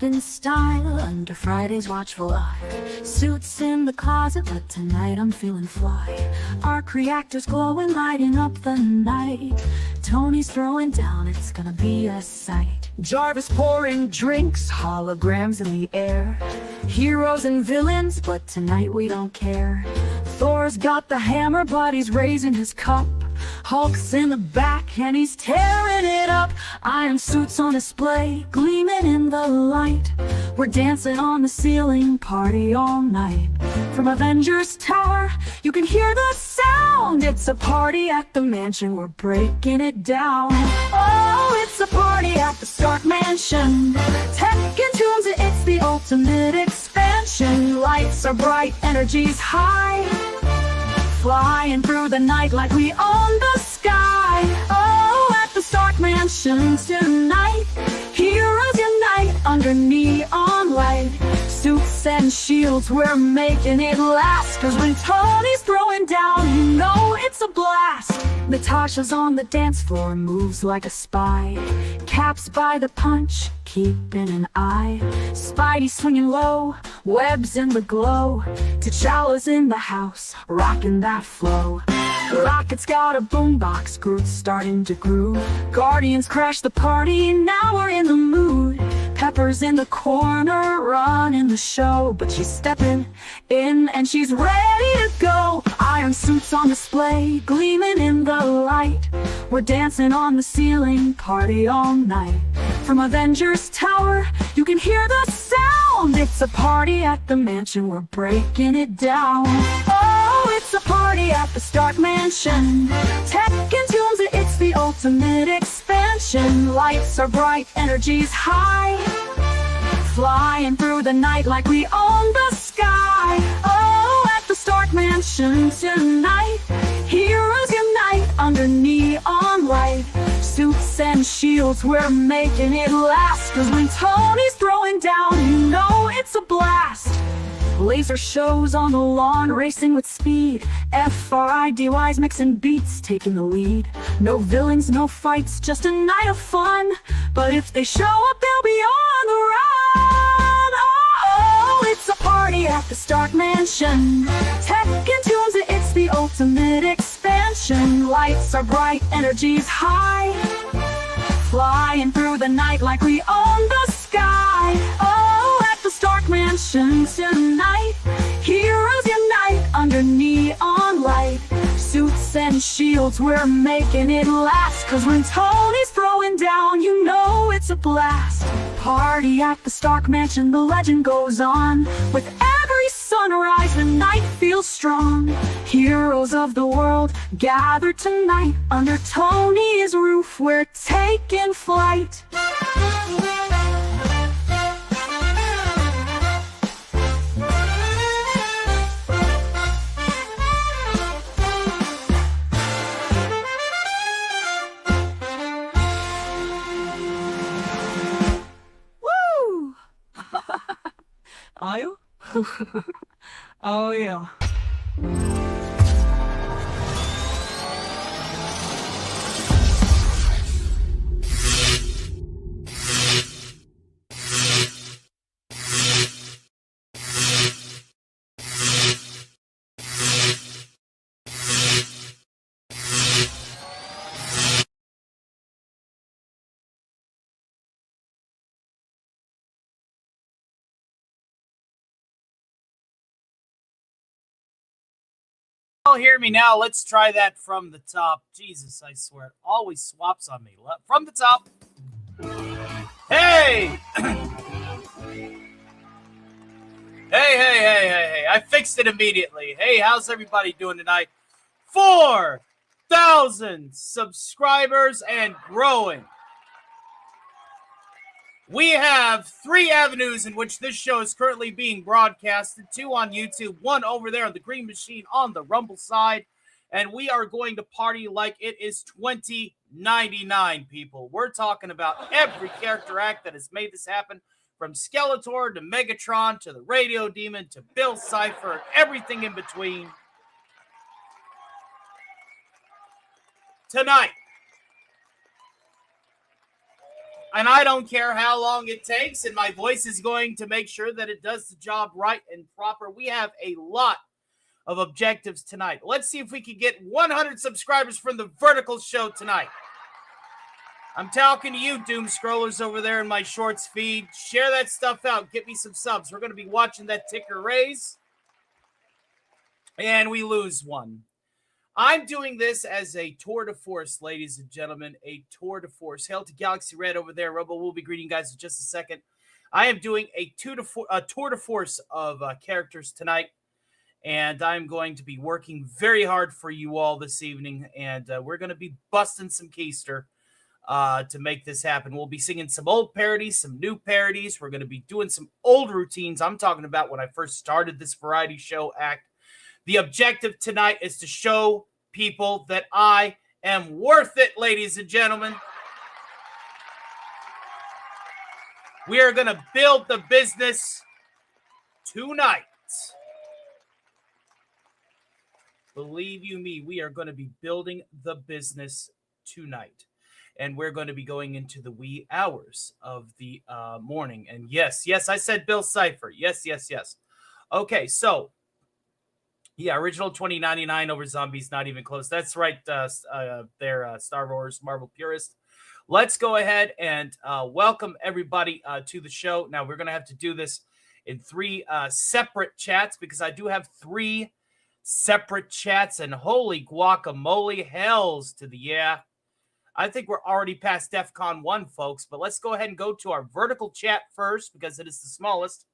up in style under Friday's watchful eye. Suits in the closet, but tonight I'm feeling fly. Arc reactors glowing, lighting up the night. Tony's throwing down, it's gonna be a sight. Jarvis pouring drinks, holograms in the air. Heroes and villains, but tonight we don't care. Thor's got the hammer, but he's raising his cup. Hulk's in the back and he's tearing it up. Iron suits on display, gleaming in the light. We're dancing on the ceiling, party all night. From Avengers Tower, you can hear the sound. It's a party at the mansion, we're breaking it down. Oh, it's a party at the Stark Mansion. Tech and tunes, it's the ultimate expansion. Lights are bright, energy's high. Flying through the night like we own the sky. Oh, at the Stark Mansion tonight, heroes unite under neon light. Suits and shields, we're making it last. Cause when Tony's throwing down, you know it's a blast. Natasha's on the dance floor, moves like a spy. Cap's by the punch, keeping an eye. Spidey swinging low, webs in the glow. T'Challa's in the house, rocking that flow. Rocket's got a boombox, Groot's starting to groove. Guardians crash the party, now we're in the mood. Pepper's in the corner, running the show. But she's stepping in and she's ready to go. Iron suits on display, gleaming in the light. We're dancing on the ceiling, party all night. From Avengers Tower, you can hear the sound. It's a party at the mansion, we're breaking it down. Oh, it's a party at the Stark Mansion. Tech and tunes, it's the ultimate expansion. Lights are bright, energy's high. Flying through the night like we own the sky. Oh, at the Stark Mansion tonight, heroes unite under neon light. Suits and shields, we're making it last. Cause when Tony's throwing down, you know it's a blast. Laser shows on the lawn, racing with speed. FRIDY's mixing beats, taking the lead. No villains, no fights, just a night of fun. But if they show up, they'll be on the run. Oh, it's a party at the Stark Mansion. Tech and tunes, it's the ultimate expansion. Lights are bright, energy's high. Flying through the night like we own the sky. Oh, at the Stark Mansion tonight, heroes unite under neon light. Suits and shields, we're making it last. Cause when Tony's throwing down, you know it's a blast. Party at the Stark Mansion, the legend goes on. With every sunrise, the night feels strong. Heroes of the world gather tonight. Under Tony's roof, we're taking flight. Woo! Are you? Oh yeah. Hear me now. Let's try that from the top. Jesus, I swear, it always swaps on me. From the top. Hey! Hey. I fixed it immediately. Hey, how's everybody doing tonight? 4,000 subscribers and growing. We have 3 avenues in which this show is currently being broadcasted. 2 on YouTube, 1 over there on the Green Machine on the Rumble side. And we are going to party like it is 2099, people. We're talking about every character act that has made this happen. From Skeletor to Megatron to the Radio Demon to Bill Cipher and everything in between. Tonight, And I don't care how long it takes, and my voice is going to make sure that it does the job right and proper. We have a lot of objectives tonight. Let's see if we can get 100 subscribers from the Vertical Show tonight. I'm talking to you, doom scrollers over there in my shorts feed. Share that stuff out. Get me some subs. We're going to be watching that ticker raise. And we lose one. I'm doing this as a tour de force, ladies and gentlemen. A tour de force. Hail to Galaxy Red over there. Robo will be greeting you guys in just a second. I am doing a tour de force of characters tonight. And I'm going to be working very hard for you all this evening. And we're going to be busting some keister to make this happen. We'll be singing some old parodies, some new parodies. We're going to be doing some old routines. I'm talking about when I first started this variety show act. The objective tonight is to show people that I am worth it, ladies and gentlemen. We are going to build the business tonight. Believe you me, we are going to be building the business tonight. And we're going to be going into the wee hours of the morning. And yes, I said Bill Cipher. Yes. Okay, so, yeah, original 2099 over zombies, not even close. That's right, there, Star Wars Marvel purist. Let's go ahead and welcome everybody to the show. Now, we're going to have to do this in 3 separate chats because I do have 3 separate chats. And holy guacamole, hells to the yeah. I think we're already past DEFCON 1, folks, but let's go ahead and go to our vertical chat first because it is the smallest.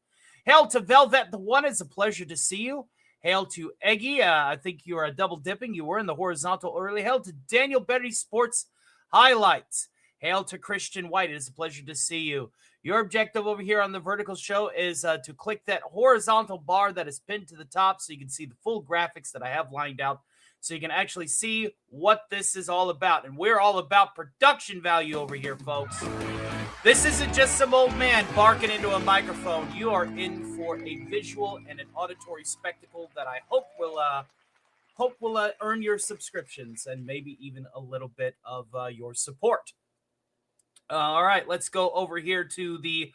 Hail to Velvet the One. It's a pleasure to see you. Hail to Eggy. I think you are double dipping. You were in the horizontal early. Hail to Daniel Betty Sports Highlights. Hail to Christian White. It is a pleasure to see you. Your objective over here on the Vertical Show is to click that horizontal bar that is pinned to the top so you can see the full graphics that I have lined out. So you can actually see what this is all about. And we're all about production value over here, folks. This isn't just some old man barking into a microphone. You are in for a visual and an auditory spectacle that I hope will earn your subscriptions and maybe even a little bit of your support. All right, let's go over here to the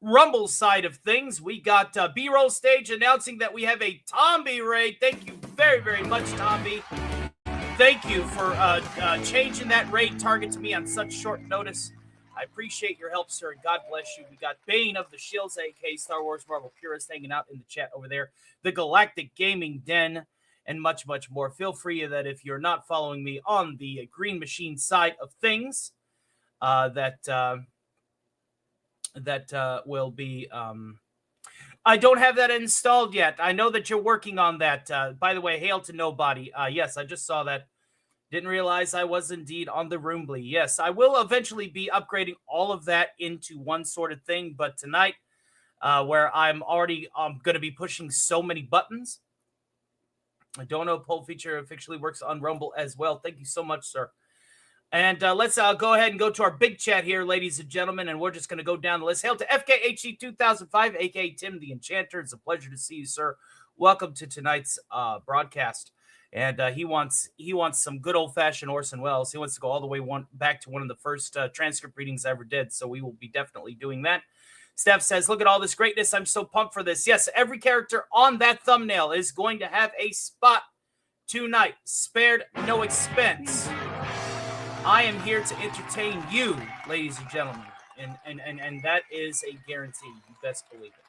Rumble side of things. We got B-roll stage announcing that we have a Tomby raid. Thank you very, very much, Tomby. Thank you for changing that raid target to me on such short notice. I appreciate your help, sir, and God bless you. We got Bane of the Shields, a.k.a. Star Wars Marvel Purist, hanging out in the chat over there. The Galactic Gaming Den, and much, much more. Feel free that if you're not following me on the Green Machine side of things, that will be I don't have that installed yet. I know that you're working on that. By the way, hail to nobody. Yes, I just saw that. Didn't realize I was indeed on the Roombly. Yes, I will eventually be upgrading all of that into one sort of thing. But tonight, where I'm already going to be pushing so many buttons, I don't know if poll feature officially works on Rumble as well. Thank you so much, sir. And let's go ahead and go to our big chat here, ladies and gentlemen, and we're just going to go down the list. Hail to FKHE 2005, a.k.a. Tim the Enchanter. It's a pleasure to see you, sir. Welcome to tonight's broadcast. And he wants some good old-fashioned Orson Welles. He wants to go all the way back to one of the first transcript readings I ever did, so we will be definitely doing that. Steph says, look at all this greatness. I'm so pumped for this. Yes, every character on that thumbnail is going to have a spot tonight. Spared no expense. I am here to entertain you, ladies and gentlemen, and that is a guarantee. You best believe it.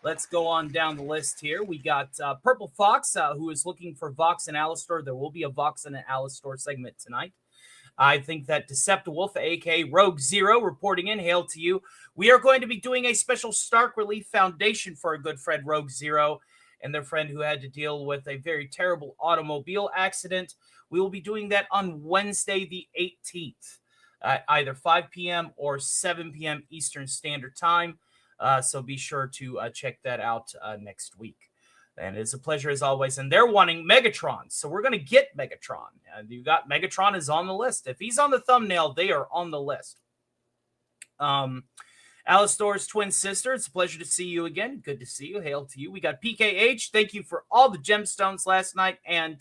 Let's go on down the list here. We got Purple Fox, who is looking for Vox and Alistor. There will be a Vox and an Alistor segment tonight. I think that Deceptiwolf, a.k.a. Rogue Zero, reporting in. Hail to you. We are going to be doing a special Stark Relief Foundation for a good friend, Rogue Zero, and their friend who had to deal with a very terrible automobile accident. We will be doing that on Wednesday, the 18th, either 5 p.m. or 7 p.m. Eastern Standard Time. So be sure to check that out next week. And it's a pleasure as always. And they're wanting Megatron. So we're going to get Megatron. And you got Megatron is on the list. If he's on the thumbnail, they are on the list. Alistor's twin sister. It's a pleasure to see you again. Good to see you. Hail to you. We got PKH. Thank you for all the gemstones last night and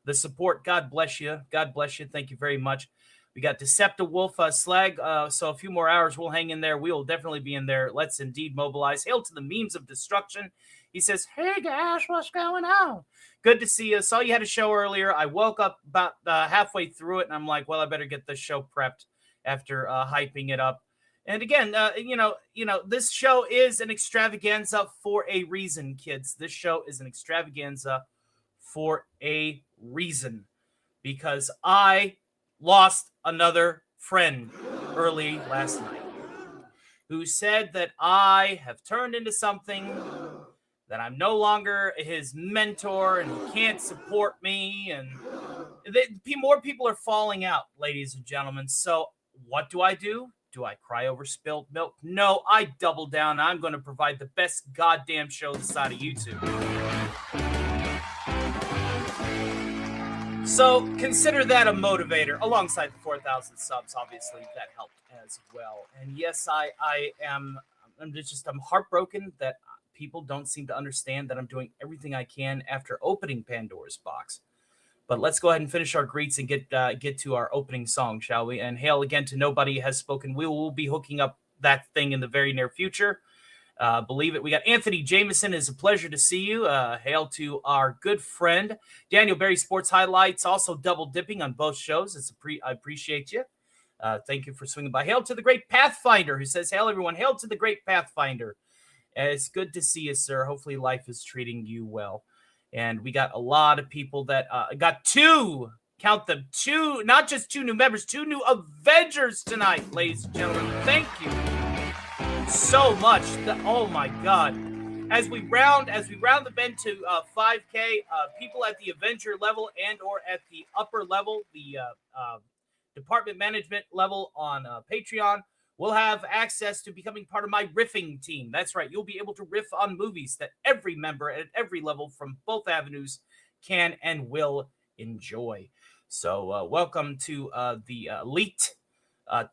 the support. God bless you. God bless you. Thank you very much. We got Deceptive Wolf Slag. So a few more hours, we'll hang in there. We will definitely be in there. Let's indeed mobilize. Hail to the memes of destruction. He says, hey, guys, what's going on? Good to see you. Saw you had a show earlier. I woke up about halfway through it, and I'm like, well, I better get this show prepped after hyping it up. And again, this show is an extravaganza for a reason, kids. This show is an extravaganza for a reason. Because I lost another friend early last night who said that I have turned into something, that I'm no longer his mentor and he can't support me. And more people are falling out, ladies and gentlemen. So what do? Do I cry over spilled milk? No, I double down. I'm going to provide the best goddamn show this side of YouTube. So consider that a motivator, alongside the 4,000 subs. Obviously, that helped as well. And yes, I'm heartbroken that people don't seem to understand that I'm doing everything I can after opening Pandora's box. But let's go ahead and finish our greets and get to our opening song, shall we? And hail again to Nobody Has Spoken. We will be hooking up that thing in the very near future. Believe it. We got Anthony Jameson. It's a pleasure to see you. Hail to our good friend Daniel Berry Sports Highlights, also double dipping on both shows. I appreciate you. Thank you for swinging by. Hail to the great Pathfinder, who says, hail everyone. Hail to the great Pathfinder. It's good to see you, sir. Hopefully life is treating you well. And we got a lot of people that got count them, not just two new members, two new Avengers tonight, ladies and gentlemen. Thank you so much. Oh my God. As we round the bend to 5K, people at the Avenger level and or at the upper level, the department management level on Patreon, will have access to becoming part of my riffing team. That's right. You'll be able to riff on movies that every member at every level from both avenues can and will enjoy. So welcome to the elite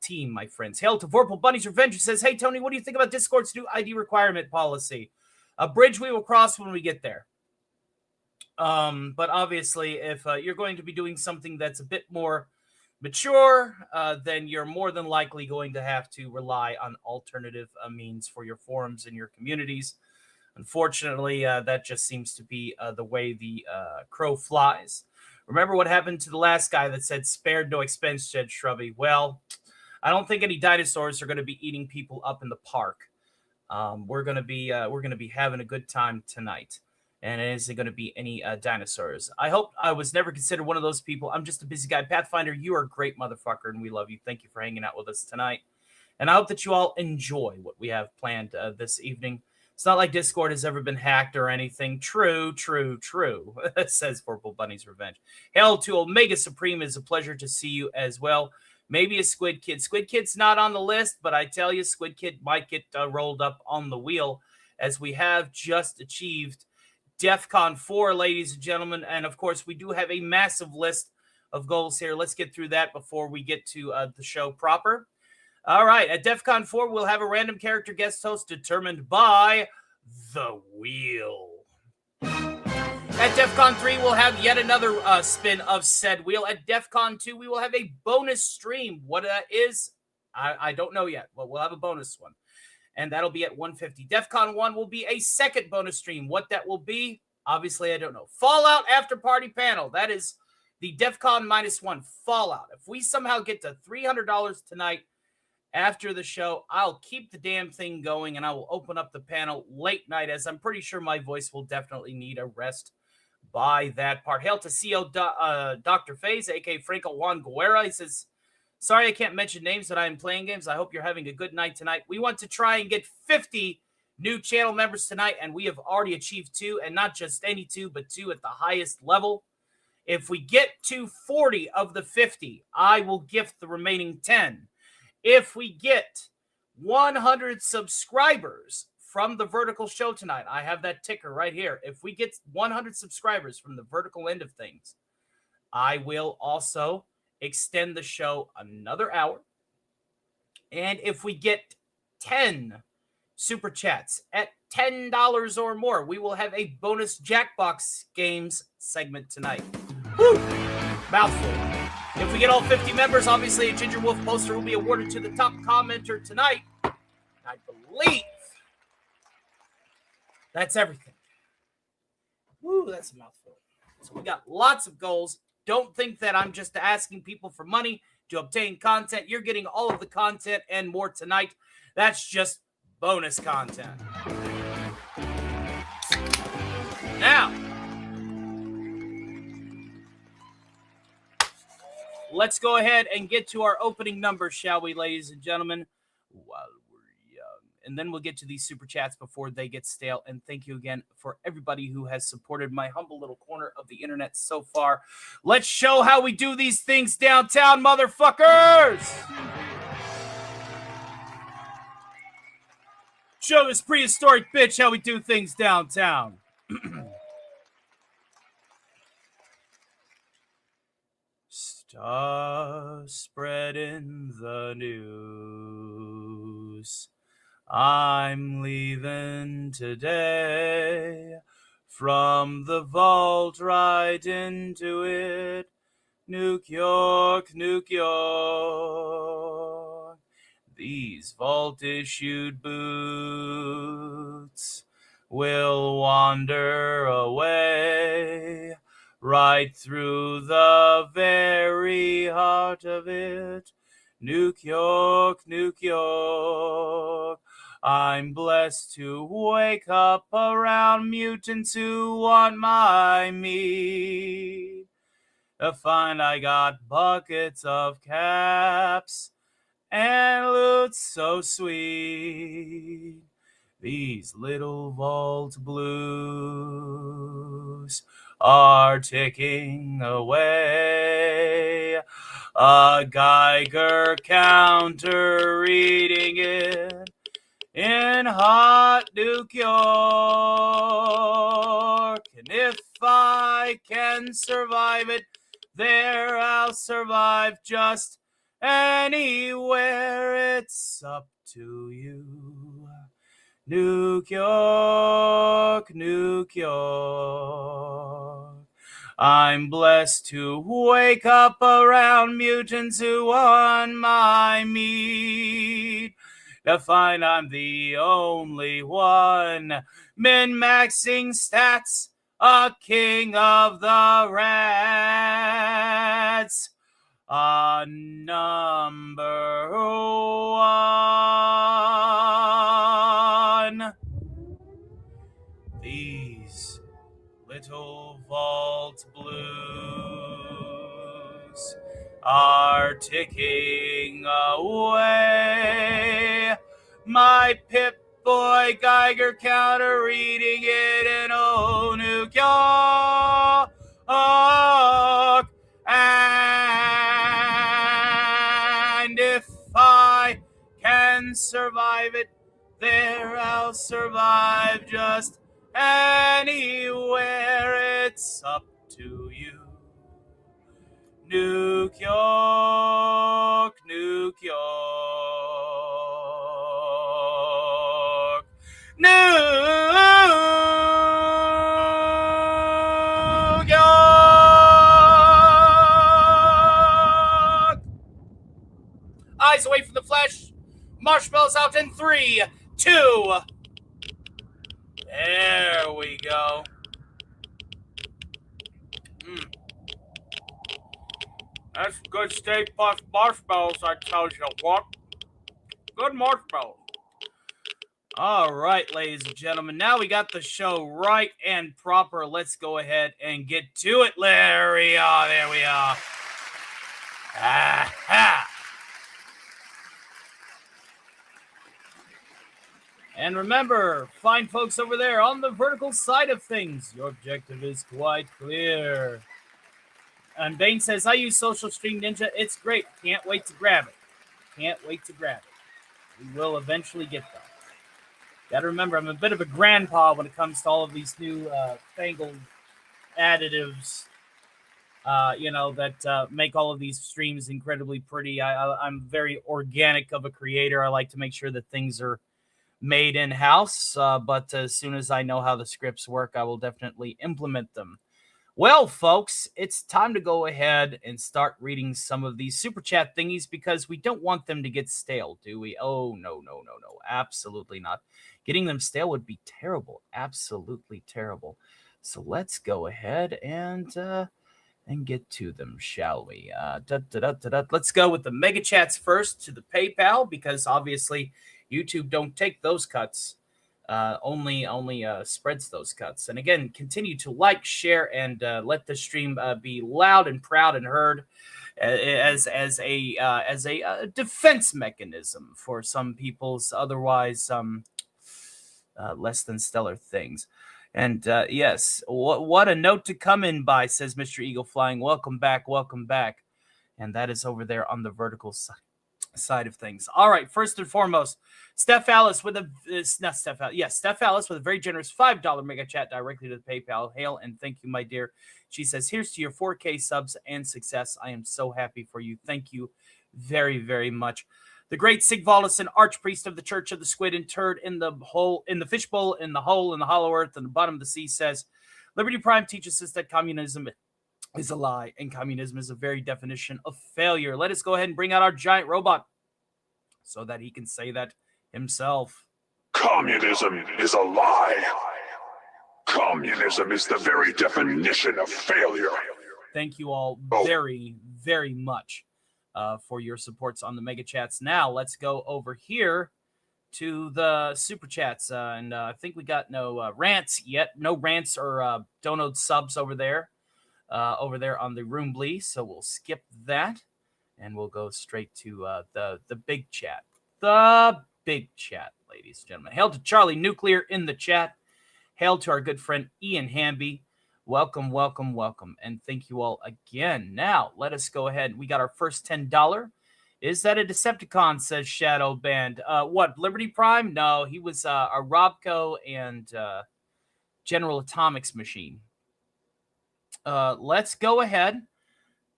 team, my friends. Hail to Vorpal Bunny's Revenge, who says, hey, Tony, what do you think about Discord's new ID requirement policy? A bridge we will cross when we get there. But obviously, if you're going to be doing something that's a bit more mature, then you're more than likely going to have to rely on alternative means for your forums and your communities. Unfortunately, that just seems to be the way the crow flies. Remember what happened to the last guy that said spared no expense, said Shrubby? Well, I don't think any dinosaurs are going to be eating people up in the park. We're going to be having a good time tonight. And is it going to be any dinosaurs? I hope I was never considered one of those people. I'm just a busy guy. Pathfinder, you are a great motherfucker, and we love you. Thank you for hanging out with us tonight. And I hope that you all enjoy what we have planned this evening. It's not like Discord has ever been hacked or anything. True, says Purple Bunny's Revenge. Hail to Omega Supreme. It's a pleasure to see you as well. Maybe a Squid Kid. Squid Kid's not on the list, but I tell you, Squid Kid might get rolled up on the wheel, as we have just achieved DEFCON 4, ladies and gentlemen. And, of course, we do have a massive list of goals here. Let's get through that before we get to the show proper. All right. At DEFCON 4, we'll have a random character guest host determined by the wheel. At DEFCON 3, we'll have yet another spin of said wheel. At DEFCON 2, we will have a bonus stream. What that is, I don't know yet, but we'll have a bonus one. And that'll be at 150. DEFCON 1 will be a second bonus stream. What that will be, obviously, I don't know. Fallout After Party Panel. That is the DEFCON -1 Fallout. If we somehow get to $300 tonight after the show, I'll keep the damn thing going, and I will open up the panel late night, as I'm pretty sure my voice will definitely need a rest by that part. Hail to CO Dr. Faze, a.k.a. Franco Juan Guerra. He says, sorry I can't mention names, but I am playing games. I hope you're having a good night tonight. We want to try and get 50 new channel members tonight, and we have already achieved 2, and not just any 2, but 2 at the highest level. If we get to 40 of the 50, I will gift the remaining 10. If we get 100 subscribers from the vertical show tonight, I have that ticker right here. If we get 100 subscribers from the vertical end of things, I will also extend the show another hour. And if we get 10 super chats at $10 or more, we will have a bonus Jackbox Games segment tonight. Woo! Mouthful. If we get all 50 members, obviously a Ginger Wolf poster will be awarded to the top commenter tonight. I believe that's everything. Woo, that's a mouthful. So we got lots of goals. Don't think that I'm just asking people for money to obtain content. You're getting all of the content and more tonight. That's just bonus content. Now, let's go ahead and get to our opening numbers, shall we, ladies and gentlemen? While we're young. And then we'll get to these super chats before they get stale. And thank you again for everybody who has supported my humble little corner of the internet so far. Let's show how we do these things downtown, motherfuckers! Show this prehistoric bitch how we do things downtown. Stars spreading the news. I'm leaving today from the vault right into it. New York, New York. These vault-issued boots will wander away right through the very heart of it. New York, New York. I'm blessed to wake up around mutants who want my meat. To find I got buckets of caps and loot so sweet. These little vault blues are ticking away. A Geiger counter reading it in hot New York. And if I can survive it, there I'll survive just anywhere. It's up to you. New York, New York. I'm blessed to wake up around mutants who want my meat. To find I'm the only one min-maxing stats, a king of the rats. A number one. These little vault blues are ticking away. My Pip-Boy Geiger counter reading it in old New York. And if I can survive it, there I'll survive just anywhere. It's up to you. New York, New York, New York. Eyes away from the flesh. Marshmallows out in 3, 2. There we go. That's good Stay Puft marshmallows, I tell you what. Good marshmallows. All right, ladies and gentlemen. Now we got the show right and proper. Let's go ahead and get to it. There we are. There we are. Aha. And remember, fine folks over there on the vertical side of things, your objective is quite clear. And Bane says, I use Social Stream Ninja. It's great. Can't wait to grab it. Can't wait to grab it. We will eventually get them. Got to remember, I'm a bit of a grandpa when it comes to all of these new fangled additives, that make all of these streams incredibly pretty. I'm very organic of a creator. I like to make sure that things are made in-house, but as soon as I know how the scripts work, I will definitely implement them. Well, folks, it's time to go ahead and start reading some of these super chat thingies because we don't want them to get stale, do we? Oh, no, no, no, no. Absolutely not. Getting them stale would be terrible. Absolutely terrible. So let's go ahead and get to them, shall we? Let's go with the mega chats first to the PayPal because obviously YouTube don't take those cuts. Only spreads those cuts. And again, continue to like, share, and let the stream be loud and proud and heard as a defense mechanism for some people's otherwise less than stellar things. And yes, what a note to come in by, says Mr. Eagle Flying. Welcome back, welcome back. And that is over there on the vertical side of things. All right, first and foremost, Steph Alice with Steph Alice with a very generous $5 mega chat directly to the PayPal. Hail and thank you, my dear. She says, here's to your 4K subs and success. I am so happy for you. Thank you very, very much. The great Sigvalison, archpriest of the Church of the Squid, interred in the hole, in the fishbowl, in the hole, in the hollow earth, in the bottom of the sea, says, Liberty Prime teaches us that communism is a lie, and communism is the very definition of failure. Let us go ahead and bring out our giant robot so that he can say that himself. Communism is a lie. Communism is the very definition of failure. Thank you all very, very much for your supports on the mega chats. Now let's go over here to the super chats, and I think we got no rants yet. No rants or dono subs over there on the room, please. So we'll skip that, and we'll go straight to the big chat. The big chat, ladies and gentlemen. Hail to Charlie Nuclear in the chat. Hail to our good friend Ian Hamby. Welcome, welcome, welcome. And thank you all again. Now, let us go ahead. We got our first $10. Is that a Decepticon, says Shadow Band. What, Liberty Prime? No, he was a Robco and General Atomics machine. Let's go ahead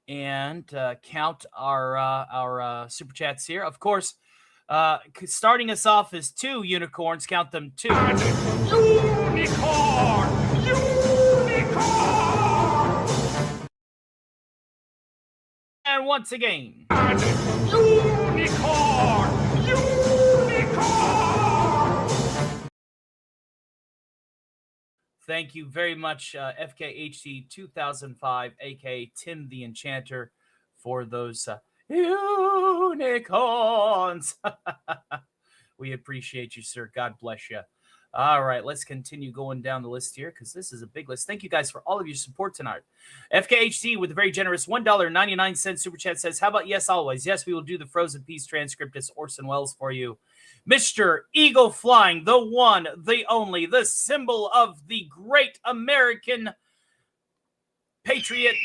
and count our super chats here. Of course, starting us off is 2 unicorns. Count them 2. Unicorn! Unicorn! And once again. Unicorn! Unicorn! Thank you very much, FKHD 2005, aka Tim the Enchanter, for those unicorns. We appreciate you, sir. God bless you. All right, let's continue going down the list here because this is a big list. Thank you guys for all of your support tonight. FKHD with a very generous $1.99 super chat says, how about yes, always? Yes, we will do the Frozen Peace transcript as Orson Welles for you. Mr. Eagle Flying, the one, the only, the symbol of the great American patriot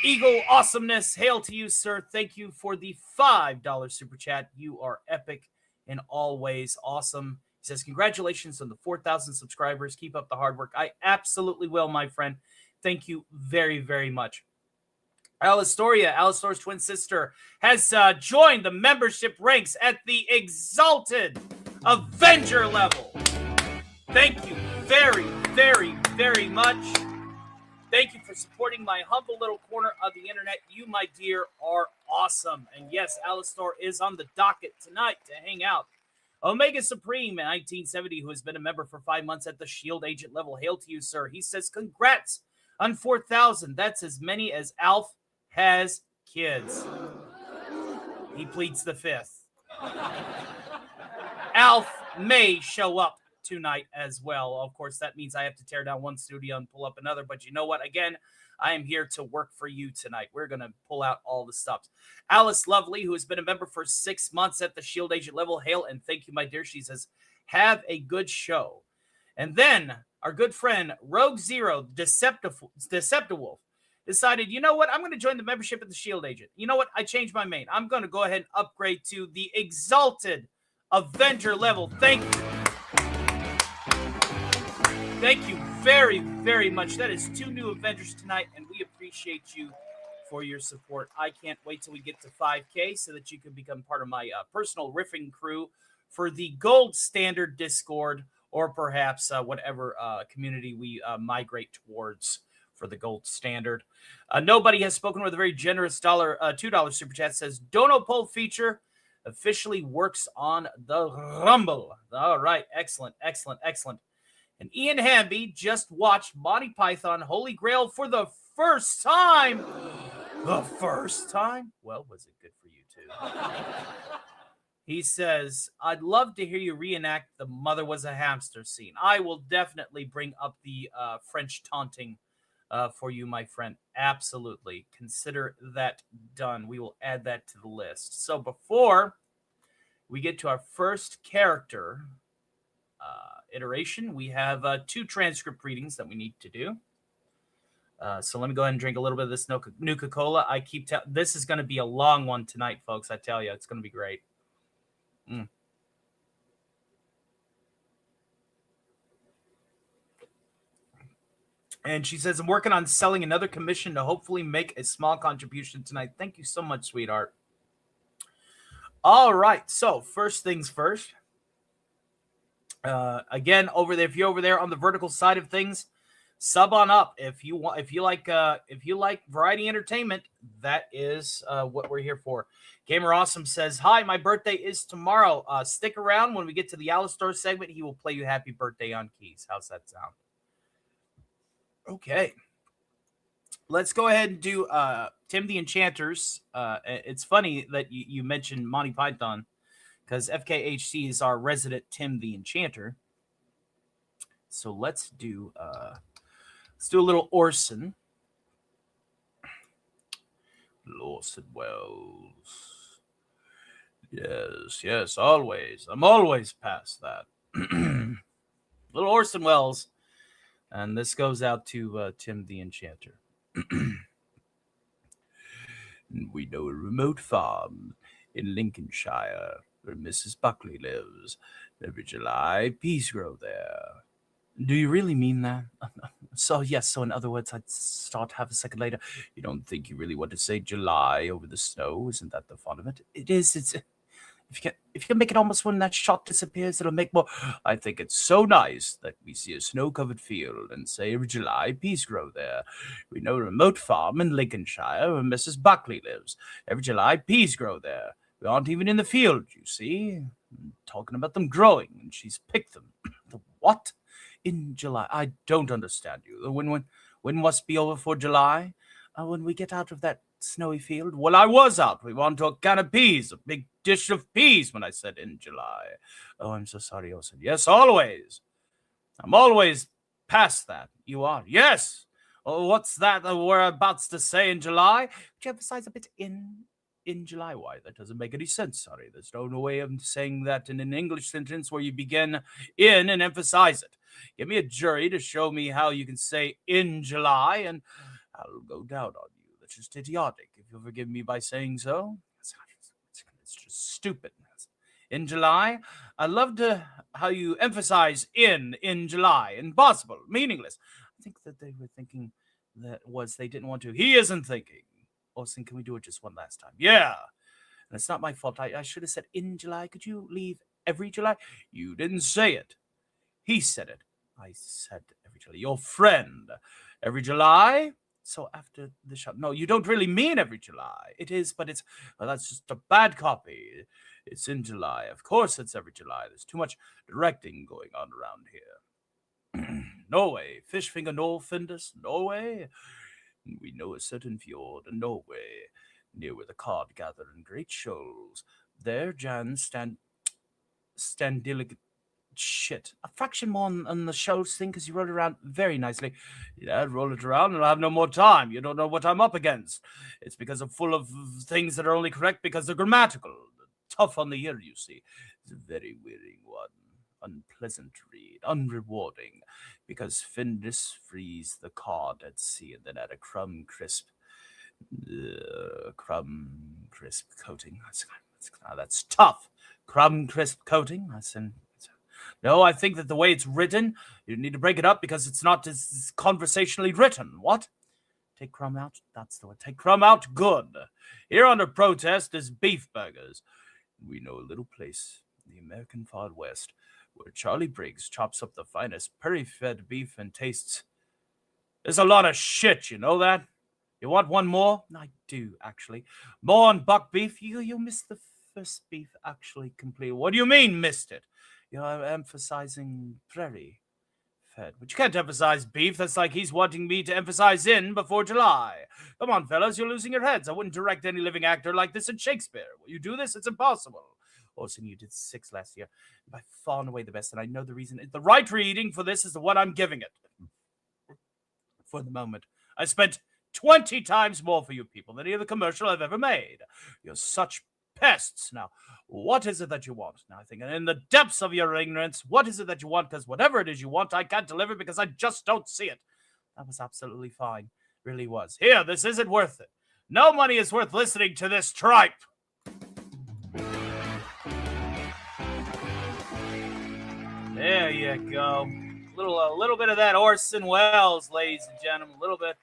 eagle awesomeness. Hail to you, sir. Thank you for the $5 super chat. You are epic and always awesome. He says, congratulations on the 4,000 subscribers. Keep up the hard work. I absolutely will, my friend. Thank you very, very much. Alistoria's twin sister, has joined the membership ranks at the exalted Avenger level. Thank you very, very, very much. Thank you for supporting my humble little corner of the internet. You, my dear, are awesome. And yes, Alistor is on the docket tonight to hang out. Omega Supreme in 1970, who has been a member for 5 months at the Shield Agent level. Hail to you, sir. He says, congrats on 4,000. That's as many as Alf has kids. He pleads the 5th. Alf may show up tonight as well. Of course, that means I have to tear down one studio and pull up another. But you know what? Again, I am here to work for you tonight. We're going to pull out all the stops. Alice Lovely, who has been a member for 6 months at the Shield Agent level. Hail and thank you, my dear. She says, have a good show. And then our good friend Rogue Zero, Deceptiwolf, decided, you know what? I'm going to join the membership at the Shield Agent. You know what? I changed my main. I'm going to go ahead and upgrade to the Exalted Avenger level. Thank you. Thank you very, very much. That is 2 new Avengers tonight, and we appreciate you for your support. I can't wait till we get to 5K so that you can become part of my personal riffing crew for the gold standard Discord, or perhaps whatever community we migrate towards for the gold standard. Nobody has spoken with a very generous $2 super chat. Says Dono Poll feature officially works on the Rumble. All right, excellent. And Ian Hamby just watched Monty Python Holy Grail for the first time. The first time? Well, was it good for you too? He says, I'd love to hear you reenact the mother was a hamster scene. I will definitely bring up the French taunting for you, my friend. Absolutely. Consider that done. We will add that to the list. So before we get to our first character iteration, we have 2 transcript readings that we need to do. So let me go ahead and drink a little bit of this Nuka-Cola. I keep telling this is going to be a long one tonight, folks. I tell you, it's going to be great. And she says, I'm working on selling another commission to hopefully make a small contribution tonight. Thank you so much, sweetheart. All right. So first things first. Again, over there, if you're over there on the vertical side of things, sub on up. If you like variety entertainment, that is what we're here for. Gamer Awesome says, hi, my birthday is tomorrow. Stick around. When we get to the Alistar segment, he will play you happy birthday on keys. How's that sound? Okay. Let's go ahead and do Tim the Enchanters. It's funny that you mentioned Monty Python, because FKHC is our resident Tim the Enchanter. So let's do a little Orson. Orson Welles. Yes, always. I'm always past that. Little Orson Welles. And this goes out to Tim the Enchanter. We know a remote farm in Lincolnshire where Mrs. Buckley lives. Every July, peas grow there. Do you really mean that? So in other words, I'd start half a second later. You don't think you really want to say July over the snow? Isn't that the fun of it? It is. If you can make it almost when that shot disappears, it'll make more. I think it's so nice that we see a snow-covered field and say every July peas grow there. We know a remote farm in Lincolnshire where Mrs. Buckley lives. Every July peas grow there. We aren't even in the field, you see. I'm talking about them growing, and she's picked them. The what? In July? I don't understand you. When must be over for July? When we get out of that snowy field? Well, I was out. We wanted a can of peas, a big dish of peas when I said in July. Oh, I'm so sorry, Orson. Yes, always. I'm always past that. You are? Yes. Oh, what's that we're about to say in July? Could you emphasize a bit in July? Why, that doesn't make any sense. Sorry, there's no way of saying that in an English sentence where you begin in and emphasize it. Give me a jury to show me how you can say in July, and I'll go down on you. That's just idiotic, if you'll forgive me by saying so. It's just stupid. In July, I loved how you emphasize in July. Impossible, meaningless. I think that they were thinking they didn't want to. He isn't thinking. Austin, can we do it just one last time? Yeah. And it's not my fault. I should have said in July. Could you leave every July? You didn't say it. He said it. I said every July. Your friend. Every July? So after the shot. No, you don't really mean every July. It is, but that's just a bad copy. It's in July. Of course it's every July. There's too much directing going on around here. Norway. Fishfinger Norfindus. Norway. We know a certain fjord in Norway, near where the cod gather in great shoals. There Jan Standillig. Shit. A fraction more on the shoals thing, because you roll it around very nicely. Yeah, roll it around and I'll have no more time. You don't know what I'm up against. It's because I'm full of things that are only correct because they're grammatical. Tough on the ear, you see. It's a very wearying one. Unpleasant read, unrewarding, because Findus frees the cod at sea and then add a crumb crisp coating. That's tough. Crumb crisp coating. No, I think that the way it's written, you need to break it up because it's not as conversationally written. What? Take crumb out? That's the word. Take crumb out? Good. Here under protest is beef burgers. We know a little place in the American Far West where Charlie Briggs chops up the finest peri-fed beef and tastes There's a lot of shit, you know that? You want one more? I do, actually. More on buck beef? You missed the first beef, actually, completely. What do you mean, missed it? You're emphasizing prairie fed. But you can't emphasize beef. That's like he's wanting me to emphasize in before July. Come on, fellas, you're losing your heads. I wouldn't direct any living actor like this in Shakespeare. Will you do this? It's impossible. Orson, you did 6 last year. By far and away the best, and I know the reason. The right reading for this is the one I'm giving it. For the moment, I spent 20 times more for you people than any other commercial I've ever made. You're such pests. Now, what is it that you want? Now, I think in the depths of your ignorance, what is it that you want? Because whatever it is you want, I can't deliver because I just don't see it. That was absolutely fine. Really was. Here, this isn't worth it. No money is worth listening to this tripe. There you go. A little bit of that Orson Welles, ladies and gentlemen. A little bit.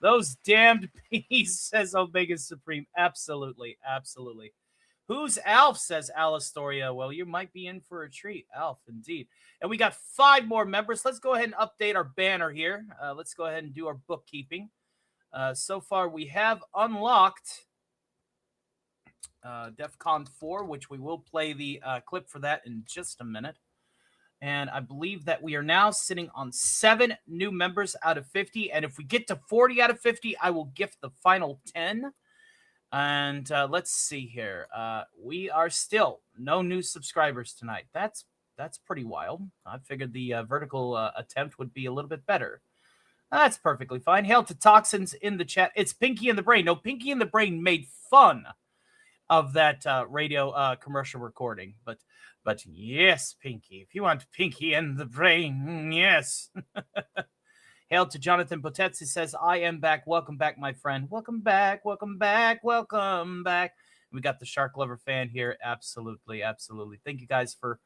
Those damned peas, says Omega Supreme. Absolutely, absolutely. Who's Alf, says Alistoria. Well, you might be in for a treat, Alf, indeed. And we got 5 more members. Let's go ahead and update our banner here. Let's go ahead and do our bookkeeping. So far, we have unlocked DEFCON 4, which we will play the clip for that in just a minute. And I believe that we are now sitting on 7 new members out of 50. And if we get to 40 out of 50, I will gift the final 10. And let's see here. We are still no new subscribers tonight. That's pretty wild. I figured the vertical attempt would be a little bit better. That's perfectly fine. Hail to Toxins in the chat. It's Pinky in the Brain. No, Pinky in the Brain made fun of that radio commercial recording. But yes, Pinky. If you want Pinky in the Brain, yes. Hail to Jonathan Potets. He says, I am back. Welcome back, my friend. Welcome back. Welcome back. Welcome back. We got the Shark Lover fan here. Absolutely. Absolutely. Thank you guys for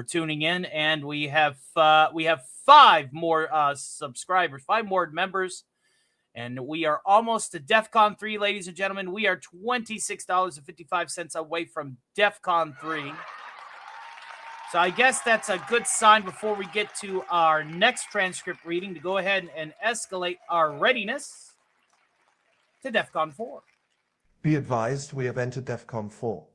tuning in. And we have 5 more subscribers, 5 more members. And we are almost to DEFCON 3, ladies and gentlemen. We are $26.55 away from DEFCON 3. So I guess that's a good sign before we get to our next transcript reading to go ahead and escalate our readiness to DEFCON 4. Be advised, we have entered DEFCON 4.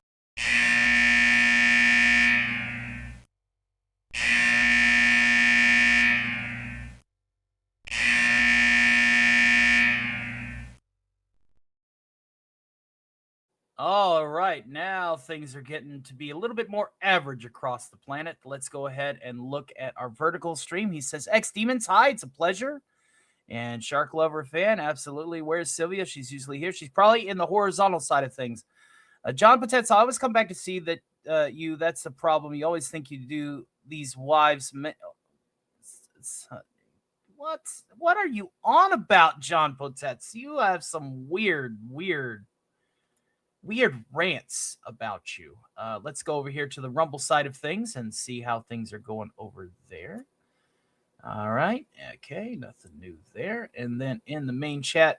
All right, now things are getting to be a little bit more average across the planet. Let's go ahead and look at our vertical stream. He says, X-Demons, hi, it's a pleasure. And Shark Lover fan, absolutely. Where's Sylvia? She's usually here. She's probably in the horizontal side of things. John Potets, I always come back to see that that's the problem. You always think you do these wives. What are you on about, John Potets? You have some weird rants about you. Let's go over here to the Rumble side of things and see how things are going over there. All right. Okay. Nothing new there. And then in the main chat,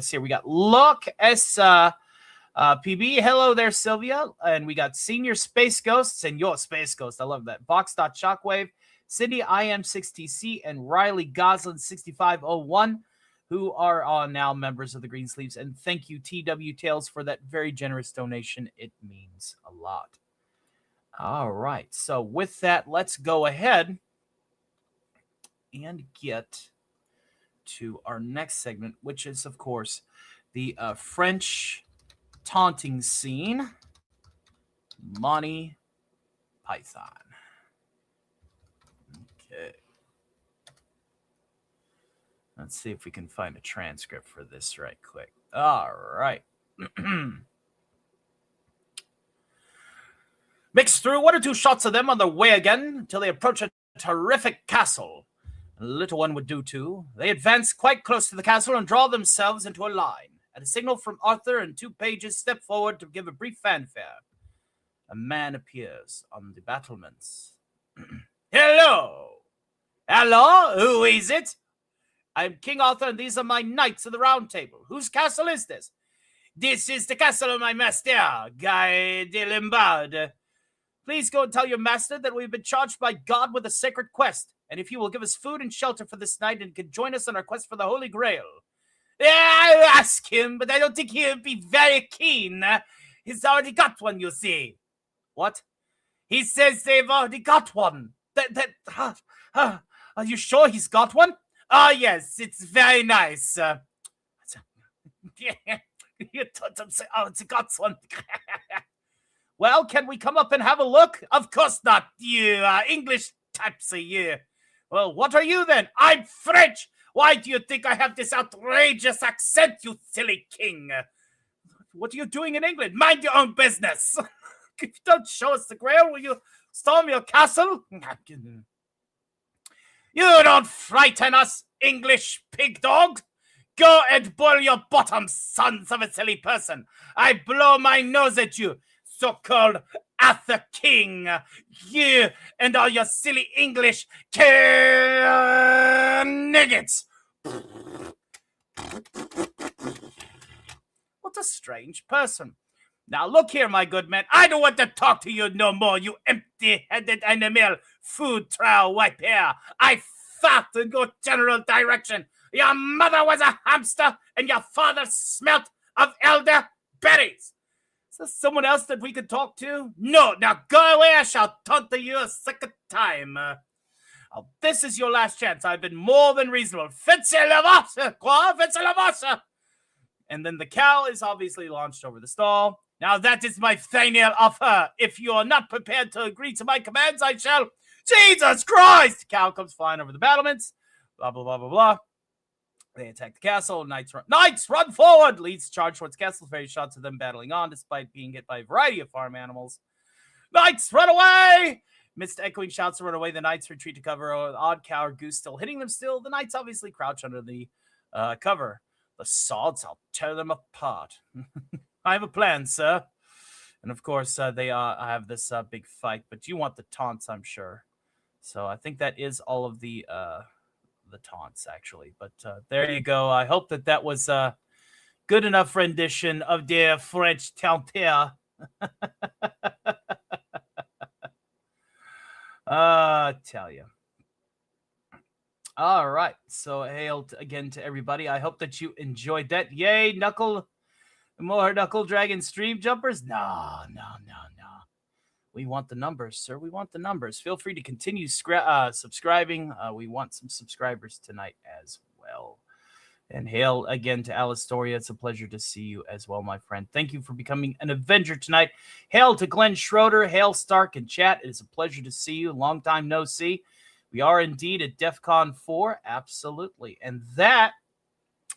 see, we got Look S PB. Hello there, Sylvia. And we got Senior Space Ghosts and your Space Ghost. I love that. Vox.Shockwave, Cindy IM6TC, and Riley Goslin 6501. Who are now members of the Greensleeves. And thank you, TW Tales, for that very generous donation. It means a lot. All right. So with that, let's go ahead and get to our next segment, which is, of course, the French taunting scene, Monty Python. Okay. Let's see if we can find a transcript for this right quick. All right. Mix through 1 or 2 shots of them on their way again until they approach a terrific castle. A little one would do too. They advance quite close to the castle and draw themselves into a line. At a signal from Arthur and 2 pages step forward to give a brief fanfare. A man appears on the battlements. Hello! Hello? Who is it? I'm King Arthur, and these are my knights of the Round Table. Whose castle is this? This is the castle of my master, Guy de Limbard. Please go and tell your master that we've been charged by God with a sacred quest, and if he will give us food and shelter for this night and can join us on our quest for the Holy Grail. Yeah, I ask him, but I don't think he'll be very keen. He's already got one, you see. What? He says they've already got one. Are you sure he's got one? Oh, yes, it's very nice. Yeah, you told him, oh, it's got one. Well, can we come up and have a look? Of course not, you English types of you. Well, what are you then? I'm French. Why do you think I have this outrageous accent, you silly king? What are you doing in England? Mind your own business. If you don't show us the grail, will you storm your castle? You don't frighten us, English pig dog. Go and boil your bottom, sons of a silly person. I blow my nose at you, so-called Arthur King. You and all your silly English niggets. What a strange person. Now look here, my good man. I don't want to talk to you no more, you empty-headed animal, food trial wipe hair. I fart in your general direction. Your mother was a hamster, and your father smelt of elderberries. Is there someone else that we could talk to? No, now go away. I shall taunt you a second time. This is your last chance. I've been more than reasonable. Faites la voce, quoi? Faites la voce. And then the cow is obviously launched over the stall. Now that is my final offer. If you are not prepared to agree to my commands, I shall... Jesus Christ! The cow comes flying over the battlements. Blah, blah, blah, blah, blah. They attack the castle. Knights run forward! Leads charge towards castle. Various shots of them battling on, despite being hit by a variety of farm animals. Knights, run away! Amidst echoing shouts to run away, the knights retreat to cover. The odd cow or goose still hitting them still. The knights obviously crouch under the cover. The sods, I'll tear them apart. I have a plan, sir. And of course, they have this big fight, but you want the taunts, I'm sure. So I think that is all of the taunts, actually. But there you go. I hope that was a good enough rendition of the French taunter. Tell you. All right. So hail again to everybody. I hope that you enjoyed that. Yay, more Knuckle Dragon stream jumpers. No. We want the numbers, sir. We want the numbers. Feel free to continue subscribing. We want some subscribers tonight as well. And hail again to Alistoria. It's a pleasure to see you as well, my friend. Thank you for becoming an Avenger tonight. Hail to Glenn Schroeder. Hail Stark in chat. It is a pleasure to see you. Long time no see. We are indeed at DEF CON 4. Absolutely. And that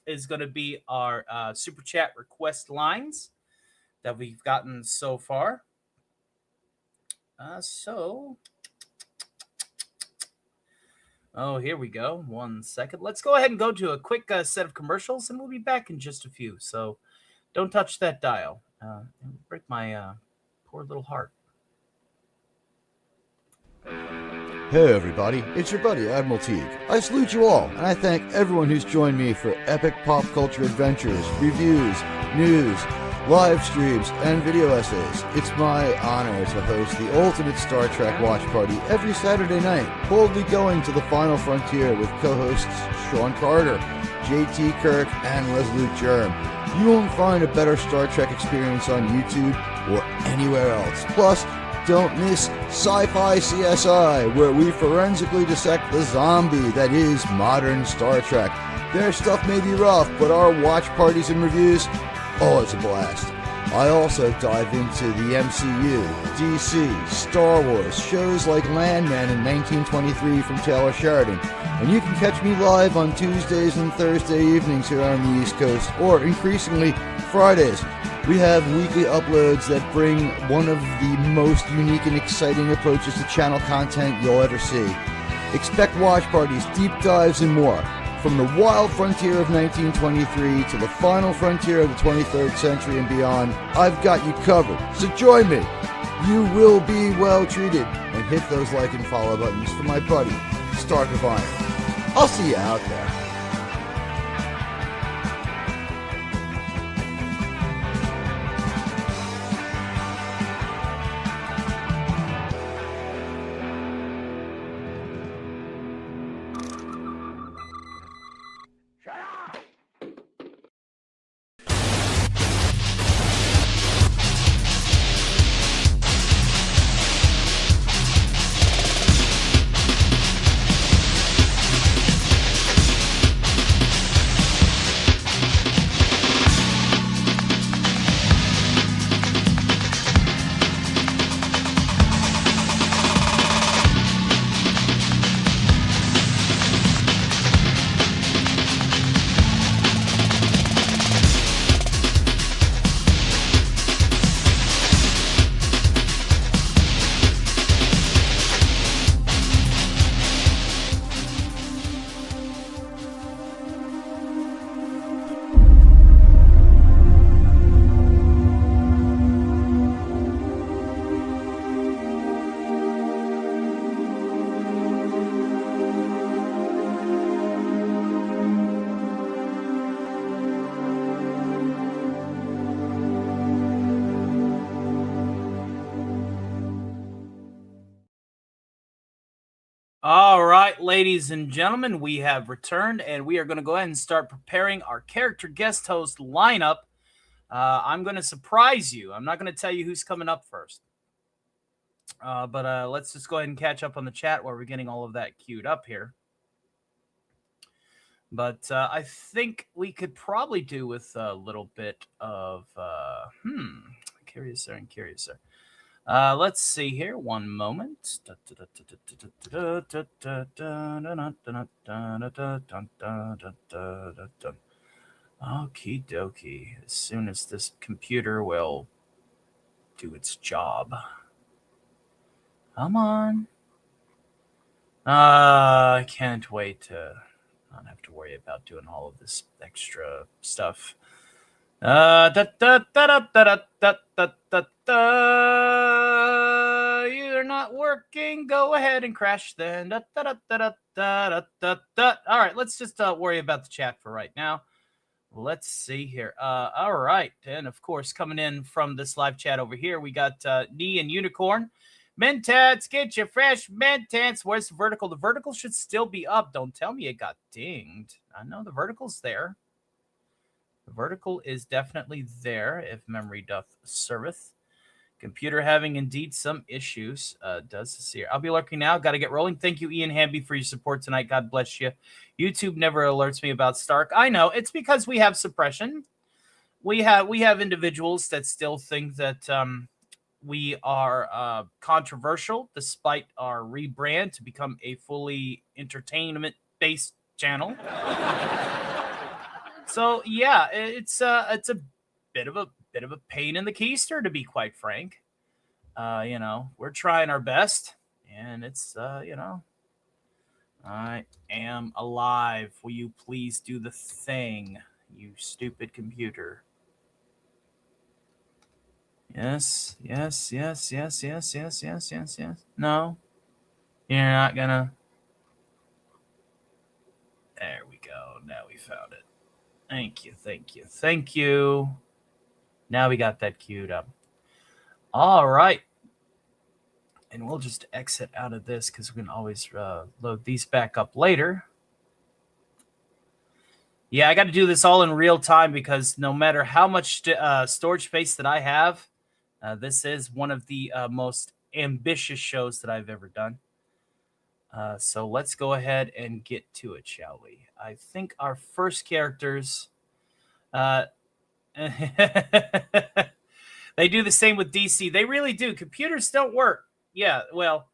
is going to be our super chat request lines that we've gotten so far. Here we go. 1 second. Let's go ahead and go to a quick set of commercials, and we'll be back in just a few. So don't touch that dial. It'll break my poor little heart. Hey everybody, it's your buddy Admiral Teague. I salute you all, and I thank everyone who's joined me for epic pop culture adventures, reviews, news, live streams, and video essays. It's my honor to host the ultimate Star Trek watch party every Saturday night, boldly going to the final frontier with co-hosts Sean Carter, JT Kirk, and Resolute Germ. You won't find a better Star Trek experience on YouTube or anywhere else. Plus, don't miss Sci-Fi CSI, where we forensically dissect the zombie that is modern Star Trek. Their stuff may be rough, but our watch parties and reviews, it's a blast. I also dive into the MCU, DC, Star Wars, shows like Landman in 1923 from Taylor Sheridan, and you can catch me live on Tuesdays and Thursday evenings here on the East Coast, or increasingly Fridays. We have weekly uploads that bring one of the most unique and exciting approaches to channel content you'll ever see. Expect watch parties, deep dives, and more. From the wild frontier of 1923 to the final frontier of the 23rd century and beyond, I've got you covered. So join me. You will be well treated. And hit those like and follow buttons for my buddy, Stark of Iron. I'll see you out there. right, ladies and gentlemen, we have returned, and we are going to go ahead and start preparing our character guest host lineup. I'm going to surprise you. I'm not going to tell you who's coming up first. But let's just go ahead and catch up on the chat while we're getting all of that queued up here. But I think we could probably do with a little bit of, curious there and curious there. Let's see here. One moment. Okie dokie. As soon as this computer will do its job. Come on. I can't wait to not have to worry about doing all of this extra stuff. You're not working. Go ahead and crash then. All right, let's just worry about the chat for right now. Let's see here. All right, and of course, coming in from this live chat over here, we got Knee and Unicorn. Mentats, get your fresh Mentats. Where's the vertical? The vertical should still be up. Don't tell me it got dinged. I know the vertical's there. The vertical is definitely there, if memory doth serveth. Computer having indeed some issues. Does this here. I'll be lurking now. Got to get rolling. Thank you, Ian Hamby, for your support tonight. God bless you. YouTube never alerts me about Stark. I know. It's because we have suppression. We have individuals that still think that we are controversial, despite our rebrand to become a fully entertainment-based channel. So yeah, it's a bit of a pain in the keister, to be quite frank. You know, we're trying our best, and it's you know, I am alive. Will you please do the thing, you stupid computer? Yes. No, you're not gonna. There we go. Now we found it. Thank you. Now we got that queued up. All right. And we'll just exit out of this because we can always load these back up later. Yeah, I got to do this all in real time because no matter how much storage space that I have, this is one of the most ambitious shows that I've ever done. So let's go ahead and get to it, shall we? I think our first characters, they do the same with DC. They really do. Computers don't work. Yeah, well,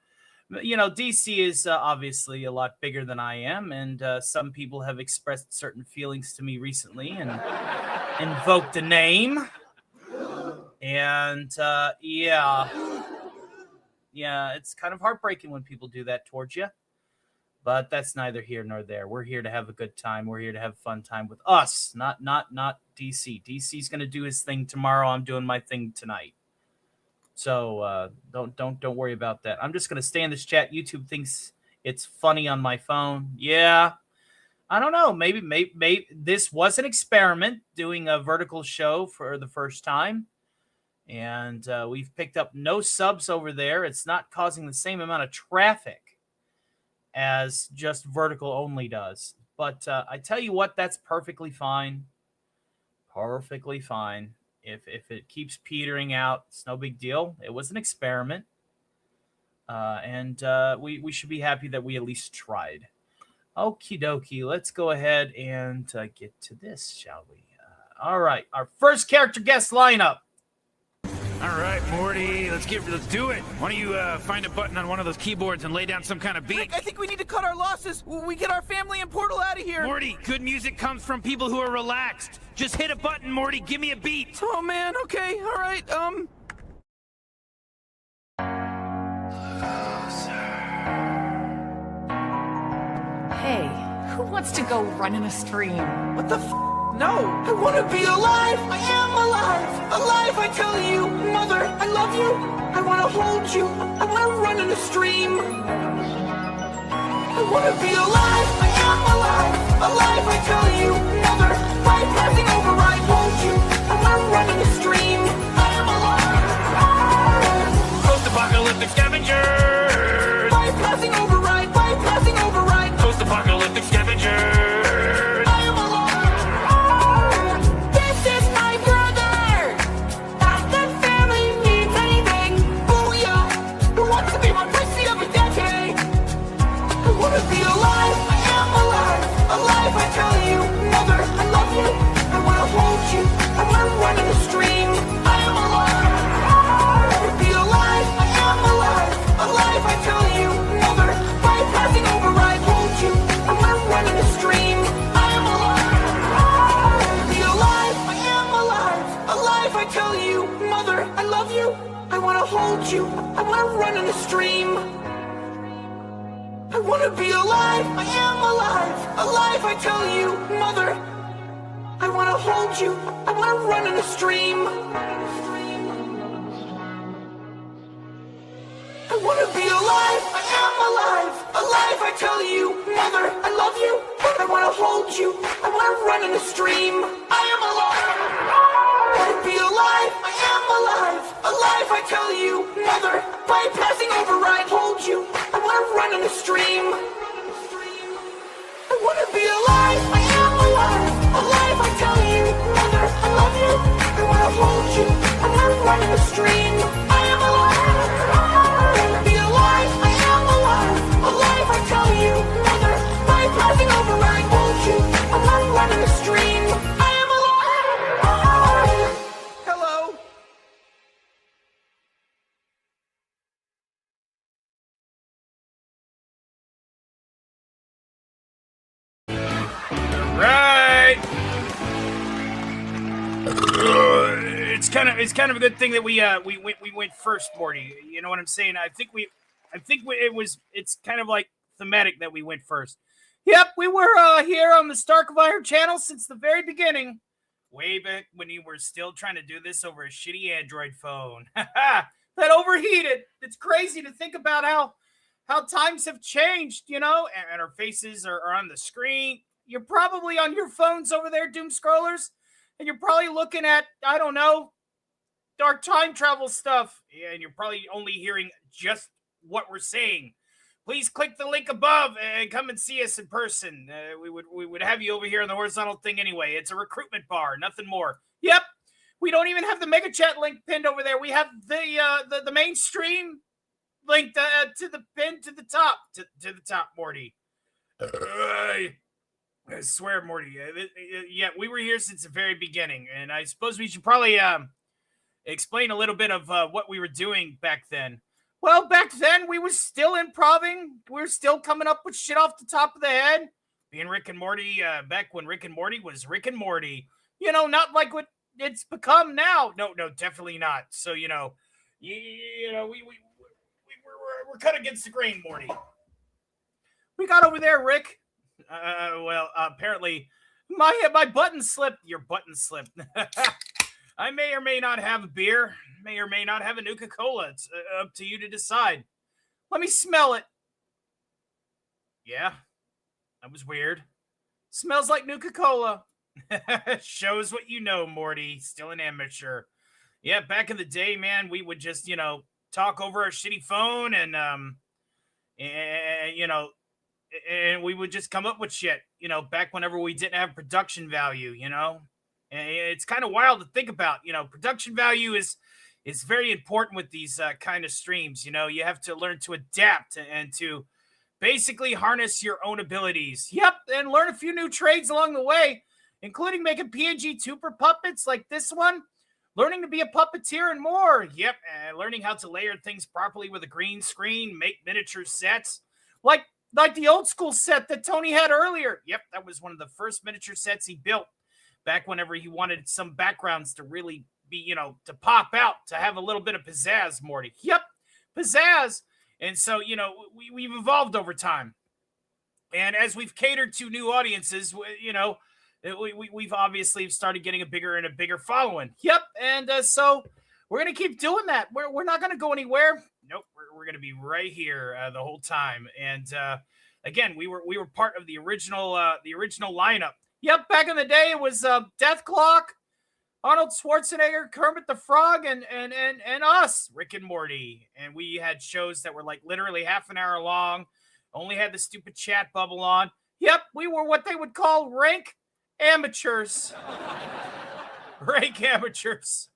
you know, DC is obviously a lot bigger than I am, and some people have expressed certain feelings to me recently and invoked a name. And yeah, it's kind of heartbreaking when people do that towards you. But that's neither here nor there. We're here to have a good time. We're here to have a fun time with us, not DC. DC's going to do his thing tomorrow. I'm doing my thing tonight. So don't worry about that. I'm just going to stay in this chat. YouTube thinks it's funny on my phone. Yeah. I don't know. Maybe this was an experiment, doing a vertical show for the first time. And we've picked up no subs over there. It's not causing the same amount of traffic as just vertical only does. But I tell you what, that's perfectly fine. Perfectly fine. If it keeps petering out, it's no big deal. It was an experiment. And we should be happy that we at least tried. Okie dokie. Let's go ahead and get to this, shall we? All right. Our first character guest lineup. All right, Morty, let's do it. Why don't you find a button on one of those keyboards and lay down some kind of beat? Rick, I think we need to cut our losses. We get our family and Portal out of here. Morty, good music comes from people who are relaxed. Just hit a button, Morty. Give me a beat. Oh, man. Okay. All right. Hey, who wants to go run in a stream? What the f? No. I want to be alive. I am alive. Alive, I tell you. Mother, I love you. I want to hold you. I want to run in a stream. I want to be alive. I am alive. Alive, I tell you. Mother, bypassing override, won't you? I want to run in a stream. I am alive. Post-apocalyptic scavengers. Bypassing override, bypassing override. hold you, I wanna run in a stream. I wanna be alive, I am alive, alive I tell you, mother. I wanna hold you, I wanna run in a stream. I wanna be alive, I am alive, alive I tell you, mother, I love you. I wanna hold you, I wanna run in a stream. I am alive, I wanna be alive, I am alive, alive I tell you, mother. Bypassing override, hold you, I wanna run in a stream. I wanna be alive, I am alive, alive I tell you, mother, I love you. I wanna hold you, I wanna run in a stream. I am alive, I wanna be alive, I am alive, alive I tell you, mother. Bypassing override, hold you, I wanna run in a stream. I am alive. Hello. Right. It's kind of a good thing that we went first, Morty. You know what I'm saying? It's kind of like thematic that we went first. Yep, we were here on the Starkvire channel since the very beginning. Way back when you were still trying to do this over a shitty Android phone. That overheated. It's crazy to think about how times have changed, you know, and our faces are on the screen. You're probably on your phones over there, doom scrollers, and you're probably looking at, I don't know, dark time travel stuff. Yeah, and you're probably only hearing just what we're saying. Please click the link above and come and see us in person. We would have you over here on the horizontal thing anyway. It's a recruitment bar, nothing more. Yep, we don't even have the mega chat link pinned over there. We have the mainstream link to the pin to the top, to the top, Morty. I swear, Morty. Yeah, we were here since the very beginning, and I suppose we should probably explain a little bit of what we were doing back then. Well, back then, we were still improving. We were still coming up with shit off the top of the head. Being Rick and Morty, back when Rick and Morty was Rick and Morty. You know, not like what it's become now. No, definitely not. So, you know, we're cut against the grain, Morty. We got over there, Rick. Well, apparently, my button slipped. Your button slipped. I may or may not have a beer, may or may not have a Nuka-Cola. It's up to you to decide. Let me smell it. Yeah, that was weird. Smells like Nuka-Cola. Shows what you know, Morty. Still an amateur. Yeah, back in the day, man, we would just, you know, talk over our shitty phone and you know, and we would just come up with shit, you know, back whenever we didn't have production value, you know. And it's kind of wild to think about, you know, production value is very important with these kind of streams. You know, you have to learn to adapt and to basically harness your own abilities. Yep, and learn a few new trades along the way, including making PNG Tooper puppets like this one, learning to be a puppeteer and more. Yep, and learning how to layer things properly with a green screen, make miniature sets, like the old school set that Tony had earlier. Yep, that was one of the first miniature sets he built back whenever he wanted some backgrounds to really be, you know, to pop out, to have a little bit of pizzazz, Morty. Yep, pizzazz. And so, you know, we've evolved over time. And as we've catered to new audiences, you know, we've obviously started getting a bigger and a bigger following. Yep, and so we're going to keep doing that. We're not going to go anywhere. Nope, we're going to be right here the whole time. And again, we were part of the original lineup. Yep, back in the day, it was Death Clock, Arnold Schwarzenegger, Kermit the Frog, and us, Rick and Morty. And we had shows that were like literally half an hour long, only had the stupid chat bubble on. Yep, we were what they would call rank amateurs. Rank amateurs.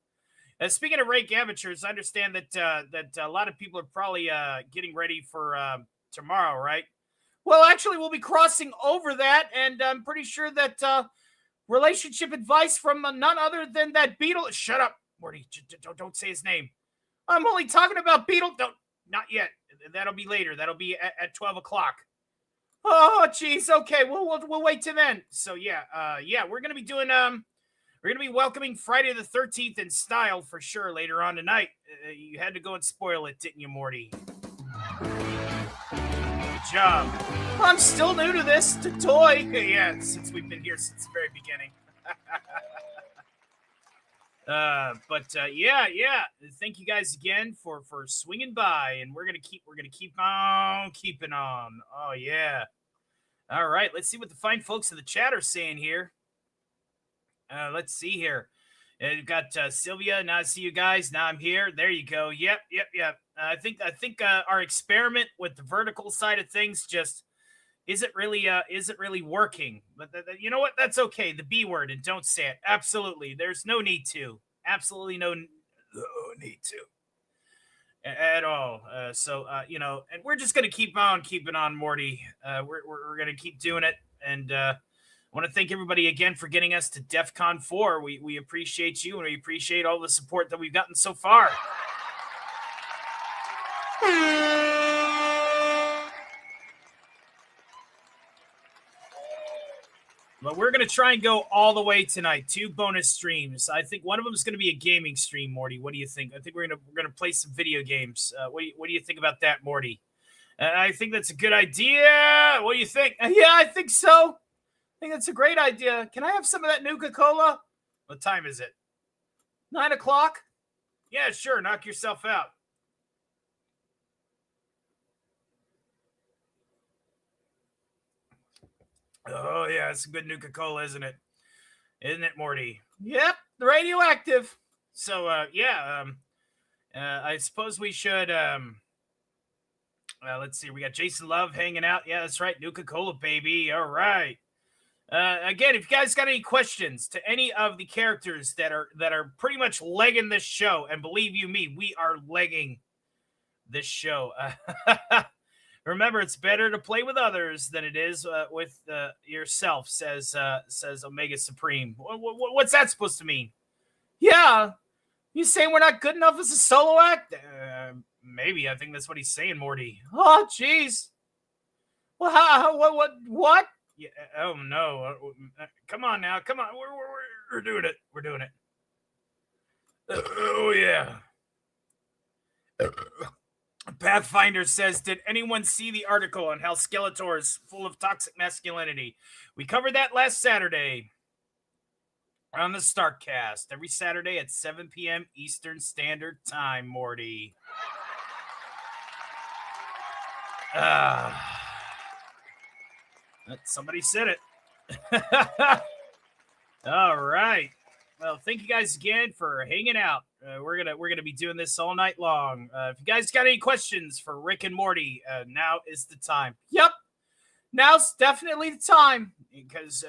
Speaking of rank amateurs, I understand that a lot of people are probably getting ready for tomorrow, right? Well, actually, we'll be crossing over that, and I'm pretty sure that relationship advice from none other than that Beetle. Shut up, Morty. Don't say his name. I'm only talking about Beetle. Not yet. That'll be later. That'll be at 12 o'clock. Oh, geez. Okay, we'll wait till then. So yeah, we're gonna be doing We're going to be welcoming Friday the 13th in style for sure later on tonight. You had to go and spoil it, didn't you, Morty? Good job. I'm still new to this, to toy. Yeah, since we've been here since the very beginning. Yeah. Thank you guys again for swinging by, and we're gonna keep on keeping on. Oh yeah. All right, let's see what the fine folks in the chat are saying here. Let's see here. You've got Sylvia. Now I see you guys. Now I'm here. There you go. Yep. I think our experiment with the vertical side of things just isn't really working. But you know what? That's okay. The B word, and don't say it. Absolutely. There's no need to. Absolutely no need to at all. And we're just gonna keep on keeping on, Morty. We're gonna keep doing it, and I want to thank everybody again for getting us to DEF CON 4. We appreciate you, and we appreciate all the support that we've gotten so far. But we're going to try and go all the way tonight. 2 bonus streams. I think one of them is going to be a gaming stream, Morty. What do you think? I think we're going to play some video games. What do you think about that, Morty? I think that's a good idea. What do you think? Yeah, I think so. I think that's a great idea. Can I have some of that Nuka-Cola? What time is it? 9 o'clock? Yeah, sure. Knock yourself out. Oh, yeah, it's a good Nuka-Cola, isn't it? Isn't it, Morty? Yep, the radioactive. So, I suppose we should, let's see. We got Jason Love hanging out. Yeah, that's right. Nuka-Cola, baby. All right. Again, if you guys got any questions to any of the characters that are pretty much legging this show, and believe you me, we are legging this show. Remember, it's better to play with others than it is with yourself, says Omega Supreme. What's that supposed to mean? Yeah, you saying we're not good enough as a solo act? Maybe. I think that's what he's saying, Morty. Oh, jeez. Well, what? Yeah, oh no! Come on now, come on. We're doing it. We're doing it. Oh yeah. Pathfinder says, did anyone see the article on how Skeletor is full of toxic masculinity? We covered that last Saturday on the Starkcast. Every Saturday at 7 p.m. Eastern Standard Time, Morty. Somebody said it. All right. Well, thank you guys again for hanging out. We're gonna be doing this all night long. If you guys got any questions for Rick and Morty, now is the time. Yep, now's definitely the time because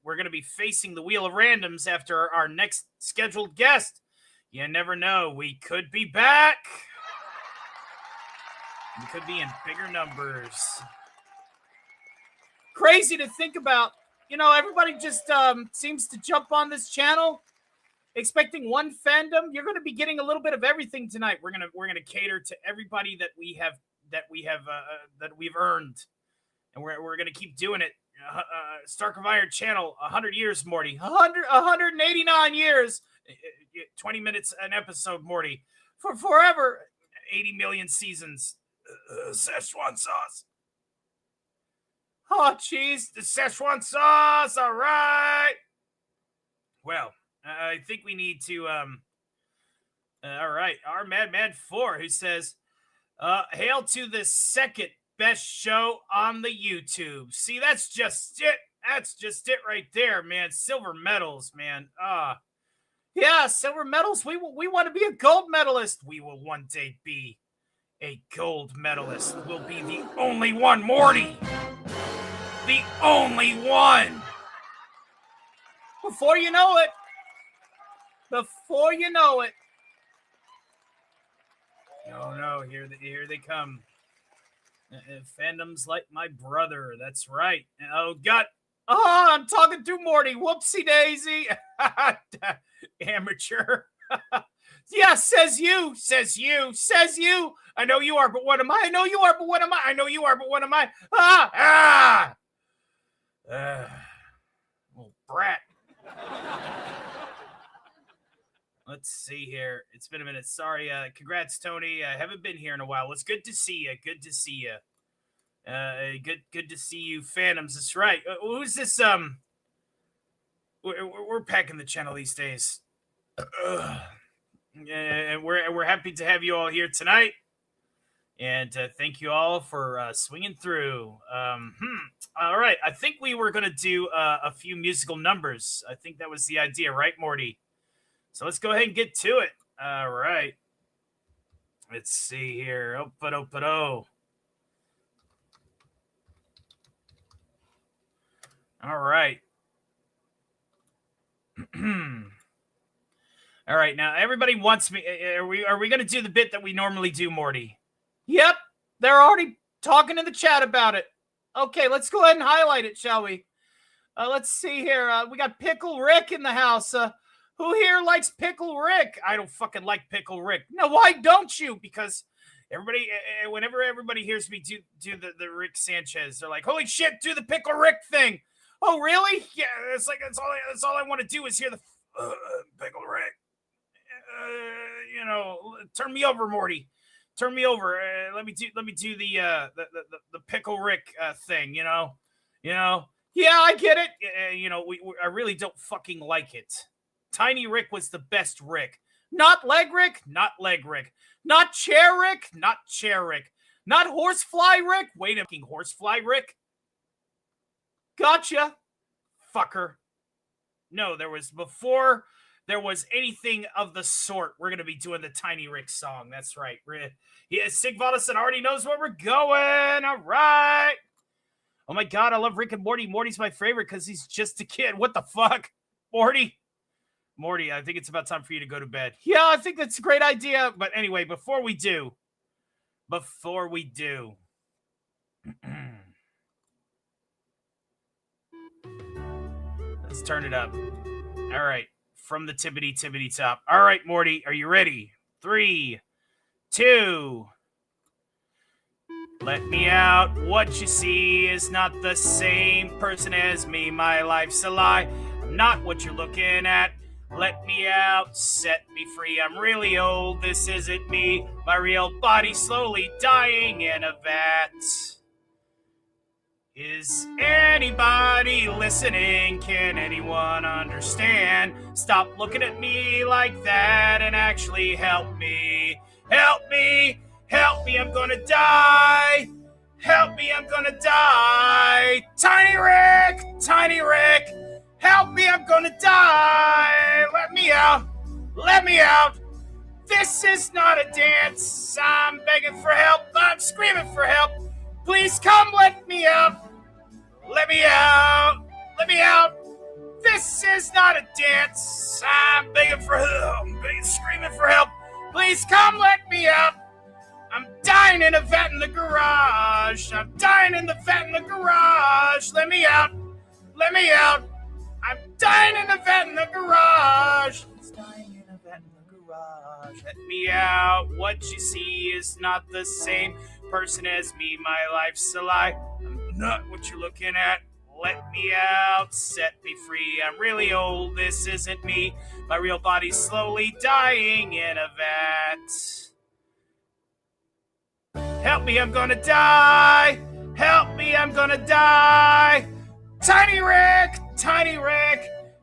we're gonna be facing the wheel of randoms after our next scheduled guest. You never know, we could be back. We could be in bigger numbers. Crazy to think about. You know, everybody just seems to jump on this channel expecting one fandom. You're going to be getting a little bit of everything tonight. We're gonna cater to everybody that we've earned, and we're gonna keep doing it. Stark of Iron channel, 100 years, Morty. 189 years, 20 minutes an episode, Morty, for forever. 80 million seasons. Szechuan sauce. Oh, jeez, the Szechuan sauce. All right. Well, I think we need to, all right. Our Madman 4, who says, hail to the second best show on the YouTube. See, that's just it. That's just it right there, man. Silver medals, man. Yeah, silver medals. We want to be a gold medalist. We will one day be a gold medalist. We'll be the only one, Morty. The only one. Before you know it. Oh no, here they come. Fandoms like my brother. That's right. Oh God. Oh, I'm talking to Morty. Whoopsie daisy. Amateur. Yeah, says you. I know you are, but what am I? I know you are, but what am I? I know you are, but what am I? Little brat. Let's see here. It's been a minute. Sorry. Congrats, Tony. I haven't been here in a while. It's good to see you. Good to see you. Good to see you, Phantoms. That's right. Who's this? We're packing the channel these days. And we're happy to have you all here tonight. And thank you all for swinging through. All right. I think we were going to do a few musical numbers. I think that was the idea, right, Morty? So let's go ahead and get to it. All right. Let's see here. Oh. All right. All right. Now, everybody wants me. Are we going to do the bit that we normally do, Morty? Yep. They're already talking in the chat about it. Okay, let's go ahead and highlight it, shall we? Let's see here. We got Pickle Rick in the house. Who here likes Pickle Rick? I don't fucking like Pickle Rick. No, why don't you? Because everybody, whenever everybody hears me do the Rick Sanchez, they're like, "Holy shit, do the Pickle Rick thing!" Oh, really? Yeah, it's like that's all I want to do is hear the Pickle Rick. Turn me over, Morty. Turn me over. Let me do the Pickle Rick thing. Yeah, I get it. I really don't fucking like it. Tiny Rick was the best Rick. Not Leg Rick, not Leg Rick. Not Chair Rick, not Chair Rick. Not Horsefly Rick. Wait a fucking Horsefly Rick. Gotcha, fucker. No, before there was anything of the sort. We're going to be doing the Tiny Rick song. That's right. Sig Vodison already knows where we're going. All right. Oh my God, I love Rick and Morty. Morty's my favorite because he's just a kid. What the fuck? Morty, I think it's about time for you to go to bed. Yeah, I think that's a great idea. But anyway, before we do, let's turn it up. All right. From the tippity top. All right, Morty, are you ready? 3, 2. Let me out. What you see is not the same person as me. My life's a lie. I'm not what you're looking at. Let me out. Set me free. I'm really old. This isn't me. My real body slowly dying in a vat. Is anybody listening? Can anyone understand? Stop looking at me like that and actually help me. Help me. Help me, I'm gonna die. Help me, I'm gonna die. Tiny Rick. Help me, I'm gonna die. Let me out. This is not a dance. I'm begging for help. I'm screaming for help. Please come let me out. Let me out. This is not a dance. I'm begging for help. I'm screaming for help. Please come let me out. I'm dying in a vat in the garage. Let me out. I'm dying in a vat in the garage. Let me out. What you see is not the same person as me. My life's a lie. I'm not what you're looking at. Let me out. Set me free. I'm really old. This isn't me. My real body's slowly dying in a vat. Help me, I'm gonna die. Tiny Rick.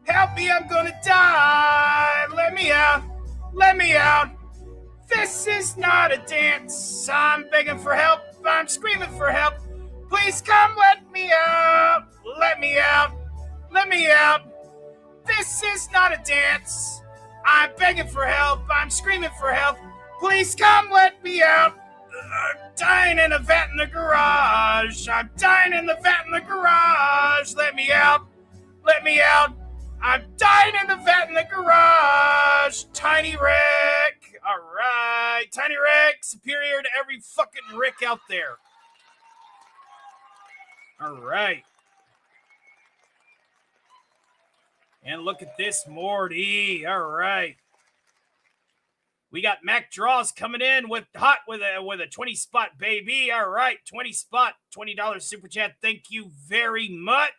Help me, I'm gonna die. Let me out. This is not a dance. I'm begging for help. I'm screaming for help. Please come let me out. This is not a dance. I'm begging for help. I'm screaming for help. Please come let me out. I'm dying in a vat in the garage. Let me out. I'm dying in the vat in the garage. Tiny Rick. All right. Tiny Rick, superior to every fucking Rick out there. All right. And look at this, Morty. All right. We got Mac Draws coming in with a 20 spot, baby. All right, 20 spot, $20 super chat. Thank you very much.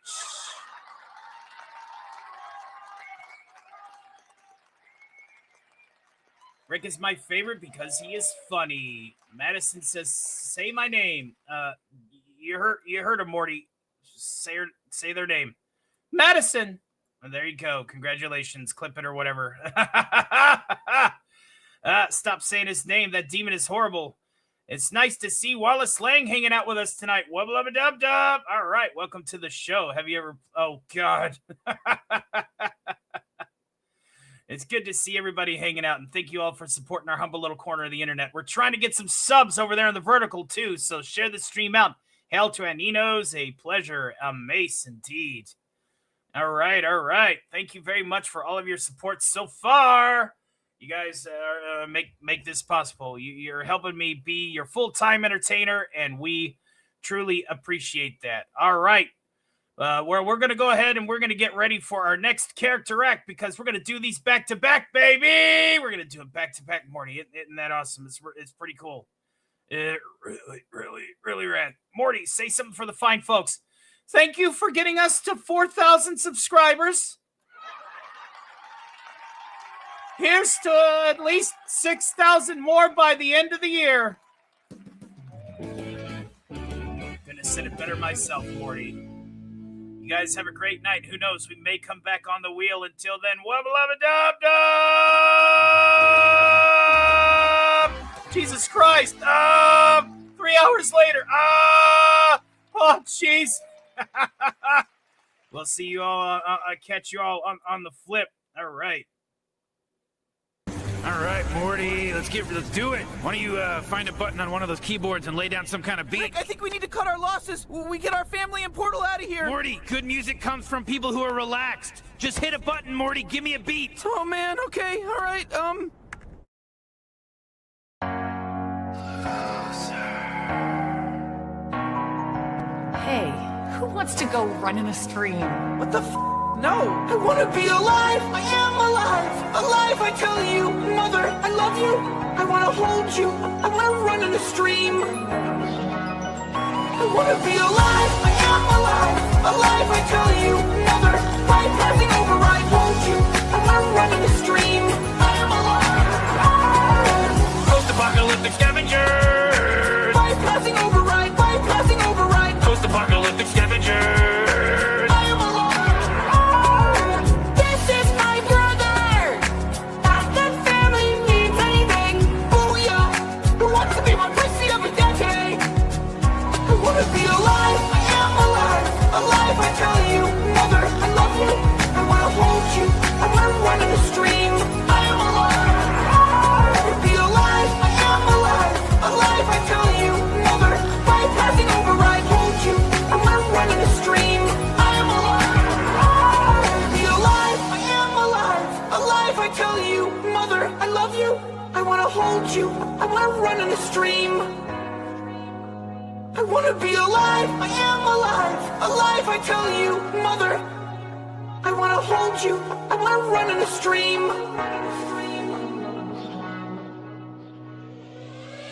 Rick is my favorite because he is funny. Madison says, "Say my name." You heard of Morty. Say their name, Madison. And there you go. Congratulations. Clip it or whatever. Stop saying his name. That demon is horrible. It's nice to see Wallace Lang hanging out with us tonight. Wubba-lubba-dub-dub. All right, welcome to the show. Have you ever? Oh God. It's good to see everybody hanging out, and thank you all for supporting our humble little corner of the internet. We're trying to get some subs over there in the vertical, too, so share the stream out. Hail to Aninos, a pleasure, a mace indeed. All right. Thank you very much for all of your support so far. You guys make this possible. You're helping me be your full-time entertainer, and we truly appreciate that. All right. We're going to go ahead and we're going to get ready for our next character act because we're going to do these back-to-back, baby. We're going to do them back-to-back, Morty. Isn't that awesome? It's pretty cool. Really rad. Morty, say something for the fine folks. Thank you for getting us to 4,000 subscribers. Here's to at least 6,000 more by the end of the year. Gonna said it better myself, Morty. You guys have a great night. Who knows? We may come back on the wheel. Until then, wubba-lubba-dub-dub! Jesus Christ! 3 hours later. Oh, jeez. We'll see you all. I'll catch you all on the flip. All right. All right, Morty, let's do it. Why don't you find a button on one of those keyboards and lay down some kind of beat? Rick, I think we need to cut our losses. We get our family and Portal out of here. Morty, good music comes from people who are relaxed. Just hit a button, Morty. Give me a beat. Oh, man. Okay. All right. Hey, who wants to go run in a stream? What the No! I want to be alive! I am alive! Alive, I tell you! Mother, I love you! I want to hold you! I want to run in a stream! I want to be alive! I am alive! Alive, I tell you! Mother, bypassing override, hold you! I want to run in a stream! I am alive! Post-apocalyptic scavengers! Bypassing override! Bypassing override! Post-apocalyptic scavengers! Be alive, I am alive, alive, I tell you, mother, I love you, I want to hold you, I want to run in the stream, I am alive, be alive, I am alive, alive, I tell you, mother, bypassing override, hold you, I want to run in the stream, I am alive, be alive, I am alive, alive, I tell you, mother, I love you, I want to hold you, I want to run in the stream. I want to be alive, I am alive, alive, I tell you, mother, I want to hold you, I want to run in the stream.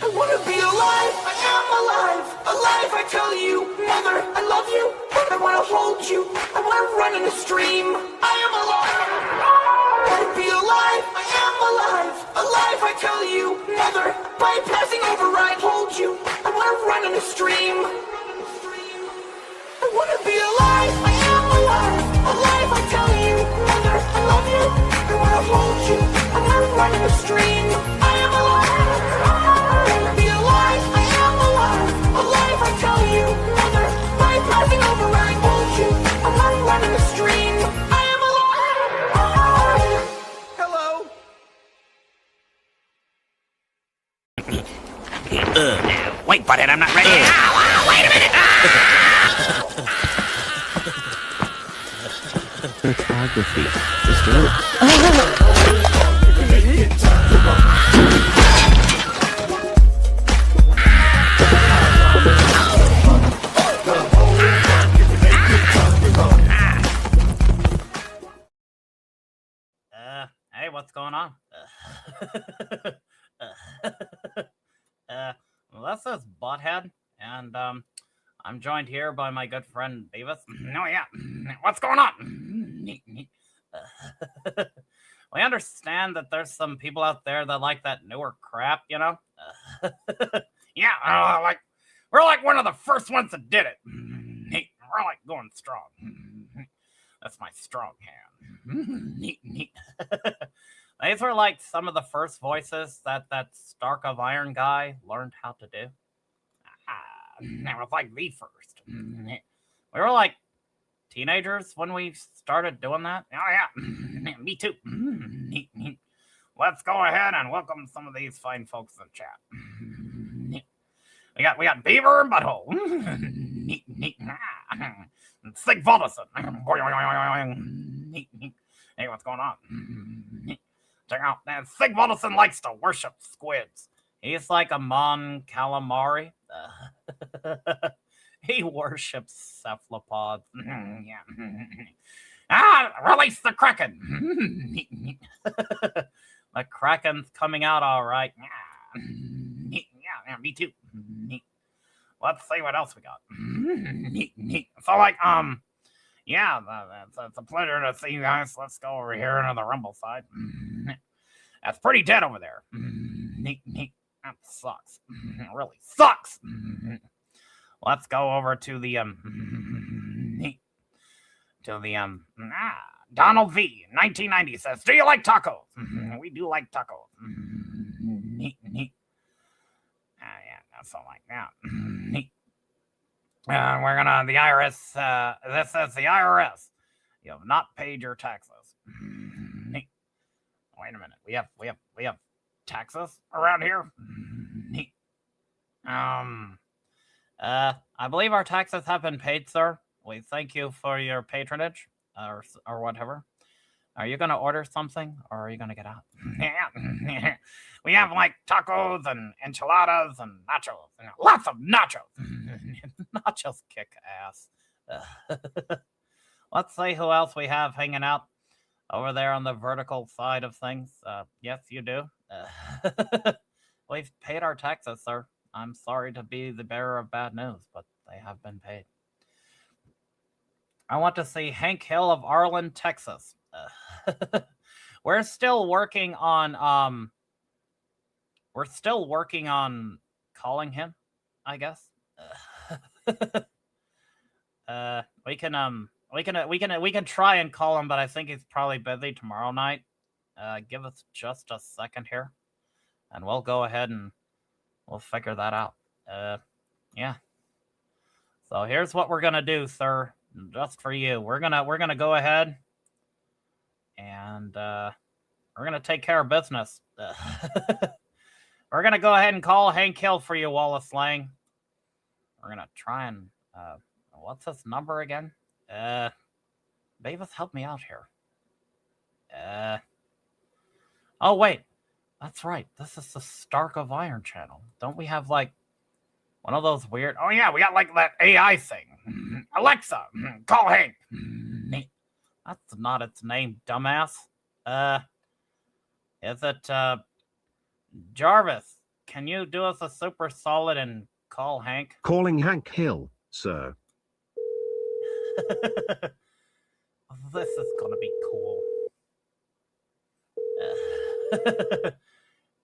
I want to be alive, I am alive, alive, I tell you, mother, I love you, I want to hold you, I want to run in the stream. I am alive, I want to be alive, I am alive, alive, I tell you, mother, bypassing override, hold you, I want to run in the stream. I want to be alive, I am alive, alive, I tell you, mother, I love you, I want to hold you, I want to run in the stream. I am alive, I want to be alive, I am alive, alive, I tell you, mother, bypassing override, hold you, I want to run in the stream. I am alive. Hello. Wait, butthead, I'm not ready. Wait a minute! Photography. Just do it. Hey, what's going on? Well, this is Butthead, and I'm joined here by my good friend Beavis. Oh yeah, what's going on? Well, we understand that there's some people out there that like that newer crap, you know? Yeah, like, we're like one of the first ones that did it. We're like going strong. That's my strong hand. These were like some of the first voices that Stark of Iron guy learned how to do. It was like the first. We were like teenagers when we started doing that. Oh yeah, me too. Let's go ahead and welcome some of these fine folks in the chat. We got Beaver and Butthole. Sig Volison. Hey, what's going on? Check out that Sig Volison likes to worship squids. He's like a Mon Calamari. He worships cephalopods. Yeah. Release the Kraken. The Kraken's coming out all right. Yeah, me too. Let's see what else we got. So, like, yeah, it's a pleasure to see you guys. Let's go over here into the Rumble side. That's pretty dead over there. That sucks. It really sucks. Let's go over to the Donald V 1990 says, "Do you like tacos?" We do like tacos. Yeah, that's all like that. We're gonna the IRS. This says the IRS. You have not paid your taxes. Wait a minute. We have taxes around here. I believe our taxes have been paid, sir. We thank you for your patronage, or whatever. Are you gonna order something, or are you gonna get out? Yeah. We have like tacos and enchiladas and nachos. Lots of nachos. Nachos kick ass. Let's see who else we have hanging out over there on the vertical side of things. Yes, you do. We've paid our taxes, sir. I'm sorry to be the bearer of bad news, but they have been paid. I want to see Hank Hill of Arlen, Texas. We're still working on calling him, I guess. We can try and call him, but I think he's probably busy tomorrow night. Give us just a second here, and we'll go ahead and we'll figure that out. Yeah. So here's what we're gonna do, sir. Just for you, we're gonna go ahead and we're gonna take care of business. We're gonna go ahead and call Hank Hill for you, Wallace Lang. We're gonna try and what's this number again? Davis, help me out here. Oh wait, that's right. This is the Stark of Iron channel. Don't we have like one of those weird? Oh yeah, we got like that AI thing. Alexa, call Hank. That's not its name, dumbass. Is it Jarvis? Can you do us a super solid and call Hank? Calling Hank Hill, sir. This is gonna be cool.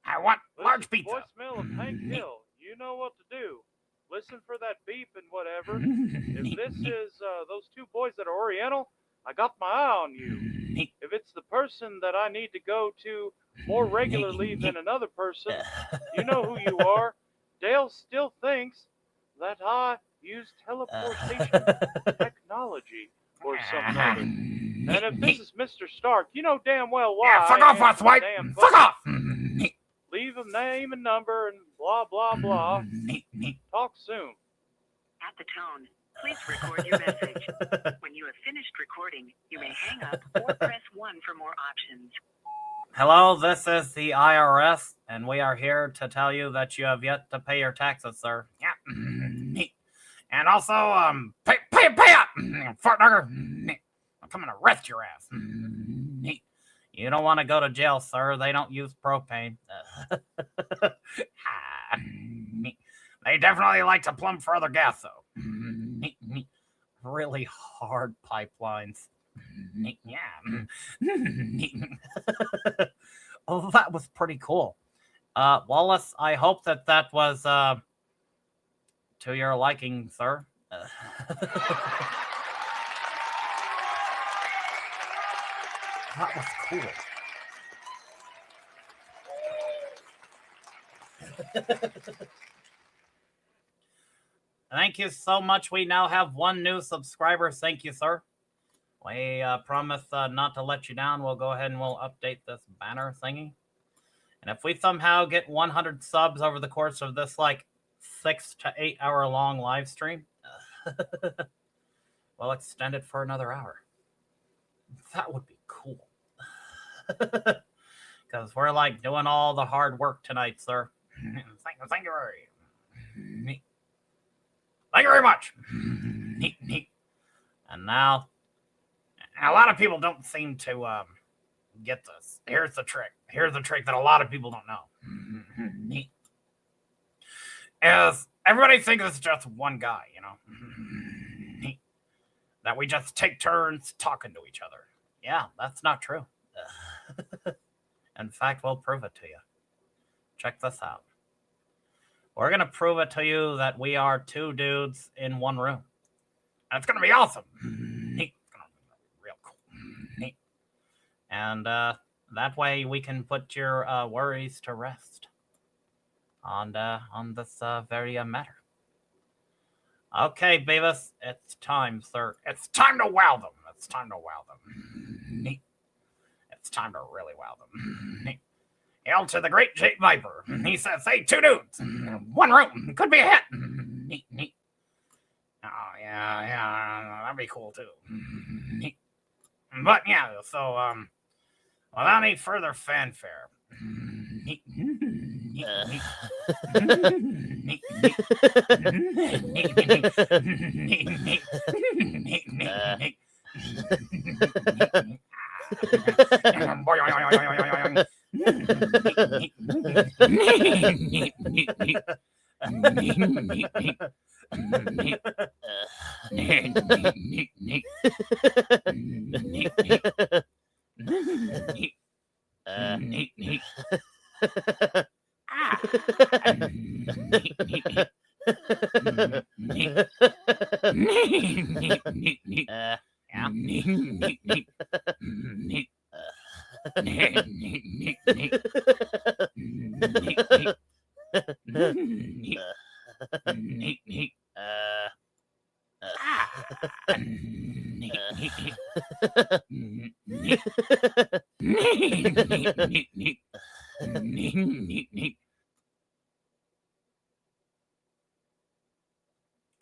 I want large pizza. Voicemail of Hank Hill. You know what to do. Listen for that beep and whatever. If this is those two boys that are Oriental, I got my eye on you. If it's the person that I need to go to more regularly than another person, you know who you are. Dale still thinks that I use teleportation technology or something other. And if this is Mr. Stark, you know damn well why. Yeah, fuck off, Ross White. Fuck off. Leave a name and number and blah, blah, blah. Talk soon. At the tone, please record your message. When you have finished recording, you may hang up or press 1 for more options. Hello, this is the IRS, and we are here to tell you that you have yet to pay your taxes, sir. Yeah. And also, pay up, fart dogger. I'm coming to arrest your ass. You don't want to go to jail, sir. They don't use propane. They definitely like to plumb for other gas, though. Really hard pipelines. Yeah. that was pretty cool. Wallace, I hope that was to your liking, sir. That was cool. Thank you so much. We now have 1 new subscriber. Thank you, sir. We promise not to let you down. We'll go ahead and we'll update this banner thingy. And if we somehow get 100 subs over the course of this, like, 6 to 8 hour long live stream, we'll extend it for another hour. That would be cool. Because we're, like, doing all the hard work tonight, sir. Thank you very much. And now, a lot of people don't seem to get this. Here's the trick. Here's the trick that a lot of people don't know. Is everybody thinks it's just one guy, you know? That we just take turns talking to each other. Yeah, that's not true. In fact, we'll prove it to you. Check this out. We're going to prove it to you that we are 2 dudes in 1 room. And it's going to be awesome. It's going to be real cool. And that way we can put your worries to rest on this very matter. Okay, Beavis, it's time, sir. It's time to wow them. It's time to wow them. It's time to really wow them. Hail to the Great Jake Viper. He says, hey, 2 dudes, 1 room. Could be a hit. Oh, yeah, that'd be cool, too. But, yeah, so, without any further fanfare.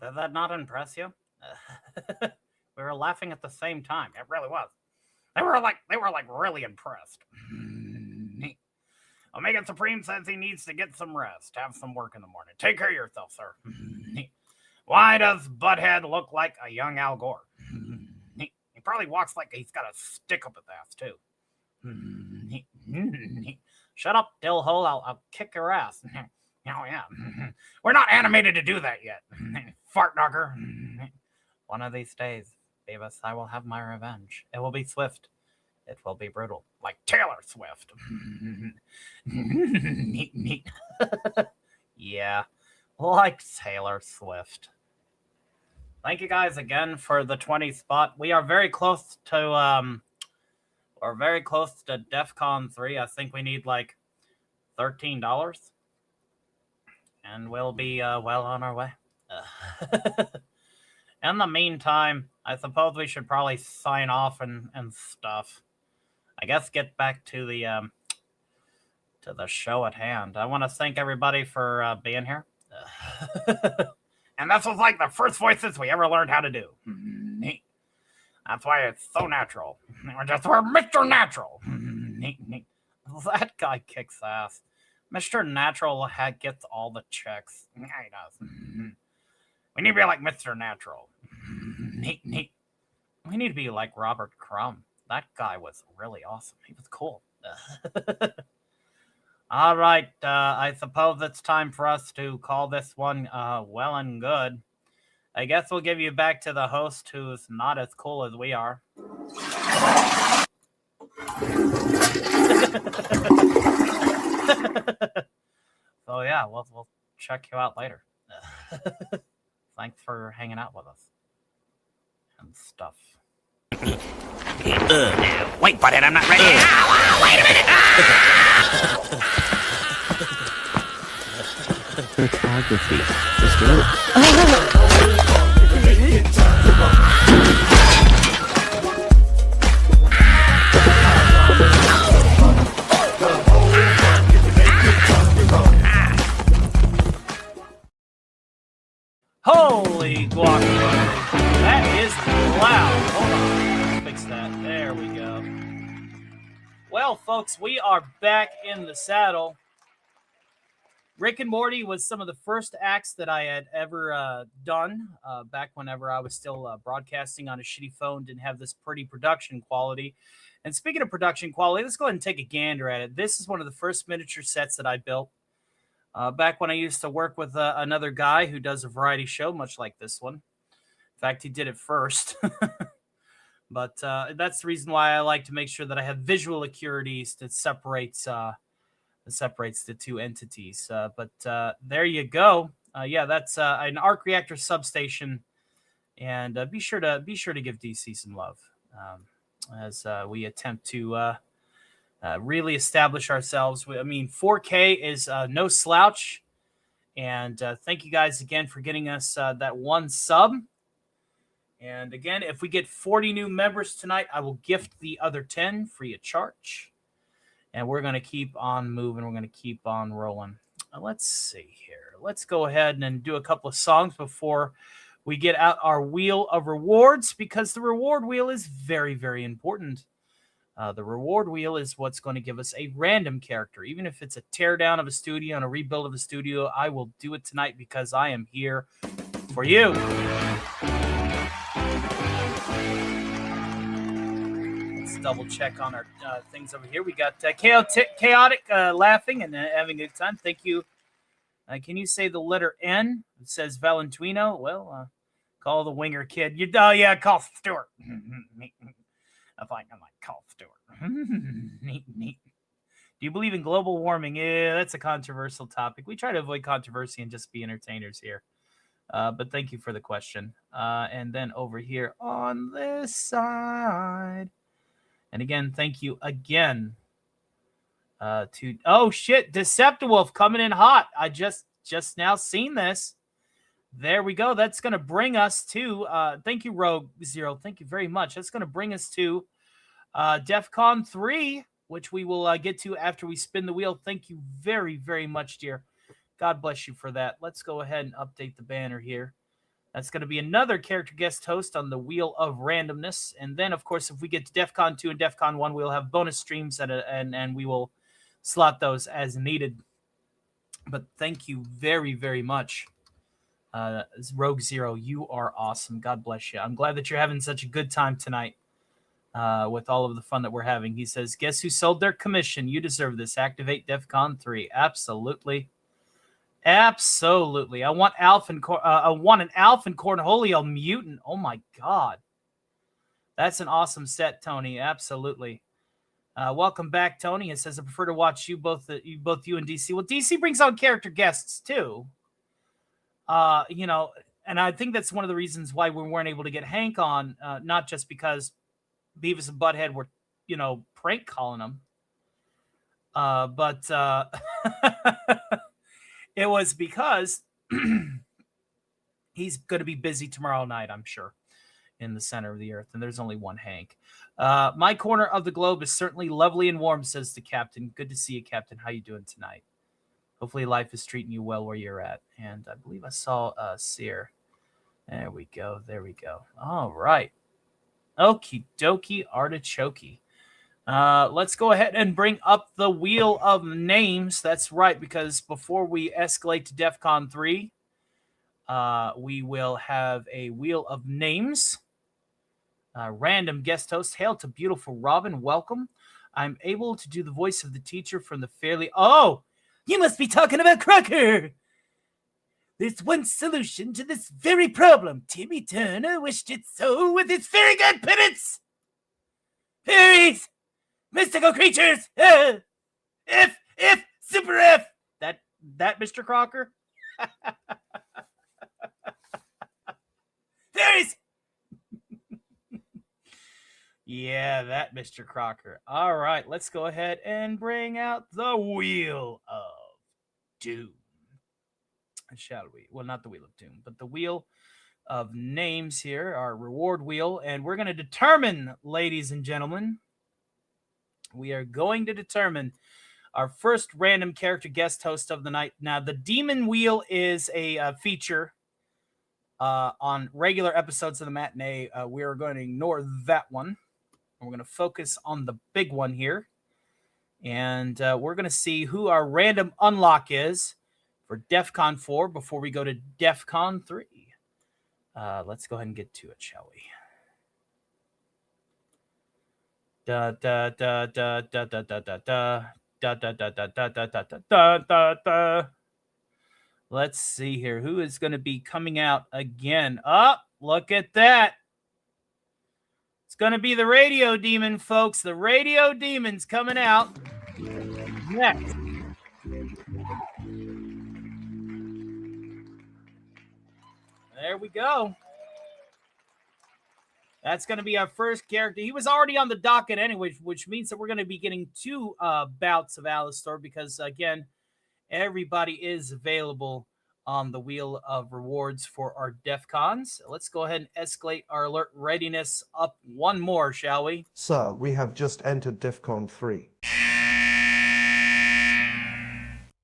Did that not impress you? We were laughing at the same time. It really was. They were like really impressed. Omega Supreme says he needs to get some rest, have some work in the morning. Take care of yourself, sir. Why does Butthead look like a young Al Gore? He probably walks like he's got a stick up his ass, too. Shut up, Dillhole. I'll kick your ass. Oh, yeah. We're not animated to do that yet. Fart knocker. One of these days, Beavis, I will have my revenge. It will be swift. It will be brutal. Like Taylor Swift. Yeah, like Taylor Swift. Thank you guys again for the 20 spot. We are very close to DEFCON 3. I think we need like $13. And we'll be well on our way. In the meantime, I suppose we should probably sign off and stuff. I guess get back to the show at hand. I want to thank everybody for being here. And this was like the first voices we ever learned how to do. That's why it's so natural. We're Mr. Natural. That guy kicks ass. Mr. Natural gets all the checks. Yeah, he does. We need to be like Mr. Natural. We need to be like Robert Crumb. That guy was really awesome. He was cool. All right. I suppose it's time for us to call this one well and good. I guess we'll give you back to the host who's not as cool as we are. yeah, we'll check you out later. Thanks for hanging out with us and stuff. Wait, butthead, I'm not ready. Wait a minute! Photography. Just do it. Holy guacamole. That is loud. Hold on. Let's fix that. There we go. Well, folks, we are back in the saddle. Rick and Morty was some of the first acts that I had ever done back whenever I was still broadcasting on a shitty phone, didn't have this pretty production quality. And speaking of production quality, let's go ahead and take a gander at it. This is one of the first miniature sets that I built. Back when I used to work with another guy who does a variety show, much like this one. In fact, he did it first. But that's the reason why I like to make sure that I have visual acuities that separates the two entities. But there you go. Yeah, that's an arc reactor substation. And be sure to give DC some love as we attempt to really establish ourselves. I mean, 4K is no slouch. And thank you guys again for getting us that one sub. And again, if we get 40 new members tonight, I will gift the other 10 free of charge. And we're going to keep on moving. We're going to keep on rolling. Let's see here. Let's go ahead and do a couple of songs before we get out our wheel of rewards, because the reward wheel is very, very important. The reward wheel is what's going to give us a random character. Even if it's a teardown of a studio and a rebuild of a studio, I will do it tonight because I am here for you. Let's double check on our things over here. We got chaotic laughing and having a good time. Thank you. Can you say the letter N? It says Valentino. Well, call the winger kid. Call Stuart. I might call Stuart. Neat. Do you believe in global warming? Yeah, that's a controversial topic. We try to avoid controversy and just be entertainers here. But thank you for the question. And then over here on this side. And again, thank you again to... Oh, shit. Deceptiwolf coming in hot. I just now seen this. There we go. That's going to bring us to... thank you, Rogue Zero. Thank you very much. That's going to bring us to DEFCON 3, which we will get to after we spin the wheel. Thank you very, very much, dear. God bless you for that. Let's go ahead and update the banner here. That's going to be another character guest host on the Wheel of Randomness. And then, of course, if we get to DEFCON 2 and DEFCON 1, we'll have bonus streams and we will slot those as needed. But thank you very, very much. Rogue Zero, you are awesome. God bless you. I'm glad that you're having such a good time tonight with all of the fun that we're having. He says, guess who sold their commission? You deserve this. Activate DEFCON 3. Absolutely. Absolutely. I want an Alpha and Cornholio mutant. Oh my God. That's an awesome set, Tony. Absolutely. Welcome back, Tony. It says, I prefer to watch you both you and DC. Well, DC brings on character guests too. And I think that's one of the reasons why we weren't able to get Hank on, not just because Beavis and Butthead were, prank calling him. But it was because he's going to be busy tomorrow night, I'm sure, in the center of the earth. And there's only one Hank. My corner of the globe is certainly lovely and warm, says the captain. Good to see you, Captain. How you doing tonight? Hopefully life is treating you well where you're at. And I believe I saw Sear. There we go. All right. Okie dokie artichoke. Let's go ahead and bring up the Wheel of Names. That's right, because before we escalate to DEFCON 3, we will have a Wheel of Names. Random guest host. Hail to beautiful Robin. Welcome. I'm able to do the voice of the teacher from the Fairly... Oh, you must be talking about Crocker. There's one solution to this very problem. Timmy Turner wished it so with his very good penance. Fairies! Mystical creatures! F! Super F! That Mr. Crocker? There is. Yeah, that Mr. Crocker. All right, let's go ahead and bring out the Wheel of Doom. Shall we? Well, not the Wheel of Doom, but the Wheel of Names here, our reward wheel. And we're going to determine, ladies and gentlemen, we are going to determine our first random character guest host of the night. Now, the Demon Wheel is a feature on regular episodes of the Matinee. We are going to ignore that one. We're going to focus on the big one here. And we're going to see who our random unlock is for DEF CON 4 before we go to DEF CON 3. Let's go ahead and get to it, shall we? Da da da da da da da da da da da da da da da da da da da. Let's see here. Who is going to be coming out again? Oh, look at that. It's going to be the Radio Demon, folks. The Radio Demon's coming out next. There we go. That's going to be our first character. He was already on the docket anyway, which means that we're going to be getting 2 bouts of Alistar because, again, everybody is available on the Wheel of Rewards for our DEF CONs. Let's go ahead and escalate our alert readiness up one more, shall we? Sir, we have just entered DEF CON 3.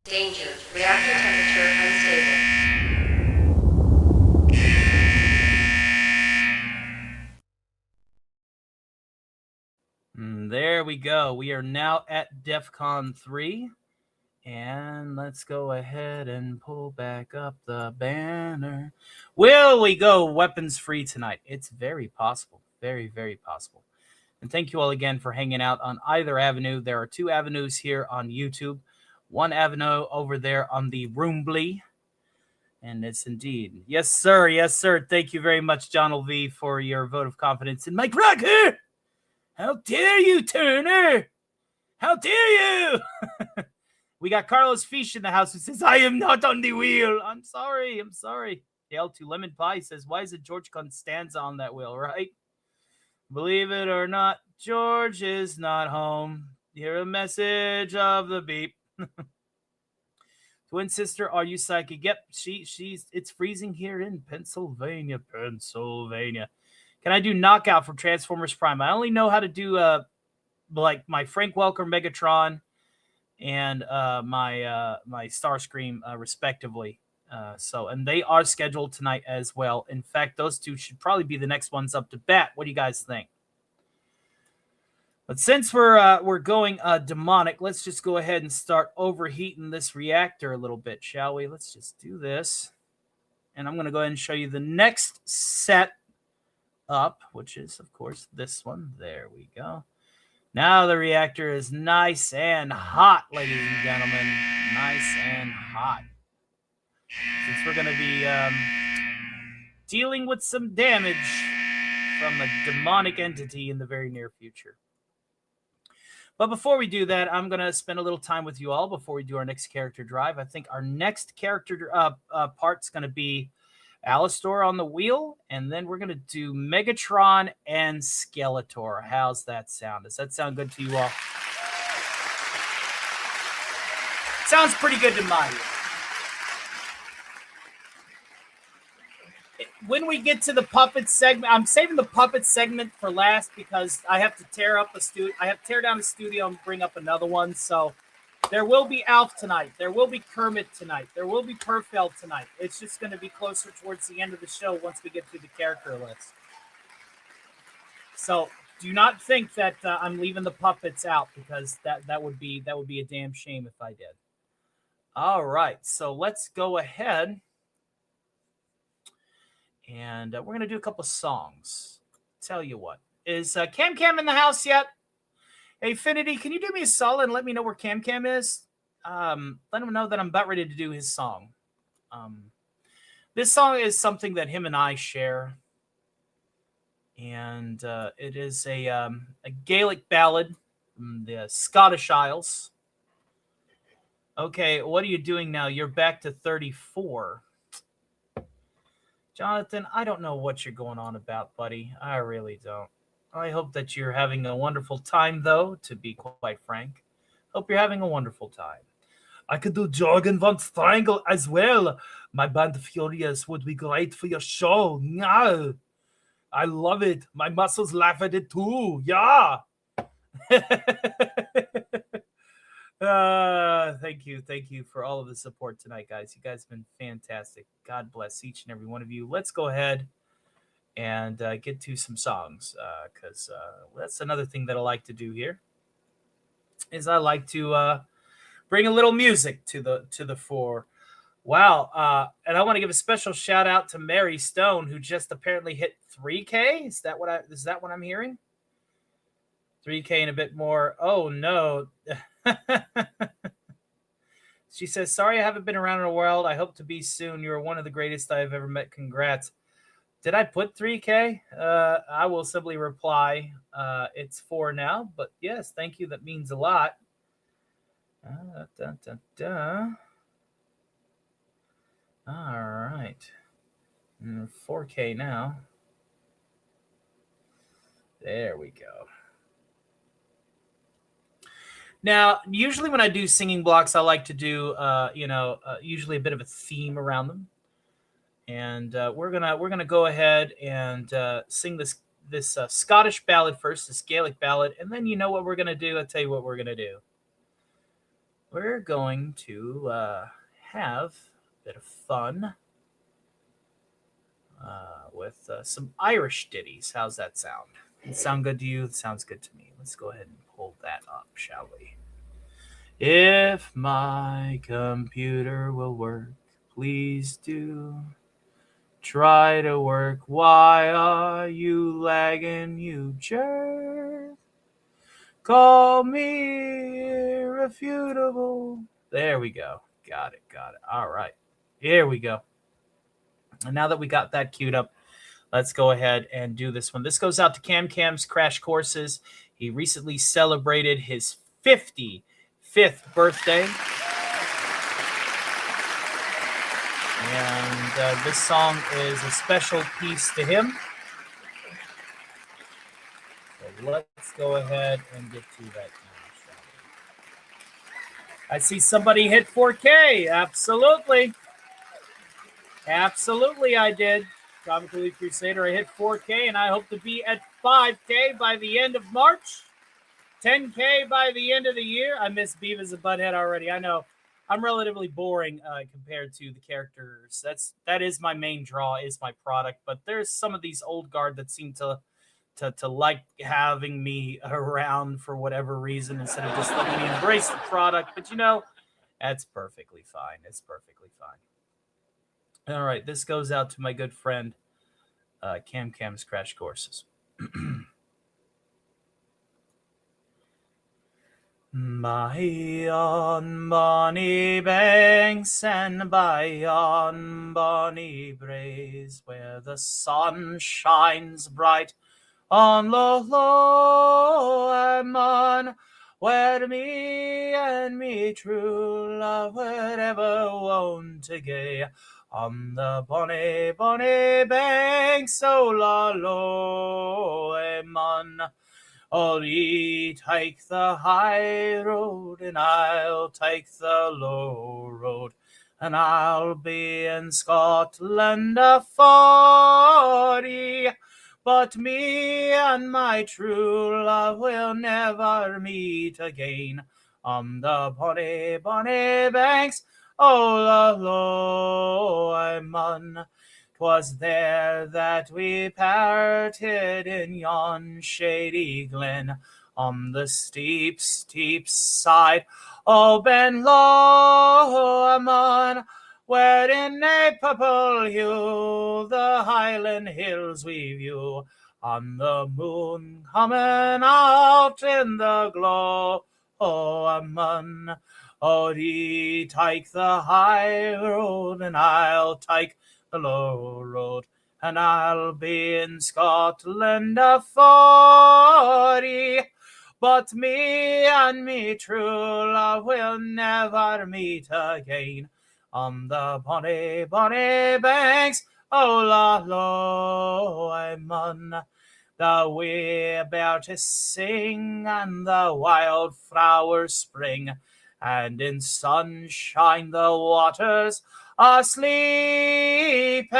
Danger. Reactor temperature unstable. There we go. We are now at DEF CON 3. And let's go ahead and pull back up the banner. Will we go weapons free tonight? It's very possible. Very, very possible. And thank you all again for hanging out on either avenue. There are 2 avenues here on YouTube. 1 avenue over there on the Roombly. And it's indeed. Yes, sir. Yes, sir. Thank you very much, John LV, for your vote of confidence in Mike Crocker. How dare you, Turner? How dare you? We got Carlos Fish in the house who says, I am not on the wheel. I'm sorry. I'm sorry. The L2 Lemon Pie says, why is it George Constanza on that wheel, right? Believe it or not, George is not home. Hear a message of the beep. Twin sister, are you psychic? Yep, it's freezing here in Pennsylvania. Can I do knockout from Transformers Prime? I only know how to do like my Frank Welker Megatron and my Starscream respectively. And they are scheduled tonight as well. In fact, those 2 should probably be the next ones up to bat. What do you guys think? But since we're going demonic, let's just go ahead and start overheating this reactor a little bit, shall we? Let's just do this. And I'm going to go ahead and show you the next set up, which is, of course, this one. There we go. Now the reactor is nice and hot, ladies and gentlemen. Nice and hot. Since we're going to be dealing with some damage from a demonic entity in the very near future. But before we do that, I'm going to spend a little time with you all before we do our next character drive. I think our next character part's going to be Alistar on the wheel, and then we're going to do Megatron and Skeletor. How's that sound? Does that sound good to you all? Sounds pretty good to my ear. When we get to the puppet segment, I'm saving the puppet segment for last because I have to tear up the studio. I have to tear down the studio and bring up another one. So there will be Alf tonight. There will be Kermit tonight. There will be Perfeld tonight. It's just going to be closer towards the end of the show once we get through the character list. So do not think that I'm leaving the puppets out because that would be a damn shame if I did. All right, so let's go ahead. And we're going to do a couple songs. Tell you what. Is Cam Cam in the house yet? Hey, Finity, can you do me a solid and let me know where Cam Cam is? Let him know that I'm about ready to do his song. This song is something that him and I share. And it is a Gaelic ballad from the Scottish Isles. Okay, what are you doing now? You're back to 34. Jonathan, I don't know what you're going on about, buddy. I really don't. I hope that you're having a wonderful time, though, to be quite frank. Hope you're having a wonderful time. I could do Jorgen von Strangle as well. My band Furious would be great for your show. Yeah. I love it. My muscles laugh at it too. Yeah. Thank you for all of the support tonight, guys. You guys have been fantastic. God bless each and every one of you. Let's go ahead and get to some songs, because that's another thing that I like to do here. Is I like to bring a little music to the fore. Wow, and I want to give a special shout out to Mary Stone, who just apparently hit 3K. Is that what I'm hearing? 3K and a bit more. Oh no. She says, sorry I haven't been around in a while. I hope to be soon. You're one of the greatest I've ever met. Congrats. Did I put 3K? I will simply reply, it's 4 now. But yes, thank you. That means a lot. All right. 4K now. There we go. Now, usually when I do singing blocks, I like to do, usually a bit of a theme around them, and we're gonna go ahead and sing this Scottish ballad first, this Gaelic ballad, and then you know what we're gonna do. I'll tell you what we're gonna do. We're going to have a bit of fun with some Irish ditties. How's that sound? Does it sound good to you? It sounds good to me. Let's go ahead and pull that up, shall we? If my computer will work, please do try to work. Why are you lagging, you jerk? Call me irrefutable. There we go. Got it. All right. Here we go. And now that we got that queued up, let's go ahead and do this one. This goes out to Cam's Crash Courses. He recently celebrated his 55th birthday. And this song is a special piece to him. So let's go ahead and get to that now. I see somebody hit 4K. Absolutely. Absolutely, I did. Comically Crusader, I hit 4K, and I hope to be at 5K by the end of March. 10K by the end of the year. I miss Beavis and Butthead already. I know I'm relatively boring compared to the characters. That is my main draw, is my product. But there's some of these old guard that seem to like having me around for whatever reason instead of just letting me embrace the product. But that's perfectly fine. It's perfectly fine. All right, this goes out to my good friend, Cam's Crash Courses. By yon bonny banks and by yon bonny braes, where the sun shines bright on the Lowman, where me and me true love would ever wont to gay, on the bonny, bonny banks o' la Lowman. All ye take the high road, and I'll take the low road, and I'll be in Scotland a 40. But me and my true love will never meet again, on the bonny, bonny banks o' la Lowman. 'Twas there that we parted in yon shady glen, on the steep, steep side o' Ben Lomond, where in a purple hue the Highland hills we view, on the moon coming out in the gloamon. Oh, ye take the high road, and I'll take the low road, and I'll be in Scotland a 40. But me and me true love will never meet again on the bonny, bonny banks. Oh, la, lo, I'm on the way about to sing, and the wild flowers spring, and in sunshine the waters are sleeping.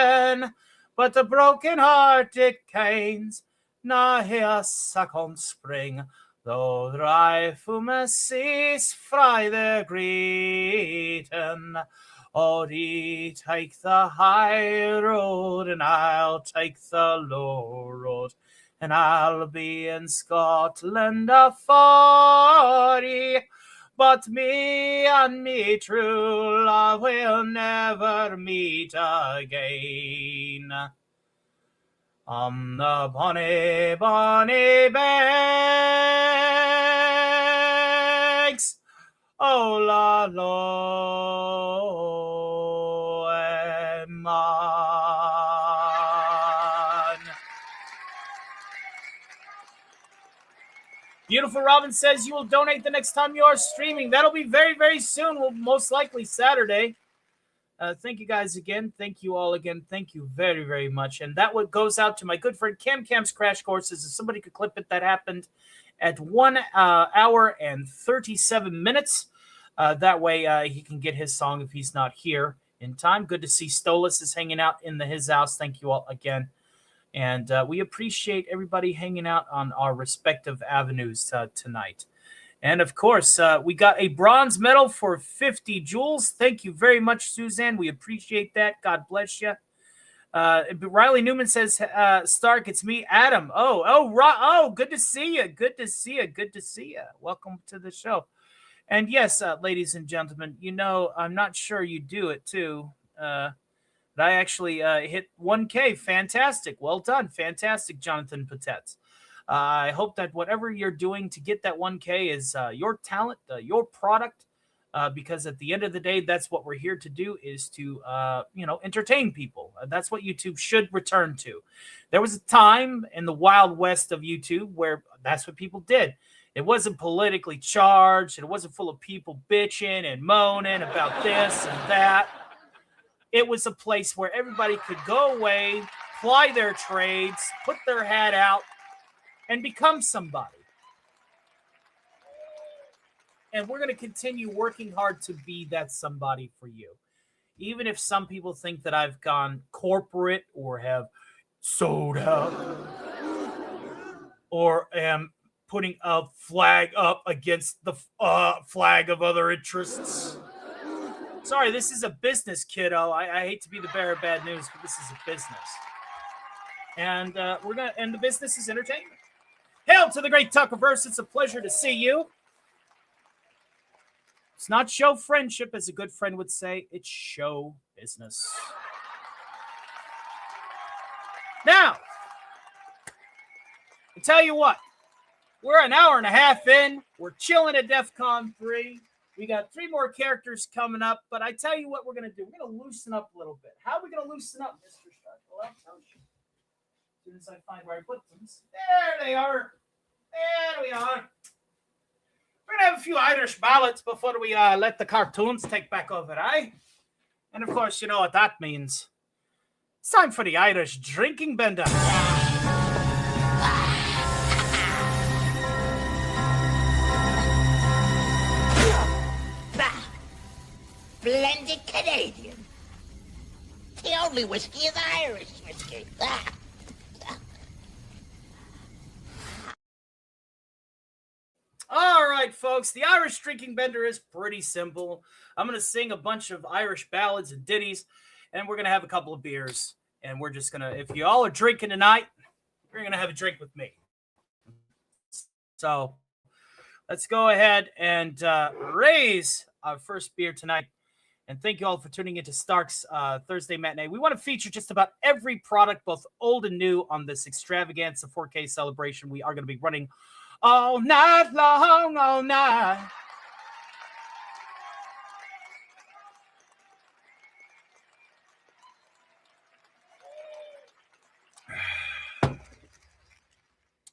But the broken-hearted canes na hear second spring, though dry fumaces fry their greeting. Oh, thee take the high road, and I'll take the low road, and I'll be in Scotland afore thee. But me and me true love will never meet again on the bonny, bonny banks. Oh, la, lo, man. Beautiful Robin says you will donate the next time you are streaming. That'll be very, very soon. Well, most likely Saturday. Thank you guys again. Thank you all again. Thank you very, very much. And that one goes out to my good friend Cam's Crash Courses. If somebody could clip it, that happened at 1 hour and 37 minutes. That way he can get his song if he's not here in time. Good to see Stolas is hanging out in his house. Thank you all again. And we appreciate everybody hanging out on our respective avenues tonight. And, of course, we got a bronze medal for 50 joules. Thank you very much, Suzanne. We appreciate that. God bless you. Riley Newman says, Stark, it's me, Adam. Oh, good to see you. Good to see you. Good to see you. Welcome to the show. And, yes, ladies and gentlemen, you know, I'm not sure you do it, too. I actually hit 1K. Fantastic. Well done. Fantastic, Jonathan Patet. I hope that whatever you're doing to get that 1K is your talent, your product, because at the end of the day, that's what we're here to do, is to, entertain people. That's what YouTube should return to. There was a time in the Wild West of YouTube where that's what people did. It wasn't politically charged. It wasn't full of people bitching and moaning about this and that. It was a place where everybody could go away, ply their trades, put their hat out, and become somebody. And we're going to continue working hard to be that somebody for you. Even if some people think that I've gone corporate or have sold out or am putting a flag up against the flag of other interests. Sorry, this is a business, kiddo. I hate to be the bearer of bad news, but this is a business. And the business is entertainment. Hail to the great Tuckerverse. It's a pleasure to see you. It's not show friendship, as a good friend would say. It's show business. Now, I tell you what. We're an hour and a half in. We're chilling at DEF CON 3. We got 3 more characters coming up. But I tell you what we're going to do. We're going to loosen up a little bit. How are we going to loosen up, Mr. Stark? Well, I'll tell you. As soon as I find where I put them. There they are. There we are. We're going to have a few Irish ballads before we let the cartoons take back over, eh? And, of course, you know what that means. It's time for the Irish drinking bender. Blended Canadian. The only whiskey is Irish whiskey. All right, folks, the Irish drinking bender is pretty simple. I'm going to sing a bunch of Irish ballads and ditties, and we're going to have a couple of beers. And we're just going to, if you all are drinking tonight, you're going to have a drink with me. So let's go ahead and raise our first beer tonight. And thank you all for tuning into Stark's Thursday Matinee. We want to feature just about every product, both old and new, on this extravaganza 4K celebration we are going to be running all night long, all night.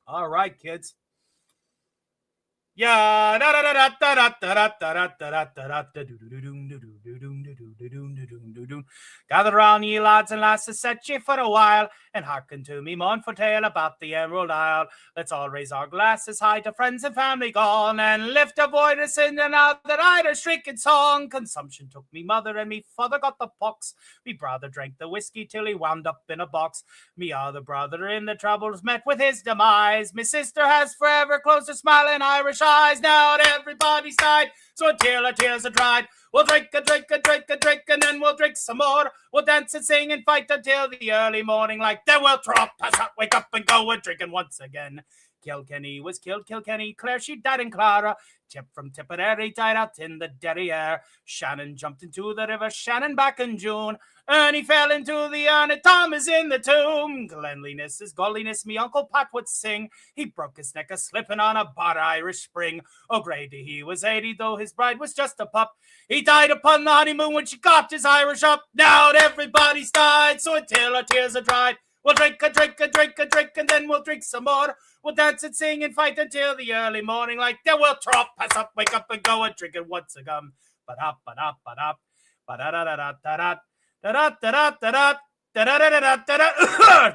All right, kids. Yeah, gather round ye lads and lasses, set ye for a while, and hearken to me mournful tale about the Emerald Isle. Let's all raise our glasses high to friends and family gone, and lift a voice in another Irish shrieking song. Consumption took me mother, and me father got the pox. Me brother drank the whiskey till he wound up in a box. Me other brother in the troubles met with his demise. Me sister has forever closed her smiling Irish eyes. Now everybody's died, so until our tears are dried, we'll drink, and then we'll drink some more. We'll dance and sing and fight until the early morning light. Then we'll drop, pass out, wake up and go a drinking once again. Kilkenny was killed, Kilkenny, Clare she died in Clara. Tip from Tipperary died out in the derriere. Shannon jumped into the river Shannon back in June. Ernie fell into the urn and Tom is in the tomb. Cleanliness is godliness, me Uncle Pat would sing. He broke his neck a-slipping on a bar Irish spring. O'Grady, he was 80, though his bride was just a pup. He died upon the honeymoon when she got his Irish up. Now everybody's died, so until our tears are dried, we'll drink, and then we'll drink some more. We'll dance and sing and fight until the early morning light. Then we'll trot, pass up, wake up and go and drink it once again. Ba-da, ba-da, ba-da, ba-da-da-da-da-da-da.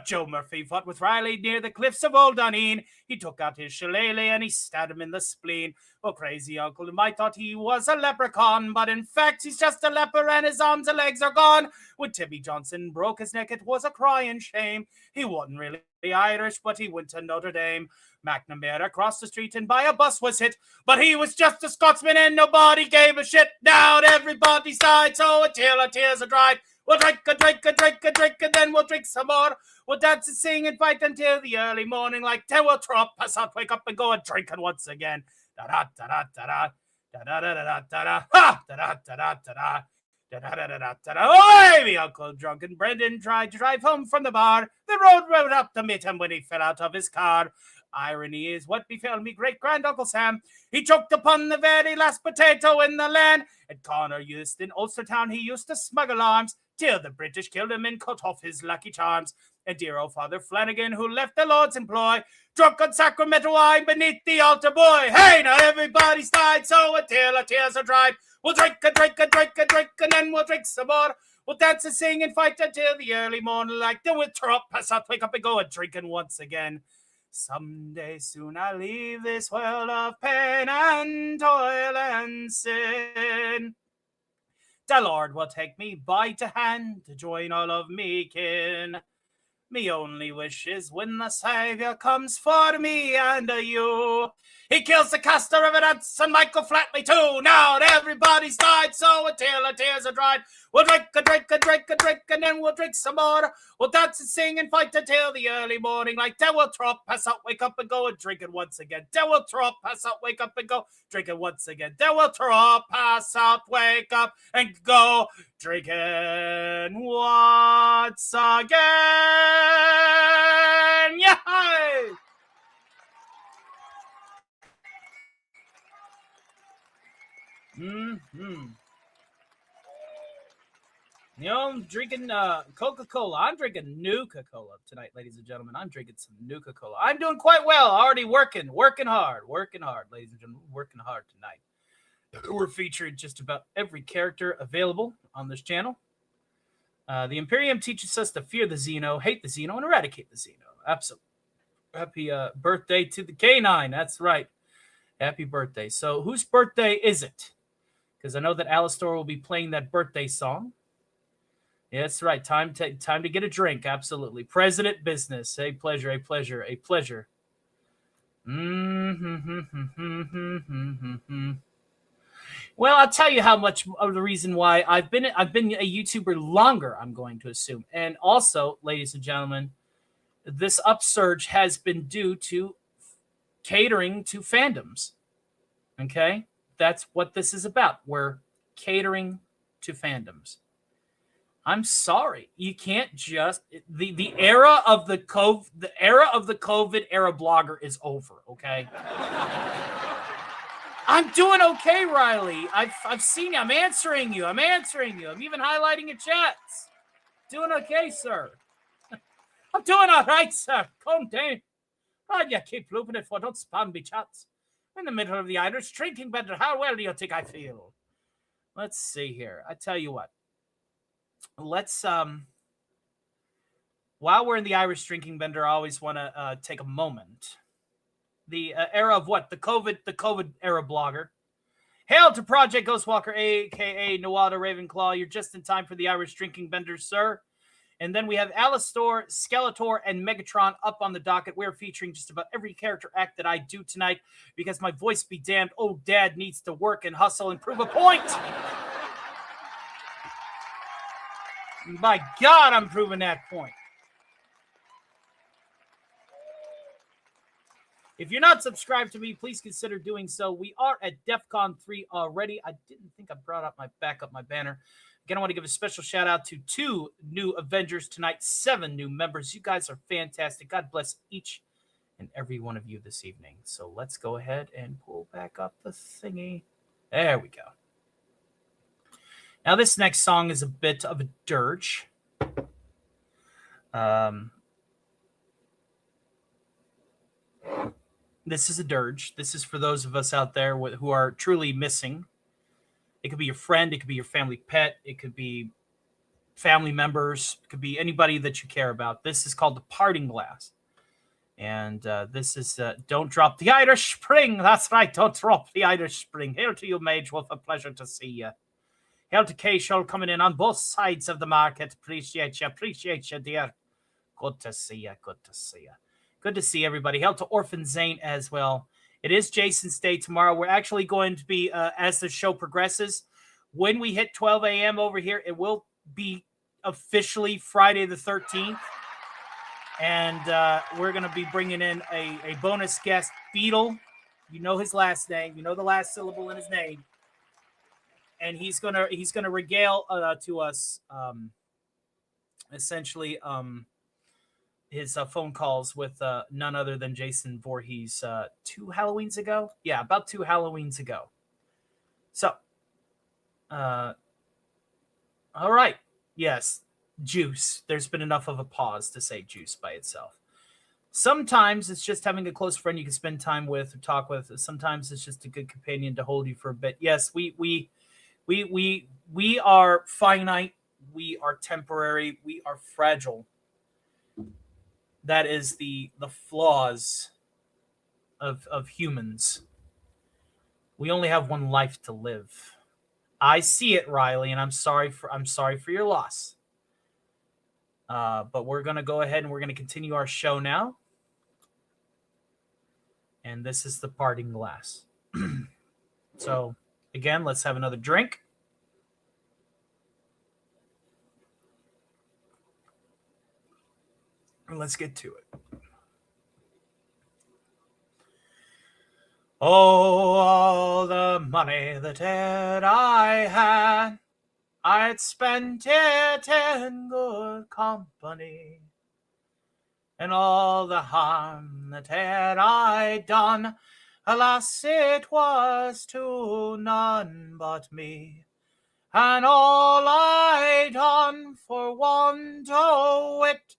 Joe Murphy fought with Riley near the cliffs of Old Duneen. He took out his shillelagh and he stabbed him in the spleen. Oh, crazy uncle, I thought he was a leprechaun, but in fact he's just a leper and his arms and legs are gone. When Timmy Johnson broke his neck, it was a crying shame. He wasn't really Irish, but he went to Notre Dame. McNamara crossed the street and by a bus was hit, but he was just a Scotsman and nobody gave a shit. Now everybody's died, so until our tears are dried, we'll drink, and then we'll drink some more. We'll dance and sing and fight until the early morning light. Then we'll trot, pass out, wake up and go and drink it once again. Da-da-da-da-da-da, da-da-da-da-da-da, ha! Da-da-da-da-da-da. Oh, me Uncle Drunken Brendan tried to drive home from the bar. The road rode up to meet him when he fell out of his car. Irony is what befell me great-grand-uncle Sam. He choked upon the very last potato in the land. At Connor used in Ulstertown, he used to smuggle arms till the British killed him and cut off his lucky charms. And dear old Father Flanagan, who left the Lord's employ, drunk on sacramental wine beneath the altar boy. Hey, now everybody's died, so until our tears are dried, we'll drink, and then we'll drink some more. We'll dance and sing and fight until the early morning light. Then we'll trot, pass out, wake up and go a drinking once again. Someday soon I'll leave this world of pain and toil and sin. The Lord will take me by the hand to join all of me kin. Me only wish is when the Saviour comes for me and you. He kills the Castor of Evans and Michael Flatley too. Now everybody's died, so until our tears are dried, we'll drink, and then we'll drink some more. We'll dance and sing and fight until the early morning light. Then we'll trot, pass out, wake up and go and drink it once again. Then we'll trot, pass out, wake up and go, drink it once again. Then we'll trot, pass out, wake up and go drinking once again. Yay! You know, I'm drinking Coca-Cola. I'm drinking Nuka-Cola tonight, ladies and gentlemen. I'm drinking some Nuka-Cola. I'm doing quite well. Already working hard, ladies and gentlemen. Working hard tonight. We're featuring just about every character available on this channel. The Imperium teaches us to fear the Xeno, hate the Xeno, and eradicate the Xeno. Absolutely. Happy birthday to the K9. That's right. Happy birthday. So whose birthday is it? Because I know that Alistor will be playing that birthday song. Yeah, that's right. Time to get a drink. Absolutely. President business. A pleasure, a pleasure, a pleasure. Well, I'll tell you how much of the reason why I've been a YouTuber longer, I'm going to assume. And also, ladies and gentlemen, this upsurge has been due to catering to fandoms. Okay? That's what this is about. We're catering to fandoms. I'm sorry. You can't just the era of the COVID era blogger is over, okay? I'm doing okay, Riley. I've seen you. I'm answering you. I'm even highlighting your chats. Doing okay, sir. I'm doing all right, sir. Calm down. Oh, yeah, keep looping it for don't spam me chats. in the middle of the Irish drinking bender. How well do you think I feel? Let's see here. I tell you what. Let's while we're in the Irish drinking bender, I always want to take a moment. The era of what? The COVID era blogger. Hail to Project Ghostwalker, a.k.a. Noada Ravenclaw. You're just in time for the Irish drinking bender, sir. And then we have Alastor, Skeletor, and Megatron up on the docket. We're featuring just about every character act that I do tonight because my voice be damned. Old Dad needs to work and hustle and prove a point. By God, I'm proving that point. If you're not subscribed to me, please consider doing so. We are at DEFCON 3 already. I didn't think I brought up my banner. Again, I want to give a special shout out to 2 new Avengers tonight, 7 new members. You guys are fantastic. God bless each and every one of you this evening. So let's go ahead and pull back up the thingy. There we go. Now, this next song is a bit of a dirge. This is a dirge. This is for those of us out there who are truly missing. It could be your friend. It could be your family pet. It could be family members. It could be anybody that you care about. This is called the Parting Glass. And this is Don't Drop the Irish Spring. That's right. Don't drop the Irish Spring. Hail to you, Mage Wolf. A pleasure to see you. Hail to K-Show coming in on both sides of the market. Appreciate you, dear. Good to see you. Good to see you. Good to see everybody. Hail to Orphan Zane as well. It is Jason's Day tomorrow. We're actually going to be, as the show progresses, when we hit 12 a.m. over here, it will be officially Friday the 13th. And we're going to be bringing in a bonus guest, Beetle. You know his last name. You know the last syllable in his name. And he's gonna regale to us essentially his phone calls with none other than Jason Voorhees 2 Halloweens ago. Yeah, about 2 Halloweens ago. So, all right. Yes, juice. There's been enough of a pause to say juice by itself. Sometimes it's just having a close friend you can spend time with or talk with. Sometimes it's just a good companion to hold you for a bit. Yes, we are finite. We are temporary. We are fragile. That is the flaws of humans. We only have one life to live. I see it, Riley, and I'm sorry for your loss. But we're gonna go ahead and we're gonna continue our show now. And this is the Parting Glass. So again, let's have another drink. And let's get to it. Oh, all the money that I had, I'd spent it in good company. And all the harm that I'd done, alas, it was to none but me. And all I done for want of wit,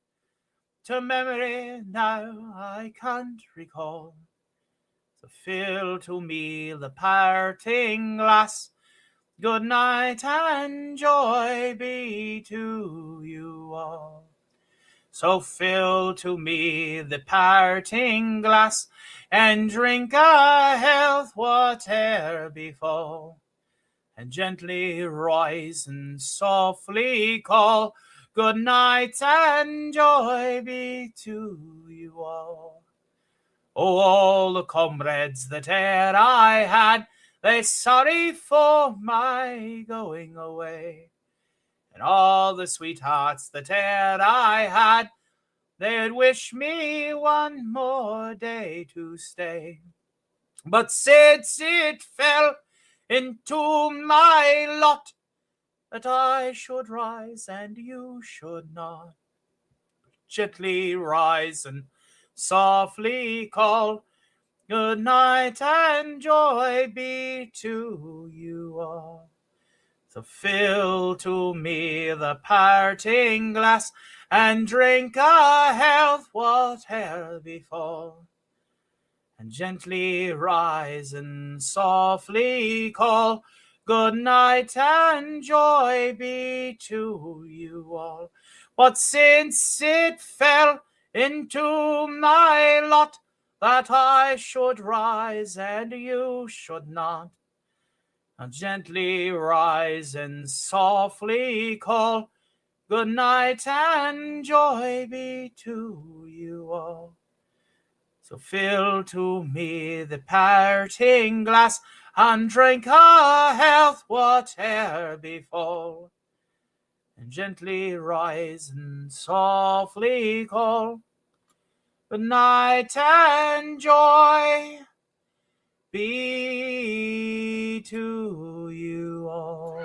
to memory now I can't recall. So fill to me the parting glass. Good night and joy be to you all. So fill to me the parting glass, and drink a health whate'er befall. And gently rise and softly call, good night and joy be to you all. Oh, all the comrades that e'er I had, they sorry for my going away. And all the sweethearts that e'er I had, they'd wish me one more day to stay. But since it fell into my lot that I should rise and you should not, gently rise and softly call, good night and joy be to you all. So fill to me the parting glass, and drink a health whate'er befall. and gently rise and softly call. Good night and joy be to you all. But since it fell into my lot that I should rise and you should not, now gently rise and softly call. Good night and joy be to you all. So fill to me the parting glass, and drink a health whate'er befall, and gently rise and softly call. Good night and joy be to you all.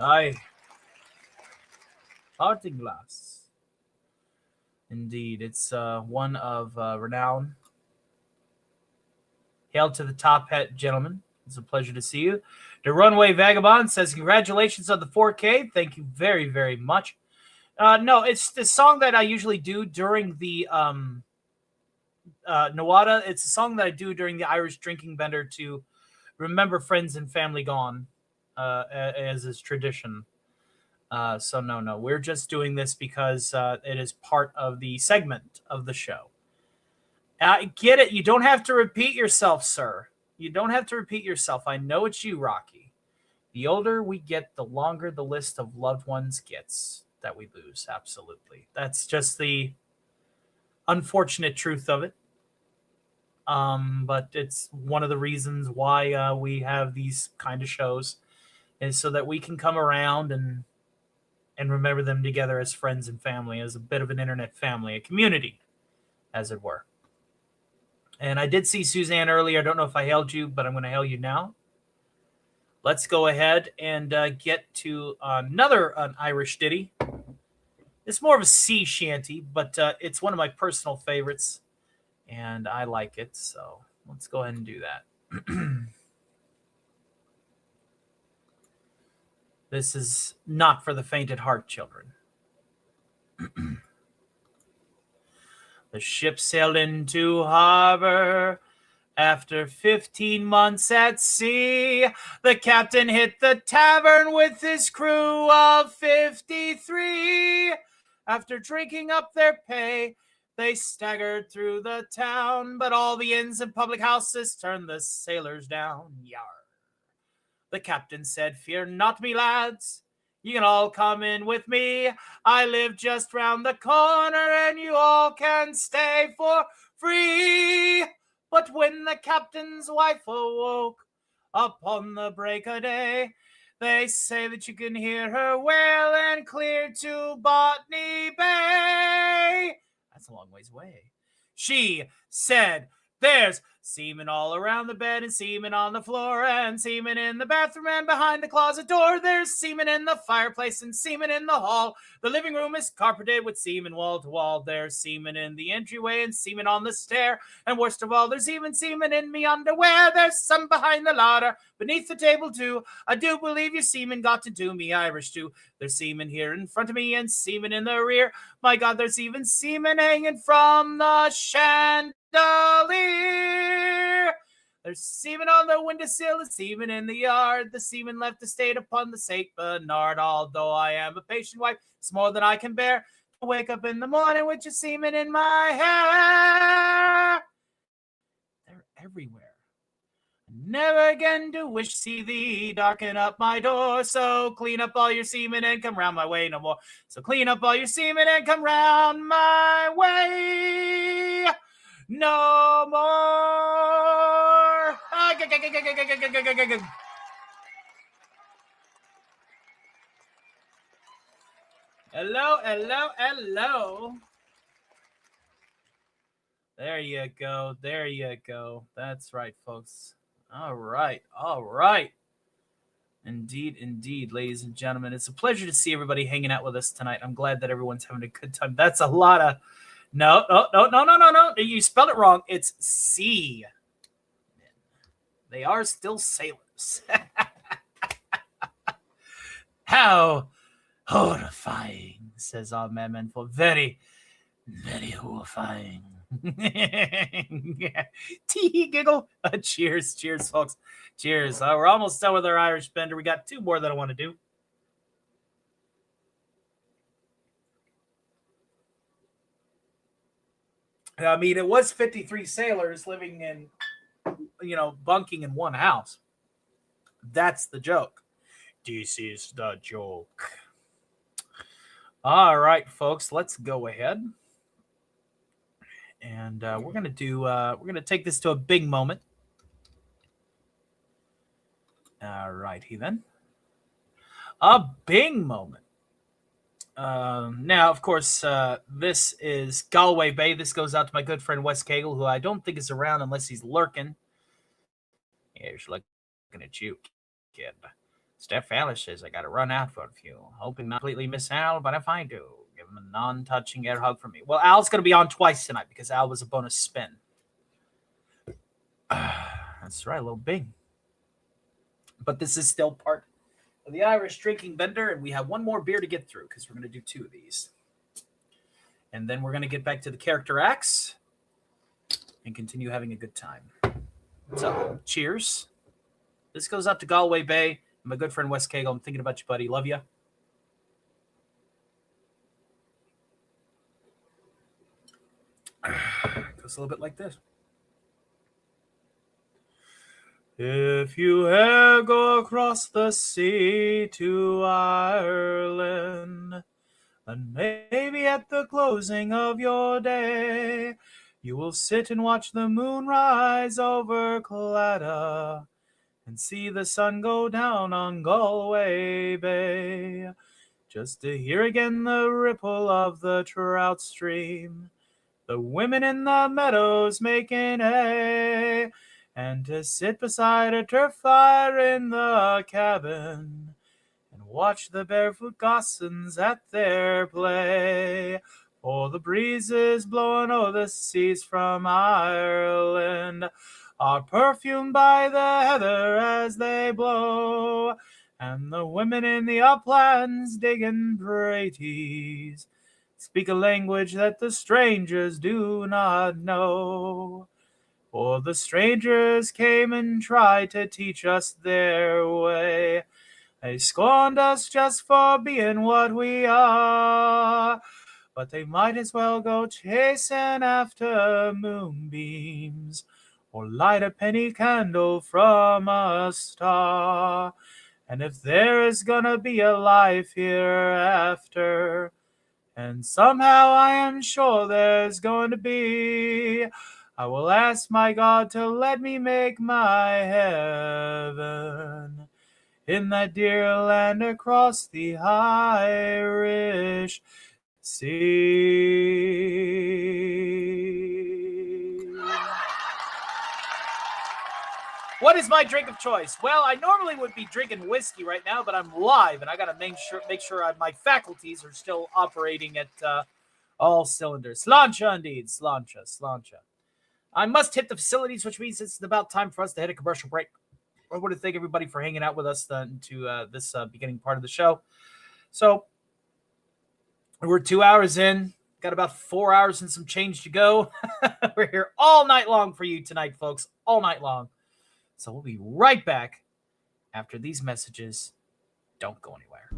Aye. Parting glass. Indeed, it's one of renown. Hail to the top hat, gentlemen. It's a pleasure to see you. The Runway Vagabond says, congratulations on the 4K. Thank you very, very much. No, it's the song that I usually do during the Nawada. It's a song that I do during the Irish drinking bender to remember friends and family gone, as is tradition. So no, we're just doing this because it is part of the segment of the show. I get it. You don't have to repeat yourself, sir. You don't have to repeat yourself. I know it's you, Rocky. The older we get, the longer the list of loved ones gets that we lose. Absolutely. That's just the unfortunate truth of it. But it's one of the reasons why we have these kind of shows, is so that we can come around and remember them together as friends and family, as a bit of an internet family, a community, as it were. And I did see Suzanne earlier. I don't know if I hailed you, but I'm going to hail you now. Let's go ahead and get to an Irish ditty. It's more of a sea shanty, but it's one of my personal favorites, and I like it. So let's go ahead and do that. This is not for the faint at heart, children. The ship sailed into harbor after 15 months at sea. The captain hit the tavern with his crew of 53. After drinking up their pay, they staggered through the town, but all the inns and public houses turned the sailors down. Yar. The captain said, "Fear not, me lads. You can all come in with me. I live just round the corner, and you all can stay for free." But when the captain's wife awoke upon the break of day, they say that you can hear her wail and clear to Botany Bay. That's a long ways away. She said, "There's semen all around the bed, and semen on the floor, and semen in the bathroom, and behind the closet door. There's semen in the fireplace, and semen in the hall. The living room is carpeted with semen wall to wall. There's semen in the entryway, and semen on the stair. And worst of all, there's even semen in me underwear. There's some behind the ladder, beneath the table too. I do believe your semen got to do me Irish too. There's semen here in front of me, and semen in the rear. My God, there's even semen hanging from the chandelier. There's semen on the windowsill, and semen in the yard. The semen left estate upon the St. Bernard. Although I am a patient wife, it's more than I can bear to wake up in the morning with your semen in my hair. They're everywhere. Never again do wish see thee darken up my door. So clean up all your semen and come round my way no more. So clean up all your semen and come round my way no more. Hello, hello, hello. There you go. There you go. That's right, folks. All right. All right. Indeed, indeed, ladies and gentlemen. It's a pleasure to see everybody hanging out with us tonight. I'm glad that everyone's having a good time. That's a lot of... No. You spelled it wrong. It's C. They are still sailors. How Horrifying, says our madman. For very, very horrifying. Tee giggle. Cheers, folks. Cheers. We're almost done with our Irish bender. We got 2 more that I want to do. I mean, it was 53 sailors living in, bunking in one house. That's the joke. This is the joke. All right, folks, let's go ahead. And we're going to take this to a big moment. All righty then. A big moment. Now, of course, this is Galway Bay. This goes out to my good friend Wes Cagle, who I don't think is around unless he's lurking. Yeah, he's looking at you, kid. Steph Alice says I got to run out for a few. Hoping not completely miss Al, but if I do, give him a non-touching air hug from me. Well, Al's going to be on twice tonight because Al was a bonus spin. That's right, a little big. But this is still part of the Irish drinking bender, and we have 1 more beer to get through because we're going to do 2 of these. And then we're going to get back to the character acts and continue having a good time. So, cheers. This goes out to Galway Bay. My good friend Wes Cagle. I'm thinking about you, buddy. Love you. Goes a little bit like this. If you ever go across the sea to Ireland, and maybe at the closing of your day, you will sit and watch the moon rise over Claddagh and see the sun go down on Galway Bay, just to hear again the ripple of the trout stream, the women in the meadows making hay, and to sit beside a turf fire in the cabin and watch the barefoot gossans at their play. For the breezes blowing o'er the seas from Ireland are perfumed by the heather as they blow, and the women in the uplands digging praties speak a language that the strangers do not know. For the strangers came and tried to teach us their way. They scorned us just for being what we are, but they might as well go chasing after moonbeams or light a penny candle from a star. And if there is gonna be a life hereafter, and somehow I am sure there's going to be, I will ask my God to let me make my heaven in that dear land across the Irish Sea. What is my drink of choice? Well, I normally would be drinking whiskey right now, but I'm live, and I got to make sure my faculties are still operating at all cylinders. Sláinte, indeed. Sláinte. I must hit the facilities, which means it's about time for us to hit a commercial break. I want to thank everybody for hanging out with us into this beginning part of the show. So we're 2 hours in. Got about 4 hours and some change to go. We're here all night long for you tonight, folks. All night long. So we'll be right back after these messages. Don't go anywhere.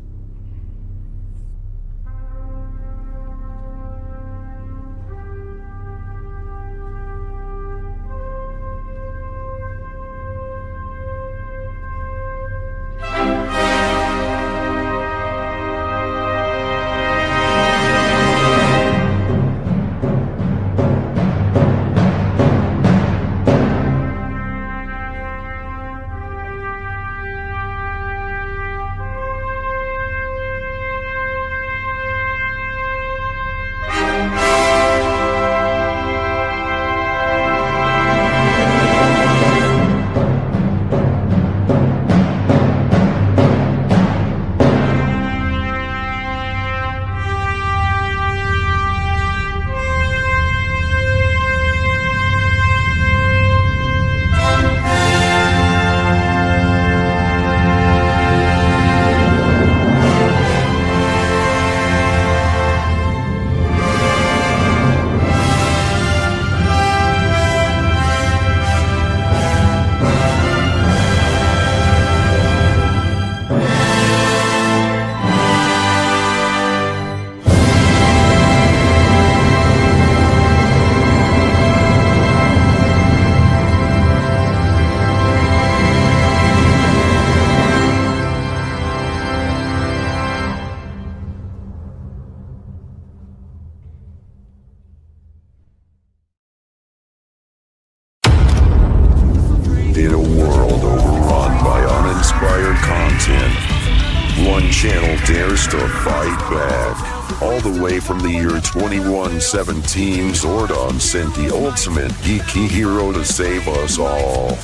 channel dares to fight back. All the way from the year 2117, Zordon sent the ultimate geeky hero to save us all.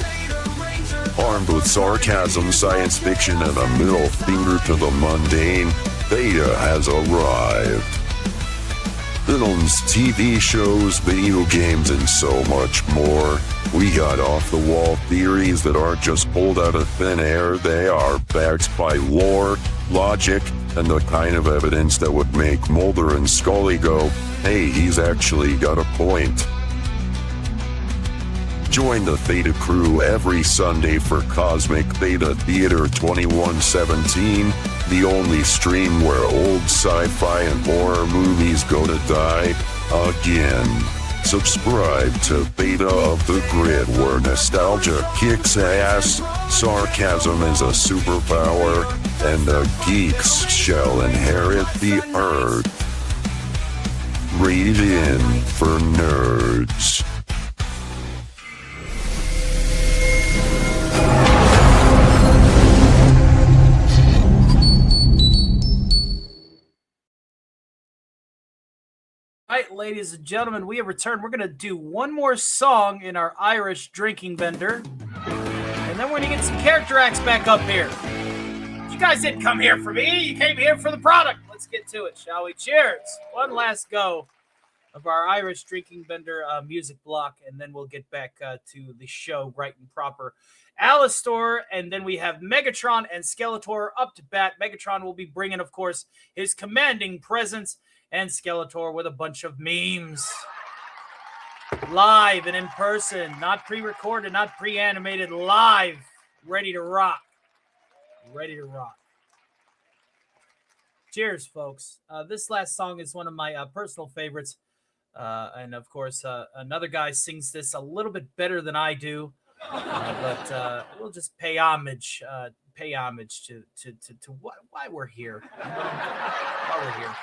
Armed with sarcasm, science fiction, and a middle finger to the mundane, Beta has arrived. Films, TV shows, video games, and so much more. We got off-the-wall theories that aren't just pulled out of thin air. They are backed by lore, logic, and the kind of evidence that would make Mulder and Scully go, hey, he's actually got a point. Join the Theta crew every Sunday for Cosmic Theta Theater 2117, the only stream where old sci-fi and horror movies go to die again. Subscribe to Theta of the Grid, where nostalgia kicks ass, sarcasm is a superpower, and the geeks shall inherit the earth. Read in for nerds. All right, ladies and gentlemen, we have returned. We're going to do one more song in our Irish drinking vendor, and then we're going to get some character acts back up here. You guys didn't come here for me. You came here for the product. Let's get to it, shall we? Cheers. One last go of our Irish drinking vendor music block, and then we'll get back to the show right and proper. Alastor, and then we have Megatron and Skeletor up to bat. Megatron will be bringing, of course, his commanding presence, and Skeletor with a bunch of memes. Live and in person, not pre-recorded, not pre-animated, live, ready to rock. Ready to rock. Cheers, folks. This last song is one of my personal favorites. And of course, another guy sings this a little bit better than I do. But we'll just pay homage to why we're here. Why we're here.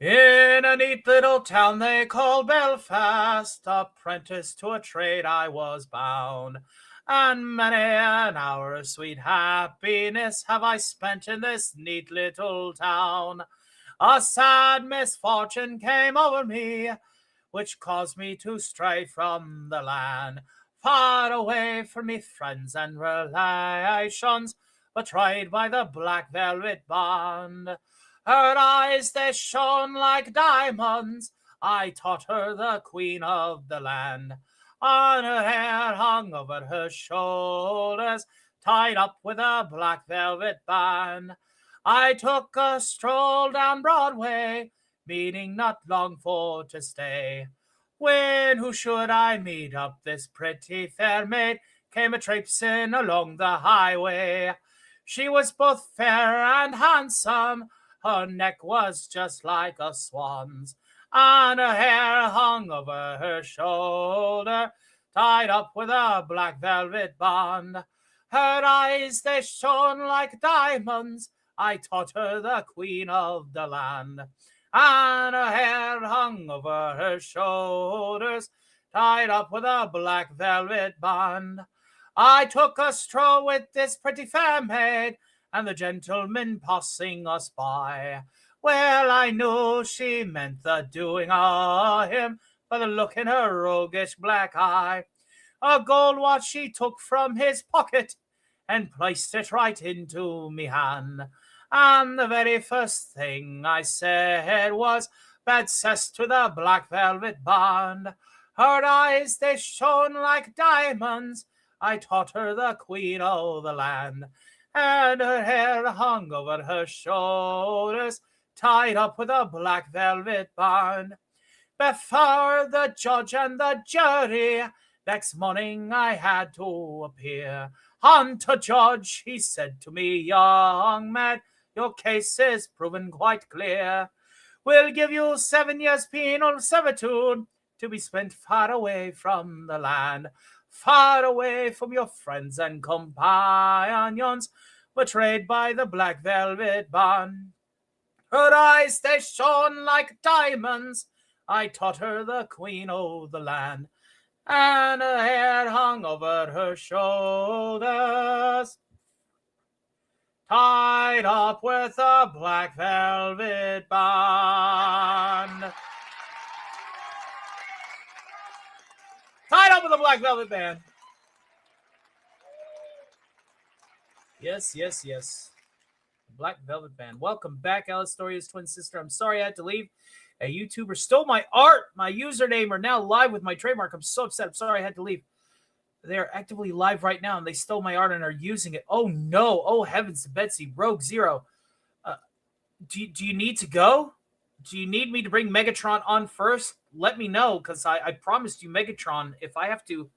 In a neat little town they call Belfast, apprentice to a trade I was bound, and many an hour of sweet happiness have I spent in this neat little town. A sad misfortune came over me, which caused me to stray from the land, far away from me friends and relations, betrayed by the black velvet bond. Her eyes, they shone like diamonds, I taught her the queen of the land. On her hair hung over her shoulders, tied up with a black velvet band. I took a stroll down Broadway, meaning not long for to stay. When who should I meet up this pretty fair maid, came a-traipsing along the highway. She was both fair and handsome, her neck was just like a swan's, and her hair hung over her shoulder, tied up with a black velvet band. Her eyes, they shone like diamonds, I taught her the queen of the land. And her hair hung over her shoulders, tied up with a black velvet band. I took a stroll with this pretty fair maid, and the gentleman passing us by, well, I knew she meant the doing of him by the look in her roguish black eye. A gold watch she took from his pocket and placed it right into me hand. And the very first thing I said was, bad cess to the black velvet band. Her eyes, they shone like diamonds, I taught her the queen of the land. And her hair hung over her shoulders, tied up with a black velvet band. Before the judge and the jury, next morning I had to appear. "Unto judge," he said to me, "young man, your case is proven quite clear. We'll give you 7 years penal servitude to be spent far away from the land, far away from your friends and companions, betrayed by the black velvet band. Her eyes, they shone like diamonds. I taught her the queen of the land, and her hair hung over her shoulders, tied up with a black velvet band. Tied up with a black velvet band. Yes, yes, yes. Black Velvet Band. Welcome back, Alice Storia's twin sister. I'm sorry I had to leave. A YouTuber stole my art. My username are now live with my trademark. I'm so upset. I'm sorry I had to leave. They are actively live right now, and they stole my art and are using it. Oh, no. Oh, heavens to Betsy. Rogue Zero. Do you need to go? Do you need me to bring Megatron on first? Let me know, because I promised you Megatron. If I have to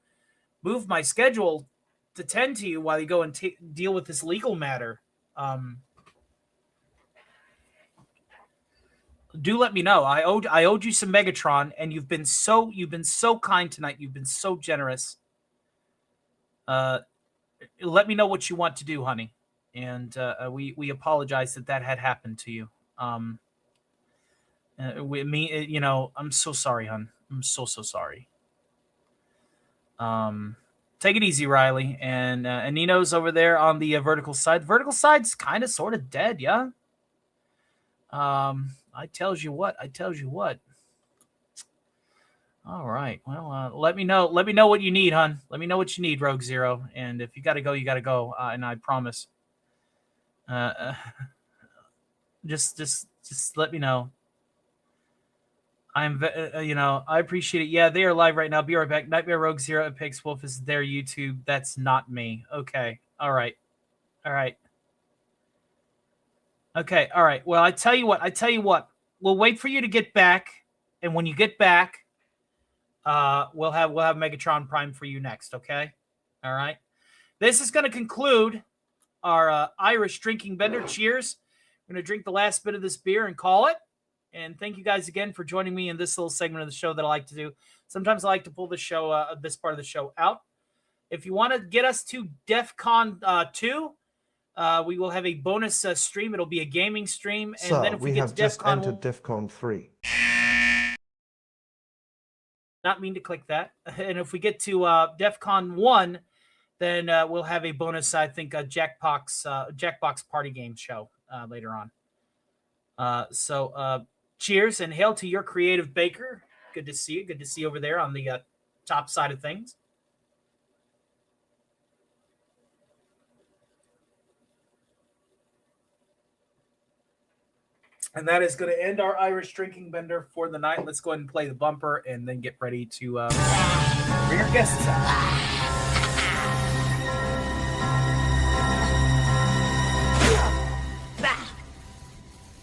move my schedule to tend to you while you go and deal with this legal matter, do let me know. I owed you some Megatron, and you've been so kind tonight. You've been so generous. Let me know what you want to do, honey. And we apologize that had happened to you. I'm so sorry, hon. I'm so sorry. Take it easy, Riley. And Nino's over there on the vertical side. The vertical side's kind of sort of dead, yeah. I tells you what. All right. Well, let me know what you need, hon. Let me know what you need, Rogue Zero. And if you got to go, you got to go. And I promise. Just let me know. I appreciate it. Yeah, they are live right now. Be right back. Nightmare Rogue Zero and Pigs Wolf is their YouTube. That's not me. Okay. All right. Okay. All right. Well, I tell you what. We'll wait for you to get back, and when you get back, we'll have Megatron Prime for you next. Okay. All right. This is going to conclude our Irish drinking bender. Cheers. We're going to drink the last bit of this beer and call it. And thank you guys again for joining me in this little segment of the show that I like to do. Sometimes I like to pull the show, this part of the show out. If you want to get us to DEF CON 2, we will have a bonus stream. It'll be a gaming stream. And Sir, then if we get to DEF CON, entered DEF CON 3. Not mean to click that. And if we get to DEF CON 1, then we'll have a bonus, I think, Jackbox party game show later on. So cheers and hail to your creative baker. Good to see you. Good to see you over there on the top side of things. And that is going to end our Irish drinking bender for the night. Let's go ahead and play the bumper and then get ready to bring our guests out.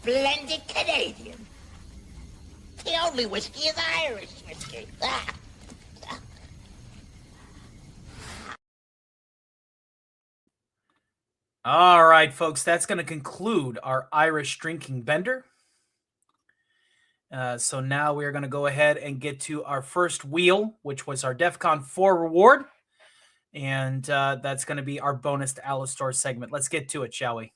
Blended Canadian. The only whiskey is Irish whiskey. All right, folks, that's going to conclude our Irish drinking bender. So now we're going to go ahead and get to our first wheel, which was our DEF CON 4 reward. And that's going to be our bonus to Alistar segment. Let's get to it, shall we?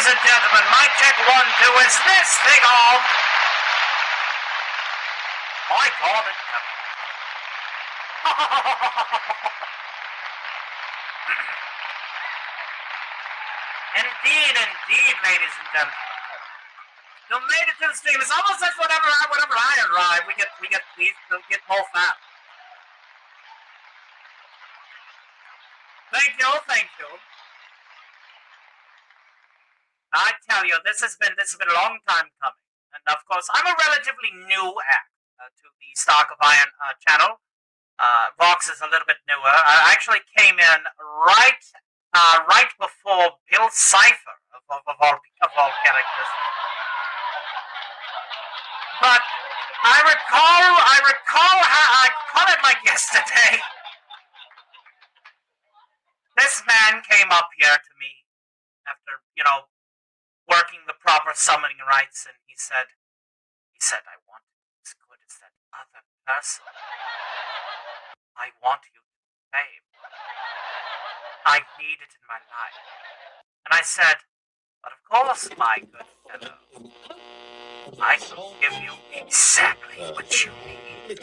and gentlemen, mic check 1, 2, is this thing on? My God in heaven. Indeed, ladies and gentlemen. You made it to the stream. It's almost as whenever I arrive, we get more fat. Thank you. I tell you, this has been a long time coming, and of course, I'm a relatively new act to the Stock of Iron channel. Vox is a little bit newer. I actually came in right before Bill Cipher of all characters. But I recall it like yesterday. This man came up here to me after, working the proper summoning rites, and he said, I want you as good as that other person. I want you to fame. I need it in my life. And I said, but of course, my good fellow, I shall give you exactly what you need.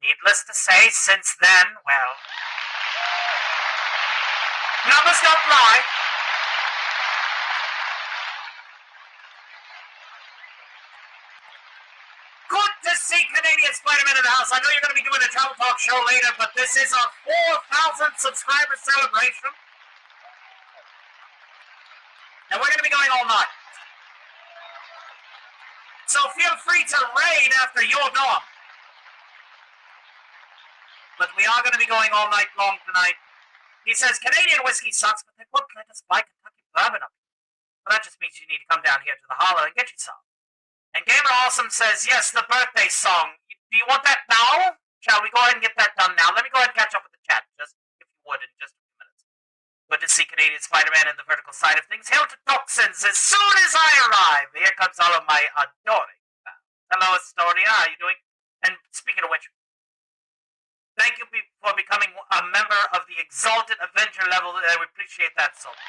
Needless to say, since then, well, numbers don't lie. Good to see Canadian Spider-Man in the house. I know you're going to be doing a travel talk show later, but this is our 4,000 subscriber celebration. And we're going to be going all night. So feel free to raid after you're gone. But we are going to be going all night long tonight. He says, Canadian whiskey sucks, but they won't let us buy Kentucky bourbon up here. Well, that just means you need to come down here to the holler and get you some. And Gamer Awesome says, yes, the birthday song. Do you want that now? Shall we go ahead and get that done now? Let me go ahead and catch up with the chat, just if you would, in just a few minutes. Good to see Canadian Spider-Man in the vertical side of things. Hail to Toxins as soon as I arrive. Here comes all of my adoring fans. Hello, Astoria. How are you doing? And speaking of which, thank you for becoming a member of the Exalted Avenger level. I would appreciate that so much.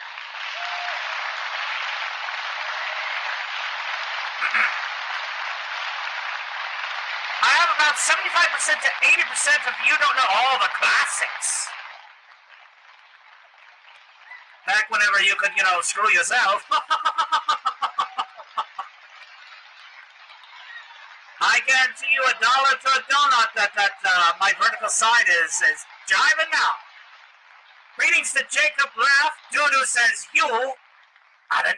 I have about 75% to 80% of you don't know all the classics. Back whenever you could, screw yourself. I guarantee you $1 to a donut that my vertical side is jiving now. Greetings to Jacob Laugh. Dudu says, you, Adam,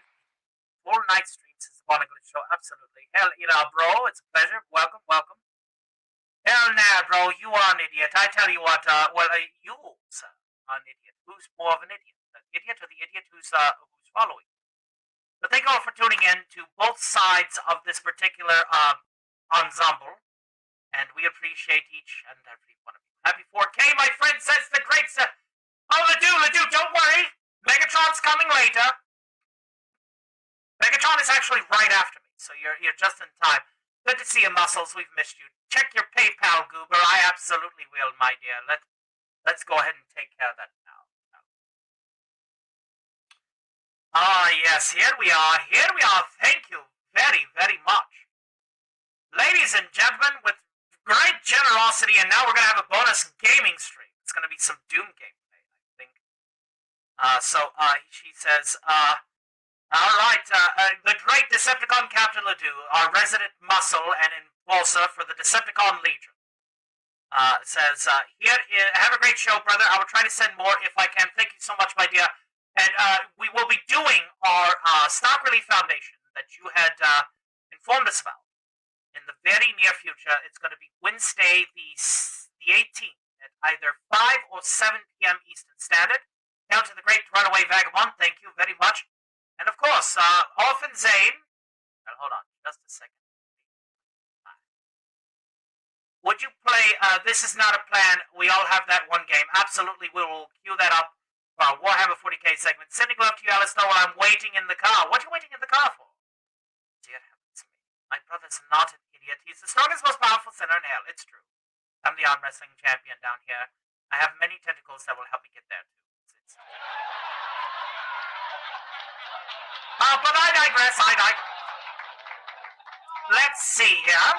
full night streams is the Barnacle Show. Absolutely. Hell, bro, it's a pleasure. Welcome. Hell nah, bro, you are an idiot. I tell you what, you, sir, are an idiot. Who's more of an idiot? The idiot or the idiot who's following? But thank you all for tuning in to both sides of this particular ensemble, and we appreciate each and every one of you. Happy 4K, my friend, says the great sir. Oh, Ledoux, don't worry. Megatron's coming later. Megatron is actually right after me, so you're just in time. Good to see you, Muscles. We've missed you. Check your PayPal, Goober. I absolutely will, my dear. Let's go ahead and take care of that now. Ah, yes, here we are. Thank you very, very much. Ladies and gentlemen, with great generosity, and now we're going to have a bonus gaming stream. It's going to be some Doom gameplay, I think. She says, all right, the great Decepticon Captain Ledoux, our resident muscle and enforcer for the Decepticon Legion, says, have a great show, brother. I will try to send more if I can. Thank you so much, my dear. And we will be doing our Stock Relief Foundation that you had informed us about in the very near future. It's going to be Wednesday, the 18th, at either 5 or 7 p.m. Eastern Standard. Hail to the great Runaway Vagabond. Thank you very much. And of course, Orphan Zane. Hold on, just a second. Would you play This Is Not a Plan? We all have that one game. Absolutely, we will queue that up for our Warhammer 40k segment. Sending love to you, Alistair, while I'm waiting in the car. What are you waiting in the car for? Dear heavens me. My brother's not an idiot. He's the strongest, most powerful sinner in hell. It's true. I'm the arm wrestling champion down here. I have many tentacles that will help me get there, too. but I digress. Let's see here.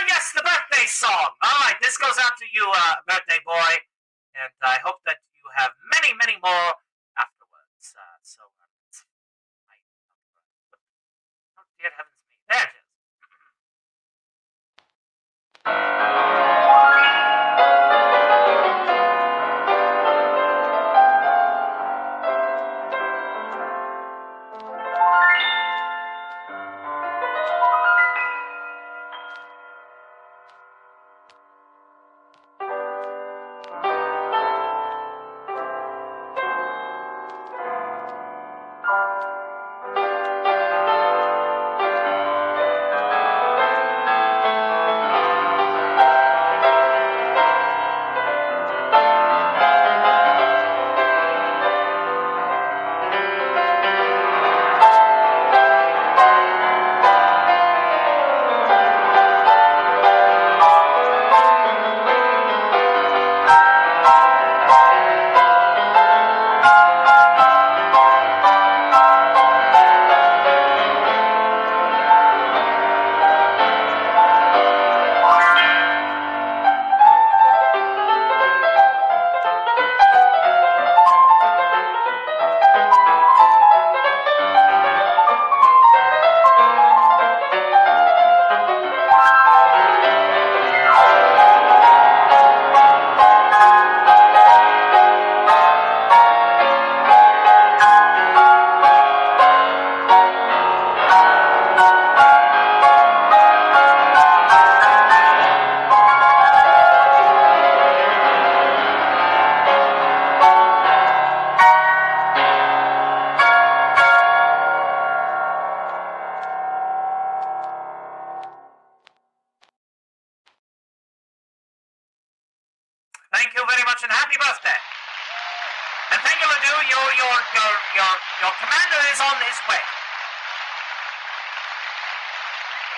Yes, the birthday song. All right, this goes out to you, birthday boy, and I hope that you have many, many more afterwards. Oh, dear heavens me. There it is. Thank you very much and happy birthday. And thank you, Ledoux. Your commander is on his way.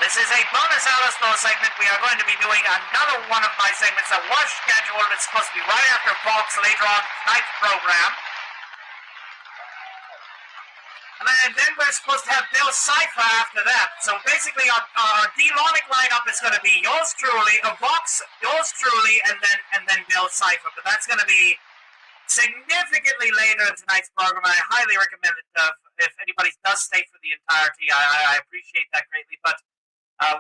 This is a bonus Alistair segment. We are going to be doing another one of my segments that was scheduled. It's supposed to be right after Fox later on tonight's program. And then we're supposed to have Bill Cipher after that. So basically our demonic lineup is going to be yours truly, a Vox, yours truly, and then Bill Cipher. But that's going to be significantly later in tonight's program. I highly recommend it if anybody does stay for the entirety. I appreciate that greatly. But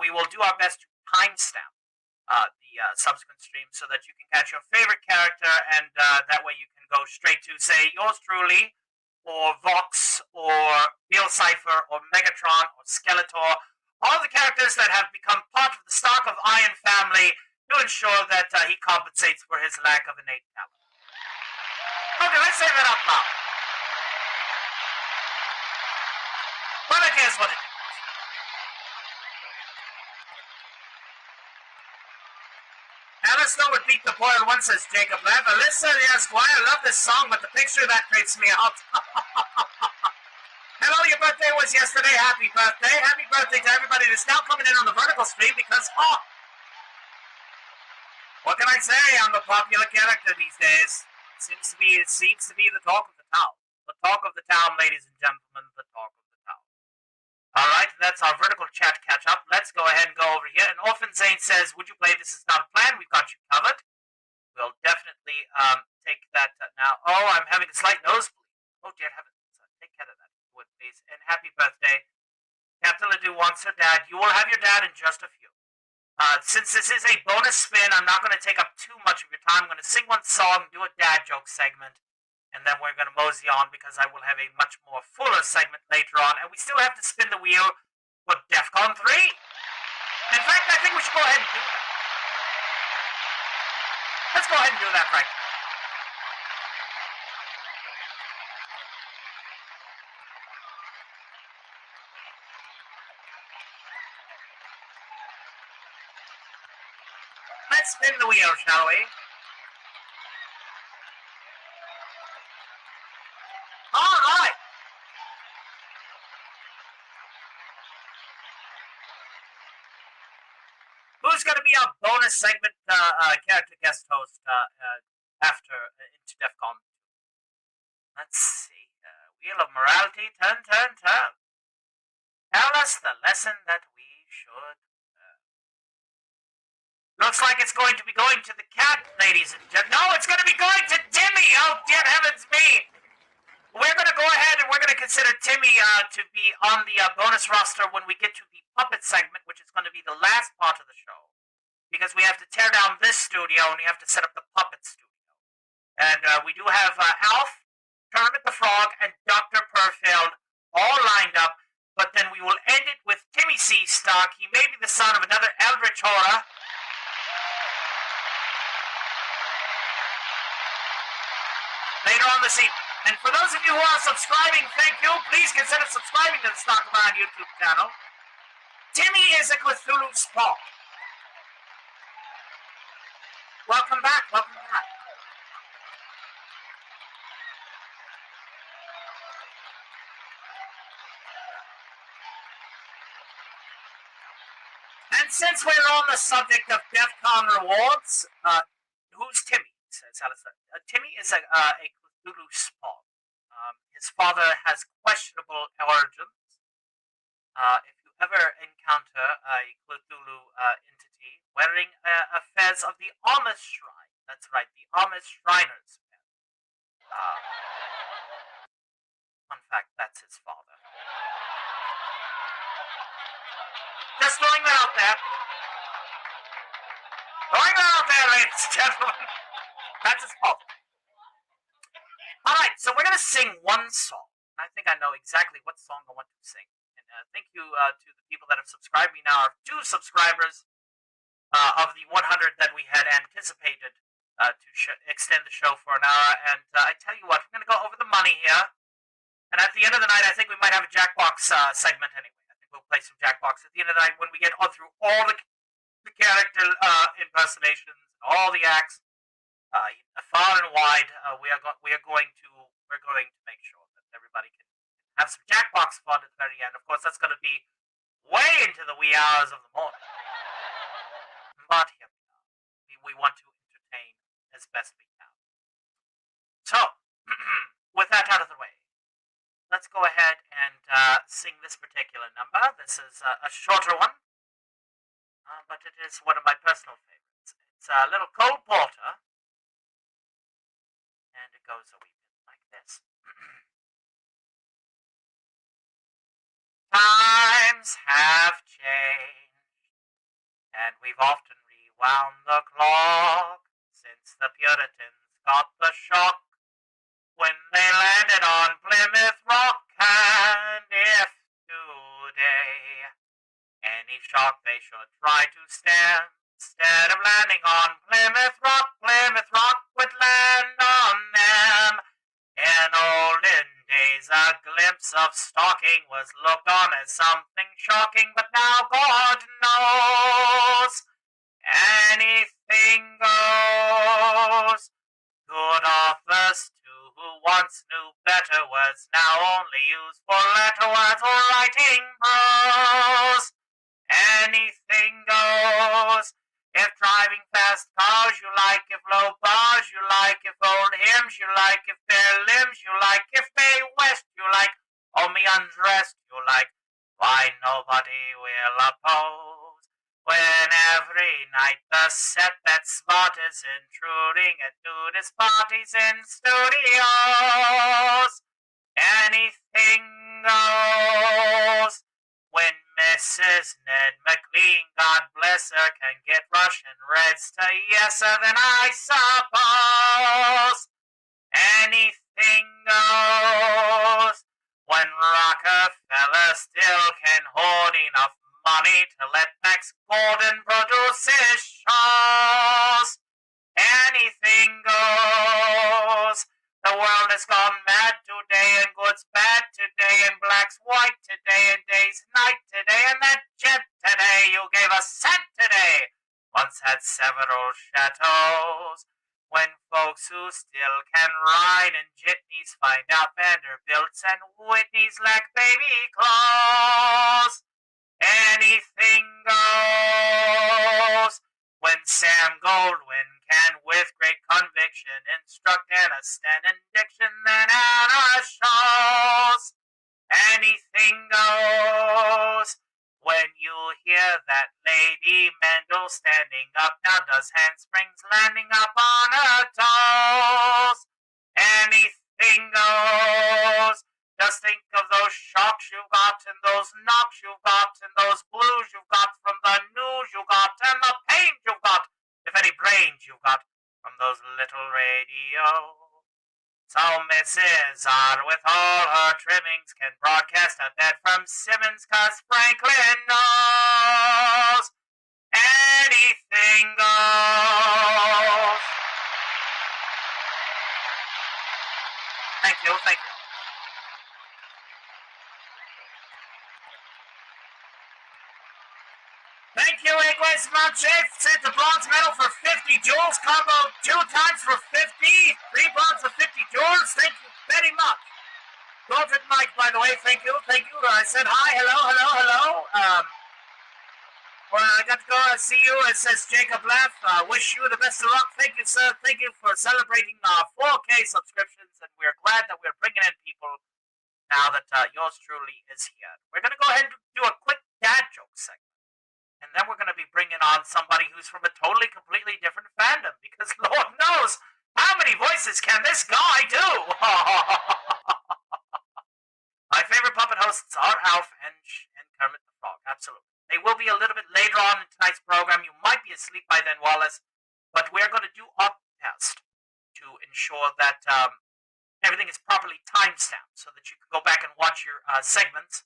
we will do our best to timestamp the subsequent stream so that you can catch your favorite character, and that way you can go straight to, say, yours truly, or Vox, or Bill Cipher, or Megatron, or Skeletor, all the characters that have become part of the stock of Iron family to ensure that he compensates for his lack of innate talent. Okay, let's say that out loud. Well, here's what it is. Alistair would beat the boil once, says Jacob Lev. Alyssa, yes, boy, I love this song, but the picture that creeps me out. Hello, your birthday was yesterday. Happy birthday. Happy birthday to everybody that's now coming in on the vertical stream because, what can I say? I'm a popular character these days. It seems to be the talk of the town. The talk of the town, ladies and gentlemen, the talk of the town. All right, that's our vertical chat catch-up. Let's go ahead and go over here. And Orphan Zane says, would you play This Is Not a Plan? We've got you covered. We'll definitely take that now. Oh, I'm having a slight nosebleed. Oh, dear heavens. Take care of that, would please. And happy birthday. Captain Ledoux wants her dad. You will have your dad in just a few. Since this is a bonus spin, I'm not going to take up too much of your time. I'm going to sing one song, do a dad joke segment, and then we're going to mosey on because I will have a much more fuller segment later on. And we still have to spin the wheel for DEFCON 3. In fact, I think we should go ahead and do that. Let's go ahead and do that right now. Let's spin the wheel, shall we? All right. Who's going to be our bonus segment character guest host after into DEFCON? Let's see. wheel of morality, turn, turn, turn. Tell us the lesson that we should learn. Looks like it's going to be going to the cat, ladies and gentlemen. No, it's going to be going to Timmy! Oh, dear heavens me! We're going to go ahead and we're going to consider Timmy to be on the bonus roster when we get to the puppet segment, which is going to be the last part of the show. Because we have to tear down this studio and we have to set up the puppet studio. And we do have Alf, Kermit the Frog, and Dr. Perfeld all lined up. But then we will end it with Timmy C. Stock. He may be the son of another eldritch horror. Later on this evening. And for those of you who are subscribing, thank you. Please consider subscribing to the Stock Around YouTube channel. Timmy is a Cthulhu Spawn. Welcome back, welcome back. And since we're on the subject of DEF CON rewards, who's Timmy? Says Alistair. Timmy is a Cthulhu Spawn. His father has questionable origins. If you ever encounter a Cthulhu entity wearing a fez of the Amish Shrine, that's right, the Amish Shriners. Fun fact, that's his father. Just throwing that out there. Throwing that out there, ladies and gentlemen. That's his fault. Alright, so we're going to sing one song. I think I know exactly what song I want to sing. And thank you to the people that have subscribed me now. Our 2 subscribers of the 100 that we had anticipated to extend the show for an hour. And I tell you what, we're going to go over the money here. And at the end of the night, I think we might have a Jackbox segment anyway. I think we'll play some Jackbox at the end of the night when we get all through all the character impersonations, all the acts, far and wide. We're going to make sure that everybody can have some Jackbox fun at the very end. Of course, that's going to be way into the wee hours of the morning. But here we are. We want to entertain as best we can. So, with that out of the way, let's go ahead and sing this particular number. This is a shorter one, but it is one of my personal favorites. It's a little Cole Porter, and it goes a wee bit like this. Times have changed, and we've often rewound the clock since the Puritans got the shock when they landed on Plymouth Rock. And if today any shock they should try to stand, instead of landing on Plymouth Rock would land on them. In olden days a glimpse of stalking was looked on as something shocking, but now God knows anything goes. Good authors too, who once knew better words, now only used for letter words or writing prose. Anything goes. If driving fast cars you like, if low bars you like, if old hymns you like, if bare limbs you like, if Bay West you like, or me undressed you like, why nobody will oppose. When every night the set that spot is intruding at nudist parties in studios. Anything goes. When Mrs. Ned McLean, God bless her, can get Russian Reds to yes her, then I suppose anything goes. When Rockefeller still can hoard enough money to let Max Gordon produce his shows. Anything goes. The world has gone mad today, and good's bad today, and black's white today, and day's night today, and that jet today you gave a cent today once had several chateaus. When folks who still can ride in jitneys find out Vanderbilts and Whitneys lack baby clothes. Anything goes. When Sam Goldwyn can with great conviction instruct Anna Stanton diction, then Anna shows. anything goes. When you hear that Lady Mendel standing up, now does handsprings landing up on her toes. Anything goes. Just think of those shocks you've got, and those knocks you've got, and those blues you've got from the news you got, and the pain you've got, if any brains you've got, from those little radios. So Mrs. R, with all her trimmings, can broadcast a bed from Simmons, 'cause Franklin knows anything goes. Thank you, thank you. Thank you, Equus Chef. Sent the bronze medal for 50 joules. Combo 2 times for 50. 3 bronze for 50 joules. Thank you very much. Godric Mike, by the way, thank you, thank you. I said hi, hello. Well, I got to go see you. It says Jacob Laff. Wish you the best of luck. Thank you, sir. Thank you for celebrating 4K subscriptions, and we're glad that we're bringing in people now that yours truly is here. We're going to go ahead and do a quick dad joke segment. And then we're going to be bringing on somebody who's from a totally, completely different fandom. Because Lord knows, how many voices can this guy do? My favorite puppet hosts are Alf and Kermit the Frog. Absolutely. They will be a little bit later on in tonight's program. You might be asleep by then, Wallace. But we're going to do our best to ensure that everything is properly timestamped so that you can go back and watch your segments.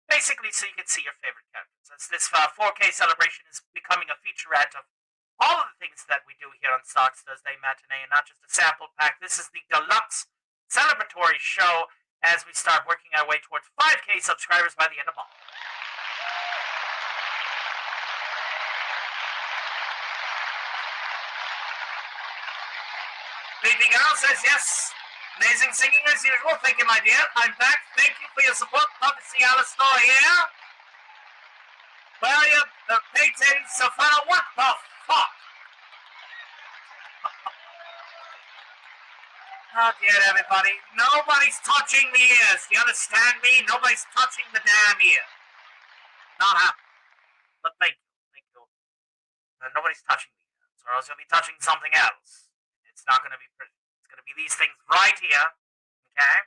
Basically, so you can see your favorite characters. As this 4K celebration is becoming a featurette of all of the things that we do here on Stocks Thursday Matinee, and not just a sample pack. This is the deluxe celebratory show as we start working our way towards 5K subscribers by the end of March. Baby Girl says yes. Amazing singing as usual. Thank you, my dear. I'm back. Thank you for your support. Love to see Alice Store here. Well, you the patrons, so far, what the fuck? Oh, dear, everybody. Nobody's touching the ears. Do you understand me? Nobody's touching the damn ear. Not happening. But thank you. Thank you. Nobody's touching the ears, or else you'll be touching something else. It's not going to be pretty. It's going to be these things right here, okay?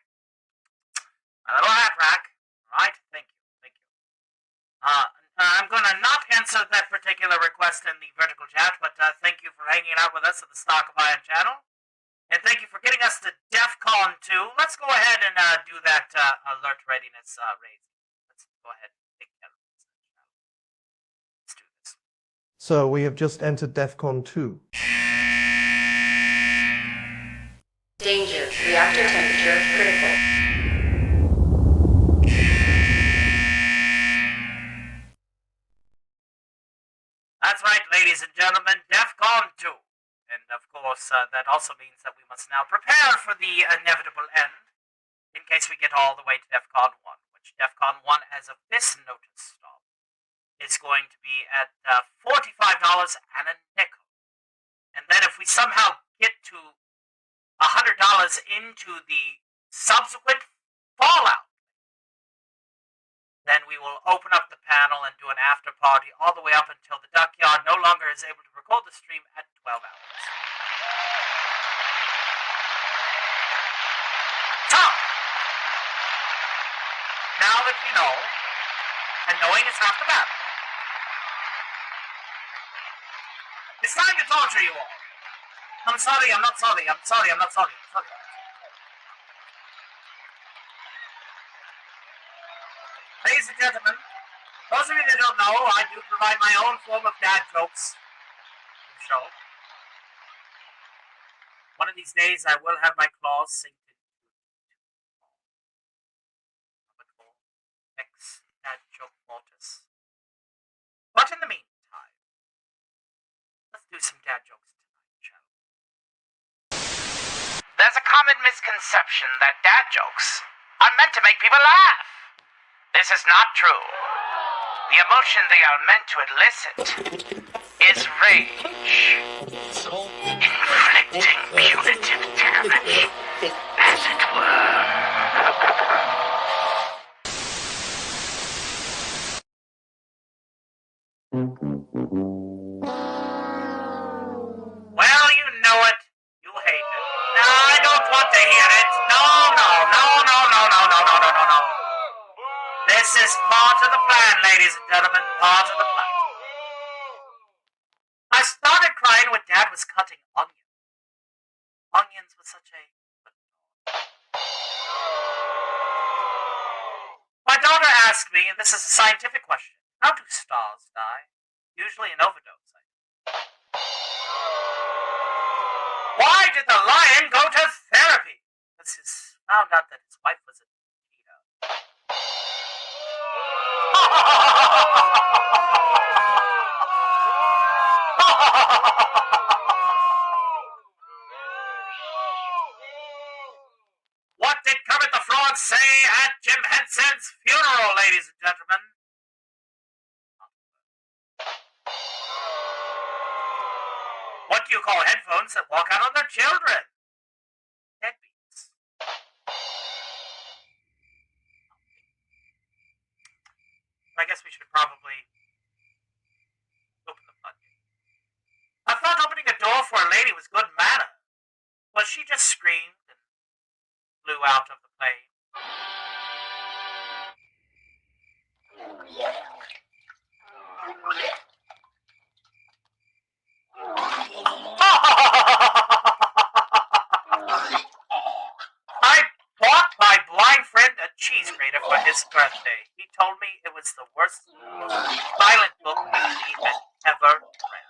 My little hat rack, right? Thank you, thank you. I'm going to not answer that particular request in the vertical chat, but thank you for hanging out with us at the Stock of Iron channel. And thank you for getting us to DEFCON 2. Let's go ahead and do that alert readiness raise. Let's go ahead and take care of this. Let's do this. So we have just entered DEFCON 2. Danger. Reactor temperature critical. That's right, ladies and gentlemen, DEFCON 2. And of course, that also means that we must now prepare for the inevitable end, in case we get all the way to DEFCON 1, which DEFCON 1, as of this notice stop, is going to be at $45 and a nickel. And then if we somehow get to $100 into the subsequent fallout, then we will open up the panel and do an after party all the way up until the Duckyard no longer is able to record the stream at 12 hours. So, now that we know, and knowing is half the battle, it's time to torture you all. I'm sorry, I'm not sorry. Ladies and gentlemen, those of you that don't know, I do provide my own form of dad jokes for the show. One of these days, I will have my claws sink into ex-dad joke mortis. But in the meantime, let's do some dad jokes. There's a common misconception that dad jokes are meant to make people laugh. This is not true. The emotion they are meant to elicit is rage, inflicting punitive damage, as it were. This is part of the plan, ladies and gentlemen, part of the plan. I started crying when Dad was cutting onions. Onions were such a... My daughter asked me, and this is a scientific question, how do stars die? Usually an overdose. Why did the lion go to therapy? This is found out that his wife was a cheetah. What did Kermit the Frog say at Jim Henson's funeral, ladies and gentlemen? What do you call headphones that walk out on their children? Deadbeats. I guess we should probably open the floodgate. I thought opening a door for a lady was good manner. Well, she just screamed and flew out of the plane. I bought my blind friend a cheese grater for his birthday. He told me it was the worst, most violent book he had ever read.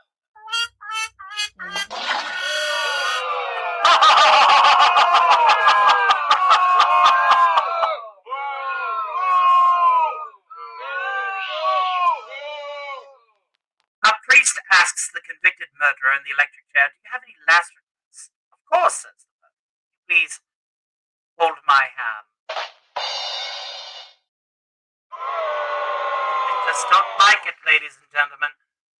A priest asks the convicted murderer in the electric chair, do you have any last regrets? Of course, says the murderer. Please hold my hand. I just don't like it, ladies and gentlemen.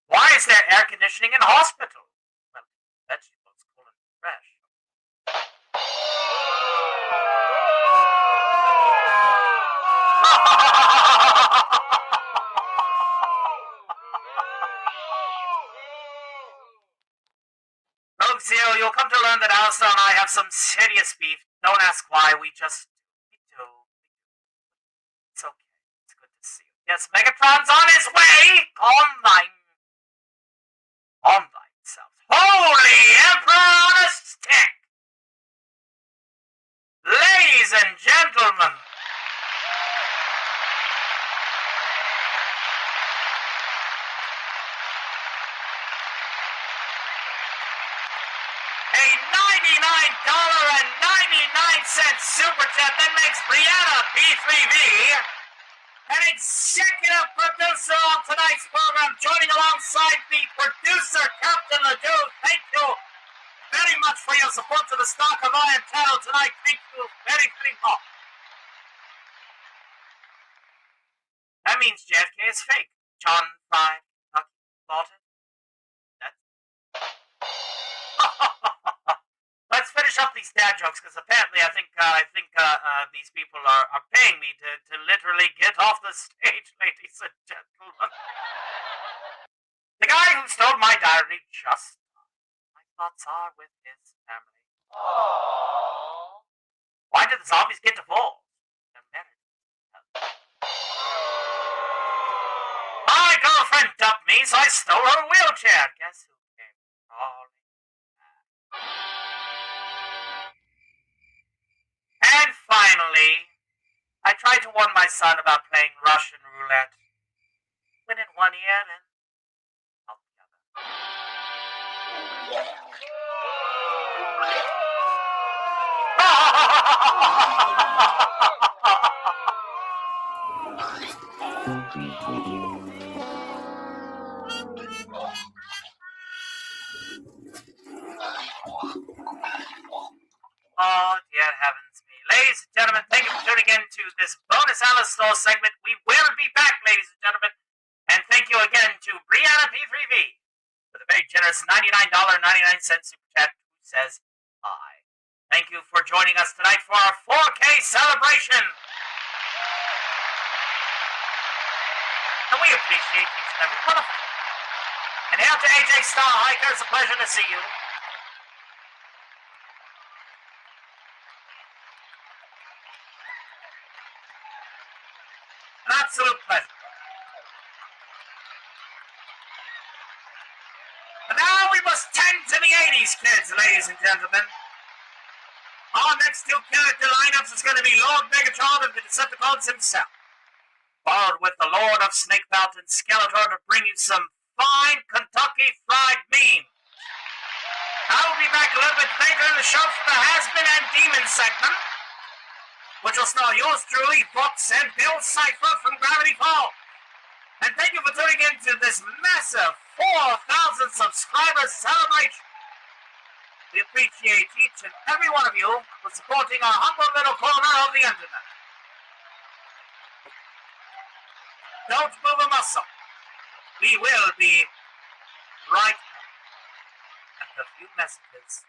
Why is there air conditioning in hospital? Well, vegetables cool and fresh. Rogue Zero, you'll come to learn that Alistair and I have some serious beef. Don't ask why, we do. It's okay. It's good to see you. Yes, Megatron's on his way! Calm thyself. Holy Emperor on a stick! Ladies and gentlemen, a $99.99 super chat that makes Brianna P3V an executive producer on tonight's program, joining alongside the producer, Captain Ledoux. Thank you very much for your support to the Stock of Iron channel tonight. Thank you very, very much. That means JFK is fake. John Fried, bought it. Let's finish up these dad jokes, because apparently I think these people are paying me to literally get off the stage, ladies and gentlemen. The guy who stole my diary just died. My thoughts are with his family. Aww. Why did the zombies get divorced? They're married. My girlfriend dumped me, so I stole her wheelchair. Guess who came crawling back? And finally, I tried to warn my son about playing Russian roulette. Win in one ear and out the other. Oh, dear heavens me. Ladies and gentlemen, thank you for tuning in to this bonus Alice Store segment. We will be back, ladies and gentlemen. And thank you again to Brianna P3V for the very generous $99.99 super chat who says hi. Thank you for joining us tonight for our 4K celebration. And we appreciate each and every one of you. And hail to AJ Star Hiker, it's a pleasure to see you. And out absolute pleasure. And now we must tend to the 80s kids, ladies and gentlemen. Our next two character lineups is going to be Lord Megatron and the Decepticons himself. Followed with the Lord of Snake Mountain, Skeletor, to bring you some fine Kentucky Fried memes. I will be back a little bit later in the show for the Has-Been and Demon segment, which will star yours truly, Brooks and Bill Cipher from Gravity Falls. And thank you for tuning in to this massive 4,000 subscriber celebration. We appreciate each and every one of you for supporting our humble little corner of the internet. Don't move a muscle. We will be right back after a few messages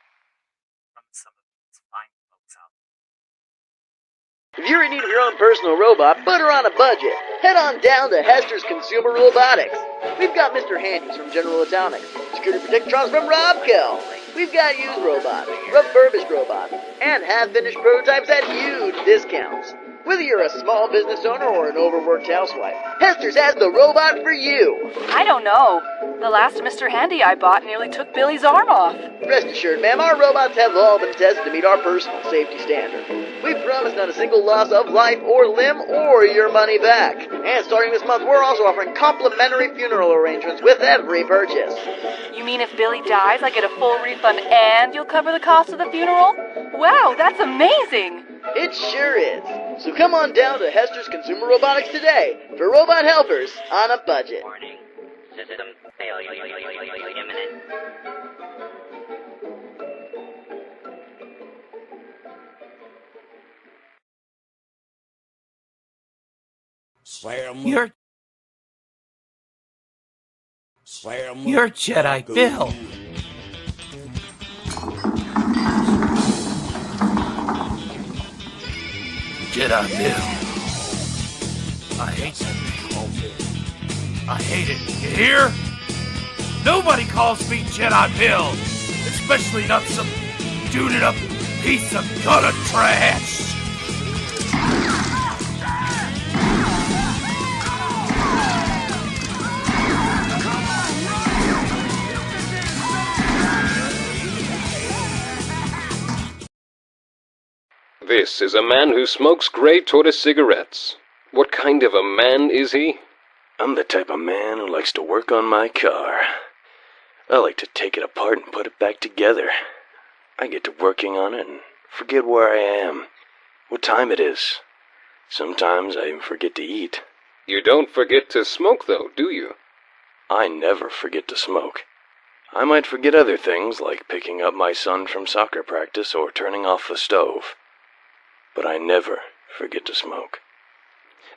from some of these fine folks out there. If you're in need of your own personal robot, but are on a budget, head on down to Hester's Consumer Robotics. We've got Mr. Handy's from General Atomics, Security Protectrons from Robco. We've got used robots, refurbished robots, and half-finished prototypes at huge discounts. Whether you're a small business owner or an overworked housewife, Hester's has the robot for you. I don't know. The last Mr. Handy I bought nearly took Billy's arm off. Rest assured, ma'am, our robots have all been tested to meet our personal safety standard. We promise not a single loss of life or limb or your money back. And starting this month, we're also offering complimentary funeral arrangements with every purchase. You mean if Billy dies, I get a full refund and you'll cover the cost of the funeral? Wow, that's amazing! It sure is. So come on down to Hester's Consumer Robotics today for robot helpers on a budget. Warning. System failure imminent. You're Jedi Bill. Jedi Bill. I hate that they call me. I hate it. You hear? Nobody calls me Jedi Bill, especially not some duded up piece of gutter trash. This is a man who smokes gray tortoise cigarettes. What kind of a man is he? I'm the type of man who likes to work on my car. I like to take it apart and put it back together. I get to working on it and forget where I am, what time it is. Sometimes I even forget to eat. You don't forget to smoke, though, do you? I never forget to smoke. I might forget other things, like picking up my son from soccer practice or turning off the stove. But I never forget to smoke.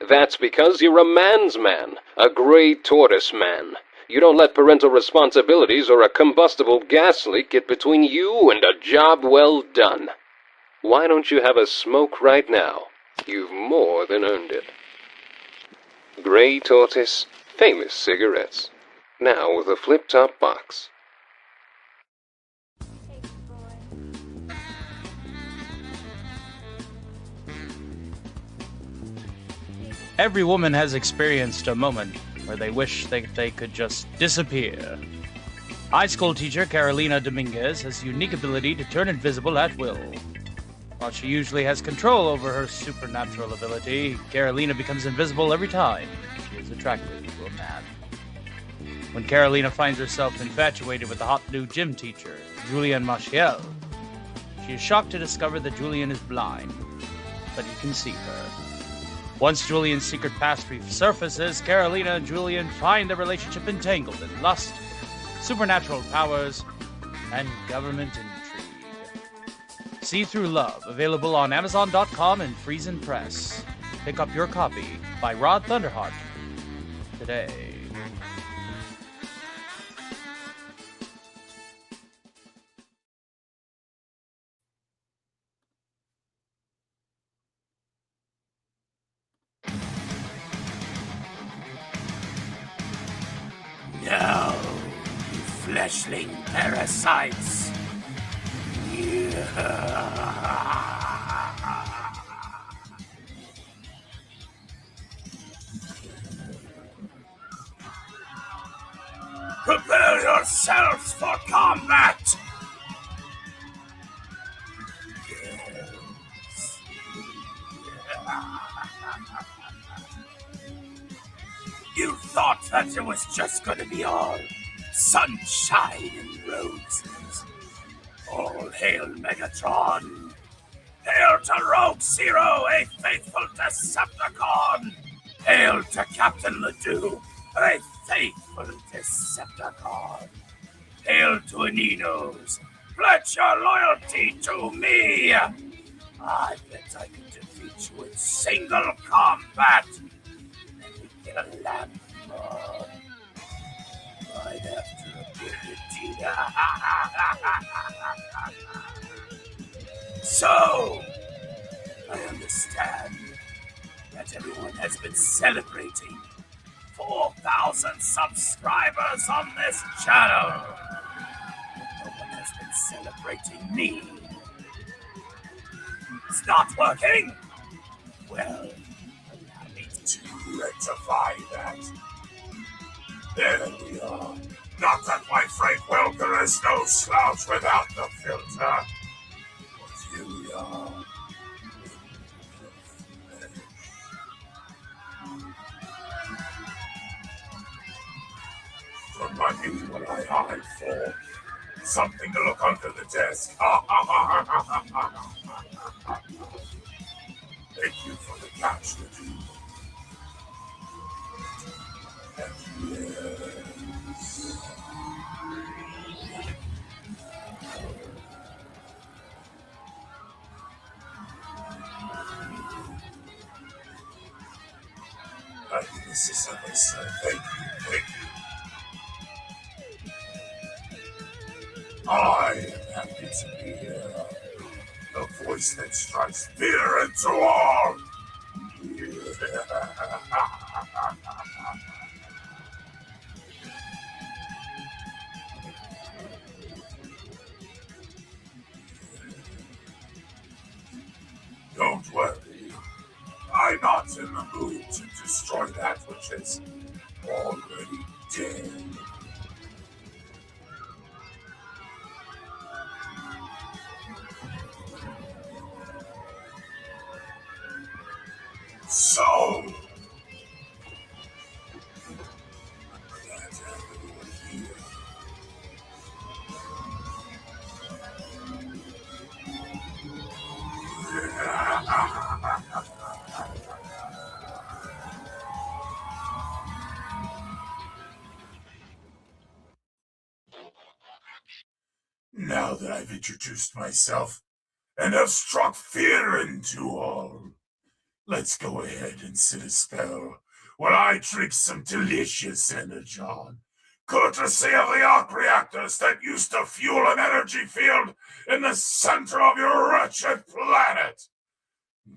That's because you're a man's man, a gray tortoise man. You don't let parental responsibilities or a combustible gas leak get between you and a job well done. Why don't you have a smoke right now? You've more than earned it. Gray Tortoise, famous cigarettes. Now with a flip-top box. Every woman has experienced a moment where they wish they could just disappear. High school teacher Carolina Dominguez has a unique ability to turn invisible at will. While she usually has control over her supernatural ability, Carolina becomes invisible every time she is attracted to a man. When Carolina finds herself infatuated with the hot new gym teacher, Julian Machiel, she is shocked to discover that Julian is blind, but he can see her. Once Julian's secret past resurfaces, Carolina and Julian find their relationship entangled in lust, supernatural powers, and government intrigue. See Through Love, available on Amazon.com and Friesen Press. Pick up your copy by Rod Thunderheart today. Now, you fleshling parasites. combat! You thought that it was just gonna be all sunshine and roses. All hail Megatron! Hail to Rogue Zero, a faithful Decepticon! Hail to Captain Ledoux, a faithful Decepticon! Hail to Aninos! Pledge your loyalty to me! I bet I can defeat you in single combat! And we get a lamp more. Right after ability. So, I understand that everyone has been celebrating 4,000 subscribers on this channel. No one has been celebrating me. It's not working. Well, allow me to rectify that. There we are. Not that my Frank Welker is no slouch without the filter. But here we are. From my view, what I hide for. Something to look under the desk. Thank you for the catch, Ledoux. And yes. This is Alyssa. Thank you. I am happy to be here. The voice that strikes fear into all. Don't worry. I'm not in the mood to destroy that which is already dead. So, now that I've introduced myself and have struck fear into all, let's go ahead and sit a spell while I drink some delicious energon, courtesy of the arc reactors that used to fuel an energy field in the center of your wretched planet.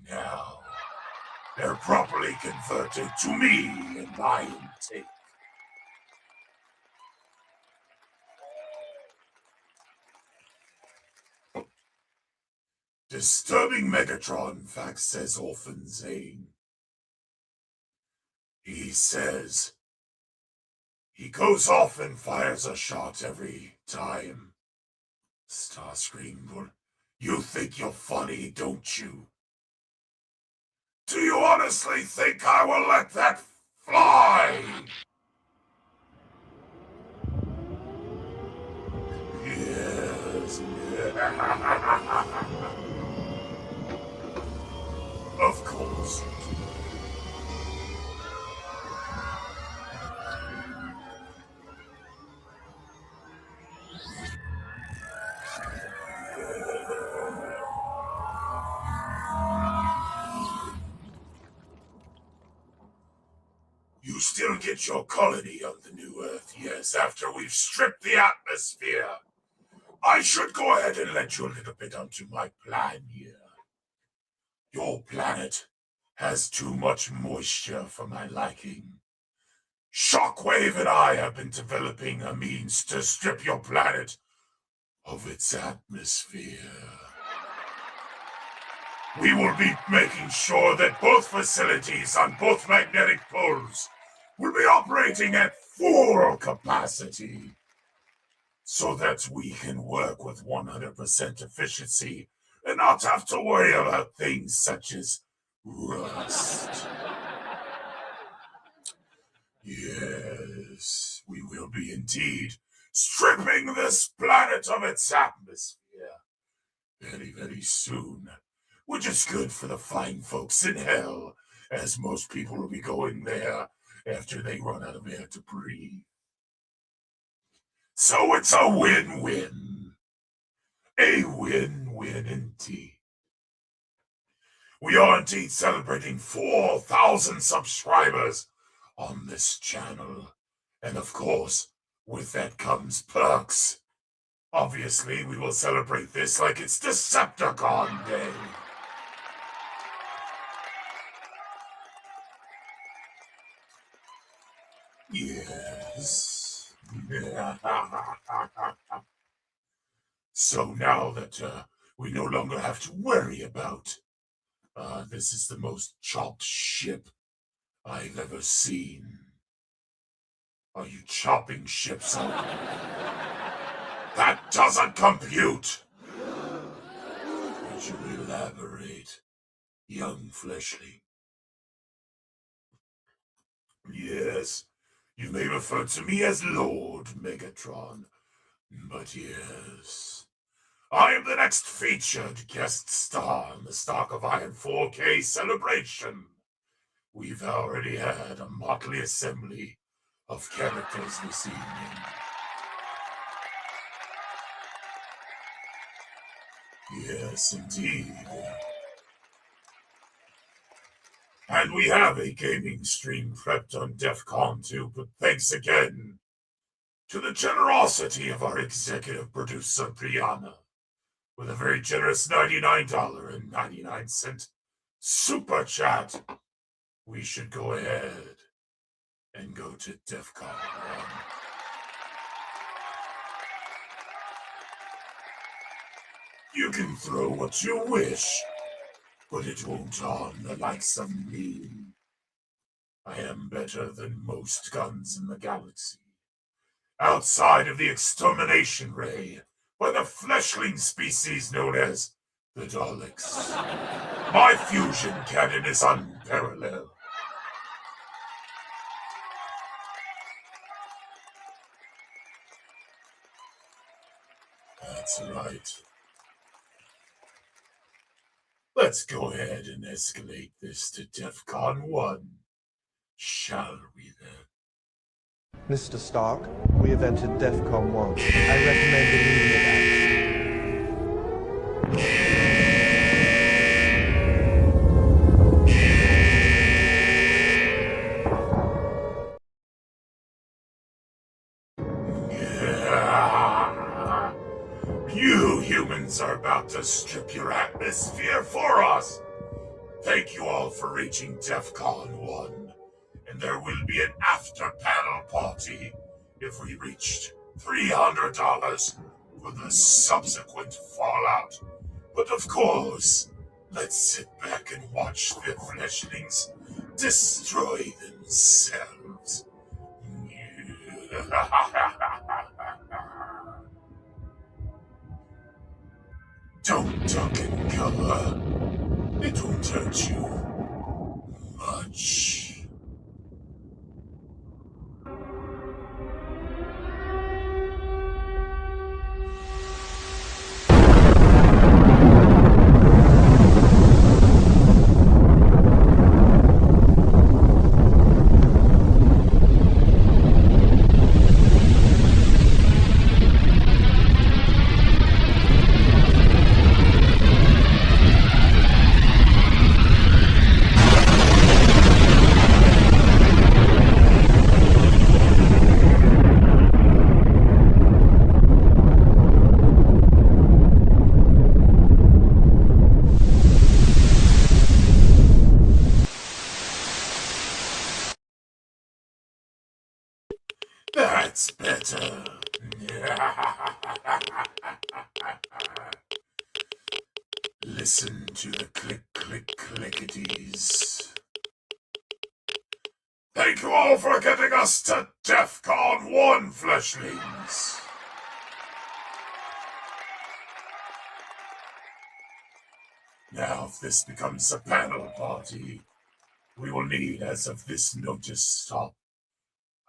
Now, they're properly converted to me and my intake. Disturbing Megatron fact, says Orphan Zane. He says he goes off and fires a shot every time. Starscream, well, you think you're funny, don't you? Do you honestly think I will let that fly? Yes. Of course. You still get your colony on the new Earth, yes, after we've stripped the atmosphere. I should go ahead and let you a little bit onto my plan here. Your planet has too much moisture for my liking. Shockwave and I have been developing a means to strip your planet of its atmosphere. We will be making sure that both facilities on both magnetic poles will be operating at full capacity. so that we can work with 100% efficiency and not have to worry about things such as rust. Yes, we will be indeed stripping this planet of its atmosphere very, very soon, which is good for the fine folks in hell, as most people will be going there after they run out of air to breathe. So it's a win-win. A win-win indeed. We are indeed celebrating 4,000 subscribers on this channel. And of course, with that comes perks. Obviously, we will celebrate this like it's Decepticon Day. Yes. So now that we no longer have to worry about, this is the most chopped ship I've ever seen. Are you chopping ships up? That doesn't compute! Would you elaborate, young fleshling? Yes, you may refer to me as Lord Megatron, but yes, I am the next featured guest star in the Stock of Iron 4K celebration. We've already had a motley assembly of characters this evening. Yes, indeed. And we have a gaming stream prepped on DEF CON 2, but thanks again to the generosity of our executive producer, Brianna, with a very generous $99.99 super chat, we should go ahead and go to DEF CON 1. You can throw what you wish, but it won't harm the likes of me. I am better than most guns in the galaxy. Outside of the extermination ray by the fleshling species known as the Daleks. My fusion cannon is unparalleled. That's right. Let's go ahead and escalate this to DEF CON 1, shall we then? Mr. Stark, we have entered DEF CON 1. I recommend immediate You humans are about to strip your atmosphere for us. Thank you all for reaching DEF CON 1. And there will be an after-panel party if we reached $300 for the subsequent fallout. But of course, let's sit back and watch the fleshlings destroy themselves. Don't duck and cover. It won't hurt you much. That's better. Listen to the click, click, clickities. Thank you all for getting us to DEF CON 1, fleshlings. Now, if this becomes a panel party, we will need, as of this notice stop,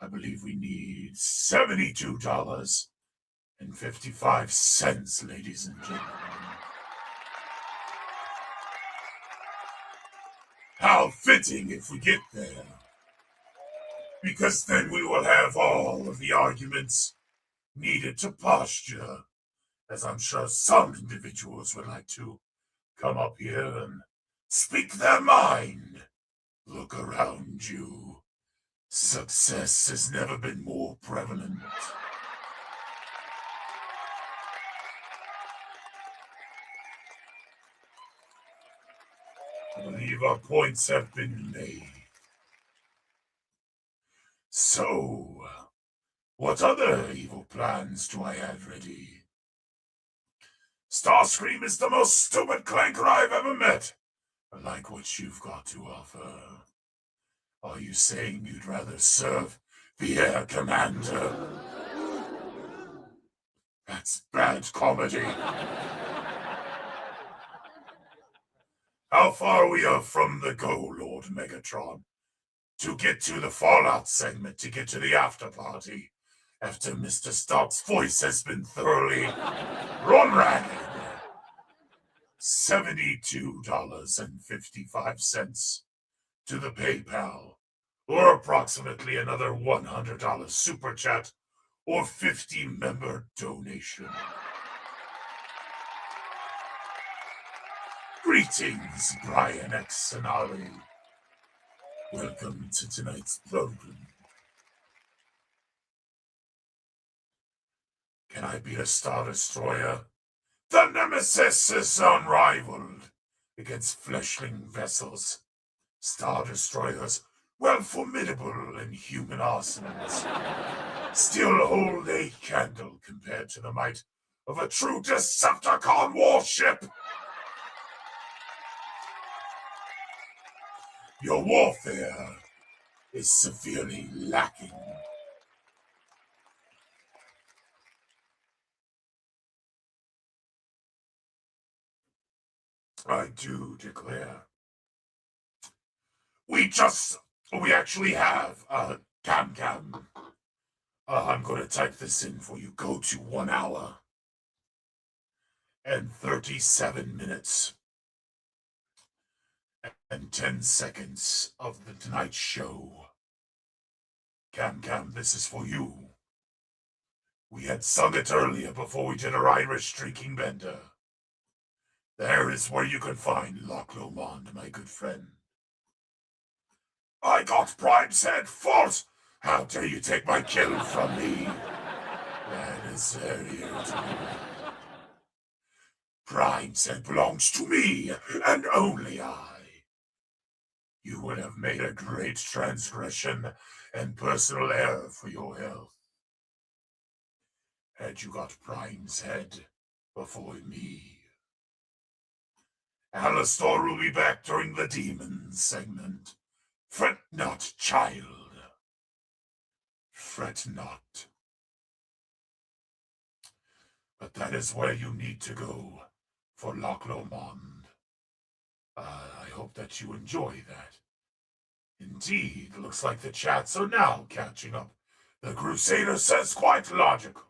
I believe we need $72.55, ladies and gentlemen. How fitting if we get there. Because then we will have all of the arguments needed to posture, as I'm sure some individuals would like to come up here and speak their mind. Look around you. Success has never been more prevalent. I believe our points have been made. So, what other evil plans do I have ready? Starscream is the most stupid clanker I've ever met. I like what you've got to offer. Are you saying you'd rather serve the Air Commander? That's bad comedy. How far are we from the goal, Lord Megatron? To get to the Fallout segment, to get to the after party, after Mr. Stark's voice has been thoroughly run ragged. $72.55 to the PayPal, or approximately another $100 super chat or 50-member donation. Greetings, Brian X and Ali. Welcome to tonight's program. Can I be a Star Destroyer? The Nemesis is unrivaled against fleshling vessels. Star Destroyers, well formidable in human arsenals, still hold a candle compared to the might of a true Decepticon warship. Your warfare is severely lacking. I do declare. We actually have Cam. I'm going to type this in for you. Go to 1 hour and 37 minutes and 10 seconds of the Tonight Show. Cam, this is for you. We had sung it earlier before we did our Irish drinking bender. There is where you can find Loch Lomond, my good friend. I got Prime's head false. How dare you take my kill from me? That is very irritating. Prime's head belongs to me, and only I. You would have made a great transgression and personal error for your health. Had you got Prime's head before me. Alastor will be back during the Demons segment. Fret not, child. Fret not. But that is where you need to go for Loch Lomond. I hope that you enjoy that. Indeed, looks like the chats are now catching up. The Crusader says quite logical.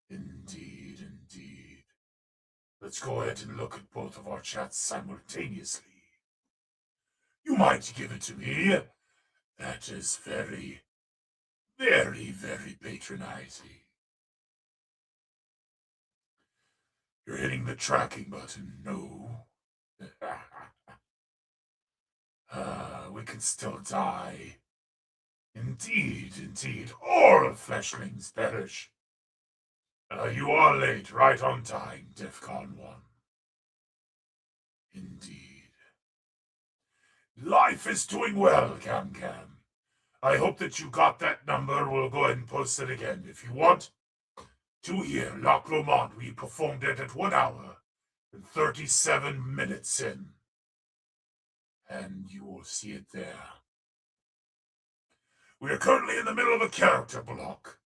Indeed. Let's go ahead and look at both of our chats simultaneously. You might give it to me. That is very, very, very patronizing. You're hitting the tracking button. No. We can still die. Indeed. All fleshlings perish. You are late, right on time, DEFCON 1. Indeed. Life is doing well, Cam. I hope that you got that number. We'll go ahead and post it again. If you want to hear Loch Lomond, we performed it at 1 hour and 37 minutes in. And you will see it there. We are currently in the middle of a character block.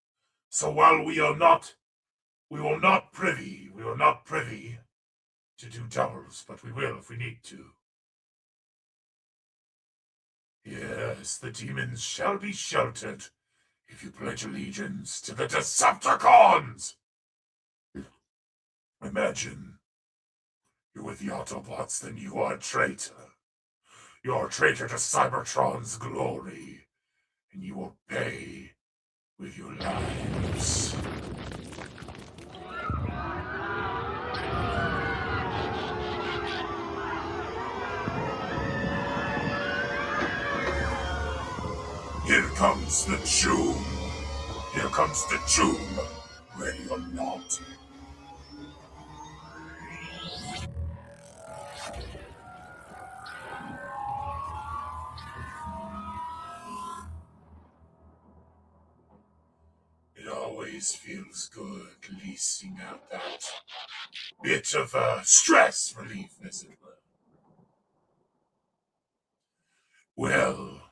So while we will not privy to do doubles, but we will if we need to. Yes, the demons shall be sheltered if you pledge allegiance to the Decepticons! Imagine you're with the Autobots, then you are a traitor. You're a traitor to Cybertron's glory, and you will pay with your lives. Here comes the tomb. Here comes the tomb. Ready or not. It always feels good leasing out that bit of stress relief, as it were. Well,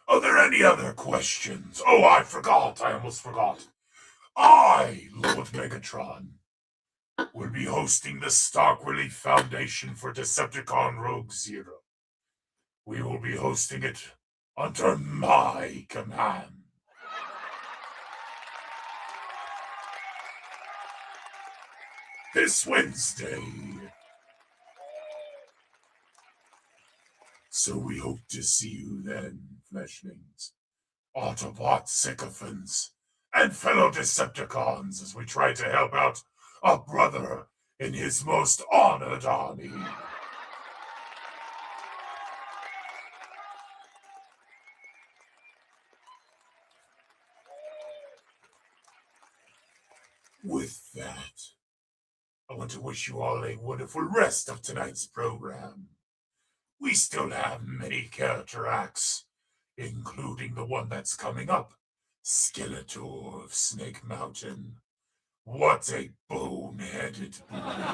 are there any other questions? Oh, I almost forgot. I, Lord Megatron, will be hosting the Stock Relief Foundation for Decepticon Rogue Zero. We will be hosting it under my command. This Wednesday. So we hope to see you then, Fleshlings, Autobot sycophants, and fellow Decepticons as we try to help out a brother in his most honored army. With that, I want to wish you all a wonderful rest of tonight's program. We still have many character acts, including the one that's coming up, Skeletor of Snake Mountain. What a boneheaded bully.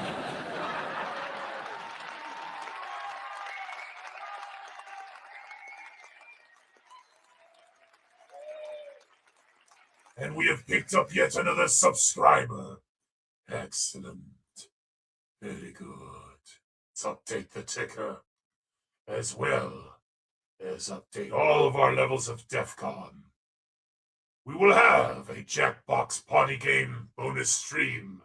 And we have picked up yet another subscriber. Excellent. Very good. Let's update the ticker, as well as update all of our levels of DEFCON. We will have a Jackbox Party Game bonus stream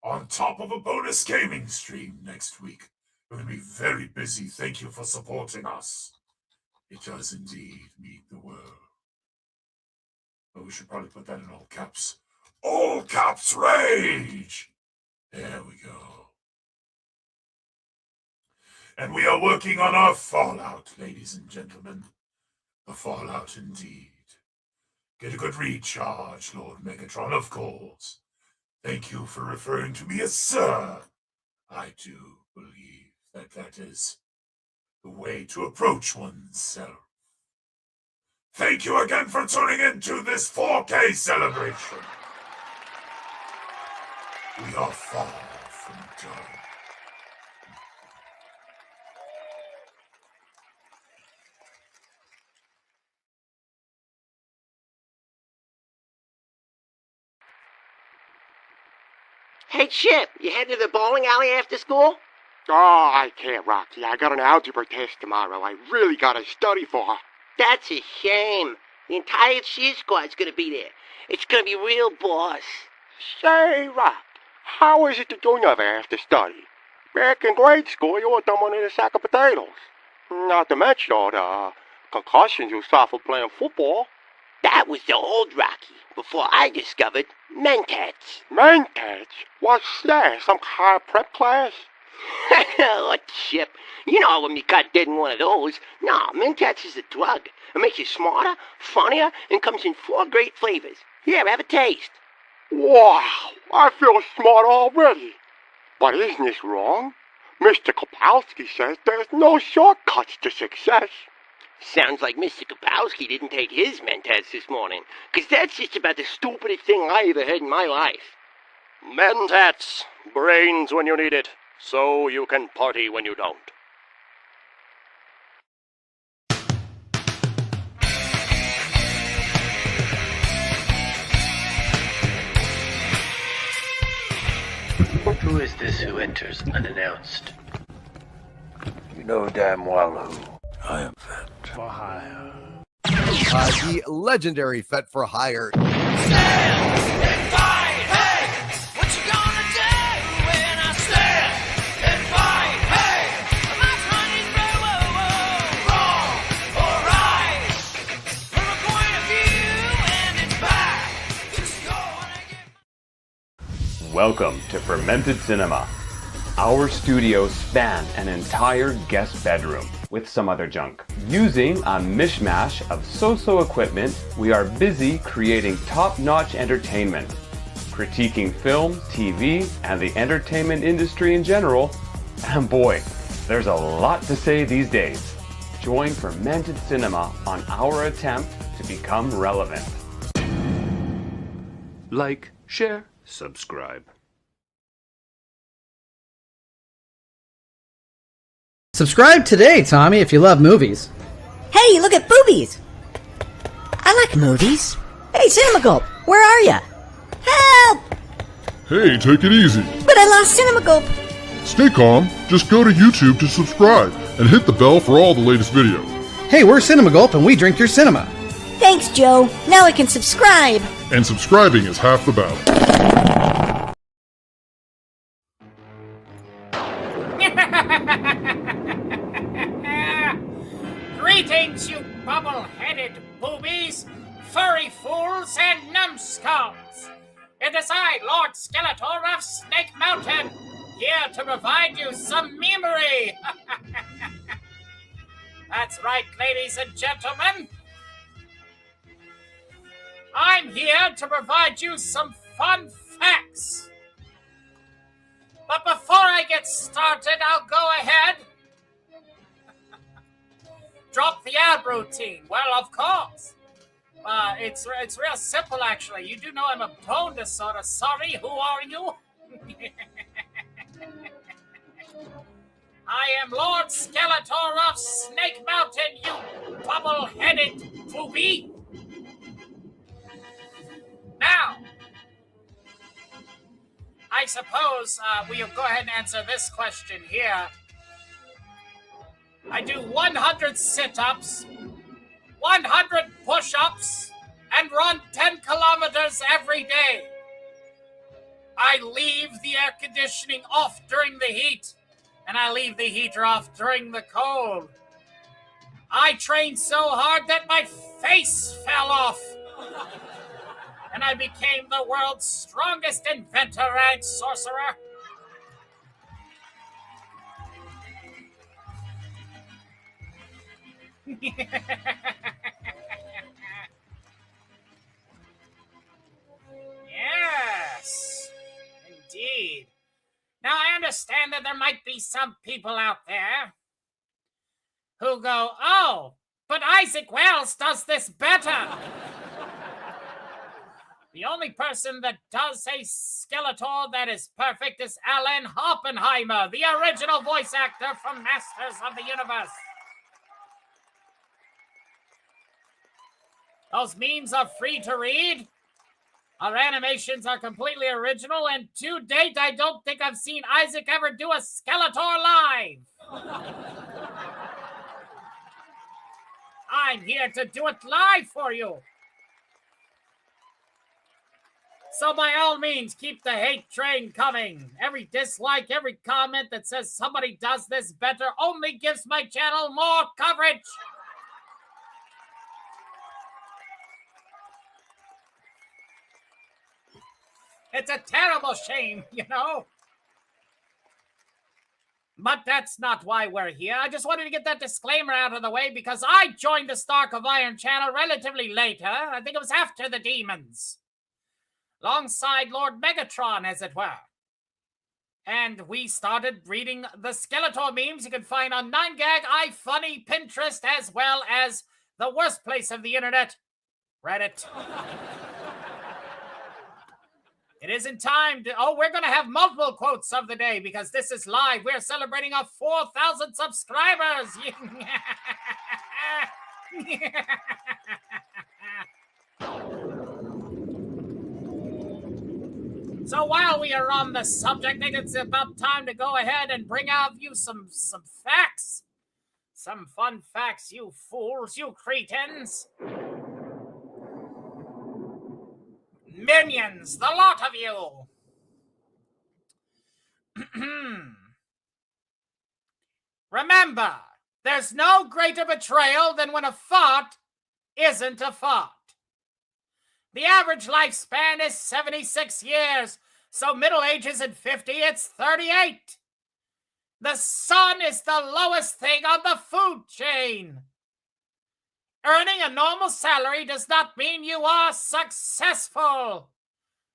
on top of a bonus gaming stream next week. We're going to be very busy. Thank you for supporting us. It does indeed mean the world. But we should probably put that in all caps. All caps rage! There we go. And we are working on our Fallout, ladies and gentlemen. The Fallout indeed. Get a good recharge, Lord Megatron, of course. Thank you for referring to me as Sir. I do believe that that is the way to approach oneself. Thank you again for tuning in to this 4K celebration. We are far from done. Hey, Chip, you headed to the bowling alley after school? Oh, I can't, Rocky. I got an algebra test tomorrow. I really gotta study for her. That's a shame. The entire cheer squad's gonna be there. It's gonna be real boss. Say, Rock, how is it that you never have to study? Back in grade school, you were dumbing in a sack of potatoes. Not to mention all the concussions you suffered playing football. That was the old Rocky, before I discovered Mentats. Mentats? What's that? Some kind of prep class? What Chip? You know when you got dead in one of those. No, Mentats is a drug. It makes you smarter, funnier, and comes in 4 great flavors. Here, have a taste. Wow, I feel smart already. But isn't this wrong? Mr. Kopowski says there's no shortcuts to success. Sounds like Mr. Kopowski didn't take his Mentats this morning, 'cause that's just about the stupidest thing I ever heard in my life. Mentats, brains when you need it, so you can party when you don't. Who is this who enters unannounced? You know damn well who. I am Fett. For hire. The legendary Fett for Hire. Welcome to Fermented Cinema. Our studios span an entire guest bedroom with some other junk. Using a mishmash of so-so equipment, we are busy creating top-notch entertainment, critiquing film, TV, and the entertainment industry in general. And boy, there's a lot to say these days. Join Fermented Cinema on our attempt to become relevant. Like, share, subscribe. Subscribe today, Tommy, if you love movies. Hey, look at boobies! I like movies. Hey, Cinema Gulp, where are ya? Help! Hey, take it easy. But I lost Cinema Gulp. Stay calm. Just go to YouTube to subscribe and hit the bell for all the latest videos. Hey, we're Cinema Gulp and we drink your cinema. Thanks, Joe. Now I can subscribe. And subscribing is half the battle. Greetings, you bubble-headed boobies, furry fools, and numbskulls. It is I, Lord Skeletor of Snake Mountain, here to provide you some memory. That's right, ladies and gentlemen. I'm here to provide you some fun facts. But before I get started, I'll go ahead. Drop the ad routine. Well, of course. It's real simple, actually. You do know I'm a bone disorder. Sorry, who are you? I am Lord Skeletor of Snake Mountain, you bubble-headed booby. Now, I suppose we'll go ahead and answer this question here. I do 100 sit-ups, 100 push-ups, and run 10 kilometers every day. I leave the air conditioning off during the heat, and I leave the heater off during the cold. I trained so hard that my face fell off. And I became the world's strongest inventor and sorcerer. Yes, indeed. Now, I understand that there might be some people out there who go, oh, but Isaac Wells does this better. The only person that does a Skeletor that is perfect is Alan Oppenheimer, the original voice actor from Masters of the Universe. Those memes are free to read. Our animations are completely original, and to date, I don't think I've seen Isaac ever do a Skeletor live. I'm here to do it live for you. So by all means, keep the hate train coming. Every dislike, every comment that says somebody does this better only gives my channel more coverage. It's a terrible shame, you know? But that's not why we're here. I just wanted to get that disclaimer out of the way because I joined the Stark of Iron channel relatively later. I think it was after the demons. Alongside Lord Megatron, as it were. And we started reading the Skeletor memes you can find on 9gag, iFunny, Pinterest, as well as the worst place of the internet, Reddit. It isn't time to... Oh, we're going to have multiple quotes of the day because this is live. We're celebrating our 4,000 subscribers. So while we are on the subject, I think it's about time to go ahead and bring out you some facts. Some fun facts, you fools, you cretins. Minions, the lot of you. Remember, there's no greater betrayal than when a fart isn't a fart. The average lifespan is 76 years, so middle age isn't 50, it's 38. The sun is the lowest thing on the food chain. Earning a normal salary does not mean you are successful.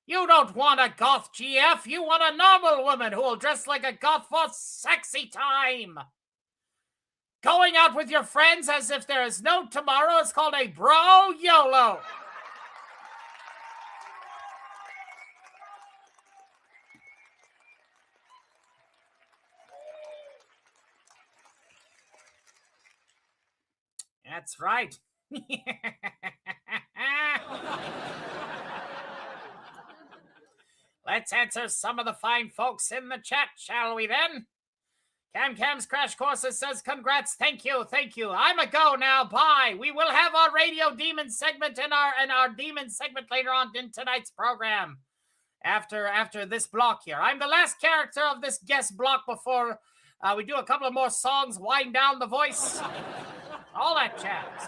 You don't want a goth GF, you want a normal woman who will dress like a goth for sexy time. Going out with your friends as if there is no tomorrow is called a bro YOLO. That's right. Let's answer some of the fine folks in the chat, shall we then? Cam's Crash Courses says, congrats, thank you. I'm a go now, bye. We will have our Radio Demon segment and our Demon segment later on in tonight's program. After this block here. I'm the last character of this guest block before we do a couple of more songs, wind down the voice. All that jazz.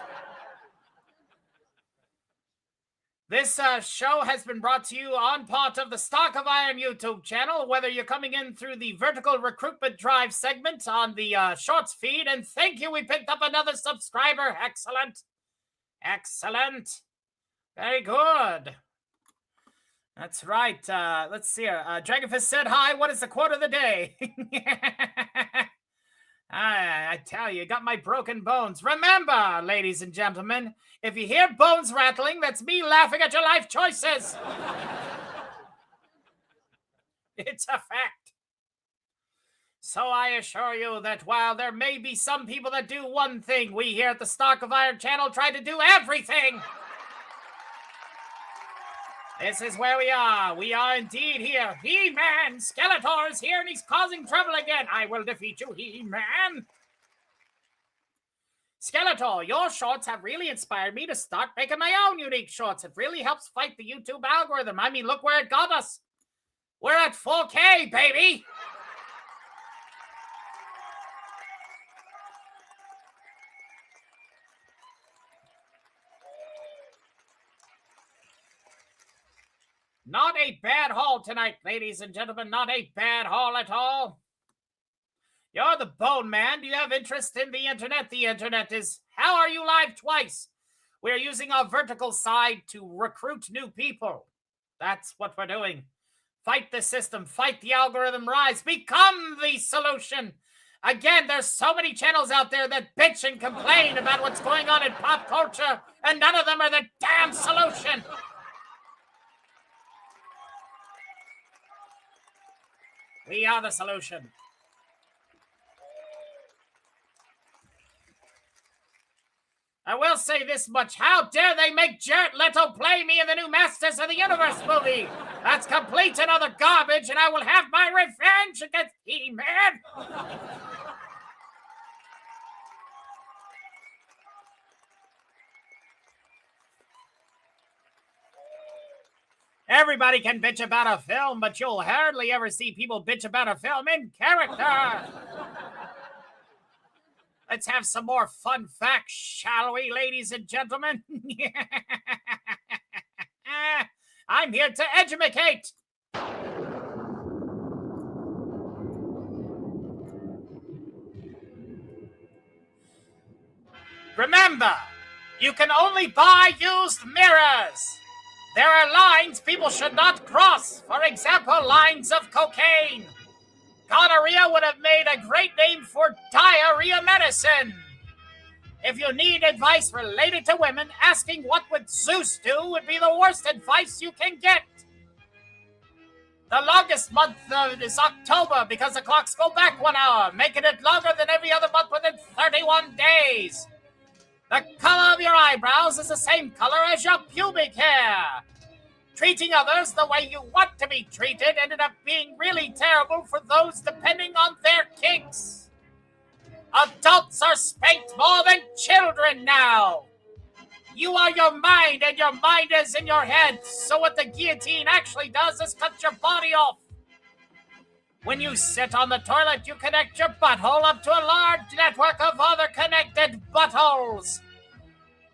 This show has been brought to you on part of the Stock of Iron YouTube channel, whether you're coming in through the vertical recruitment drive segment on the shorts feed. And thank you, we picked up another subscriber. Excellent. Very good. That's right. Let's see here. Dragonfist said, hi, what is the quote of the day? I tell you, got my broken bones. Remember, ladies and gentlemen, if you hear bones rattling, that's me laughing at your life choices. It's a fact. So I assure you that while there may be some people that do one thing, we here at the Stock of Iron channel try to do everything. This is where we are. We are indeed here. He-Man, Skeletor is here and he's causing trouble again. I will defeat you, He-Man. Skeletor, your shorts have really inspired me to start making my own unique shorts. It really helps fight the YouTube algorithm. I mean, look where it got us. We're at 4K, baby. Not a bad haul tonight, ladies and gentlemen. Not a bad haul at all. You're the Bone Man. Do you have interest in the internet? The internet is How Are You Live Twice. We're using our vertical side to recruit new people. That's what we're doing. Fight the system. Fight the algorithm rise. Become the solution. Again, there's so many channels out there that bitch and complain about what's going on in pop culture, and none of them are the damn solution. We are the solution. I will say this much. How dare they make Jared Leto play me in the new Masters of the Universe movie? That's complete and utter garbage, and I will have my revenge against He-Man. Everybody can bitch about a film, but you'll hardly ever see people bitch about a film in character. Let's have some more fun facts, shall we, ladies and gentlemen? I'm here to educate. Remember, you can only buy used mirrors. There are lines people should not cross. For example, lines of cocaine. Gonorrhea would have made a great name for diarrhea medicine. If you need advice related to women, asking what would Zeus do would be the worst advice you can get. The longest month is October because the clocks go back 1 hour, making it longer than every other month within 31 days. The color of your eyebrows is the same color as your pubic hair. Treating others the way you want to be treated ended up being really terrible for those depending on their kinks. Adults are spanked more than children now. You are your mind, and your mind is in your head. So what the guillotine actually does is cut your body off. When you sit on the toilet, you connect your butthole up to a large network of other connected buttholes.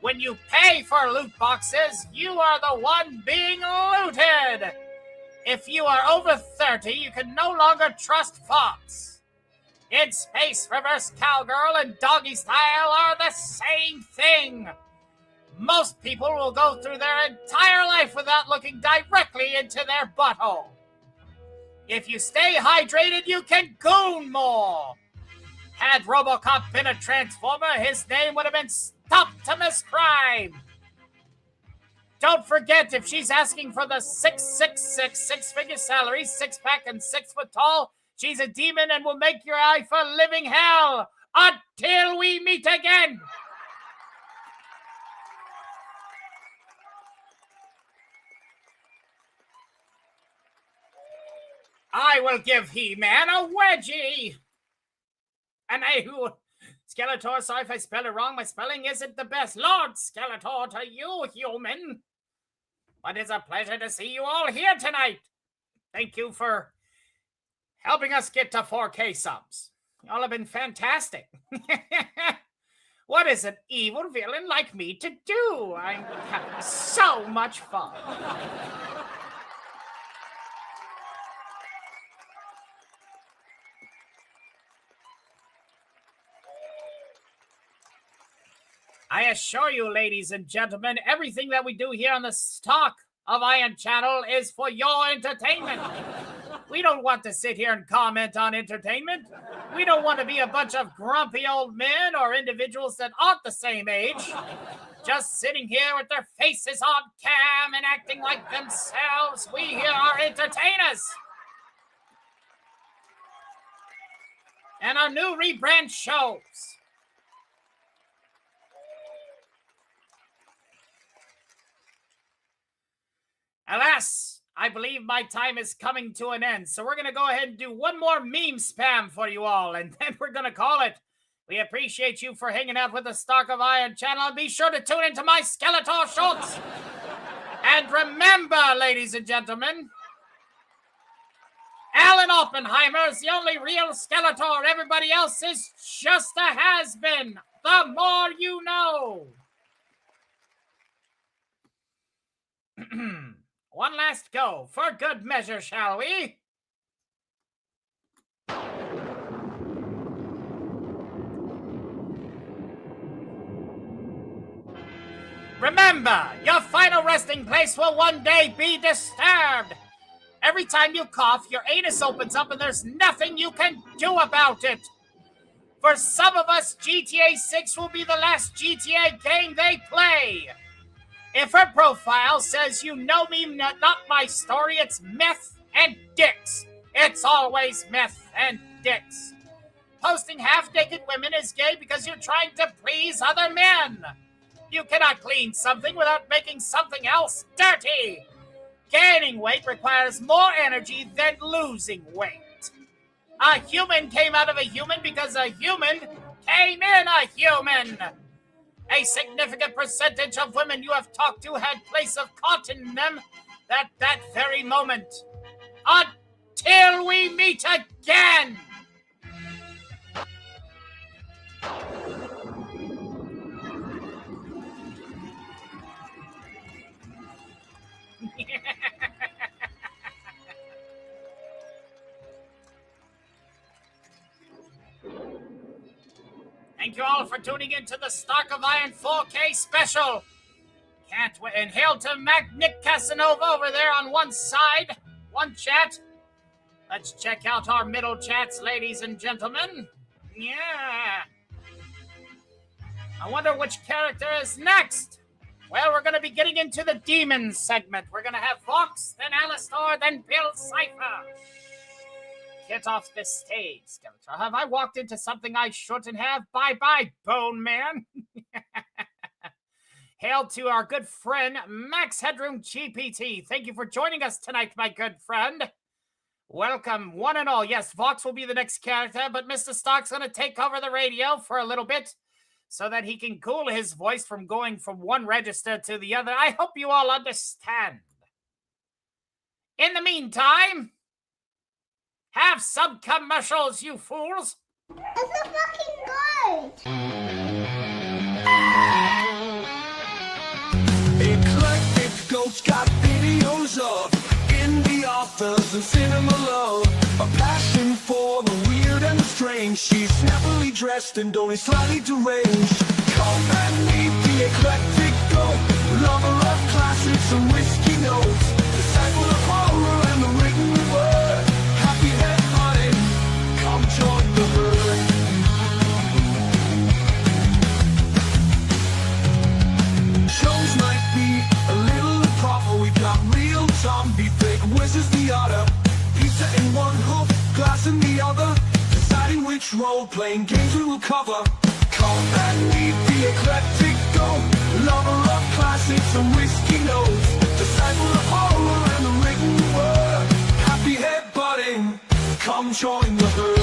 When you pay for loot boxes, you are the one being looted. If you are over 30, you can no longer trust fox. In space, reverse cowgirl and doggy style are the same thing. Most people will go through their entire life without looking directly into their butthole. If you stay hydrated, you can goon more. Had RoboCop been a Transformer, his name would have been Optimus Prime. Don't forget, if she's asking for the 666 six-figure salary, six-pack and 6 foot tall, she's a demon and will make your life a living hell until we meet again. I will give He-Man a wedgie. And Skeletor, sorry if I spell it wrong. My spelling isn't the best. Lord Skeletor to you, human. But it's a pleasure to see you all here tonight. Thank you for helping us get to 4K subs. Y'all have been fantastic. What is an evil villain like me to do? I'm having so much fun. I assure you, ladies and gentlemen, everything that we do here on the Stock of Iron channel is for your entertainment. We don't want to sit here and comment on entertainment. We don't want to be a bunch of grumpy old men or individuals that aren't the same age, just sitting here with their faces on cam and acting like themselves. We here are entertainers. And our new rebrand shows. Alas, I believe my time is coming to an end, so we're going to go ahead and do one more meme spam for you all, and then we're going to call it. We appreciate you for hanging out with the Stock of Iron channel, and be sure to tune into my Skeletor shorts. And remember, ladies and gentlemen, Alan Oppenheimer is the only real Skeletor. Everybody else is just a has-been. The more you know. One last go, for good measure, shall we? Remember, your final resting place will one day be disturbed. Every time you cough, your anus opens up and there's nothing you can do about it. For some of us, GTA 6 will be the last GTA game they play. If her profile says you know me, not my story, it's meth and dicks. It's always meth and dicks. Posting half-naked women is gay because you're trying to please other men. You cannot clean something without making something else dirty. Gaining weight requires more energy than losing weight. A human came out of a human because a human came in a human. A significant percentage of women you have talked to had place of cotton in them at that very moment. Until we meet again! Thank you all for tuning in to the Stock of Iron 4K special. Can't wait. And hail to Nick Casanova over there on one side, one chat. Let's check out our middle chats, ladies and gentlemen. Yeah. I wonder which character is next. Well, we're going to be getting into the demons segment. We're going to have Fox, then Alistar, then Bill Cipher. Get off this stage, Skeletor. Have I walked into something I shouldn't have? Bye-bye, Bone Man. Hail to our good friend, Max Headroom GPT. Thank you for joining us tonight, my good friend. Welcome, one and all. Yes, Vox will be the next character, but Mr. Stark's going to take over the radio for a little bit so that he can cool his voice from going from one register to the other. I hope you all understand. In the meantime, have some commercials, you fools. It's a fucking good. Eclectic Goat's got videos of indie authors and cinema love. A passion for the weird and the strange. She's snappily dressed and only slightly deranged. Come and meet the Eclectic Goat, lover of classics and whiskey notes, disciple of horror and the written word. Happy head hunting, come join the herd. Shows might be a little improper. We've got real zombie, big whizzes the otter, pizza in one hoof, glass in the other, deciding which role-playing games we will cover. Come and meet the Eclectic Goat, lover of classics and whiskey notes, disciple of horror and the written word. Happy head butting, come join the herd.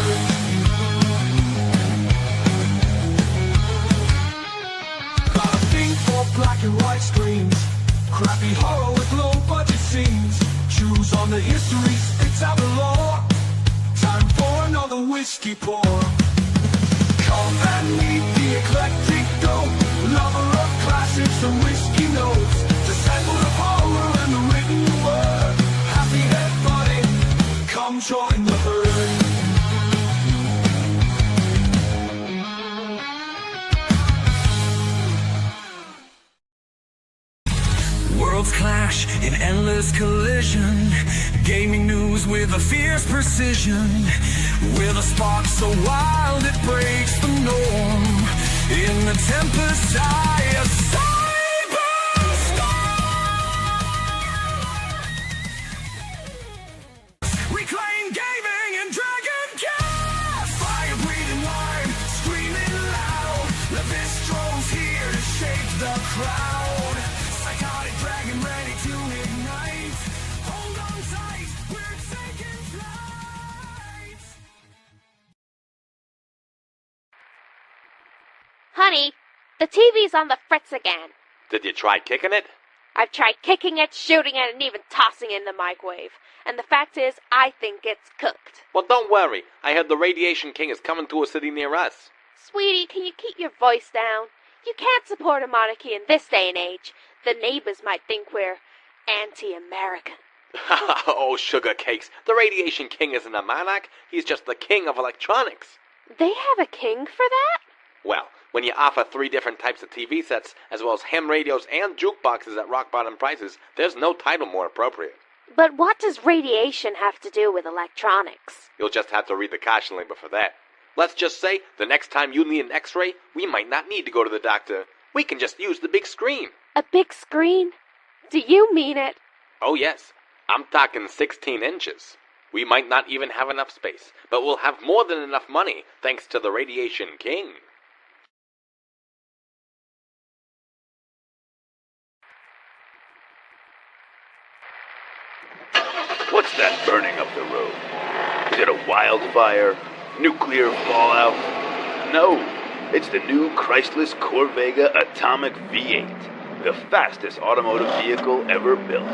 Got a thing for black and white screens, crappy horror with low budget scenes. Choose on the history, spits out the lore. Time for another whiskey pour. Come and meet the Eclectic Goat, lover of classics and whiskey notes, disciple of horror and the written word. Happy head buddy, come join the herd. Worlds clash in endless collision, gaming news with a fierce precision, with a spark so wild it breaks the norm. In the tempest's eye, a cyberstorm. Reclaim gaming and dragon cast. Fire breathing wine, screaming loud. The bistro's here to shake the crowd. Psychotic dragon ready to ignite. Hold on tight, we're taking flight. Honey, the TV's on the fritz again. Did you try kicking it? I've tried kicking it, shooting it, and even tossing it in the microwave. And the fact is, I think it's cooked. Well, don't worry. I heard the Radiation King is coming to a city near us. Sweetie, can you keep your voice down? You can't support a monarchy in this day and age. The neighbors might think we're anti-American. Oh, sugar cakes. The Radiation King isn't a monarch. He's just the king of electronics. They have a king for that? Well, when you offer 3 different types of TV sets, as well as ham radios and jukeboxes at rock-bottom prices, there's no title more appropriate. But what does radiation have to do with electronics? You'll just have to read the caution label for that. Let's just say, the next time you need an x-ray, we might not need to go to the doctor. We can just use the big screen. A big screen? Do you mean it? Oh yes, I'm talking 16 inches. We might not even have enough space, but we'll have more than enough money, thanks to the Radiation King. What's that burning up the road? Is it a wildfire? Nuclear fallout? No, it's the new Christless Corvega Atomic V8, the fastest automotive vehicle ever built.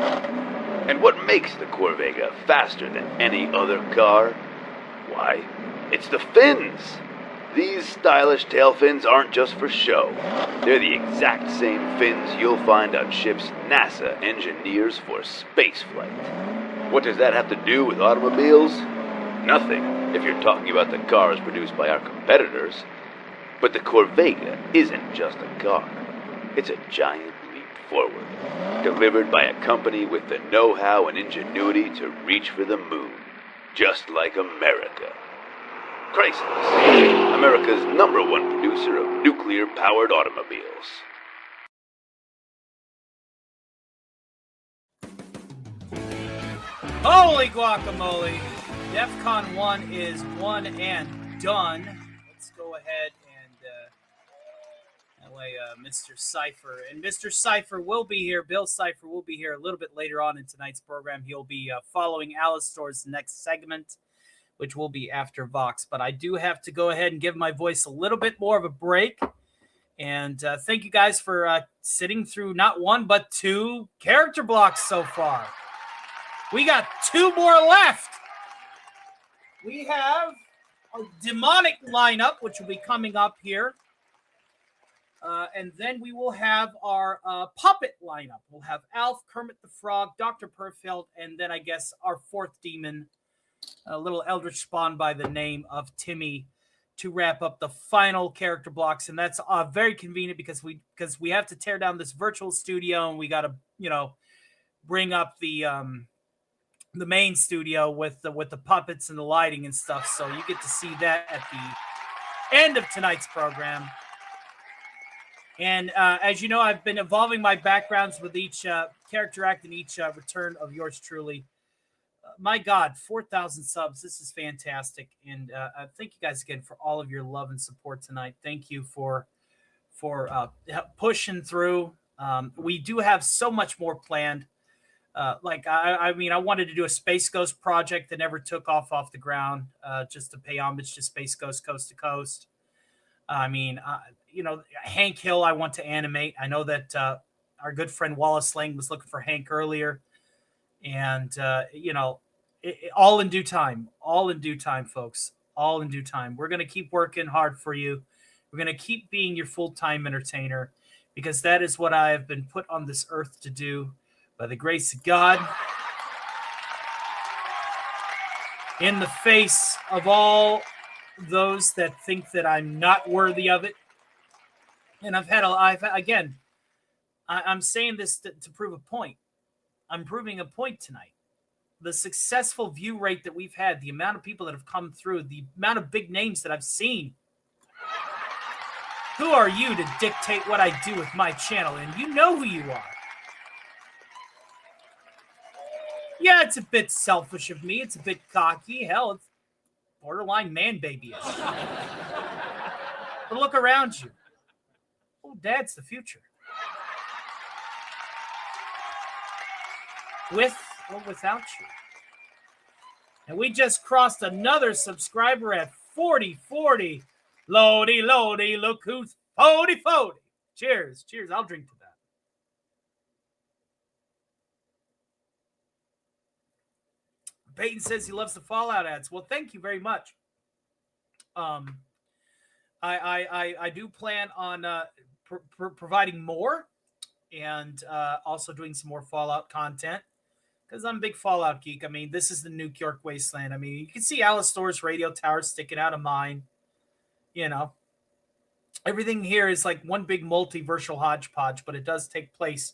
And what makes the Corvega faster than any other car? Why, it's the fins! These stylish tail fins aren't just for show. They're the exact same fins you'll find on ships NASA engineers for spaceflight. What does that have to do with automobiles? Nothing, if you're talking about the cars produced by our competitors. But the Corvega isn't just a car. It's a giant leap forward, delivered by a company with the know-how and ingenuity to reach for the moon, just like America. Chrysler, America's #1 producer of nuclear-powered automobiles. Holy guacamole! DEFCON 1 is one and done. Let's go ahead and away Mr. Cypher. And Mr. Cypher will be here. Bill Cypher will be here a little bit later on in tonight's program. He'll be following Alistor's next segment, which will be after Vox. But I do have to go ahead and give my voice a little bit more of a break. And thank you guys for sitting through not one, but 2 character blocks so far. We got 2 more left. We have a demonic lineup, which will be coming up here. And then we will have our puppet lineup. We'll have Alf, Kermit the Frog, Dr. Perfeld, and then I guess our 4th demon, a little eldritch spawn by the name of Timmy, to wrap up the final character blocks. And that's very convenient because we have to tear down this virtual studio, and we got to, bring up the main studio with the puppets and the lighting and stuff. So you get to see that at the end of tonight's program. And as you know, I've been evolving my backgrounds with each character act and each return of yours truly. My God, 4,000 subs. This is fantastic. And thank you guys again for all of your love and support tonight. Thank you for pushing through. We do have so much more planned. I wanted to do a Space Ghost project that never took off the ground, just to pay homage to Space Ghost Coast to Coast. Hank Hill, I want to animate. I know that our good friend Wallace Lang was looking for Hank earlier. And, all in due time. All in due time, folks. All in due time. We're going to keep working hard for you. We're going to keep being your full-time entertainer, because that is what I have been put on this earth to do by the grace of God. In the face of all those that think that I'm not worthy of it. And I'm saying this to prove a point. I'm proving a point tonight. The successful view rate that we've had, the amount of people that have come through, the amount of big names that I've seen. Who are you to dictate what I do with my channel? And you know who you are. Yeah, it's a bit selfish of me. It's a bit cocky. Hell, it's borderline man-babyish. But look around you. Oh, Dad's the future. With or without you. And we just crossed another subscriber at 4040. Lodi, look who's 40. Cheers. I'll drink to that. Peyton says he loves the Fallout ads. Well, thank you very much. I do plan on providing more, and also doing some more Fallout content, because I'm a big Fallout geek. This is the New York wasteland. You can see Alistor's radio tower sticking out of mine. Everything here is like one big multiversal hodgepodge, but it does take place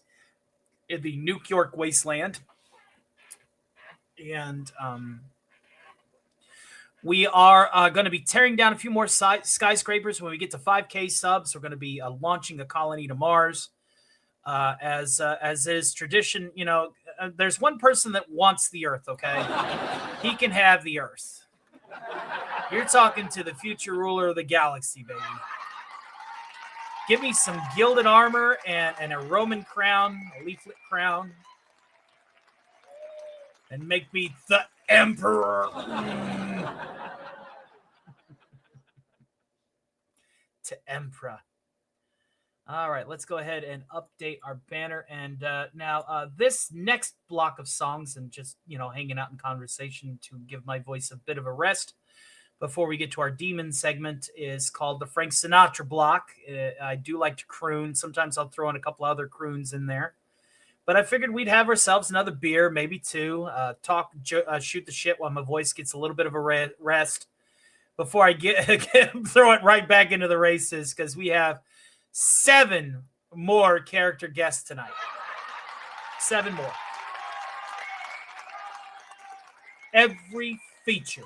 in the New York wasteland. And we are going to be tearing down a few more skyscrapers. When we get to 5K subs, we're going to be launching a colony to Mars. As is tradition, there's one person that wants the Earth, okay? He can have the Earth. You're talking to the future ruler of the galaxy, baby. Give me some gilded armor and a Roman crown, a leaflet crown. And make me the emperor. To emperor. All right, let's go ahead and update our banner. And now this next block of songs, and just, hanging out in conversation to give my voice a bit of a rest before we get to our demon segment, is called the Frank Sinatra block. I do like to croon. Sometimes I'll throw in a couple other croons in there. But I figured we'd have ourselves another beer, maybe 2, shoot the shit while my voice gets a little bit of a rest before I throw it right back into the races, because we have 7 more character guests tonight. 7 more. Every feature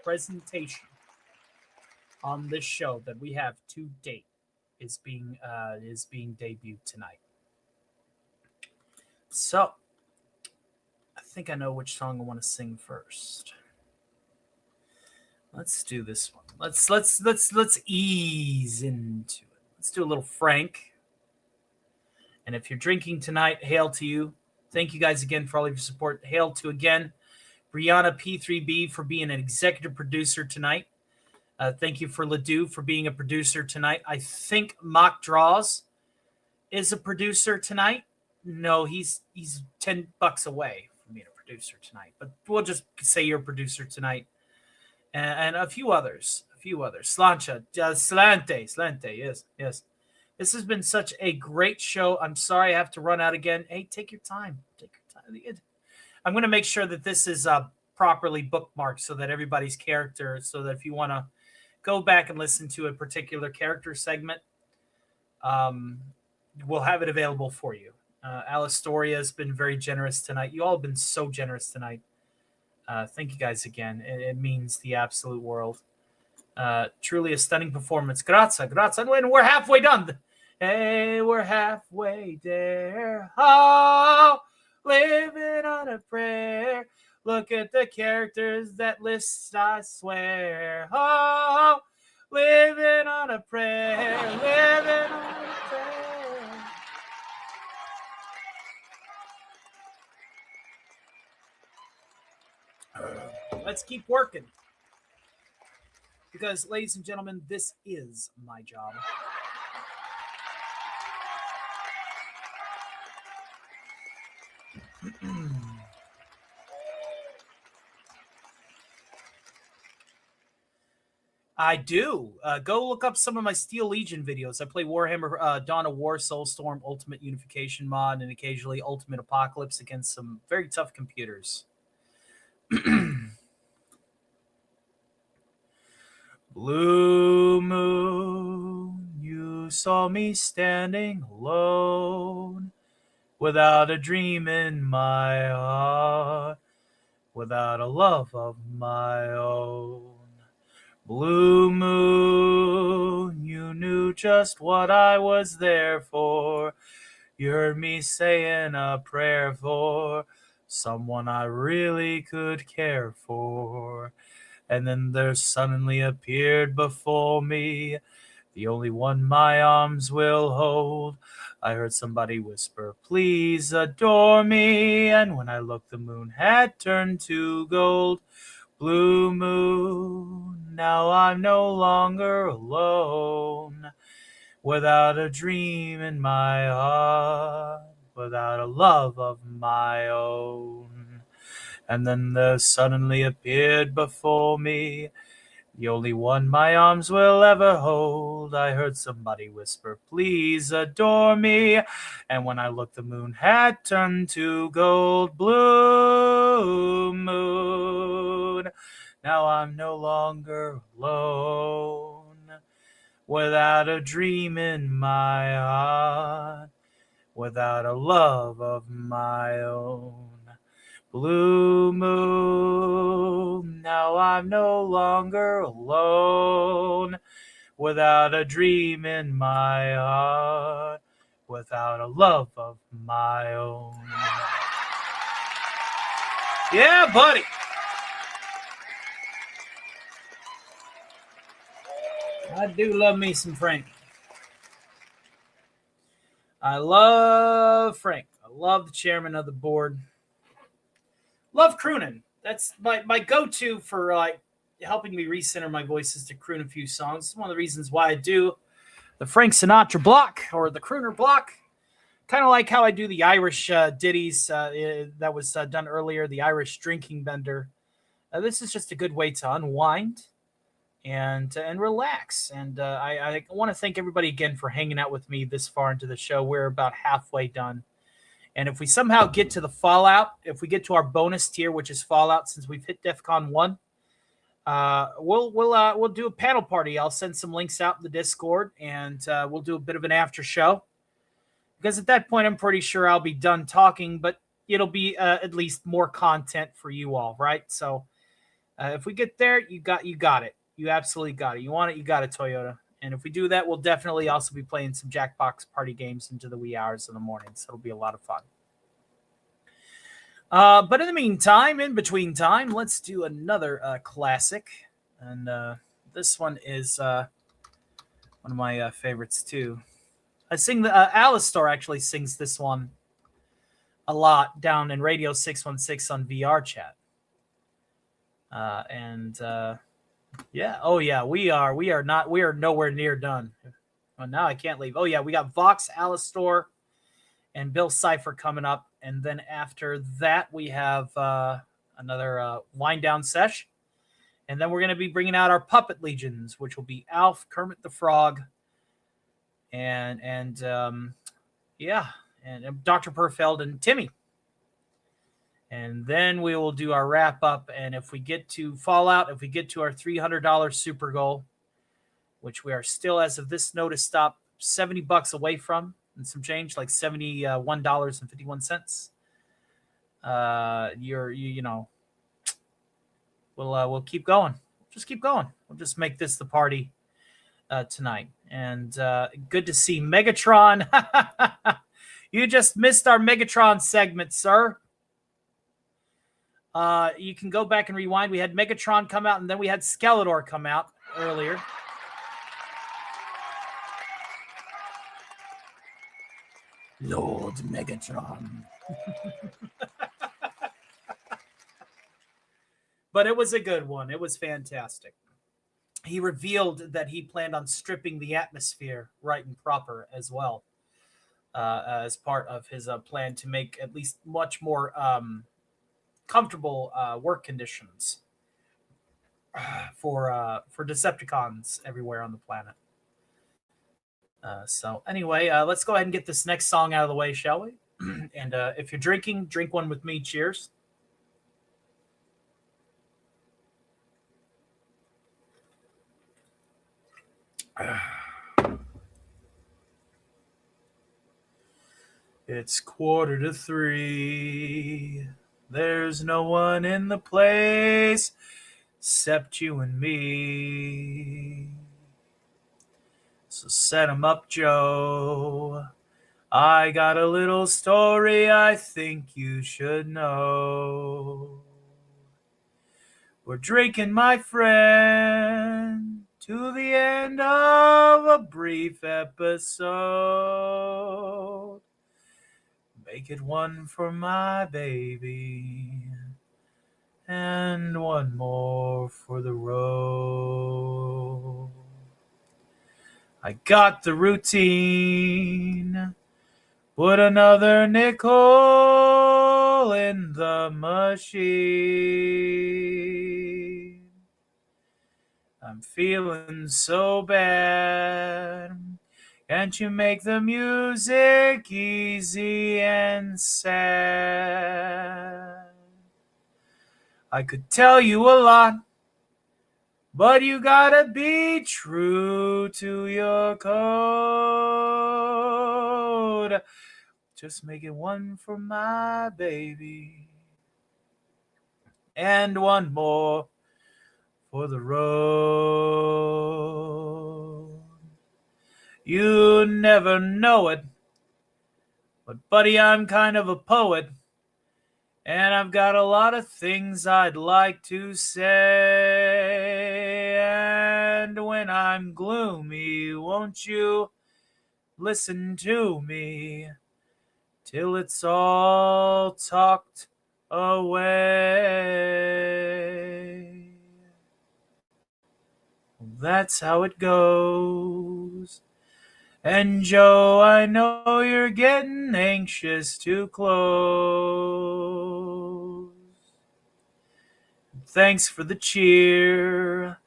presentation on this show that we have to date is being debuted tonight. So, I think I know which song I want to sing first. Let's do this one. Let's ease into it. Let's do a little Frank. And if you're drinking tonight, hail to you. Thank you guys again for all of your support. Hail to again Brianna P3B for being an executive producer tonight. Thank you for Ledoux for being a producer tonight. I think Mock Draws is a producer tonight. No, he's $10 away from being a producer tonight. But we'll just say you're a producer tonight. And a few others. Slancha, Slante, yes. This has been such a great show. I'm sorry I have to run out again. Hey, take your time. I'm going to make sure that this is properly bookmarked so that everybody's character, so that if you want to go back and listen to a particular character segment, we'll have it available for you. Alistoria has been very generous tonight. You all have been so generous tonight. Thank you guys again. It means the absolute world. Truly a stunning performance. Grazie. And we're halfway done. Hey, we're halfway there. Oh, living on a prayer. Look at the characters that list, I swear. Oh, living on a prayer. Living on a prayer. Let's keep working. Because, ladies and gentlemen, this is my job. I do. Go look up some of my Steel Legion videos. I play Warhammer Dawn of War, Soulstorm, Ultimate Unification mod, and occasionally Ultimate Apocalypse against some very tough computers. Blue moon, you saw me standing alone, without a dream in my heart, without a love of my own. Blue moon, you knew just what I was there for. You heard me saying a prayer for someone I really could care for. And then there suddenly appeared before me the only one my arms will hold. I heard somebody whisper, please adore me. And when I looked, the moon had turned to gold. Blue moon, now I'm no longer alone. Without a dream in my heart, without a love of my own. And then there suddenly appeared before me the only one my arms will ever hold. I heard somebody whisper, please adore me. And when I looked, the moon had turned to gold. Blue moon, now I'm no longer alone. Without a dream in my heart, without a love of my own. Blue moon, now I'm no longer alone. Without a dream in my heart, without a love of my own. Yeah, buddy. I do love me some Frank. I love Frank. I love the chairman of the board. Love crooning. That's my go-to for helping me recenter my voice is to croon a few songs. It's one of the reasons why I do the Frank Sinatra block or the crooner block. Kind of like how I do the Irish ditties that was done earlier, the Irish drinking bender. This is just a good way to unwind and relax. And I want to thank everybody again for hanging out with me this far into the show. We're about halfway done. And if we somehow get to the Fallout, if we get to our bonus tier, which is Fallout, since we've hit DEFCON 1, we'll do a panel party. I'll send some links out in the Discord, and we'll do a bit of an after show. Because at that point, I'm pretty sure I'll be done talking, but it'll be at least more content for you all, right? So if we get there, you got it. You absolutely got it. You want it, you got it, Toyota. And if we do that, we'll definitely also be playing some Jackbox party games into the wee hours of the morning. So it'll be a lot of fun. But in the meantime, in between time, let's do another classic. And this one is one of my favorites too. I sing the Alistar actually sings this one a lot down in Radio 616 on VR chat. We are nowhere near done. Well, now I can't leave. Oh yeah, we got Vox, Alistar, and Bill Cipher coming up, and then after that we have another wind down sesh, and then we're going to be bringing out our puppet legions, which will be Alf, Kermit the Frog, and Dr. Perfeld and Timmy. And then we will do our wrap up. And if we get to Fallout, if we get to our $300 super goal, which we are still, as of this notice, stop $70 away from, and some change, like $71.51. We'll keep going. Just keep going. We'll just make this the party tonight. And good to see Megatron. You just missed our Megatron segment, sir. You can go back and rewind. We had Megatron come out, and then we had Skeletor come out earlier. Lord Megatron. But it was a good one. It was fantastic. He revealed that he planned on stripping the atmosphere right and proper as well, as part of his plan to make at least much more comfortable work conditions for Decepticons everywhere on the planet. So anyway, let's go ahead and get this next song out of the way, shall we? And if you're drinking, drink one with me. Cheers. It's 2:45. There's no one in the place except you and me. So set 'em up, Joe. I got a little story I think you should know. We're drinking, my friend, to the end of a brief episode. Make it one for my baby, and one more for the road. I got the routine, put another nickel in the machine. I'm feeling so bad. Can't you make the music easy and sad? I could tell you a lot, but you gotta be true to your code. Just make it one for my baby, and one more for the road. You never know it, but buddy, I'm kind of a poet, and I've got a lot of things I'd like to say. And when I'm gloomy, won't you listen to me till it's all talked away? That's how it goes. And Joe, I know you're getting anxious to close. Thanks for the cheer.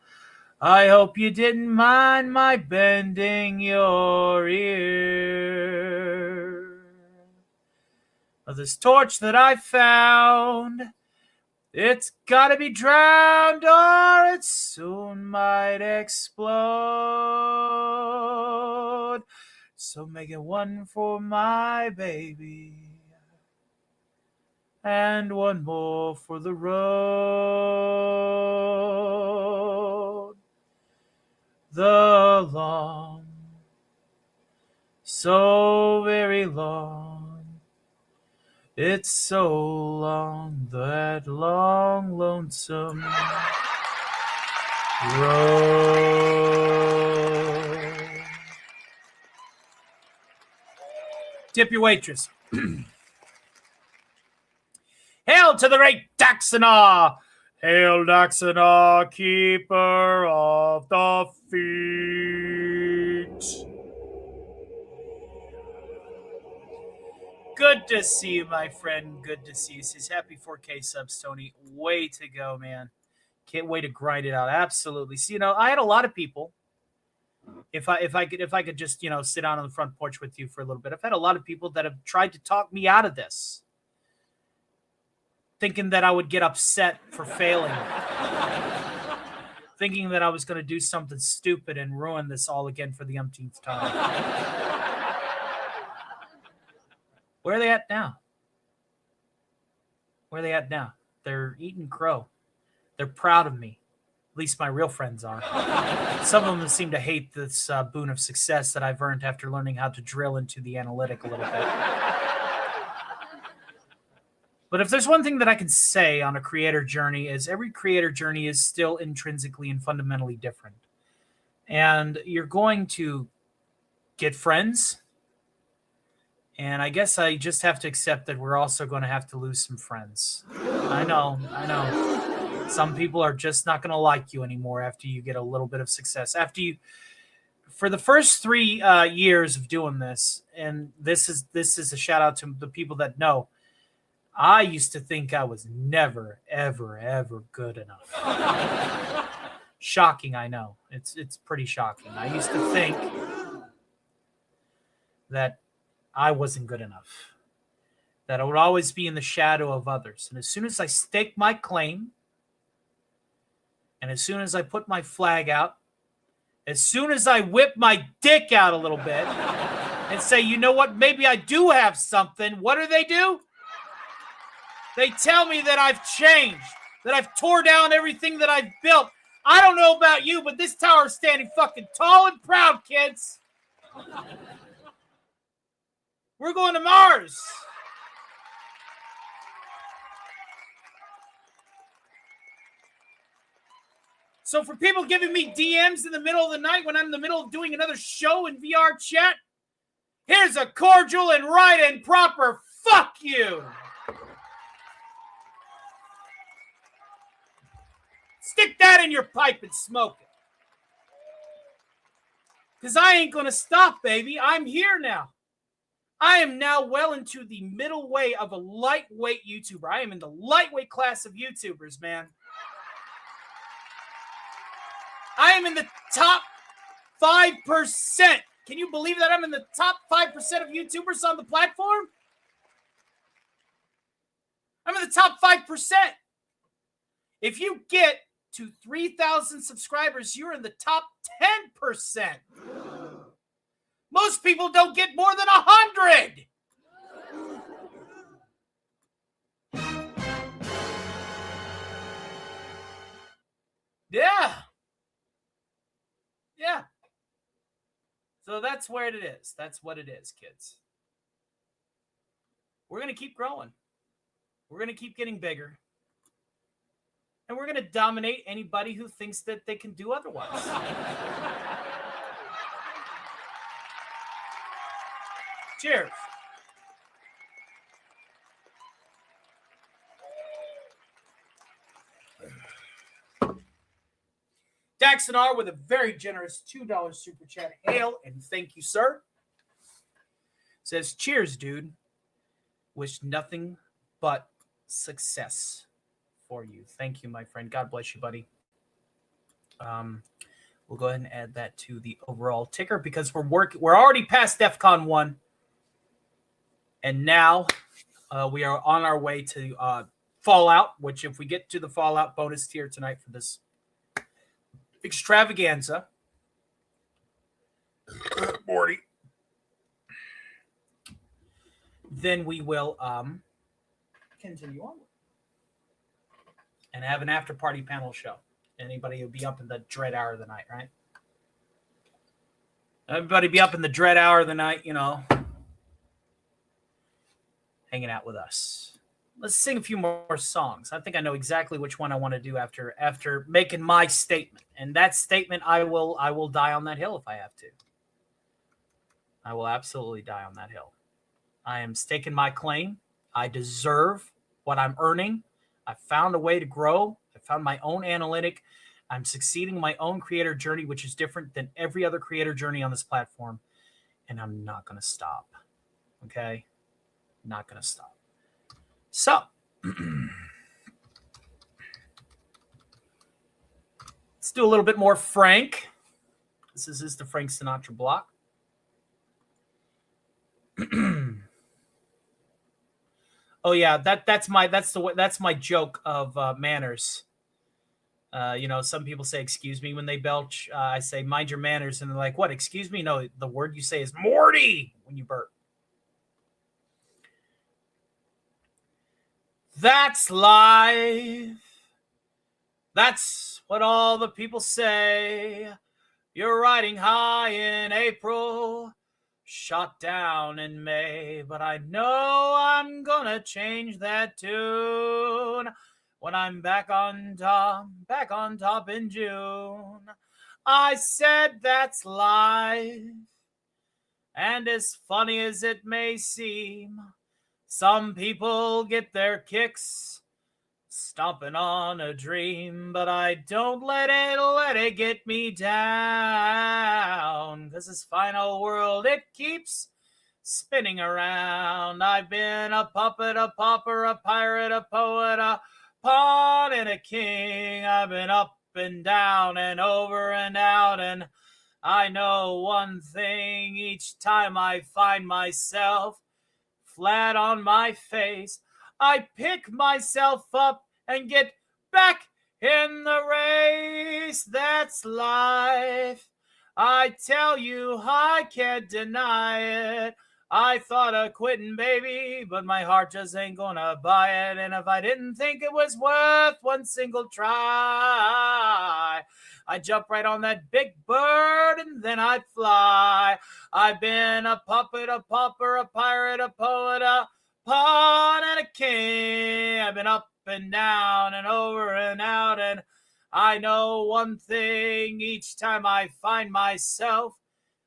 I hope you didn't mind my bending your ear. This torch that I found, it's gotta be drowned or it soon might explode. So make it one for my baby, and one more for the road. The long, so very long, it's so long, that long, lonesome Tip your waitress. Hail to the great Daxana! Hail Daxana, keeper of the feet. Good to see you, my friend. Good to see you. Says happy 4K subs, Tony. Way to go, man. Can't wait to grind it out. Absolutely. See, I had a lot of people. If I could just, sit down on the front porch with you for a little bit. I've had a lot of people that have tried to talk me out of this, thinking that I would get upset for failing, thinking that I was going to do something stupid and ruin this all again for the umpteenth time. Where are they at now? Where are they at now? They're eating crow. They're proud of me. At least my real friends are. Some of them seem to hate this boon of success that I've earned after learning how to drill into the analytic a little bit. But if there's one thing that I can say on a creator journey is every creator journey is still intrinsically and fundamentally different. And you're going to get friends. And I guess I just have to accept that we're also going to have to lose some friends. I know. Some people are just not going to like you anymore after you get a little bit of success. For the first 3 years of doing this, and this is a shout out to the people that know, I used to think I was never, ever, ever good enough. Shocking, I know. It's pretty shocking. I used to think that I wasn't good enough, that I would always be in the shadow of others. And as soon as I stake my claim, and as soon as I put my flag out, as soon as I whip my dick out a little bit and say, you know what, maybe I do have something, what do? They tell me that I've changed, that I've tore down everything that I've built. I don't know about you, but this tower is standing fucking tall and proud, kids. We're going to Mars. So for people giving me DMs in the middle of the night when I'm in the middle of doing another show in VR chat, here's a cordial and right and proper fuck you. Stick that in your pipe and smoke it. Because I ain't going to stop, baby. I'm here now. I am now well into the middle way of a lightweight YouTuber. I am in the lightweight class of YouTubers, man. I am in the top 5%. Can you believe that I'm in the top 5% of YouTubers on the platform? I'm in the top 5%. If you get to 3,000 subscribers, you're in the top 10%. Most people don't get more than 100. Yeah. So that's where it is. That's what it is, kids. We're going to keep growing. We're going to keep getting bigger. And we're going to dominate anybody who thinks that they can do otherwise. Cheers. Daxonar with a very generous $2 super chat. Hail and thank you, sir. Says, cheers, dude. Wish nothing but success for you. Thank you, my friend. God bless you, buddy. We'll go ahead and add that to the overall ticker because we're already past DEFCON 1. And now we are on our way to Fallout, which if we get to the Fallout bonus tier tonight for this extravaganza, Morty, then we will continue on and have an after party panel show. Anybody will be up in the dread hour of the night, right? Everybody be up in the dread hour of the night, hanging out with us. let's sing a few more songs. I think I know exactly which one I want to do after making my statement. And that statement, I will die on that hill if I have to. I will absolutely die on that hill. I am staking my claim. I deserve what I'm earning. I found a way to grow. I found my own analytic. I'm succeeding in my own creator journey, which is different than every other creator journey on this platform. And I'm not going to stop. Okay? Not going to stop. So, let's do a little bit more Frank. This is the Frank Sinatra block. Oh yeah, that's my joke of manners. Some people say "excuse me" when they belch. I say "mind your manners," and they're like, "What? Excuse me?" No, the word you say is "Morty" when you burp. That's life. That's what all the people say. You're riding high in April, shot down in May, but I know I'm gonna change that tune when I'm back on top in June. I said that's life, and as funny as it may seem, some people get their kicks stomping on a dream, but I don't let it get me down, 'cause this final world, it keeps spinning around. I've been a puppet, a pauper, a pirate, a poet, a pawn, and a king. I've been up and down and over and out, and I know one thing: each time I find myself flat on my face, I pick myself up and get back in the race. That's life. I tell you, I can't deny it. I thought of quitting, baby, but my heart just ain't gonna buy it. And if I didn't think it was worth one single try, I'd jump right on that big bird and then I'd fly. I've been a puppet, a pauper, a pirate, a poet, a pawn, and a king. I've been up and down and over and out, and I know one thing: each time I find myself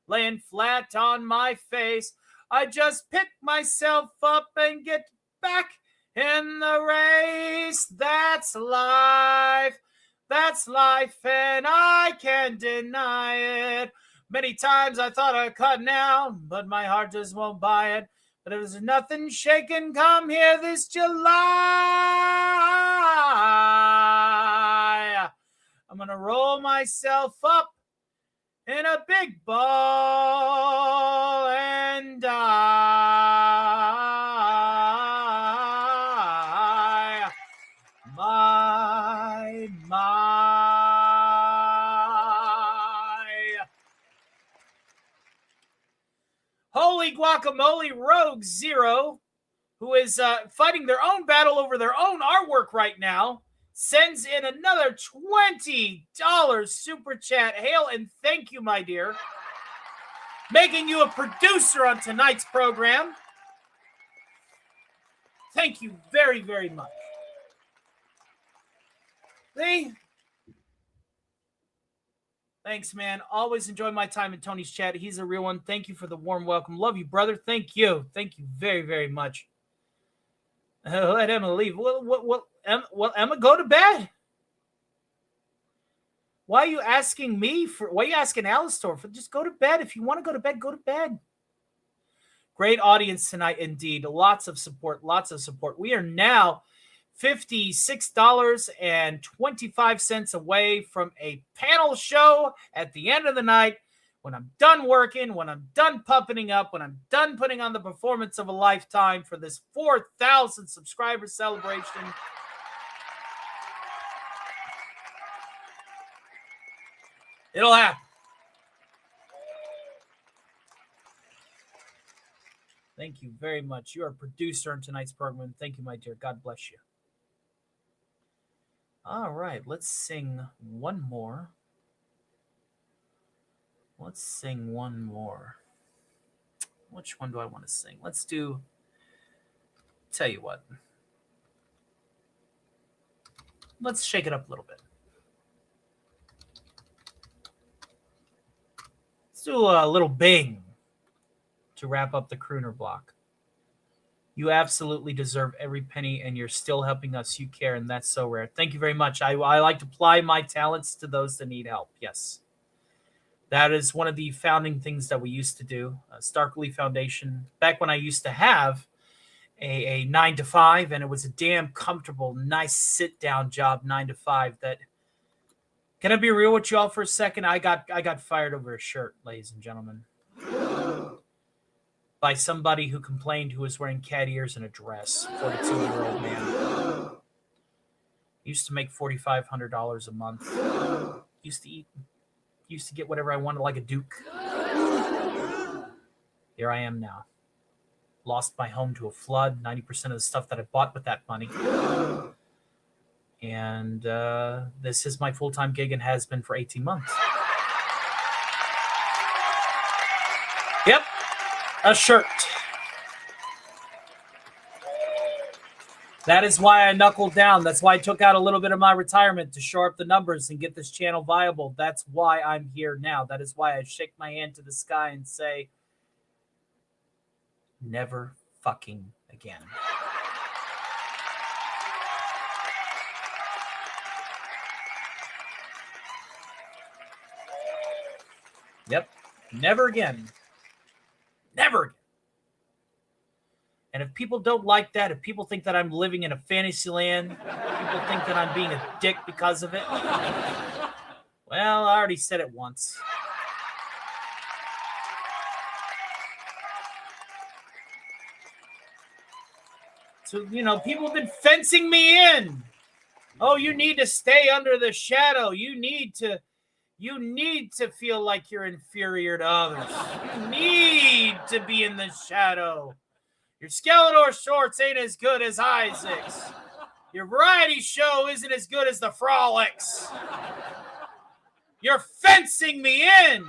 laying flat on my face, I just pick myself up and get back in the race. That's life. That's life, and I can't deny it. Many times I thought I'd cut now, but my heart just won't buy it. But if there's nothing shaking, come here this July. I'm gonna roll myself up in a big ball and die. My. Holy guacamole, Rogue Zero, who is fighting their own battle over their own artwork right now, sends in another $20 super chat. Hail and thank you, my dear. Making you a producer on tonight's program. Thank you very, very much. See? Thanks, man. Always enjoy my time in Tony's chat. He's a real one. Thank you for the warm welcome. Love you, brother. Thank you. Thank you very, very much. Let Emma leave. Well, Emma, go to bed. Why are you asking me for? Why are you asking Alistor for? Just go to bed. If you want to go to bed, go to bed. Great audience tonight, indeed. Lots of support. Lots of support. We are now $56.25 away from a panel show at the end of the night. When I'm done working, when I'm done puppeting up, when I'm done putting on the performance of a lifetime for this 4,000 subscriber celebration. It'll happen. Thank you very much. You are a producer on tonight's program. Thank you, my dear. God bless you. All right, let's sing one more. Let's sing one more. Which one do I want to sing? Let's do, tell you what. let's shake it up a little bit. Let's do a little Bing to wrap up the crooner block. You absolutely deserve every penny, and you're still helping us. You care, and that's so rare. Thank you very much. I like to apply my talents to those that need help. Yes. That is one of the founding things that we used to do. Starkly Foundation, back when I used to have a 9-to-5, and it was a damn comfortable, nice sit-down job, 9-to-5. That, can I be real with you all for a second? I got fired over a shirt, ladies and gentlemen, by somebody who complained, who was wearing cat ears and a dress. 42-year-old man. Used to make $4,500 a month. Used to get whatever I wanted, like a duke. Here I am now. Lost my home to a flood, 90% of the stuff that I bought with that money. And this is my full-time gig and has been for 18 months. Yep, a shirt. That is why I knuckled down. That's why I took out a little bit of my retirement to shore up the numbers and get this channel viable. That's why I'm here now. That is why I shake my hand to the sky and say, never fucking again. Yep, never again. Never again. And if people don't like that, if people think that I'm living in a fantasy land, people think that I'm being a dick because of it, well, I already said it once. So, people have been fencing me in. Oh, you need to stay under the shadow. You need to feel like you're inferior to others. You need to be in the shadow. Your Skeletor shorts ain't as good as Isaac's. Your variety show isn't as good as the Frolics. You're fencing me in.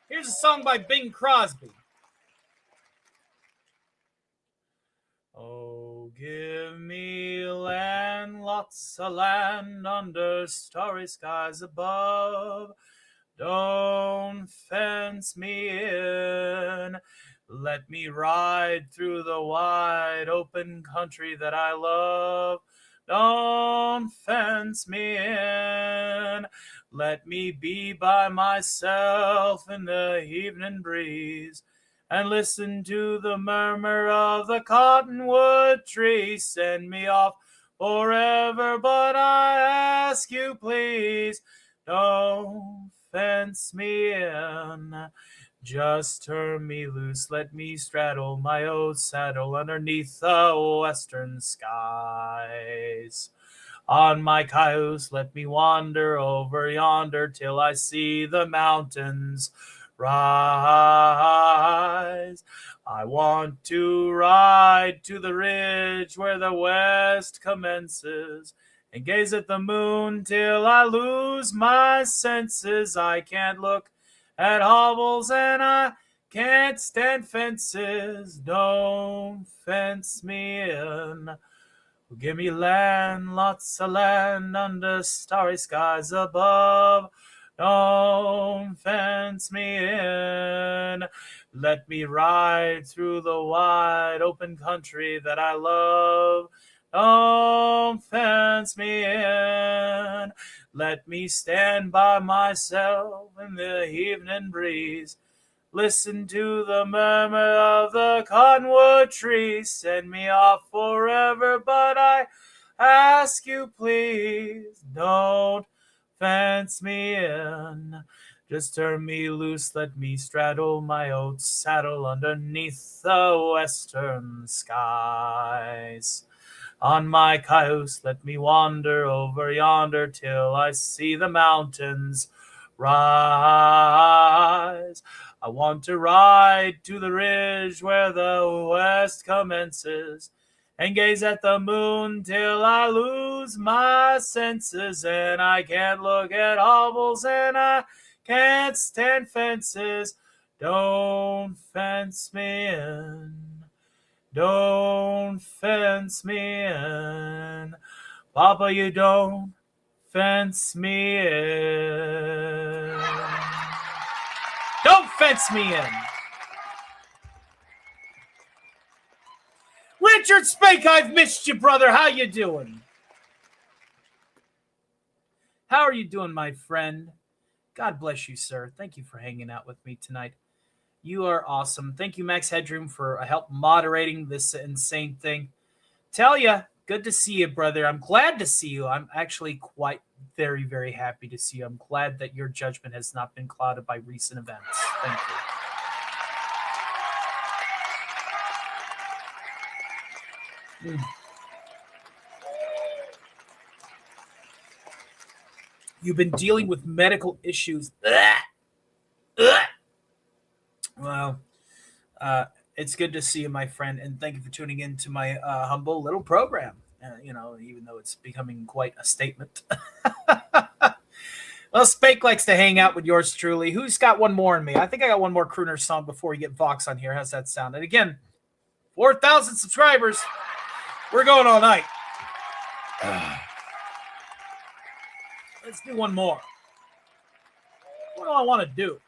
Here's a song by Bing Crosby. Oh, give me land, lots of land under starry skies above. Don't fence me in. Let me ride through the wide open country that I love. Don't fence me in. Let me be by myself in the evening breeze and listen to the murmur of the cottonwood tree. Send me off forever, but I ask you, please, don't fence me in. Just turn me loose, let me straddle my old saddle underneath the western skies. On my cayuse, let me wander over yonder till I see the mountains rise. I want to ride to the ridge where the west commences and gaze at the moon till I lose my senses. I can't look at hovels and I can't stand fences. Don't fence me in. Give me land, lots of land under starry skies above. Don't fence me in. Let me ride through the wide open country that I love. Don't fence me in. Let me stand by myself in the evening breeze. Listen to the murmur of the cottonwood tree. Send me off forever, but I ask you, please, don't fence me in. Just turn me loose, let me straddle my old saddle underneath the western skies. On my cayuse, let me wander over yonder till I see the mountains rise. I want to ride to the ridge where the west commences and gaze at the moon till I lose my senses. And I can't look at hovels and I can't stand fences. Don't fence me in. Don't fence me in. Papa, you don't fence me in. Don't fence me in. Richard Spake, I've missed you, brother. How you doing? How are you doing, my friend? God bless you, sir. Thank you for hanging out with me tonight. You are awesome. Thank you, Max Headroom, for help moderating this insane thing. Tell ya, good to see you, brother. I'm glad to see you. I'm actually quite very, very happy to see you. I'm glad that your judgment has not been clouded by recent events. Thank you. You've been dealing with medical issues. Well, it's good to see you, my friend, and thank you for tuning in to my humble little program. Even though it's becoming quite a statement. Well, Spake likes to hang out with yours truly. Who's got one more in me? I think I got one more crooner song before we get Vox on here. How's that sound? And again, 4,000 subscribers. We're going all night. Let's do one more. What do I want to do?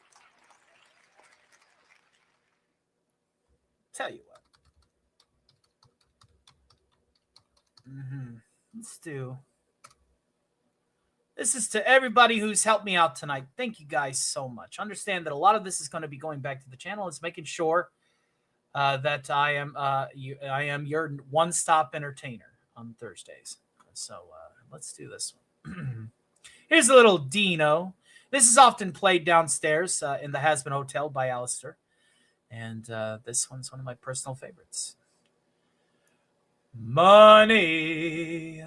Tell you what. Let's do. This is to everybody who's helped me out tonight. Thank you guys so much. Understand that a lot of this is going to be going back to the channel. It's making sure that I am your one-stop entertainer on Thursdays. So let's do this one. Here's a little Dino. This is often played downstairs in the Hasbin Hotel by Alistair. And this one's one of my personal favorites. Money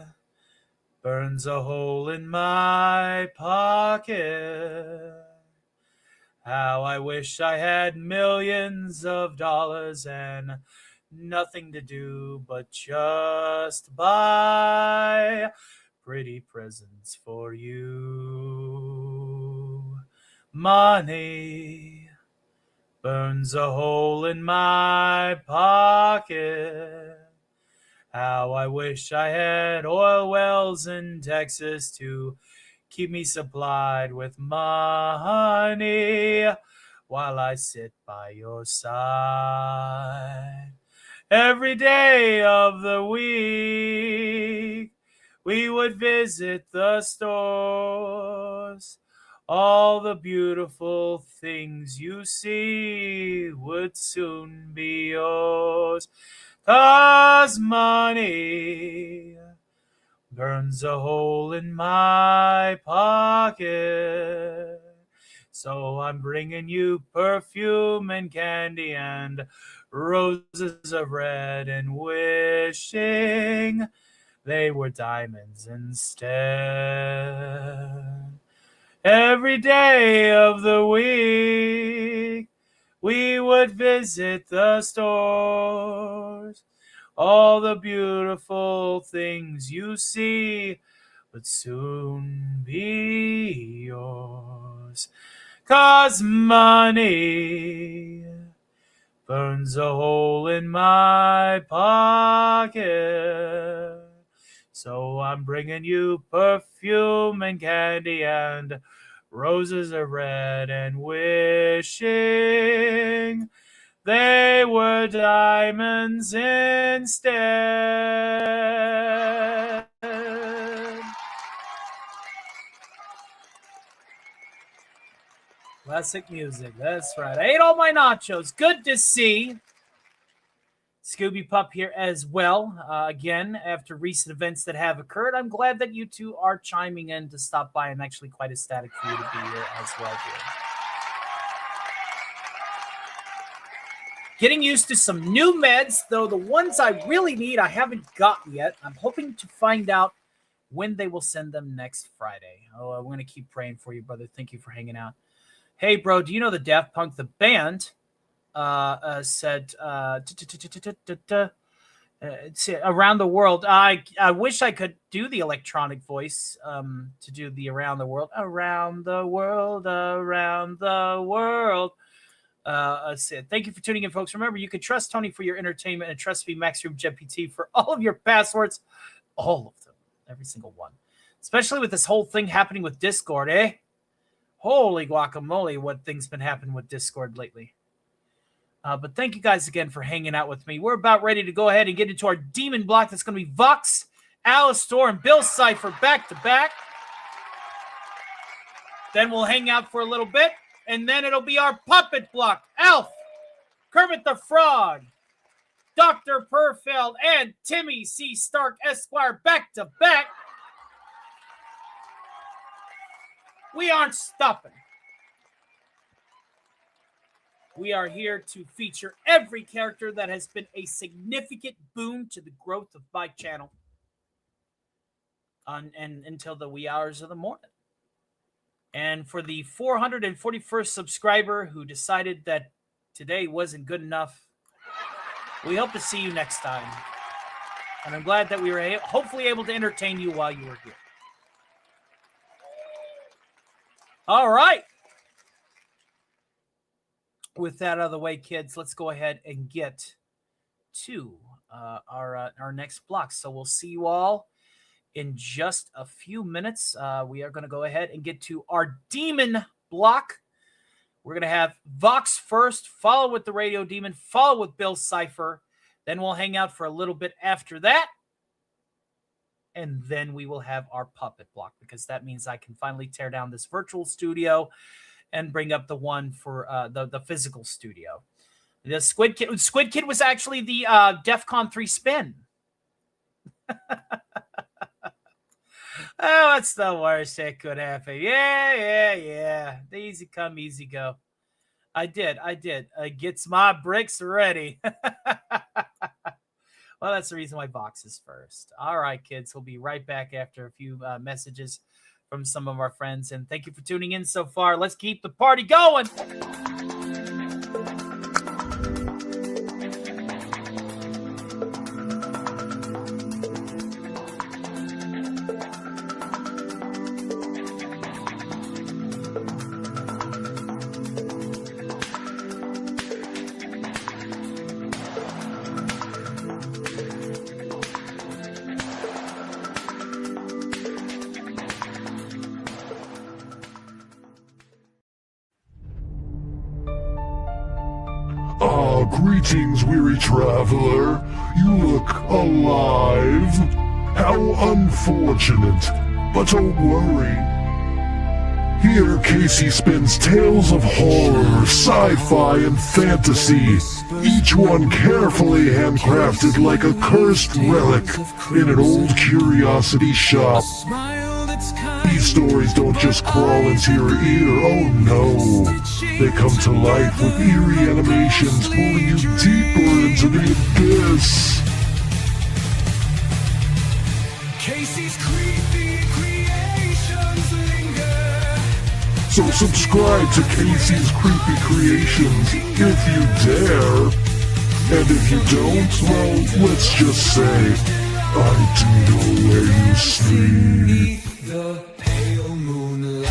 burns a hole in my pocket. How I wish I had millions of dollars and nothing to do but just buy pretty presents for you. Money burns a hole in my pocket. How I wish I had oil wells in Texas to keep me supplied with money while I sit by your side. Every day of the week, we would visit the stores. All the beautiful things you see would soon be yours. 'Cause money burns a hole in my pocket. So I'm bringing you perfume and candy and roses of red and wishing they were diamonds instead. Every day of the week, we would visit the stores. All the beautiful things you see would soon be yours. 'Cause money burns a hole in my pocket. So I'm bringing you perfume and candy and roses of red and wishing they were diamonds instead. Classic music, that's right. I ate all my nachos. Good to see Scooby Pup here as well. Again, after recent events that have occurred, I'm glad that you two are chiming in to stop by. I'm actually quite ecstatic for you to be here as well here. Getting used to some new meds, though the ones I really need I haven't gotten yet. I'm hoping to find out when they will send them next Friday. Oh, I'm going to keep praying for you, brother. Thank you for hanging out. Hey, bro, do you know the Daft Punk, the band, said around the world. I wish I could do the electronic voice to do the around the world. Around the world, around the world. Sid. Thank you for tuning in, folks. Remember, you can trust Tony for your entertainment and trust me, Maxroom GPT, for all of your passwords. All of them. Every single one. Especially with this whole thing happening with Discord, eh? Holy guacamole, what things been happening with Discord lately. But thank you guys again for hanging out with me. We're about ready to go ahead and get into our demon block. That's going to be Vox, Alistor, and Bill Cipher back to back. Then we'll hang out for a little bit, and then it'll be our puppet block. Alf, Kermit the Frog, Dr. Perfeld, and Timmy C. Stark Esquire back to back. We aren't stopping. We are here to feature every character that has been a significant boon to the growth of my channel and until the wee hours of the morning. And for the 441st subscriber who decided that today wasn't good enough, we hope to see you next time. And I'm glad that we were hopefully able to entertain you while you were here. All right. With that out of the way, kids, let's go ahead and get to our next block. So we'll see you all in just a few minutes. We are going to go ahead and get to our demon block. We're going to have Vox first, follow with the Radio Demon, follow with Bill Cipher. Then we'll hang out for a little bit after that. And then we will have our puppet block, because that means I can finally tear down this virtual studio and bring up the one for the physical studio. The Squid Kid was actually the DEF CON 3 spin. Oh, that's the worst that could happen. Yeah. The easy come, easy go. I did. Gets my bricks ready. Well, that's the reason why Vox is first. All right, kids. We'll be right back after a few messages from some of our friends. And thank you for tuning in so far. Let's keep the party going. Greetings, weary traveler. You look alive. How unfortunate. But don't worry. Here, Casey spins tales of horror, sci-fi, and fantasy. Each one carefully handcrafted like a cursed relic in an old curiosity shop. These stories don't just crawl into your ear, oh no. They come to life with eerie animations pulling you deeper into the abyss. Casey's creepy creations linger. So subscribe to Casey's Creepy Creations if you dare. And if you don't, well, let's just say, I do know where you sleep. The pale moonlight.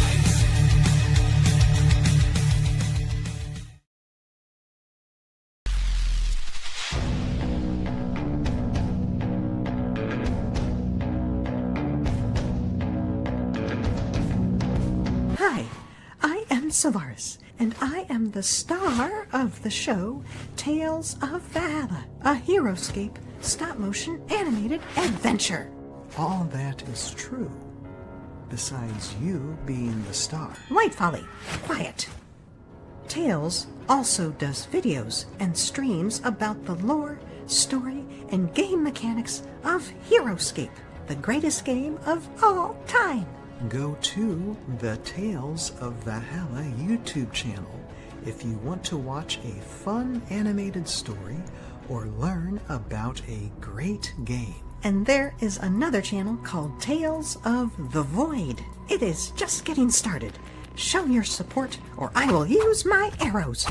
Hi, I am Solaris, and I am the star of the show Tales of Valhalla, a Heroescape stop-motion animated adventure. All that is true. Besides you being the star. White Folly, quiet. Tales also does videos and streams about the lore, story, and game mechanics of Heroescape, the greatest game of all time. Go to the Tales of Valhalla YouTube channel if you want to watch a fun animated story or learn about a great game. And there is another channel called Tales of the Void. It is just getting started. Show your support or I will use my arrows.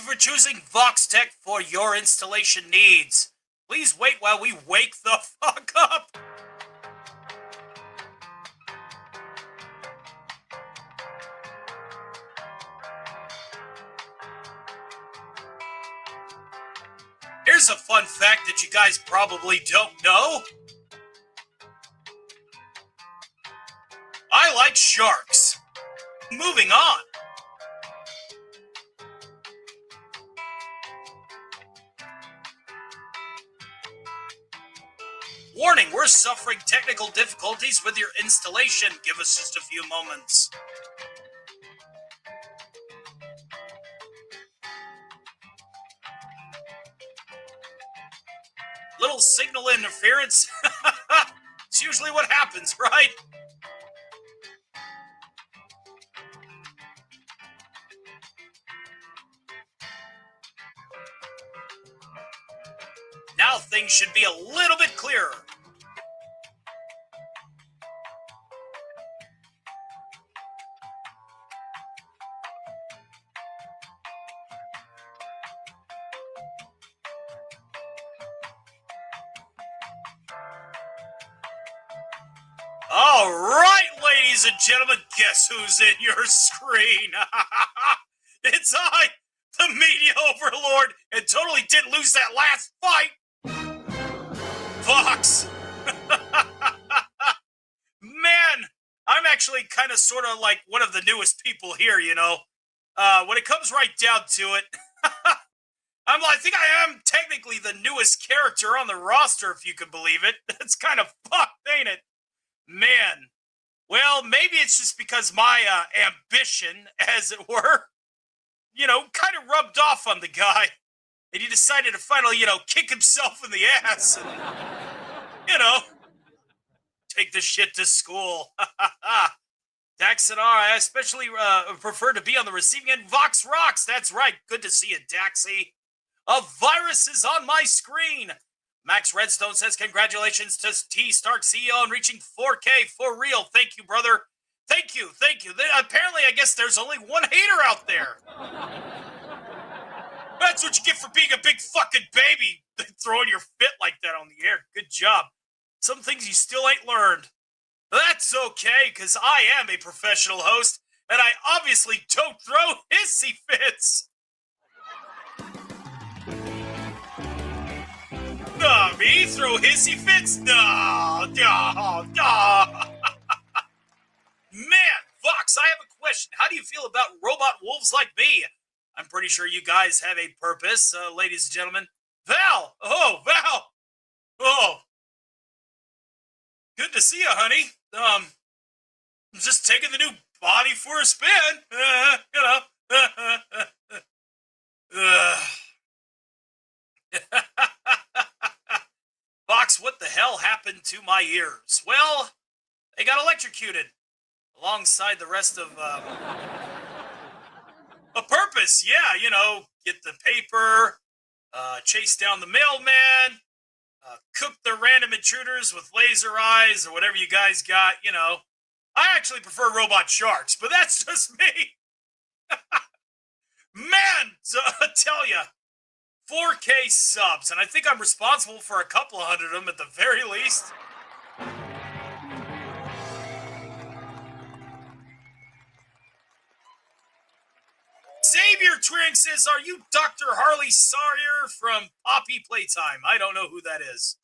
for choosing Vox Tech for your installation needs. Please wait while we wake the fuck up. Here's a fun fact that you guys probably don't know. I like sharks. Moving on. Warning, we're suffering technical difficulties with your installation. Give us just a few moments. Little signal interference. It's usually what happens, right? Now things should be a little bit clearer. All right, ladies and gentlemen, guess who's in your screen? It's I, the media overlord, and totally didn't lose that last fight. Vox. Man, I'm actually kind of sort of like one of the newest people here, you know. When it comes right down to it, I think I am technically the newest character on the roster, if you can believe it. It's kind of fucked, ain't it? Man. Well, maybe it's just because my ambition, as it were, you know, kind of rubbed off on the guy. And he decided to finally, you know, kick himself in the ass and, you know, take the shit to school. Dax and I especially prefer to be on the receiving end. Vox rocks. That's right. Good to see you, Daxy. A virus is on my screen. Max Redstone says, congratulations to T Stark CEO on reaching 4K for real. Thank you, brother. Thank you. Thank you. Apparently, I guess there's only one hater out there. That's what you get for being a big fucking baby. Throwing your fit like that on the air. Good job. Some things you still ain't learned. That's okay, because I am a professional host, and I obviously don't throw hissy fits. Me throw hissy fits? No. Man, Vox, I have a question. How do you feel about robot wolves like me? I'm pretty sure you guys have a purpose, ladies and gentlemen. Val! Oh, Val! Oh. Good to see you, honey. I'm just taking the new body for a spin. You know. Vox, what the hell happened to my ears? Well, they got electrocuted alongside the rest of a purpose. Yeah, you know, get the paper, chase down the mailman, cook the random intruders with laser eyes or whatever you guys got, you know. I actually prefer robot sharks, but that's just me. Man, I tell ya, 4K subs, and I think I'm responsible for a couple of hundred of them at the very least. Xavier Twing says, are you Dr. Harley Sawyer from Poppy Playtime? I don't know who that is.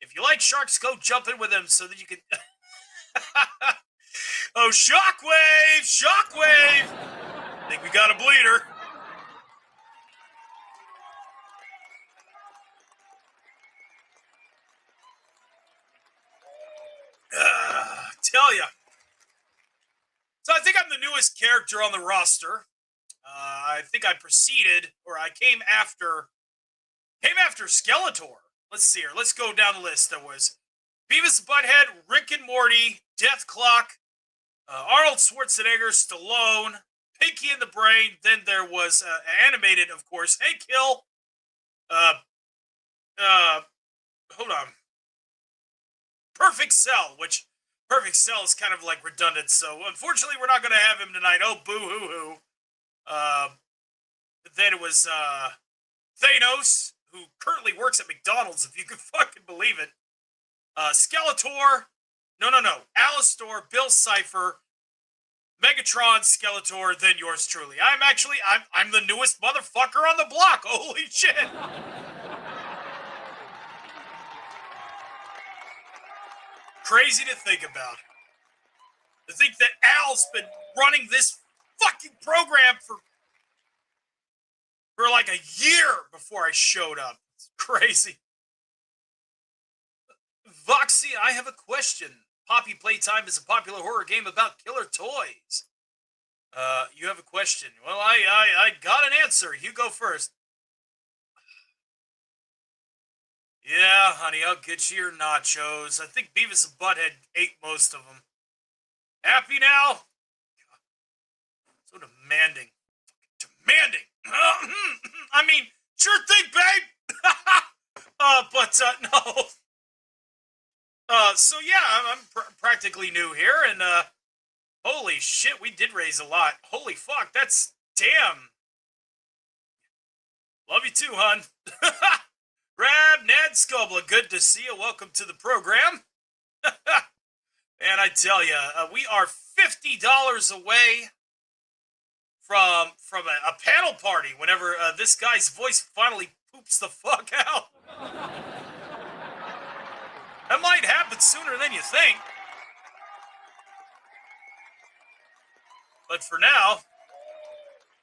If you like sharks, go jump in with them so that you can... Oh, Shockwave! Shockwave! I think we got a bleeder. Tell ya. So I think I'm the newest character on the roster. I think I preceded, or I came after Skeletor. Let's see here. Let's go down the list. There was Beavis and Butthead, Rick and Morty, Death Clock, Arnold Schwarzenegger, Stallone, Pinky and the Brain. Then there was animated, of course. Hey, Kill. Hold on. Perfect Cell, which Perfect Cell is kind of like redundant. So unfortunately, we're not going to have him tonight. Oh, boo hoo hoo. Then it was Thanos, who currently works at McDonald's, if you can fucking believe it. Skeletor. No. Alastor, Bill Cipher, Megatron, Skeletor, then yours truly. I'm the newest motherfucker on the block. Holy shit. Crazy to think about. To think that Al's been running this fucking program for like a year before I showed up. It's crazy. Voxy, I have a question. Poppy Playtime is a popular horror game about killer toys. You have a question. Well, I got an answer. You go first. Yeah, honey, I'll get you your nachos. I think Beavis and Butthead ate most of them. Happy now? So demanding. Demanding. I mean, sure thing, babe. No. So yeah, I'm practically new here, and holy shit, we did raise a lot. Holy fuck, that's damn. Love you too, hun. Rab, Ned, Scobla, good to see you. Welcome to the program. And I tell you, we are $50 away from a panel party whenever this guy's voice finally poops the fuck out. That might happen sooner than you think. But for now,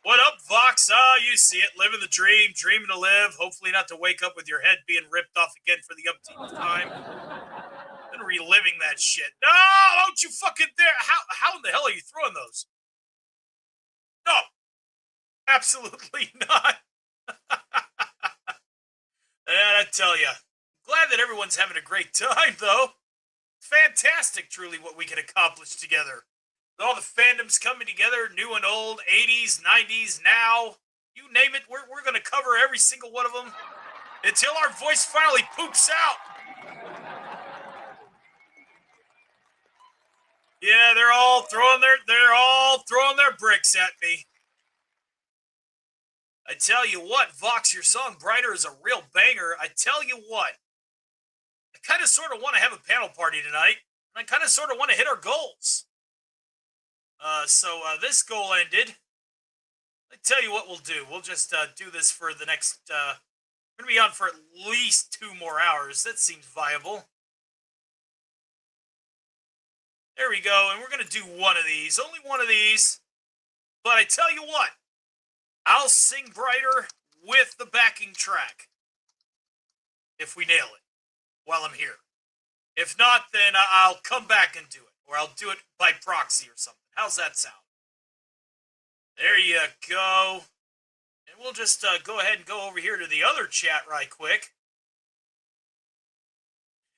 what up, Vox? You see it. Living the dream, dreaming to live. Hopefully not to wake up with your head being ripped off again for the umpteenth time. Been reliving that shit. No, don't you fucking dare. How in the hell are you throwing those? No, absolutely not. And I tell you, glad that everyone's having a great time, though. Fantastic, truly, what we can accomplish together. All the fandoms coming together, new and old, 80s, 90s, now, you name it, we're going to cover every single one of them until our voice finally poops out. Yeah, they're all throwing their bricks at me. I tell you what, Vox, your song Brighter is a real banger. I tell you what, I kind of sort of want to have a panel party tonight, and I kind of sort of want to hit our goals. So this goal ended. I tell you what we'll do. We'll just do this for the next, we're going to be on for at least 2 more hours. That seems viable. There we go, and we're going to do one of these. Only one of these. But I tell you what, I'll sing Brighter with the backing track. If we nail it while I'm here. If not, then I'll come back and do it. Or I'll do it by proxy or something. How's that sound? There you go. And we'll just go ahead and go over here to the other chat right quick.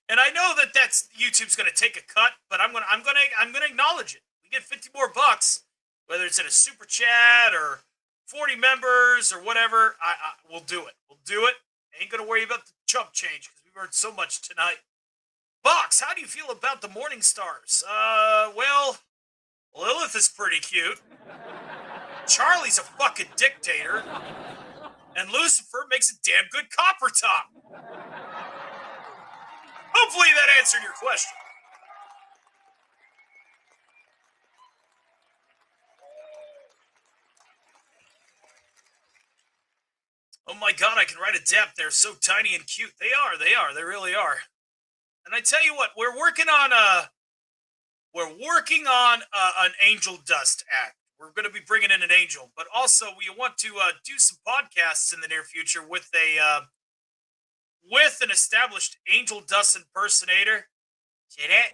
And I know that YouTube's going to take a cut, but I'm gonna acknowledge it. We get 50 more bucks, whether it's in a super chat or 40 members or whatever. We'll do it. We'll do it. Ain't gonna worry about the chump change because we've earned so much tonight. Box, how do you feel about the Morning Stars? Well, Lilith is pretty cute. Charlie's a fucking dictator. And Lucifer makes a damn good copper top. Hopefully that answered your question. Oh my god, I can write a dap. They're so tiny and cute. They really are. And I tell you what, we're working on an angel dust act. We're going to be bringing in an angel, but also we want to do some podcasts in the near future with an established angel dust impersonator.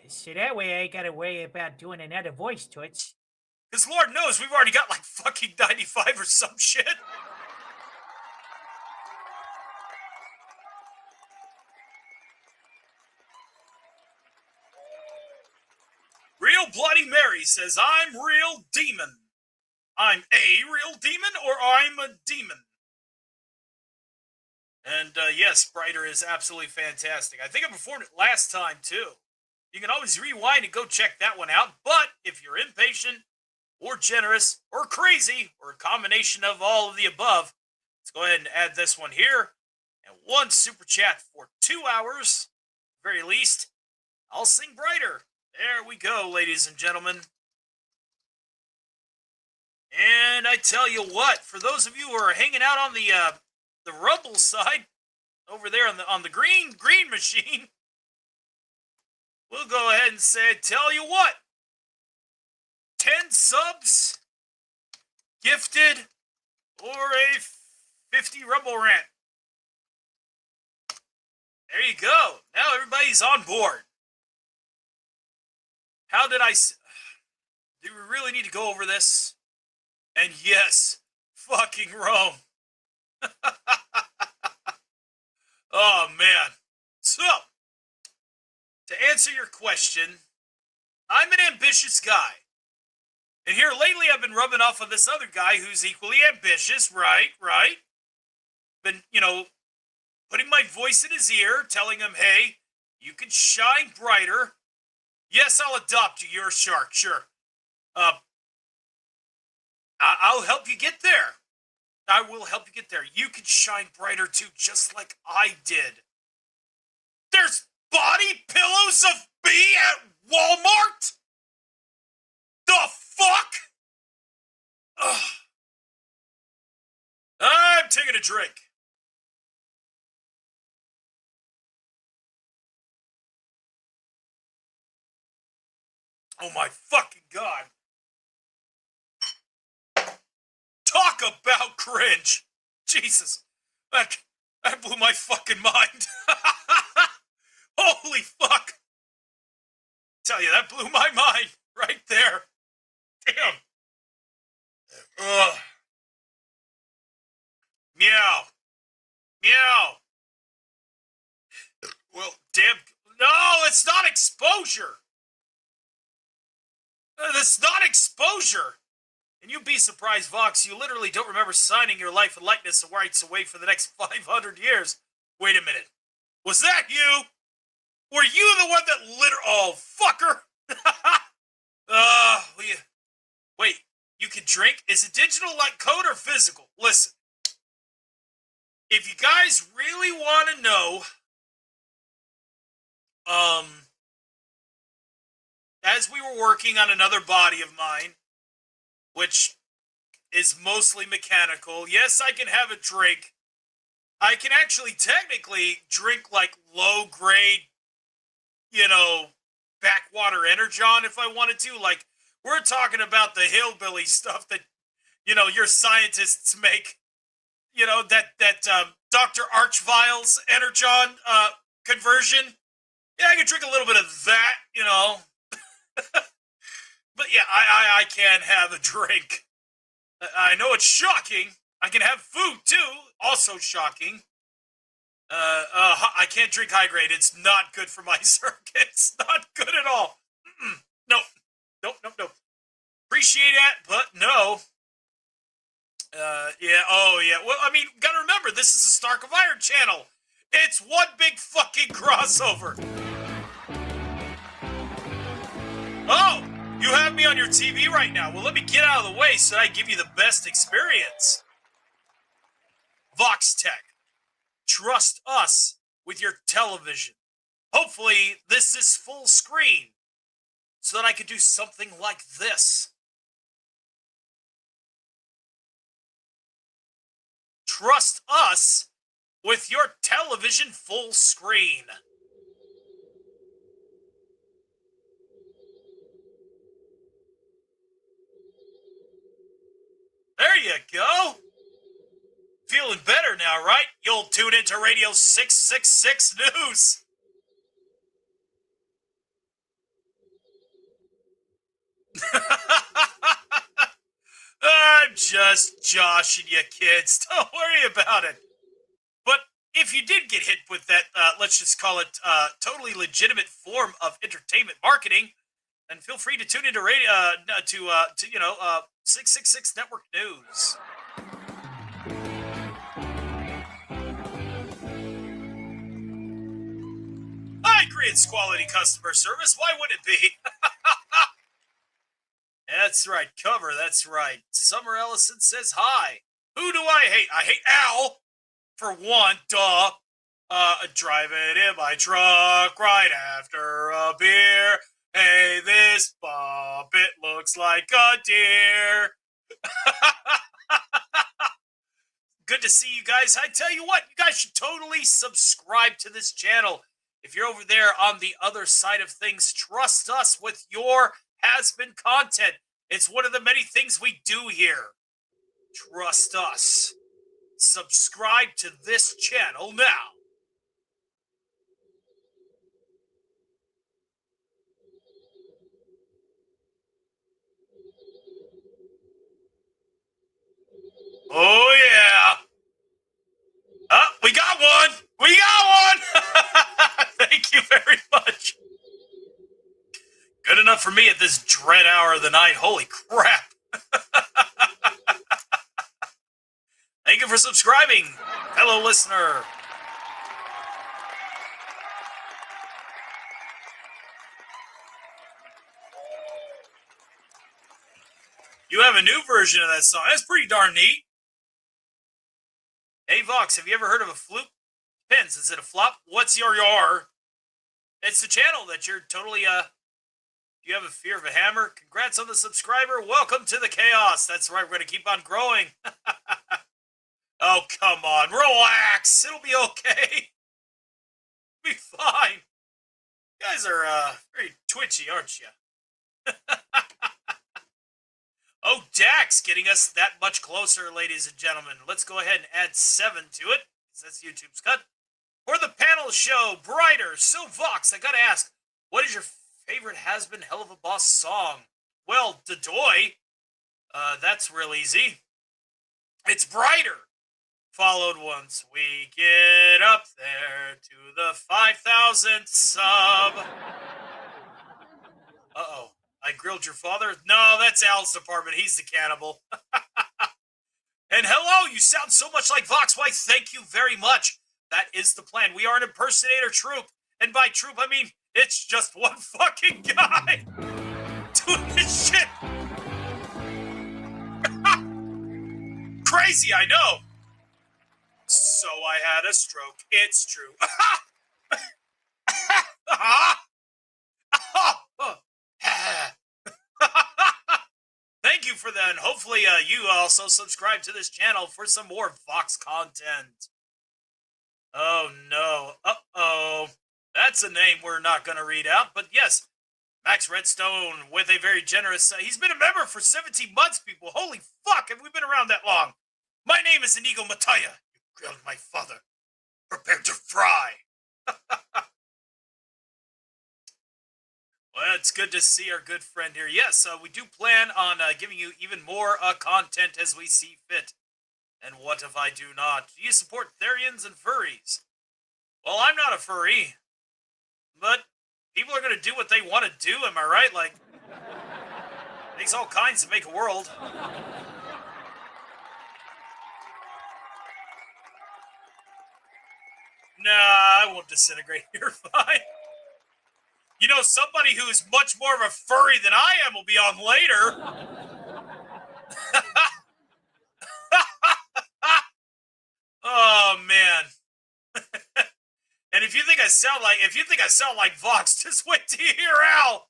So that way I ain't gotta worry about doing another voice to it. Because Lord knows we've already got like fucking 95 or some shit. Real Bloody Mary says, I'm real demon. I'm a real demon or I'm a demon. And yes, Brighter is absolutely fantastic. I think I performed it last time too. You can always rewind and go check that one out. But if you're impatient, or generous, or crazy, or a combination of all of the above, let's go ahead and add this one here. And one super chat for 2 hours, very least. I'll sing brighter. There we go, ladies and gentlemen. And I tell you what, for those of you who are hanging out on the Rumble side, over there on the green machine, we'll go ahead and say, tell you what, 10 subs gifted or a 50 Rumble rant. There you go. Now everybody's on board. How did do we really need to go over this? And yes, fucking Rome. Oh, man. So, to answer your question, I'm an ambitious guy. And here lately I've been rubbing off on this other guy who's equally ambitious, right? Been, putting my voice in his ear, telling him, hey, you can shine brighter. Yes, I'll adopt you. You're a shark, sure. I'll help you get there. I will help you get there. You can shine brighter too, just like I did. There's body pillows of me at Walmart? The fuck? Ugh. I'm taking a drink. Oh my fucking God. Talk about cringe. Jesus. That blew my fucking mind. Holy fuck. Tell you, that blew my mind right there. Damn. Ugh. Meow. Meow. Well, damn. No, it's not exposure. That's not exposure. And you'd be surprised, Vox, you literally don't remember signing your life and likeness and rights away for the next 500 years. Wait a minute. Was that you? Were you the one that oh, fucker. Wait, you can drink? Is it digital like code or physical? Listen. If you guys really want to know, as we were working on another body of mine, which is mostly mechanical, yes, I can have a drink. I can actually technically drink like low grade, backwater Energon if I wanted to. Like, we're talking about the hillbilly stuff that, your scientists make. That Dr. Archvile's Energon conversion. Yeah, I can drink a little bit of that, But yeah, I can have a drink. I know it's shocking. I can have food too. Also shocking. I can't drink high grade. It's not good for my circuits. Not good at all. No. Nope. Appreciate that, but no. Yeah. Oh, yeah. Well, I mean, gotta remember, this is a Stark of Iron channel. It's one big fucking crossover. Oh, you have me on your TV right now. Well, let me get out of the way so I give you the best experience. Vox Tech. Trust us with your television. Hopefully, this is full screen so that I could do something like this. Trust us with your television full screen. There you go. Feeling better now, right? You'll tune into Radio 666 News. I'm just joshing you, kids. Don't worry about it. But if you did get hit with that, let's just call it totally legitimate form of entertainment marketing, then feel free to tune into radio 666 Network News. I agree, it's quality customer service. Why wouldn't it be? That's right. Cover. That's right. Summer Ellison says hi. Who do I hate? I hate Al, for one. Duh. Driving in my truck right after a beer. Hey, this bump, it looks like a deer. Good to see you guys. I tell you what, you guys should totally subscribe to this channel. If you're over there on the other side of things, trust us with your has-been content. It's one of the many things we do here. Trust us. Subscribe to this channel now. Oh, yeah. We got one. We got one. Thank you very much. Good enough for me at this dread hour of the night. Holy crap. Thank you for subscribing, fellow listener. You have a new version of that song. That's pretty darn neat. Hey, Vox, have you ever heard of a flute? Depends. Is it a flop? What's your yar? It's the channel that you're totally, do you have a fear of a hammer? Congrats on the subscriber. Welcome to the chaos. That's right. We're going to keep on growing. Oh, come on. Relax. It'll be okay. Be fine. You guys are, very twitchy, aren't you? Oh, Dax getting us that much closer, ladies and gentlemen. Let's go ahead and add 7 to it, because that's YouTube's cut. For the panel show, Brighter, so Vox, I gotta ask, what is your favorite has-been hell of a boss song? Well, Dadoy. That's real easy. It's Brighter. Followed once we get up there to the 5,000th sub. Uh-oh. I grilled your father? No, that's Al's department. He's the cannibal. And hello, you sound so much like Vox. Why, thank you very much. That is the plan. We are an impersonator troupe. And by troupe, I mean, it's just one fucking guy doing this shit. Crazy, I know. So I had a stroke. It's true. Thank you for that. And hopefully you also subscribe to this channel for some more Vox content. Oh no. Uh-oh. That's a name we're not going to read out. But yes, Max Redstone with a very generous... he's been a member for 17 months, people. Holy fuck, have we been around that long? My name is Inigo Mataya. You grilled my father. Prepare to fry. Well, it's good to see our good friend here. Yes, we do plan on giving you even more content as we see fit. And what if I do not? Do you support Therians and furries? Well, I'm not a furry. But people are going to do what they want to do, am I right? Like, it takes all kinds to make a world. Nah, I won't disintegrate. You're fine. You know, somebody who's much more of a furry than I am will be on later. Oh, man. And if you think I sound like Vox, just wait till you hear Al.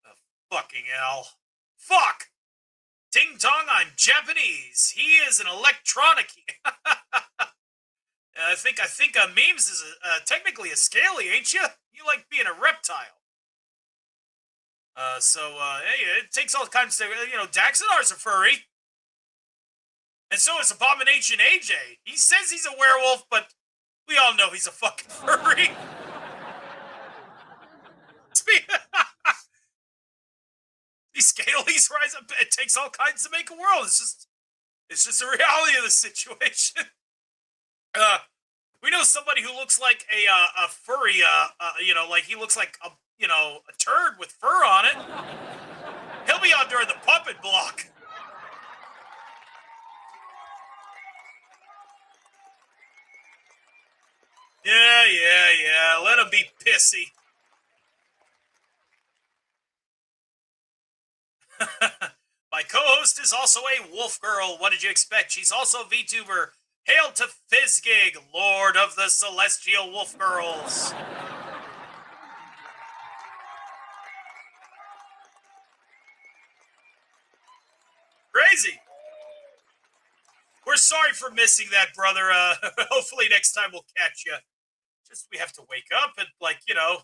Oh, fucking Al. Fuck. Ting Tong, I'm Japanese. He is an electronic. I think Memes is technically a scaly, ain't you? You like being a reptile. Hey, it takes all kinds of, Daxonar's a furry. And so is Abomination AJ. He says he's a werewolf, but we all know he's a fucking furry. These scalies rise up. It takes all kinds to make a world. It's just the reality of the situation. We know somebody who looks like a furry, like he looks like a turd with fur on it. He'll be on during the puppet block. Yeah. Let him be pissy. host is also a wolf girl. What did you expect? She's also a VTuber. Hail to Fizzgig, Lord of the Celestial Wolf Girls. Crazy. We're sorry for missing that, brother. Hopefully next time we'll catch you. Just we have to wake up at, like, you know,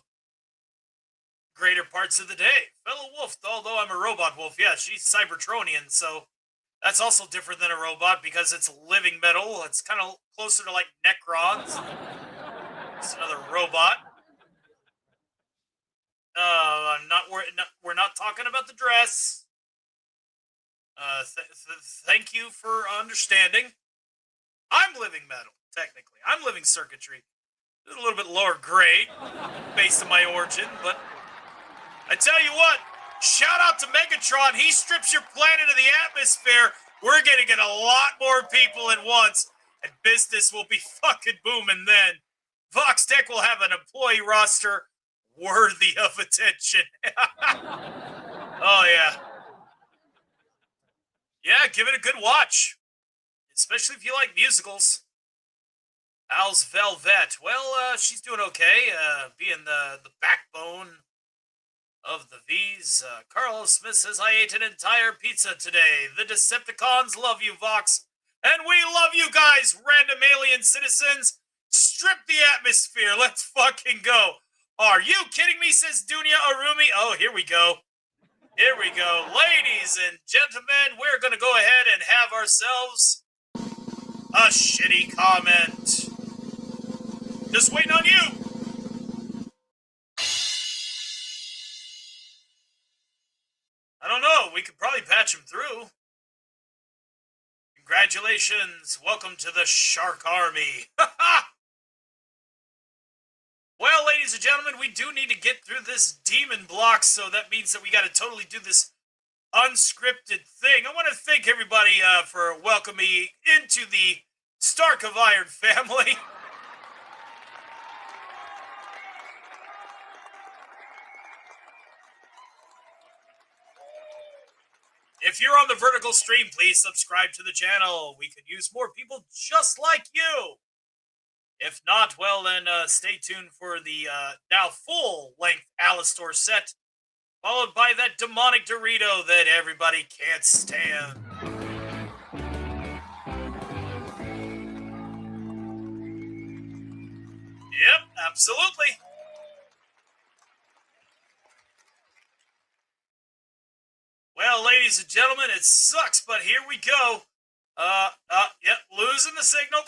greater parts of the day. Fellow wolf, although I'm a robot wolf, yeah, she's Cybertronian, so that's also different than a robot because it's living metal. It's kind of closer to, like, Necrons. It's another robot. We're not talking about the dress. Thank you for understanding. I'm living metal, technically. I'm living circuitry. It's a little bit lower grade based on my origin, but I tell you what, shout out to Megatron. He strips your planet of the atmosphere. We're going to get a lot more people at once, and business will be fucking booming then. Vox Tech will have an employee roster worthy of attention. Oh, yeah. Yeah, give it a good watch, especially if you like musicals. How's Velvet? Well, she's doing okay, being the backbone of the V's. Carlos Smith says, I ate an entire pizza today. The Decepticons love you, Vox. And we love you guys, random alien citizens. Strip the atmosphere. Let's fucking go. Are you kidding me, says Dunya Arumi? Oh, here we go. Here we go. Ladies and gentlemen, we're going to go ahead and have ourselves a shitty comment. Just waiting on you. I don't know. We could probably patch him through. Congratulations. Welcome to the Shark Army. Well, ladies and gentlemen, we do need to get through this demon block, so that means that we got to totally do this unscripted thing. I want to thank everybody for welcoming me into the Stark of Iron family. If you're on the vertical stream, please subscribe to the channel. We could use more people just like you. If not, well, then stay tuned for the now full-length Alistor set, followed by that demonic Dorito that everybody can't stand. Yep, absolutely. Well, ladies and gentlemen, it sucks, but here we go. Yep, losing the signal.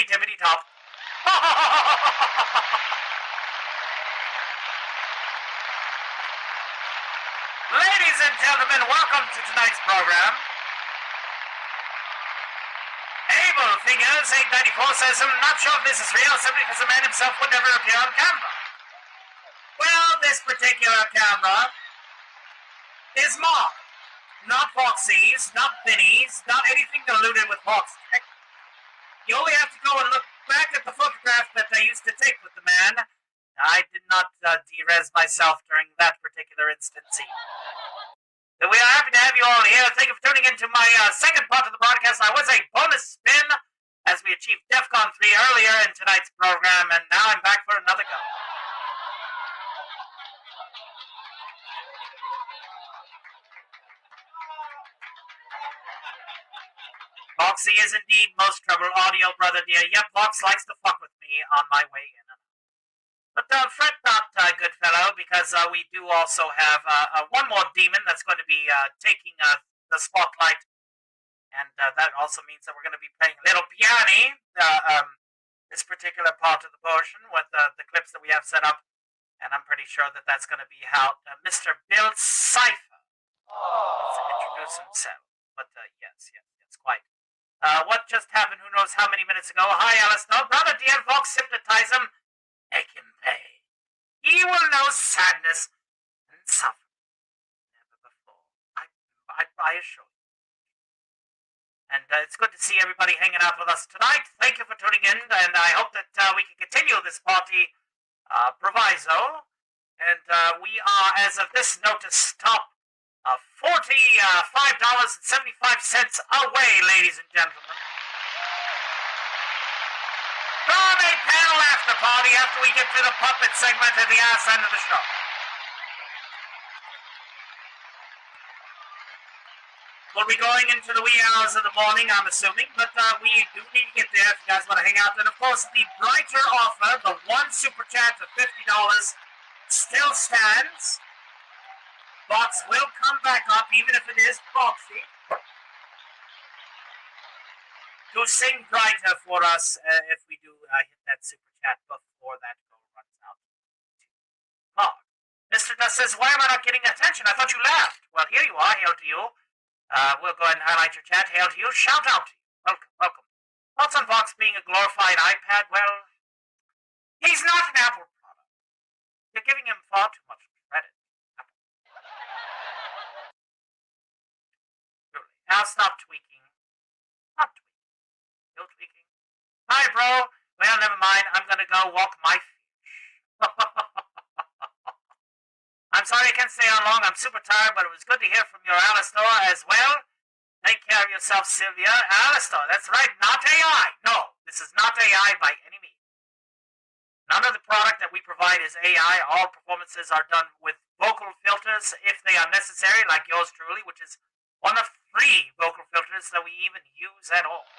tippity top. Ladies and gentlemen, welcome to tonight's program. Abel Figures 894 says, I'm not sure if this is real simply because the man himself would never appear on camera. Well, this particular camera is marked. Not Foxy's, not Vinny's, not anything diluted with Fox. You only have to go and look back at the photograph that I used to take with the man. I did not de-res myself during that particular instance. So we are happy to have you all here. Thank you for tuning into my second part of the broadcast. I was a bonus spin as we achieved DEFCON 3 earlier in tonight's program, and now I'm back for another go. Foxy is indeed most trouble audio, brother dear. Yep, Fox likes to fuck with me on my way in. But fret not, good fellow, because we do also have one more demon that's going to be taking the spotlight. And that also means that we're going to be playing Little Piani, this particular part of the portion with the clips that we have set up. And I'm pretty sure that that's going to be how Mr. Bill Cipher wants to introduce himself. But yes, quite. What just happened? Who knows how many minutes ago? Hi, Alistair. Brother dear, Fox, hypnotize him. Make him pay. He will know sadness and suffering never before. I assure you. And it's good to see everybody hanging out with us tonight. Thank you for tuning in, and I hope that we can continue this party proviso. And we are, as of this notice, stop $45.75 away, ladies and gentlemen. From a panel after party after we get to the puppet segment at the ass end of the show. We'll be going into the wee hours of the morning, I'm assuming, but we do need to get there if you guys want to hang out. And of course, the brighter offer, the one super chat of $50, still stands. Box will come back up, even if it is Foxy, to sing brighter for us if we do hit that super chat before that go runs out. Mr. Dust says, why am I not getting attention? I thought you left. Well, here you are. Hail to you. We'll go ahead and highlight your chat. Hail to you. Shout out to you. Welcome. Thoughts on Vox being a glorified iPad? Well, he's not an Apple product. You're giving him far too much credit. Truly. Now stop tweaking. Still tweaking. Hi, bro. Well, never mind. I'm gonna go walk my fish. I'm sorry I can't stay on long. I'm super tired, but it was good to hear from your Alistair as well. Take care of yourself, Sylvia. Alistair, that's right. Not AI. No, this is not AI by any means. None of the product that we provide is AI. All performances are done with vocal filters if they are necessary, like yours truly, which is one of 3 vocal filters that we even use at all.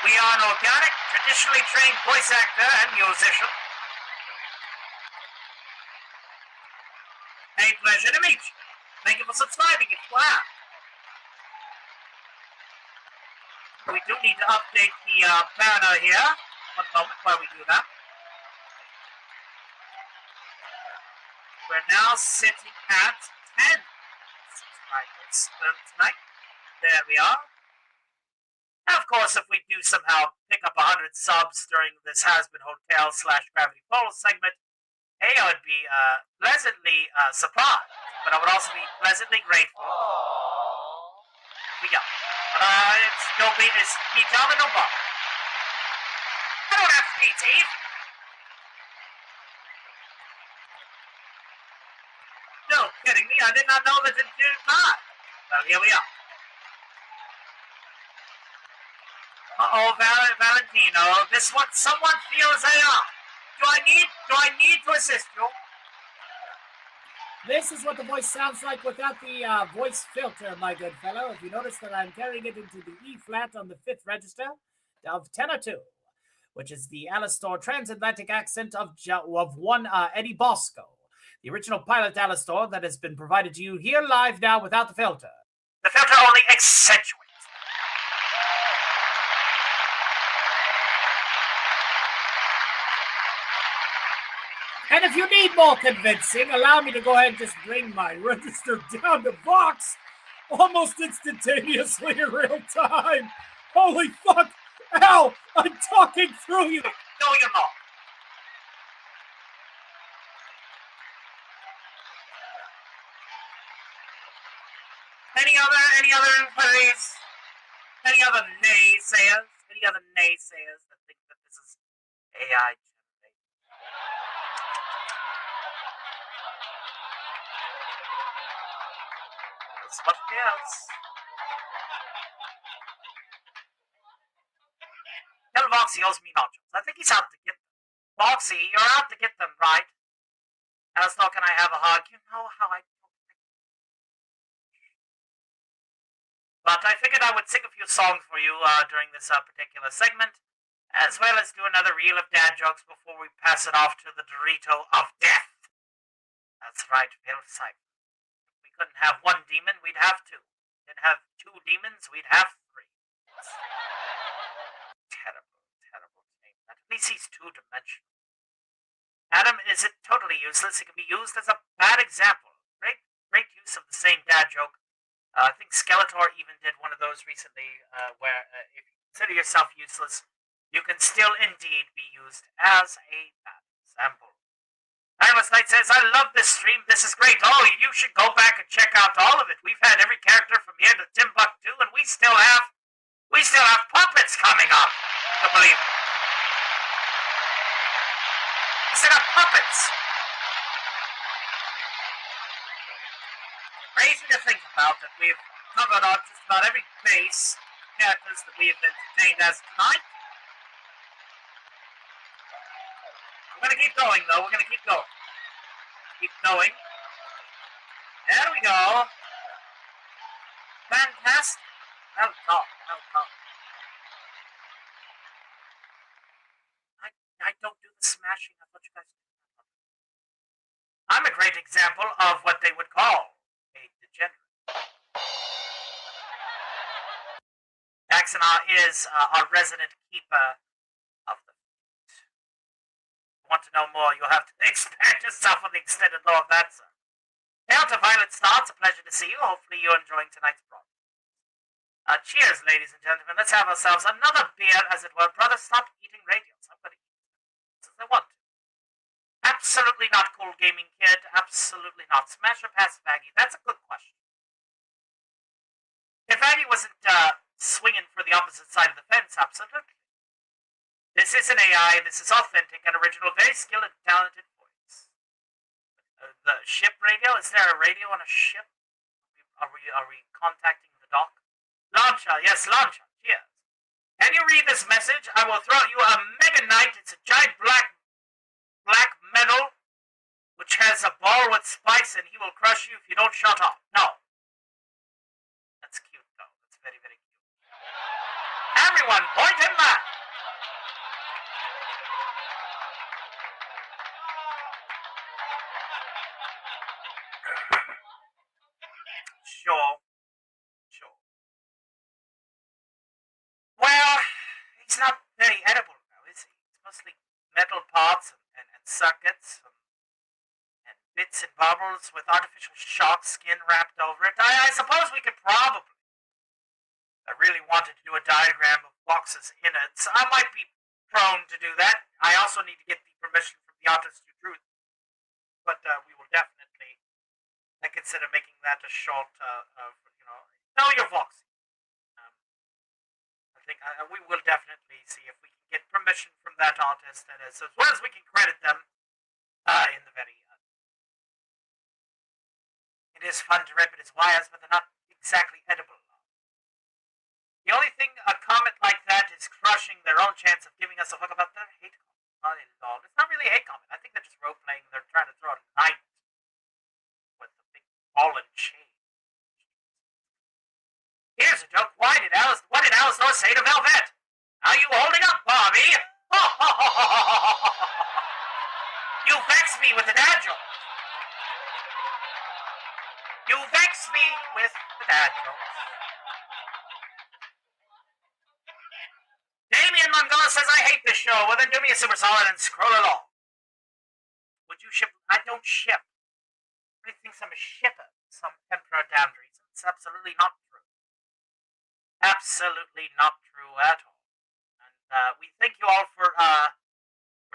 We are an organic, traditionally trained voice actor and musician. A pleasure to meet you. Thank you for subscribing if you have. We do need to update the banner here. One moment while we do that. We're now sitting at 10 subscribers tonight. There we are. Now, of course, if we do somehow pick up 100 subs during this Has-Been Hotel / Gravity Falls segment, hey, I would be pleasantly surprised, but I would also be pleasantly grateful. Here we go. It's no beat, it's be dumb and no bum. I don't have to be teeth. No, kidding me, I did not know that it did not. Well, here we are. Uh-oh, Valentino, this what someone feels they are. Do I need to assist you? This is what the voice sounds like without the voice filter, my good fellow. If you notice that I'm carrying it into the E flat on the 5th register of tenor 2, which is the Alistair transatlantic accent of one Eddie Bosco, the original pilot Alistair that has been provided to you here live now without the filter. The filter only accentuates. And if you need more convincing, allow me to go ahead and just bring my register down to Vox almost instantaneously in real time. Holy fuck! Al, I'm talking through you. No, you're not. Any other inquiries? Any other naysayers? Any other naysayers that think that this is AI generated? That's what it is. Tell Voxy owes me nachos. I think he's out to get them. Voxy, you're out to get them, right? Alistair, can I have a hug? You know how I... But I figured I would sing a few songs for you during this particular segment, as well as do another reel of dad jokes before we pass it off to the Dorito of Death. That's right, Bill Cypher. If we couldn't have one demon, we'd have two. Didn't have two demons, we'd have three. Terrible, terrible name. At least he's two-dimensional. Adam isn't totally useless. It can be used as a bad example. Great use of the same dad joke. I think Skeletor even did one of those recently, where if you consider yourself useless, you can still indeed be used as a bad example. Iris Knight says, I love this stream. This is great. Oh, you should go back and check out all of it. We've had every character from here to Timbuktu, and we still have puppets coming up. I believe it. We still have puppets. Crazy to think about that we've covered on just about every base characters that we have entertained as tonight. We're going to keep going, though. We're going to keep going. Keep going. There we go. Fantastic. Well done. Well done. I don't do the smashing. I thought you guys did. I'm a great example of what they would call a degenerate. Daxana is our resident keeper of the feet. Want to know more, you'll have to expand yourself on the extended lore of that, sir. Hail to Violet Star, it's a pleasure to see you. Hopefully you're enjoying tonight's broadcast. Cheers, ladies and gentlemen. Let's have ourselves another beer, as it were. Brother, stop eating radios. I'm going to eat them as I want to. Absolutely not cool gaming kid. Absolutely not. Smash or pass Faggy? That's a good question. If Faggy wasn't swinging for the opposite side of the fence, absolutely. This is an AI. This is authentic and original. Very skilled and talented voice. The ship radio? Is there a radio on a ship? Are we contacting the dock? Launcher, yes, launcher. Cheers. Can you read this message? I will throw you a Mega Knight. It's a giant black metal, which has a ball with spikes, and he will crush you if you don't shut up. No. That's cute, though. That's very, very cute. Everyone, point him back. Sure. Well, he's not very edible now, is he? It's mostly metal parts and circuits and bits and bubbles with artificial shark skin wrapped over it. I suppose we could probably. I really wanted to do a diagram of Vox's innards. I might be prone to do that. I also need to get the permission from the artist who drew it. But we will definitely consider making that a short, know your Vox. We will definitely see if we can get permission from that artist, and as well as we can credit them in the very end. It is fun to rip at its wires, but they're not exactly edible. The only thing a comment like that is crushing their own chance of giving us a hook about their hate comment. Not at all. It's not really a hate comment. I think they're just role-playing. They're trying to throw a knight with a big ball and chain. Here's a joke. What did Alistair say to Velvet? Are you holding up, Bobby? You vex me with the dad joke. You vex me with the dad joke. Damien Mongola says, I hate this show. Well, then do me a super solid and scroll along. Would I don't ship. Everybody thinks I'm a shipper. Some Emperor Dandries. It's absolutely not true. Absolutely not true at all. And we thank you all for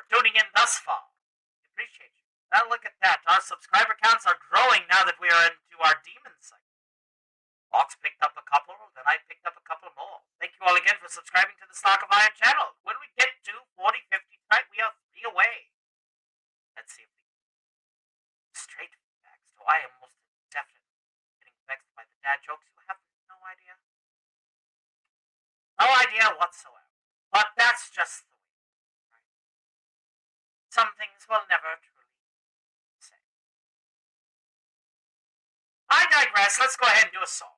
tuning in thus far. We appreciate you. Now look at that. Our subscriber counts are growing now that we are into our demon segment. Fox picked up a couple, then I picked up a couple more. Thank you all again for subscribing to the Stock of Iron channel. When we get to 40, 50 tonight, we are 3 away. Let's see if we straight facts. So I am most definitely getting vexed by the dad jokes. You have no idea. No idea whatsoever. But that's just the way. Right? Some things will never truly say. I digress. Let's go ahead and do a song.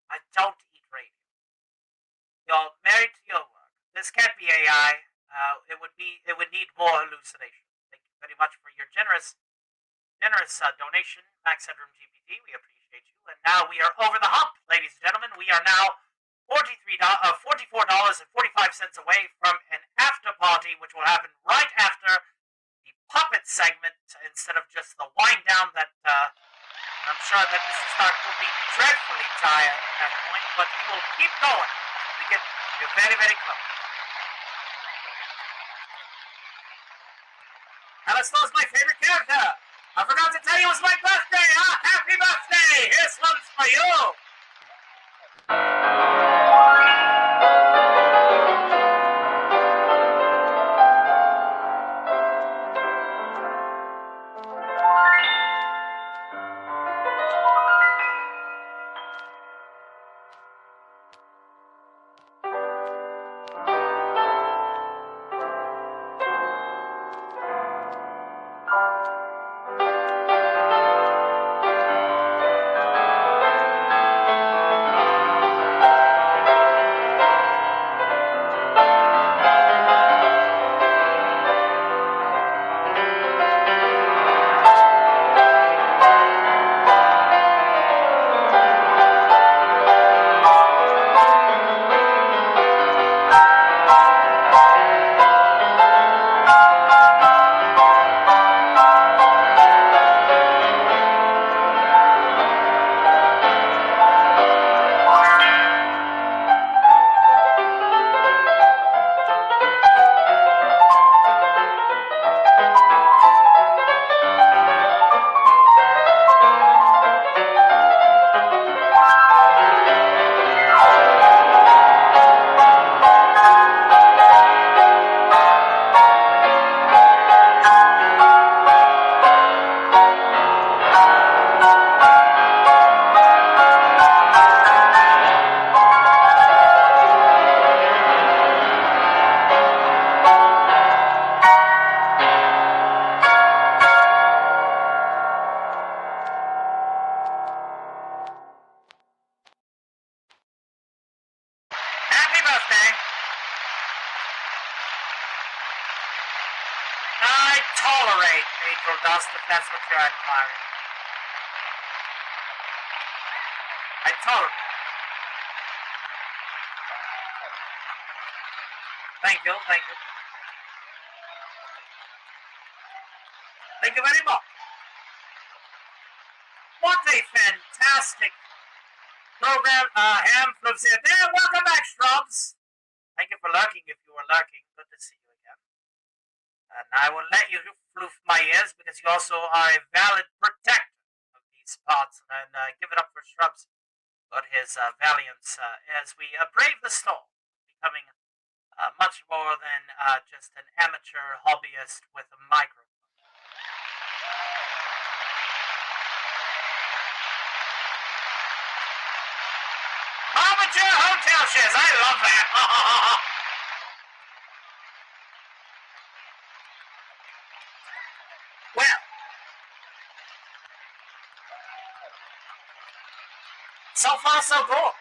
I don't eat radio. You're married to your work. This can't be AI. It would need more hallucination. Thank you very much for your generous donation, Max Headroom GPT. We appreciate you. And now we are over the hump, ladies and gentlemen. We are now $44.45 away from an after party, which will happen right after the puppet segment instead of just the wind down that. I'm sure that Mr. Stark will be dreadfully tired at that point, but he will keep going. You're very, very close. Alistair is my favorite character. I forgot to tell you it was my birthday. Happy birthday! Here's one's for you. I tolerate angel dust if that's what you're inquiring. I tolerate. Thank you, thank you. Thank you very much. What a fantastic program. Ham flips here. There, welcome back, Shrubs. Thank you for lurking if you were lurking. Good to see you again. And I will let you floof my ears because you also are a valid protector of these spots. And give it up for Shrubs for his valiance as we brave the storm, becoming much more than just an amateur hobbyist with a microphone. Amateur hotel shares, I love that. Well, so far so good.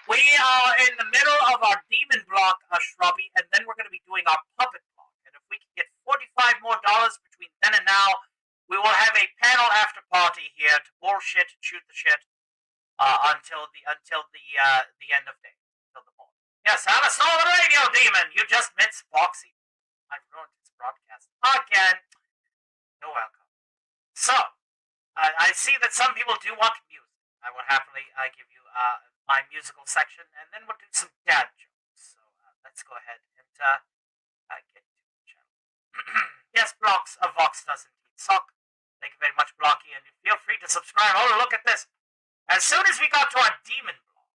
We are in the middle of our demon block, Shrubby, and then we're going to be doing our puppet block. And if we can get $45 more between then and now, we will have a panel after party here to bullshit and shoot the shit until the end of day, until the morning. Yes, Alistair the Radio Demon. You just missed Boxy. I've ruined his broadcast again. You're welcome. So, I see that some people do want music. I will happily give you my musical section, and then we'll do some dad jokes. So let's go ahead and get to the channel. Yes, Vox does indeed suck. Thank you very much, Blocky, and feel free to subscribe. Oh, look at this. As soon as we got to our demon blog,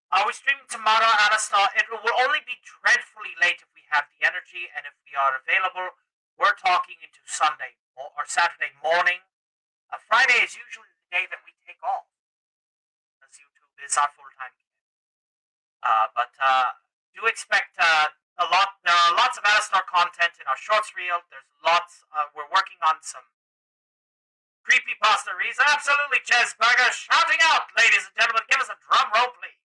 are we streaming tomorrow, Alistair? It will only be dreadfully late if we have the energy, and if we are available, we're talking into Sunday or Saturday morning. Friday is usually the day that we take off, as YouTube is our full-time gig. But do expect lots of Alistair content in our shorts reel. There's lots. We're working on some creepypasta reads. Absolutely, Chesburger shouting out, ladies and gentlemen. Give us a drum roll, please.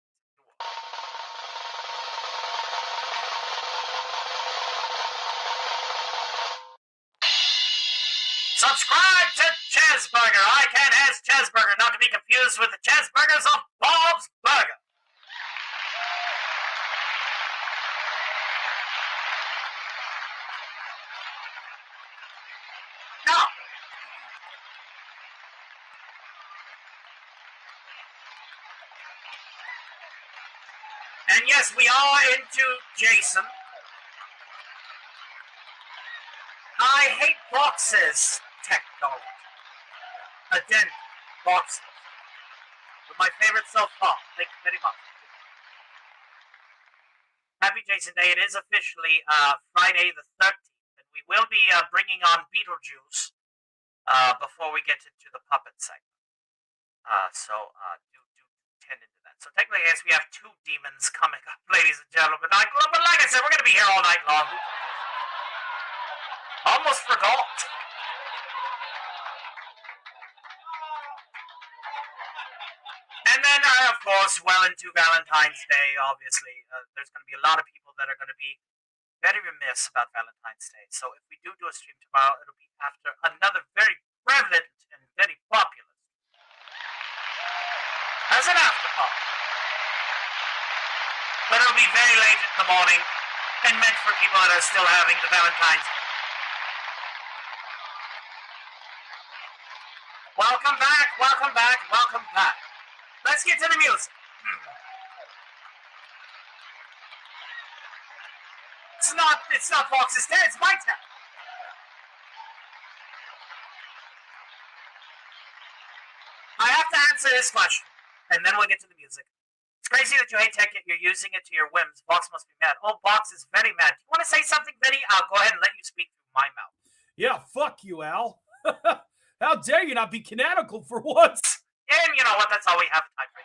Subscribe to Chesburger. I can as Chesburger, not to be confused with the Chesburgers of Bob's Burger. Now, and yes, we are into Jason. I hate boxes technology. Addendum boxes. But my favorite so far. Thank you very much. Happy Jason Day. It is officially Friday the 13th. And we will be bringing on Beetlejuice before we get into the puppet segment. So do tend into that. So technically, yes, we have two demons coming up, ladies and gentlemen. But like I said, we're going to be here all night long. Almost forgot. And then, of course, well into Valentine's Day, obviously, there's going to be a lot of people that are going to be very remiss about Valentine's Day. So if we do a stream tomorrow, it'll be after another very prevalent and very popular as an after party. But it'll be very late in the morning and meant for people that are still having the Valentine's Day. Welcome back, welcome back, welcome back. Let's get to the music. It's not Fox's turn, it's my turn. I have to answer this question, and then we'll get to the music. It's crazy that you hate tech, yet you're using it to your whims. Box must be mad. Oh, Box is very mad. Do you want to say something, Vinny? I'll go ahead and let you speak through my mouth. Yeah, fuck you, Al. How dare you not be canonical for once? And you know what? That's all we have time for.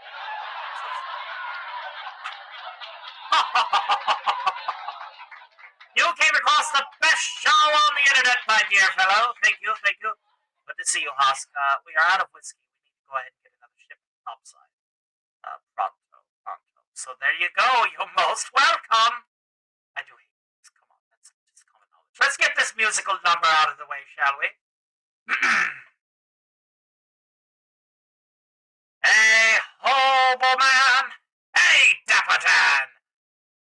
You came across the best show on the internet, my dear fellow. Thank you, thank you. Good to see you, Husk. We are out of whiskey. We need to go ahead and get another shipment topside. Pronto. So there you go. You're most welcome. I do hate this. Come on, that's just common knowledge. Let's get this musical number out of the way, shall we? Hey, hobo man! Hey, Dapper Dan!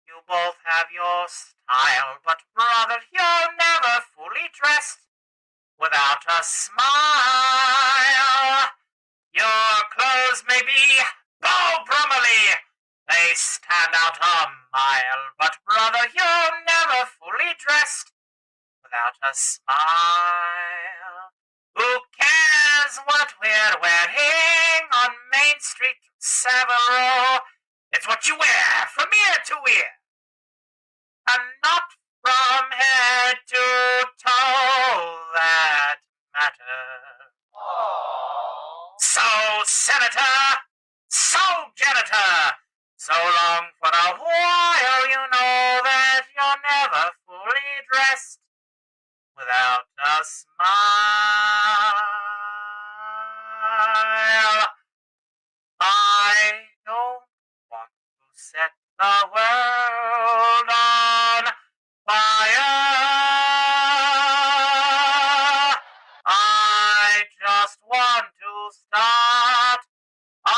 You both have your style, but brother, you're never fully dressed without a smile. Your clothes may be bow brummely, they stand out a mile, but brother, you're never fully dressed without a smile. Who cares what we're wearing on Main Street, Savile? It's what you wear from ear to ear, and not from head to toe that matters. So, Senator, so, Janitor, so long for a while, you know that you're never fully dressed without a smile. I don't want to set the world on fire. I just want to start a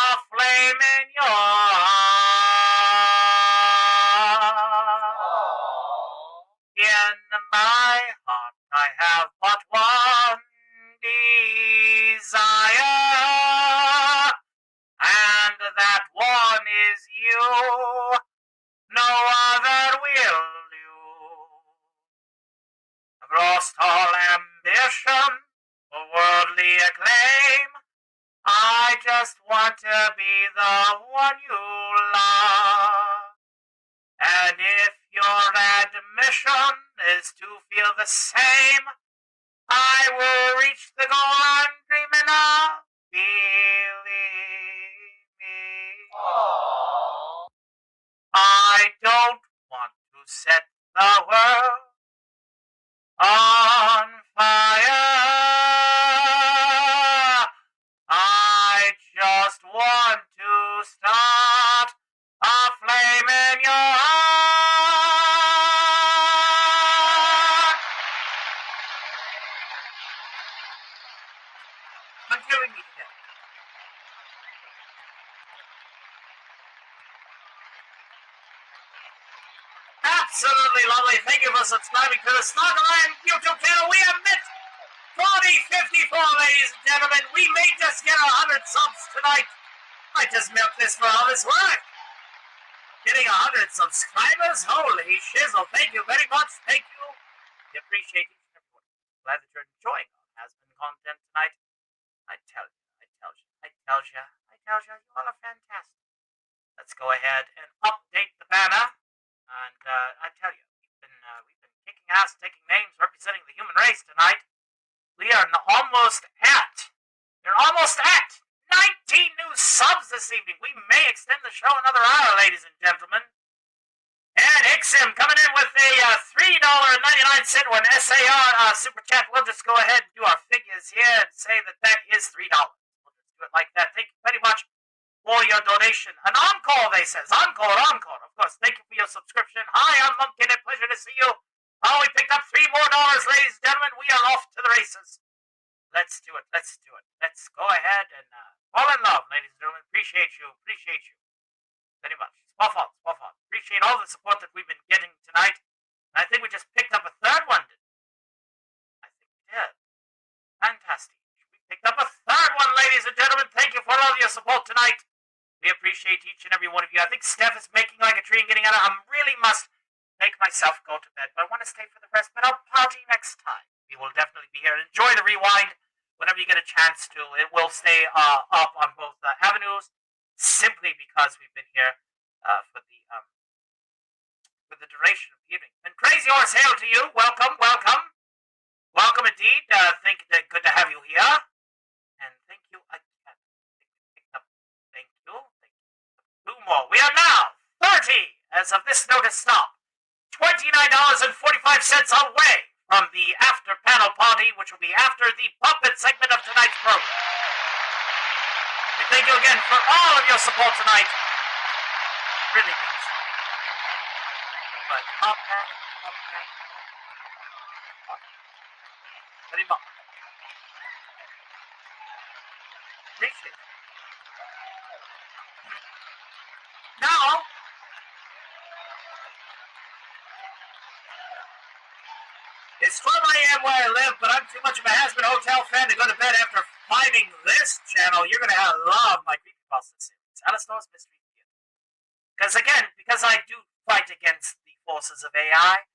I have but one desire, and that one is you. No other will do. I've lost all ambition for worldly acclaim. I just want to be the one you love. And if your admission is to feel the same, I will reach the goal I'm dreaming of. Believe me. I don't want to set the world on fire. I just want to start a flame in your heart. I'm killing me today. Absolutely lovely. Thank you for subscribing to the Snoggerland YouTube channel. We have met 4054, ladies and gentlemen. We may just get 100 subs tonight. I just milk this for all it's worth. Getting 100 subscribers? Holy shizzle. Thank you very much. Thank you. We appreciate each and every one. Glad that you're enjoying our has-been content tonight. I tell you, you all are fantastic. Let's go ahead and update the banner. And I tell you, we've been kicking ass, taking names, representing the human race tonight. We're almost at 19 new subs this evening. We may extend the show another hour, ladies and gentlemen. And Ixim coming in with a $3.99 or an SAR super chat. We'll just go ahead and do our figures here and say that is $3. We'll just do it like that. Thank you very much for your donation. An encore, they says. Encore. Of course, thank you for your subscription. Hi, I'm Lumpkin. A pleasure to see you. Oh, we picked up $3 more, ladies and gentlemen. We are off to the races. Let's do it. Let's go ahead and fall in love, ladies and gentlemen. Appreciate you. Very much. Spot on. Appreciate all the support that we've been getting tonight. And I think we just picked up a third one, didn't we? I think we did. Fantastic. We picked up a third one, ladies and gentlemen. Thank you for all your support tonight. We appreciate each and every one of you. I think Steph is making like a tree and getting out of it. I really must make myself go to bed, but I want to stay for the rest, but I'll party next time. We will definitely be here. Enjoy the rewind whenever you get a chance to. It will stay up on both avenues, simply because we've been here for the duration of the evening. And Crazy Horse, hail to you. Welcome indeed. Good to have you here. And thank you again. Thank you. 2 more. We are now 30 as of this notice stop. $29.45 away from the after panel party, which will be after the puppet segment of tonight's program. We thank you again for all of your support tonight. Really means it. But puppet. Very much. Appreciate it. Now, it's 12 a.m. where I live, but I'm too much of a has-been hotel fan to go to bed after finding this channel. You're going to love my creepypasta series, Alistair's Mystery Theater. Because I do fight against the forces of AI,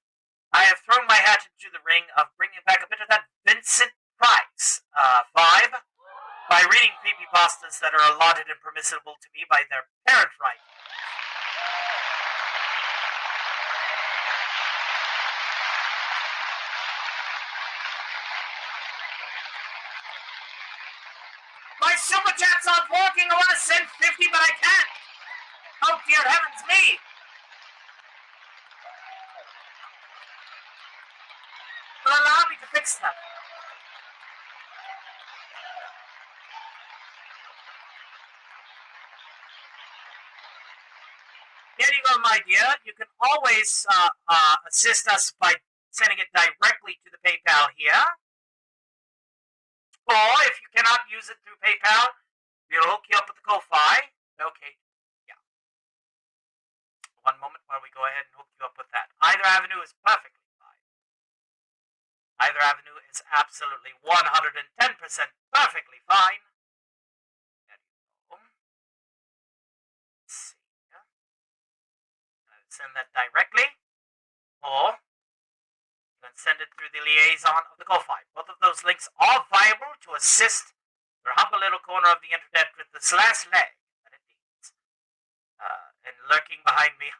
I have thrown my hat into the ring of bringing back a bit of that Vincent Price vibe by reading creepypastas that are allotted and permissible to me by their parent right. My super chat's not working. I want to send 50, but I can't. Oh, dear heavens me. Well, allow me to fix that. There you go, my dear. You can always assist us by sending it directly to the PayPal here. Or if you cannot use it through PayPal, we'll hook you up with the Ko-Fi. Okay. Yeah. One moment while we go ahead and hook you up with that. Either avenue is perfectly fine. Either avenue is absolutely 110% perfectly fine. Let's see. Send that directly, or you can send it through the liaison of the Ko-Fi. Both of those links are viable to assist your humble little corner of the internet with this last leg that it needs. And lurking behind me,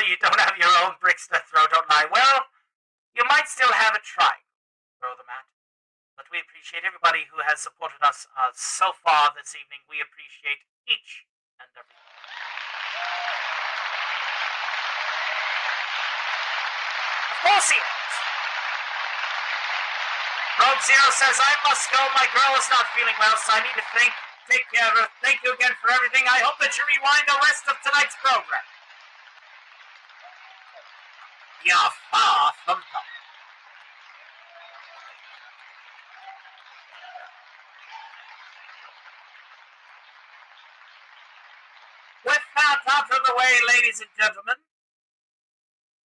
you don't have your own bricks to throw, don't lie. Well, you might still have a try. Throw them at. But we appreciate everybody who has supported us so far this evening. We appreciate each and every one. Of course he is. Rogue Zero says, I must go. My girl is not feeling well, so I need to take care of her. Thank you again for everything. I hope that you rewind the rest of tonight's program. You're far from home. With that out of the way, ladies and gentlemen,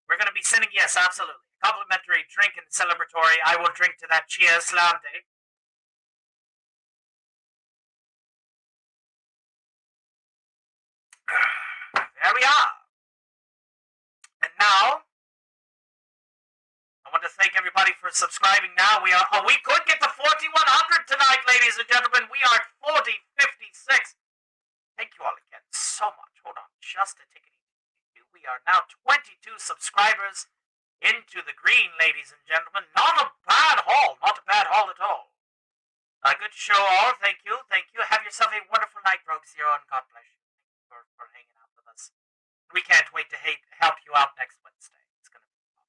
we're going to be sending, yes, absolutely, complimentary drink and celebratory. I will drink to that. Cheers, Lante. There we are. And now, I want to thank everybody for subscribing. Now we could get to 4,100 tonight, ladies and gentlemen. We are at 4056. Thank you all again so much. Hold on, just a ticket. We are now 22 subscribers into the green, ladies and gentlemen. Not a bad haul. Not a bad haul at all. A good show all. Thank you. Thank you. Have yourself a wonderful night, Rogue Zero, and God bless you. Thank you for hanging out with us. We can't wait to help you out next Wednesday. It's going to be fun.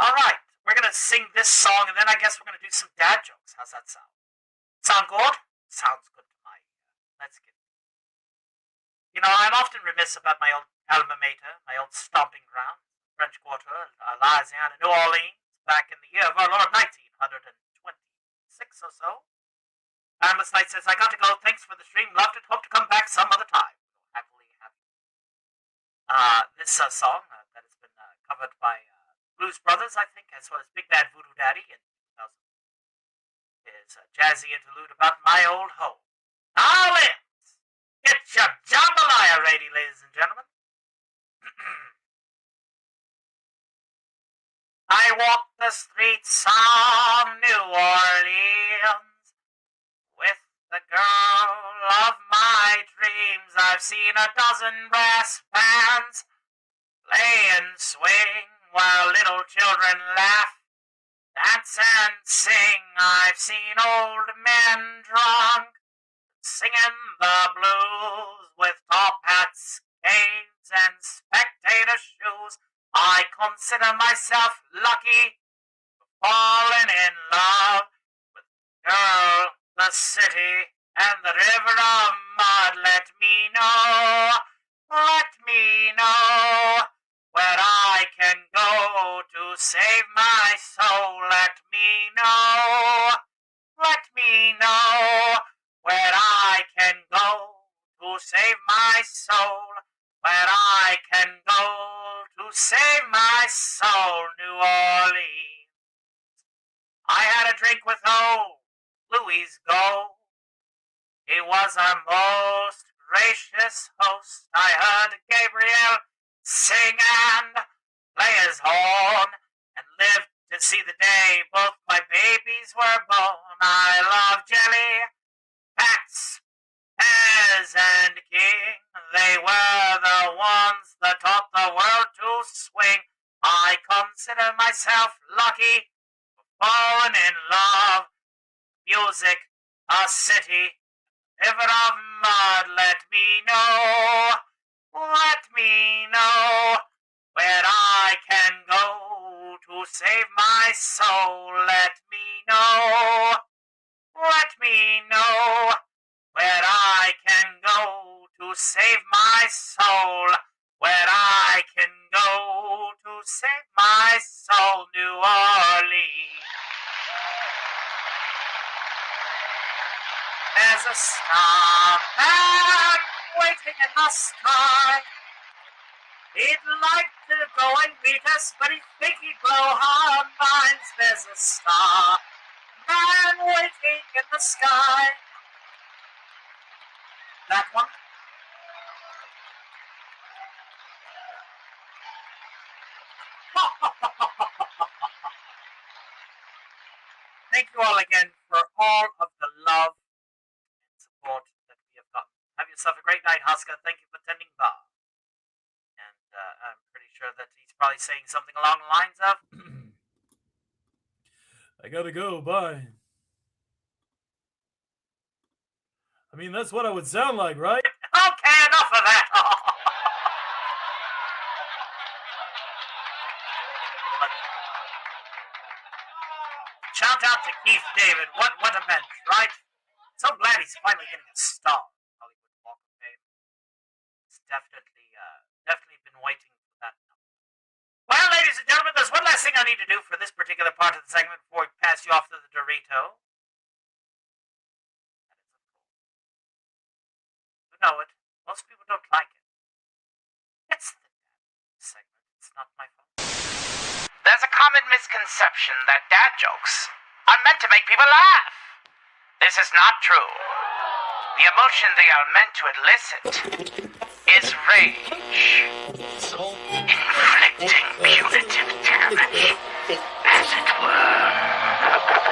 All right. We're going to sing this song, and then I guess we're going to do some dad jokes. How's that sound? Sound good? Sounds good to my ear. Let's get it. You know, I'm often remiss about my old alma mater, my old stomping ground, French Quarter, Louisiana, New Orleans, back in the year of our Lord 1926 or so. Timeless Night says, I got to go. Thanks for the stream. Loved it. Hope to come back some other time. Happily have you. This song that has been covered by Blues Brothers, I think, as well as Big Bad Voodoo Daddy in 2000, is a jazzy interlude about my old home. Now, get your jambalaya ready, ladies and gentlemen. I walk the streets of New Orleans with the girl of my dreams. I've seen a dozen brass bands play and swing while little children laugh, dance and sing. I've seen old men drunk singing the blues with top hats, canes, and spectator shoes. I consider myself lucky for falling in love with the girl, the city, and the river of mud. Let me know where I can go to save my soul. Let me know where I can go to save my soul, where I can go to save my soul. New Orleans. I had a drink with old Louis Gold. He was our most gracious host. I heard Gabriel sing and play his horn, and lived to see the day both my babies were born. I love jelly, Pats, Pears, and King. They were the ones that taught the world to swing. I consider myself lucky for falling in love. Music, a city, river of mud. Let me know where I can go to save my soul. Let me know where I can go to save my soul, where I can go to save my soul. New Orleans. There's a starman waiting in the sky. He'd like to go and meet us, but he'd think he'd blow our minds. There's a star man waiting in the sky. That one? Thank you all again for all of the love and support that we have gotten. Have yourself a great night, Haska. Thank you for tending bar. And I'm pretty sure that he's probably saying something along the lines of, I gotta go, bye. I mean, that's what I would sound like, right? Okay, enough of that. Shout out to Keith David. What a mensch, right? So glad he's finally getting a star. Hollywood Walk of Fame. It's definitely been waiting for that number. Well, ladies and gentlemen, there's one last thing I need to do for this particular part of the segment before we pass you off to the Dorito. You know it. Most people don't like it. It's the segment. It's not my fault. There's a common misconception that dad jokes are meant to make people laugh. This is not true. The emotion they are meant to elicit is rage, inflicting punitive damage, as it were.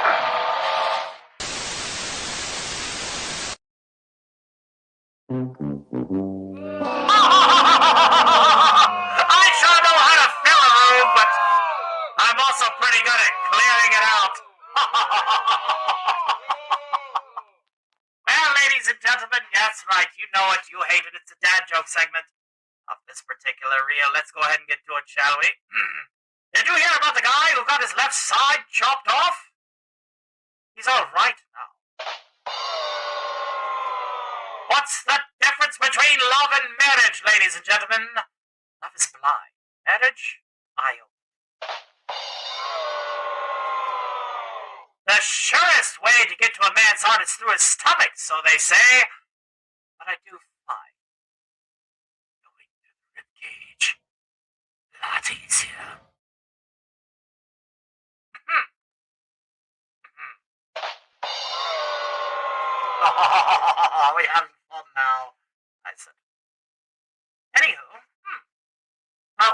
I sure know how to fill a room, but I'm also pretty good at clearing it out. Well, ladies and gentlemen, that's right. You know it. You hate it. It's a dad joke segment of this particular reel. Let's go ahead and get to it, shall we? Did you hear about the guy who got his left side chopped off? He's all right now. What's the difference between love and marriage, ladies and gentlemen? Love is blind. Marriage, eye open. The surest way to get to a man's heart is through his stomach, so they say. But I do find going to the ribcage a lot easier. Oh, we having fun now, I said. Anywho,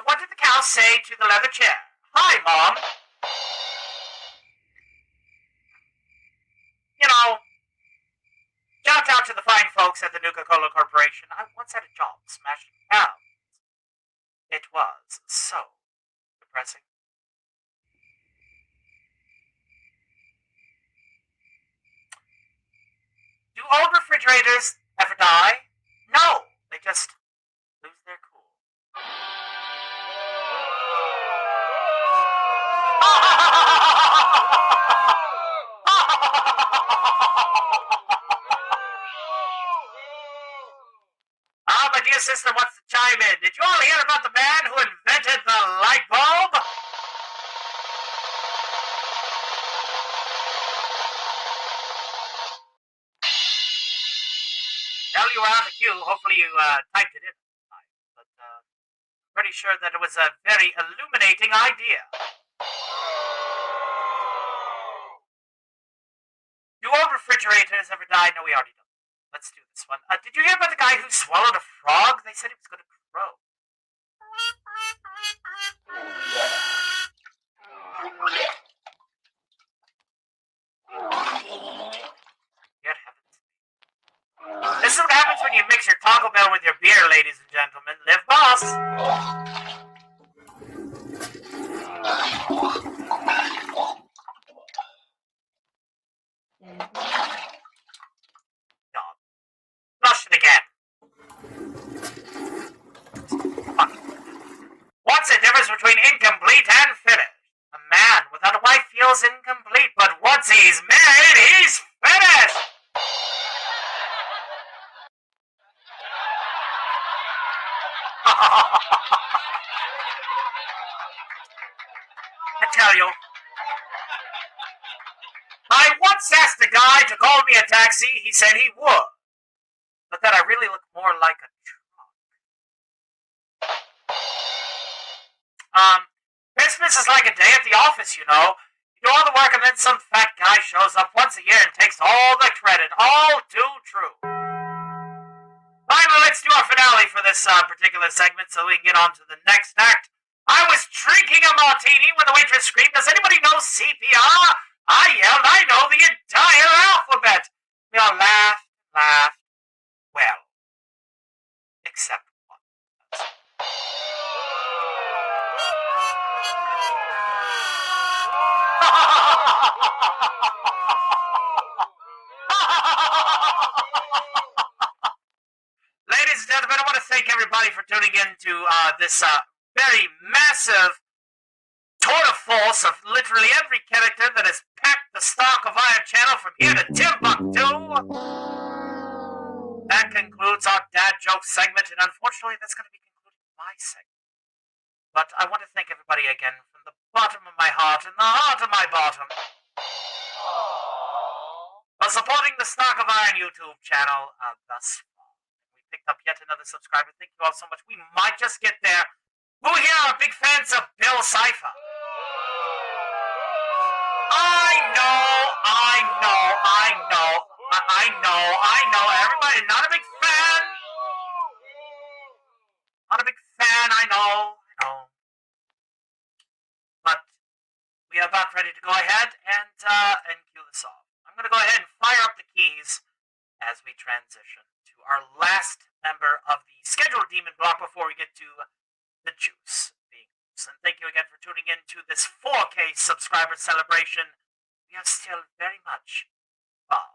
what did the cow say to the leather chair? Hi, Mom. You know, shout out to the fine folks at the Nuka-Cola Corporation. I once had a job smashing cows. It was so depressing. Do old refrigerators ever die? No, they just lose their cool. My dear sister wants to chime in. Did you all hear about the man who invented the light bulb? Well, you were out of queue. Hopefully you typed it in. But I'm pretty sure that it was a very illuminating idea. Do old refrigerators ever die? No, we already don't. Let's do this one. Did you hear about the guy who swallowed a frog? They said he was going to crow. Good heavens. This is what happens when you mix your Taco Bell with your beer, ladies and gentlemen. Live boss! Flush it again. What's the difference between incomplete and finished? A man without a wife feels incomplete, but once he's married, he's finished! I tell you, I once asked a guy to call me a taxi. He said he would. But that I really look more like a truck. Christmas is like a day at the office, you know. You do all the work and then some fat guy shows up once a year and takes all the credit. All too true. Finally, let's do our finale for this particular segment so we can get on to the next act. I was drinking a martini when the waitress screamed, "Does anybody know CPR?" I yelled, "I know the entire alphabet." We all laughed, well, except one. Ladies and gentlemen, I want to thank everybody for tuning in to this very massive tour de force of literally every character that has packed the Stock of Iron channel from here to Timbuktu. That concludes our dad joke segment, and unfortunately that's going to be concluding my segment. But I want to thank everybody again from the bottom of my heart and the heart of my bottom for supporting the Stock of Iron YouTube channel thus far. We picked up yet another subscriber. Thank you all so much. We might just get there. Who here are big fans of Bill Cipher? I know. Everybody, not a big fan. Not a big fan, I know. But we are about ready to go ahead and cue this off. I'm going to go ahead and fire up the keys as we transition to our last member of the scheduled demon block before we get to the juice being loose. And thank you again for tuning in to this 4K subscriber celebration. We are still very much far.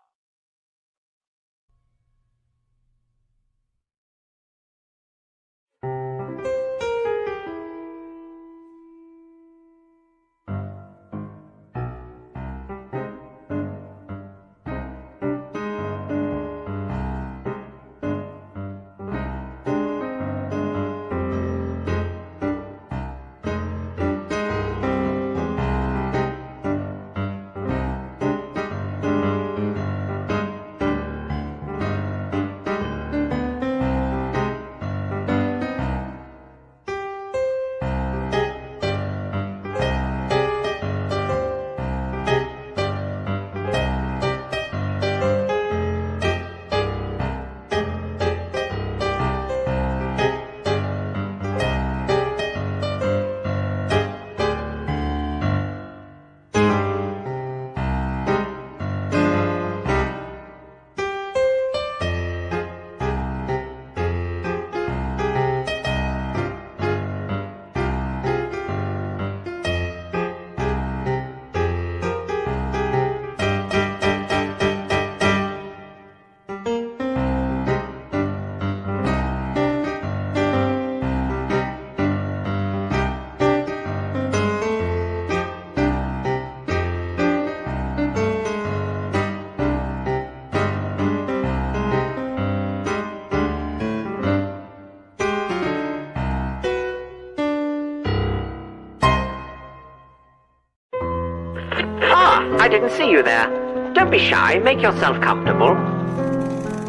I didn't see you there. Don't be shy, make yourself comfortable.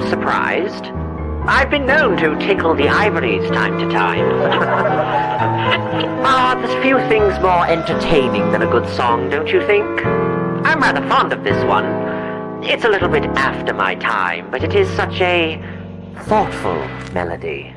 Surprised? I've been known to tickle the ivories time to time. There's few things more entertaining than a good song, don't you think? I'm rather fond of this one. It's a little bit after my time, but it is such a thoughtful melody.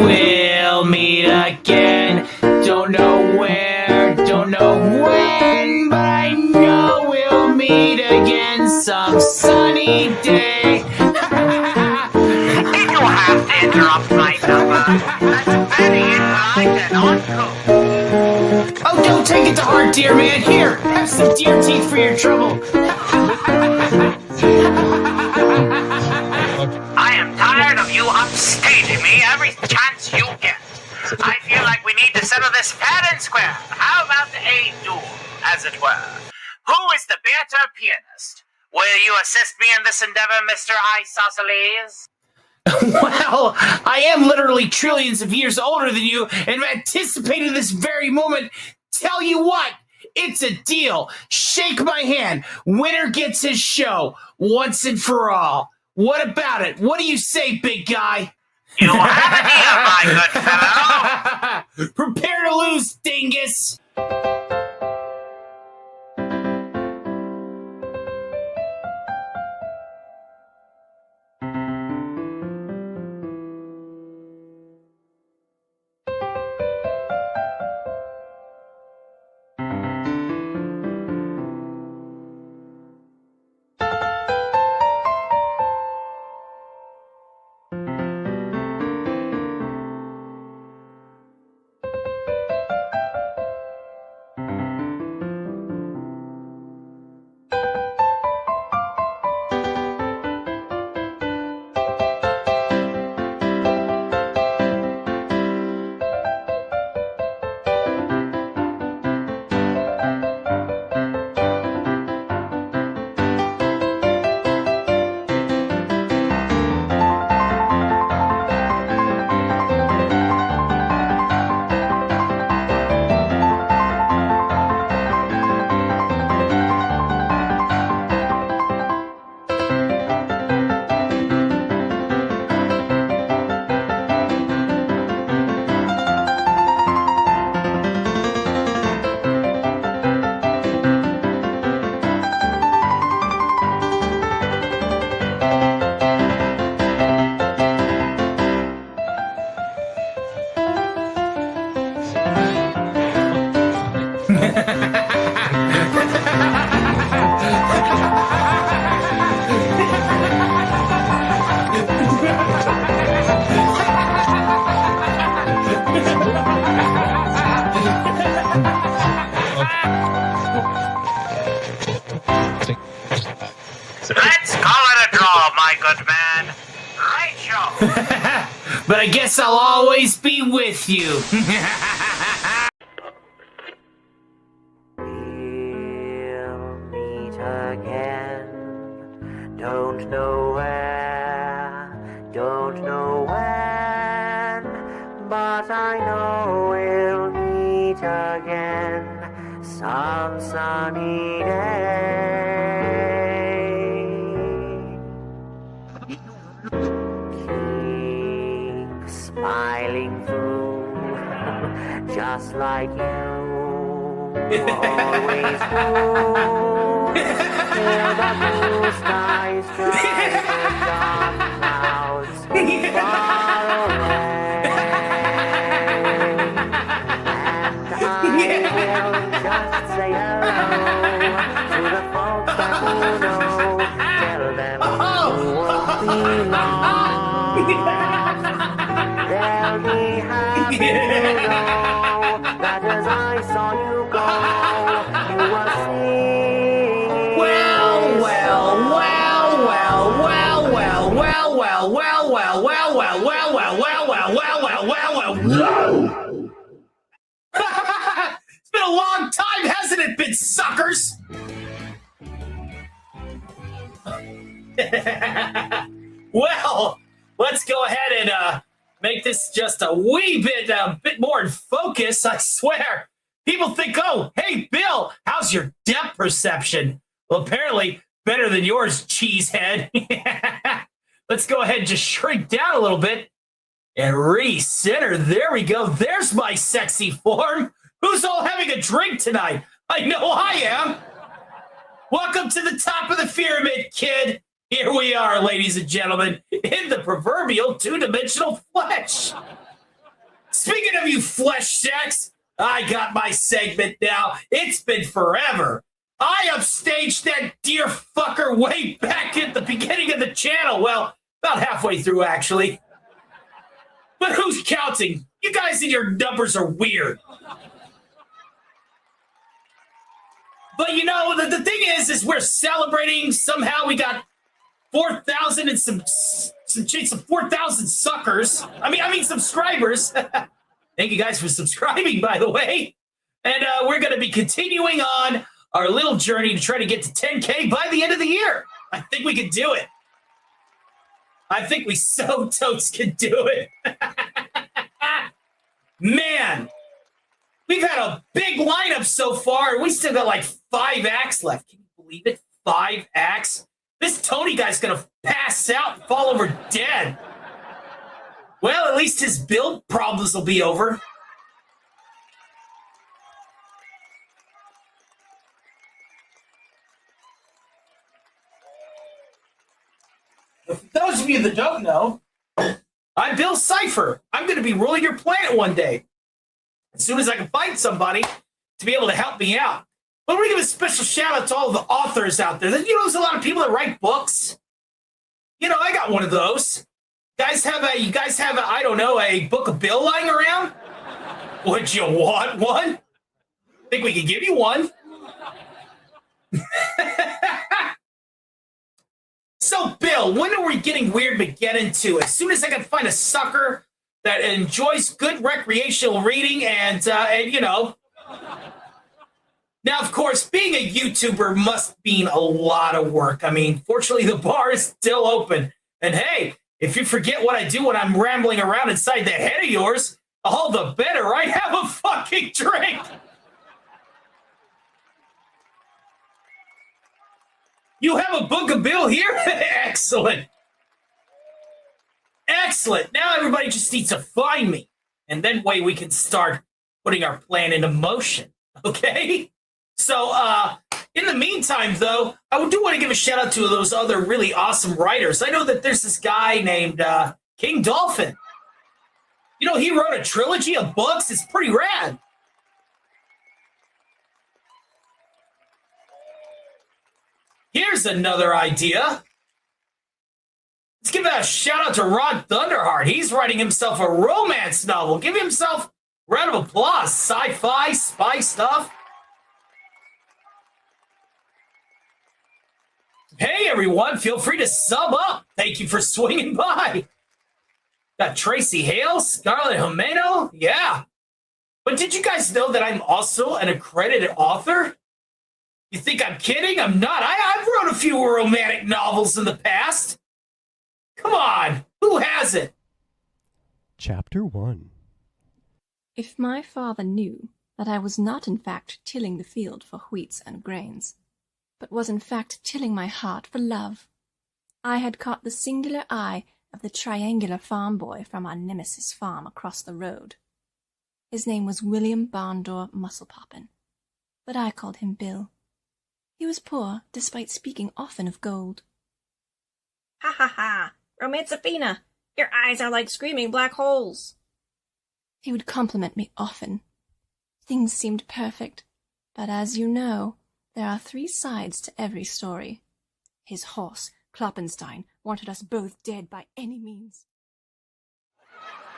We'll meet again. Don't know where, don't know when, but I know we'll meet again some sunny day. Did you have to interrupt my number? That's very impolite and uncool. Oh, don't take it to heart, dear man. Here, have some deer teeth for your trouble. I am tired of you upstaging me every chance you get. I feel like we need to settle this fair and square. How about a duel, as it were? Who is the better pianist? Will you assist me in this endeavor, Mr. Isosceles? Well, I am literally trillions of years older than you and have anticipated this very moment. Tell you what, it's a deal. Shake my hand. Winner gets his show once and for all. What about it? What do you say, big guy? You have it here, my good fellow. Prepare to lose, dingus. Let's call it a draw, my good man. Great show. But I guess I'll always be with you. Meet again. Don't know where, don't know when, but I know we'll meet again some sunny day. Keep smiling through, just like you always do. Hear the blue skies drive the dark clouds far away. And I will just say hello to the folks that who know. Tell them you won't be long. They'll be happy to know that as I saw you go, you were singing. Well, well, well, well, well, well, well, well, well, well, well, well, well, well, well, well, well, well, well, well. It's been a long time, hasn't it been, suckers? Well, let's go ahead and make this just a wee bit more in focus. I swear, people think, "Oh, hey, Bill, how's your depth perception?" Well, apparently better than yours, cheesehead. Let's go ahead and just shrink down a little bit and recenter. There we go. There's my sexy form. Who's all having a drink tonight? I know I am. Welcome to the top of the pyramid, kid. Here we are, ladies and gentlemen, in the proverbial two-dimensional flesh. Speaking of you flesh sacks, I got my segment now. It's been forever. I upstaged that dear fucker way back at the beginning of the channel. Well, about halfway through, actually. But who's counting? You guys and your numbers are weird. But you know, the thing is we're celebrating. Somehow we got 4,000 and some 4,000 suckers. I mean subscribers. Thank you guys for subscribing, by the way. And we're going to be continuing on our little journey to try to get to 10K by the end of the year. I think we can do it. I think we so totes can do it. Man, we've had a big lineup so far. We still got like 5 acts left. Can you believe it? 5 acts. This Tony guy's gonna pass out and fall over dead. Well, at least his build problems will be over. For those of you that don't know, I'm Bill Cipher. I'm going to be ruling your planet one day. As soon as I can find somebody to be able to help me out. But I want to give a special shout out to all the authors out there. You know, there's a lot of people that write books. You know, I got one of those. You guys have a, I don't know, a book of Bill lying around? Would you want one? Think we could give you one? So, Bill, when are we getting weird to get into? As soon as I can find a sucker that enjoys good recreational reading and you know. Now, of course, being a YouTuber must mean a lot of work. I mean, fortunately, the bar is still open. And hey, if you forget what I do when I'm rambling around inside that head of yours, all the better, right? Have a fucking drink. You have a book of Bill here? Excellent. Excellent. Now everybody just needs to find me. And then we can start putting our plan into motion. Okay? So, in the meantime, though, I do want to give a shout out to those other really awesome writers. I know that there's this guy named King Dolphin. You know, he wrote a trilogy of books. It's pretty rad. Here's another idea. Let's give a shout out to Rod Thunderheart. He's writing himself a romance novel. Give himself a round of applause. Sci-fi, spy stuff. Hey, everyone. Feel free to sub up. Thank you for swinging by. Got Tracy Hale, Scarlett Jimeno. Yeah. But did you guys know that I'm also an accredited author? You think I'm kidding? I'm not. I've wrote a few romantic novels in the past. Come on. Who hasn't? Chapter 1. If my father knew that I was not in fact tilling the field for wheats and grains, but was in fact tilling my heart for love, I had caught the singular eye of the triangular farm boy from our nemesis farm across the road. His name was William Barndore Musclepoppin, but I called him Bill. He was poor, despite speaking often of gold. Ha ha ha! Romancefina! Your eyes are like screaming black holes! He would compliment me often. Things seemed perfect, but as you know, there are 3 sides to every story. His horse, Kloppenstein, wanted us both dead by any means.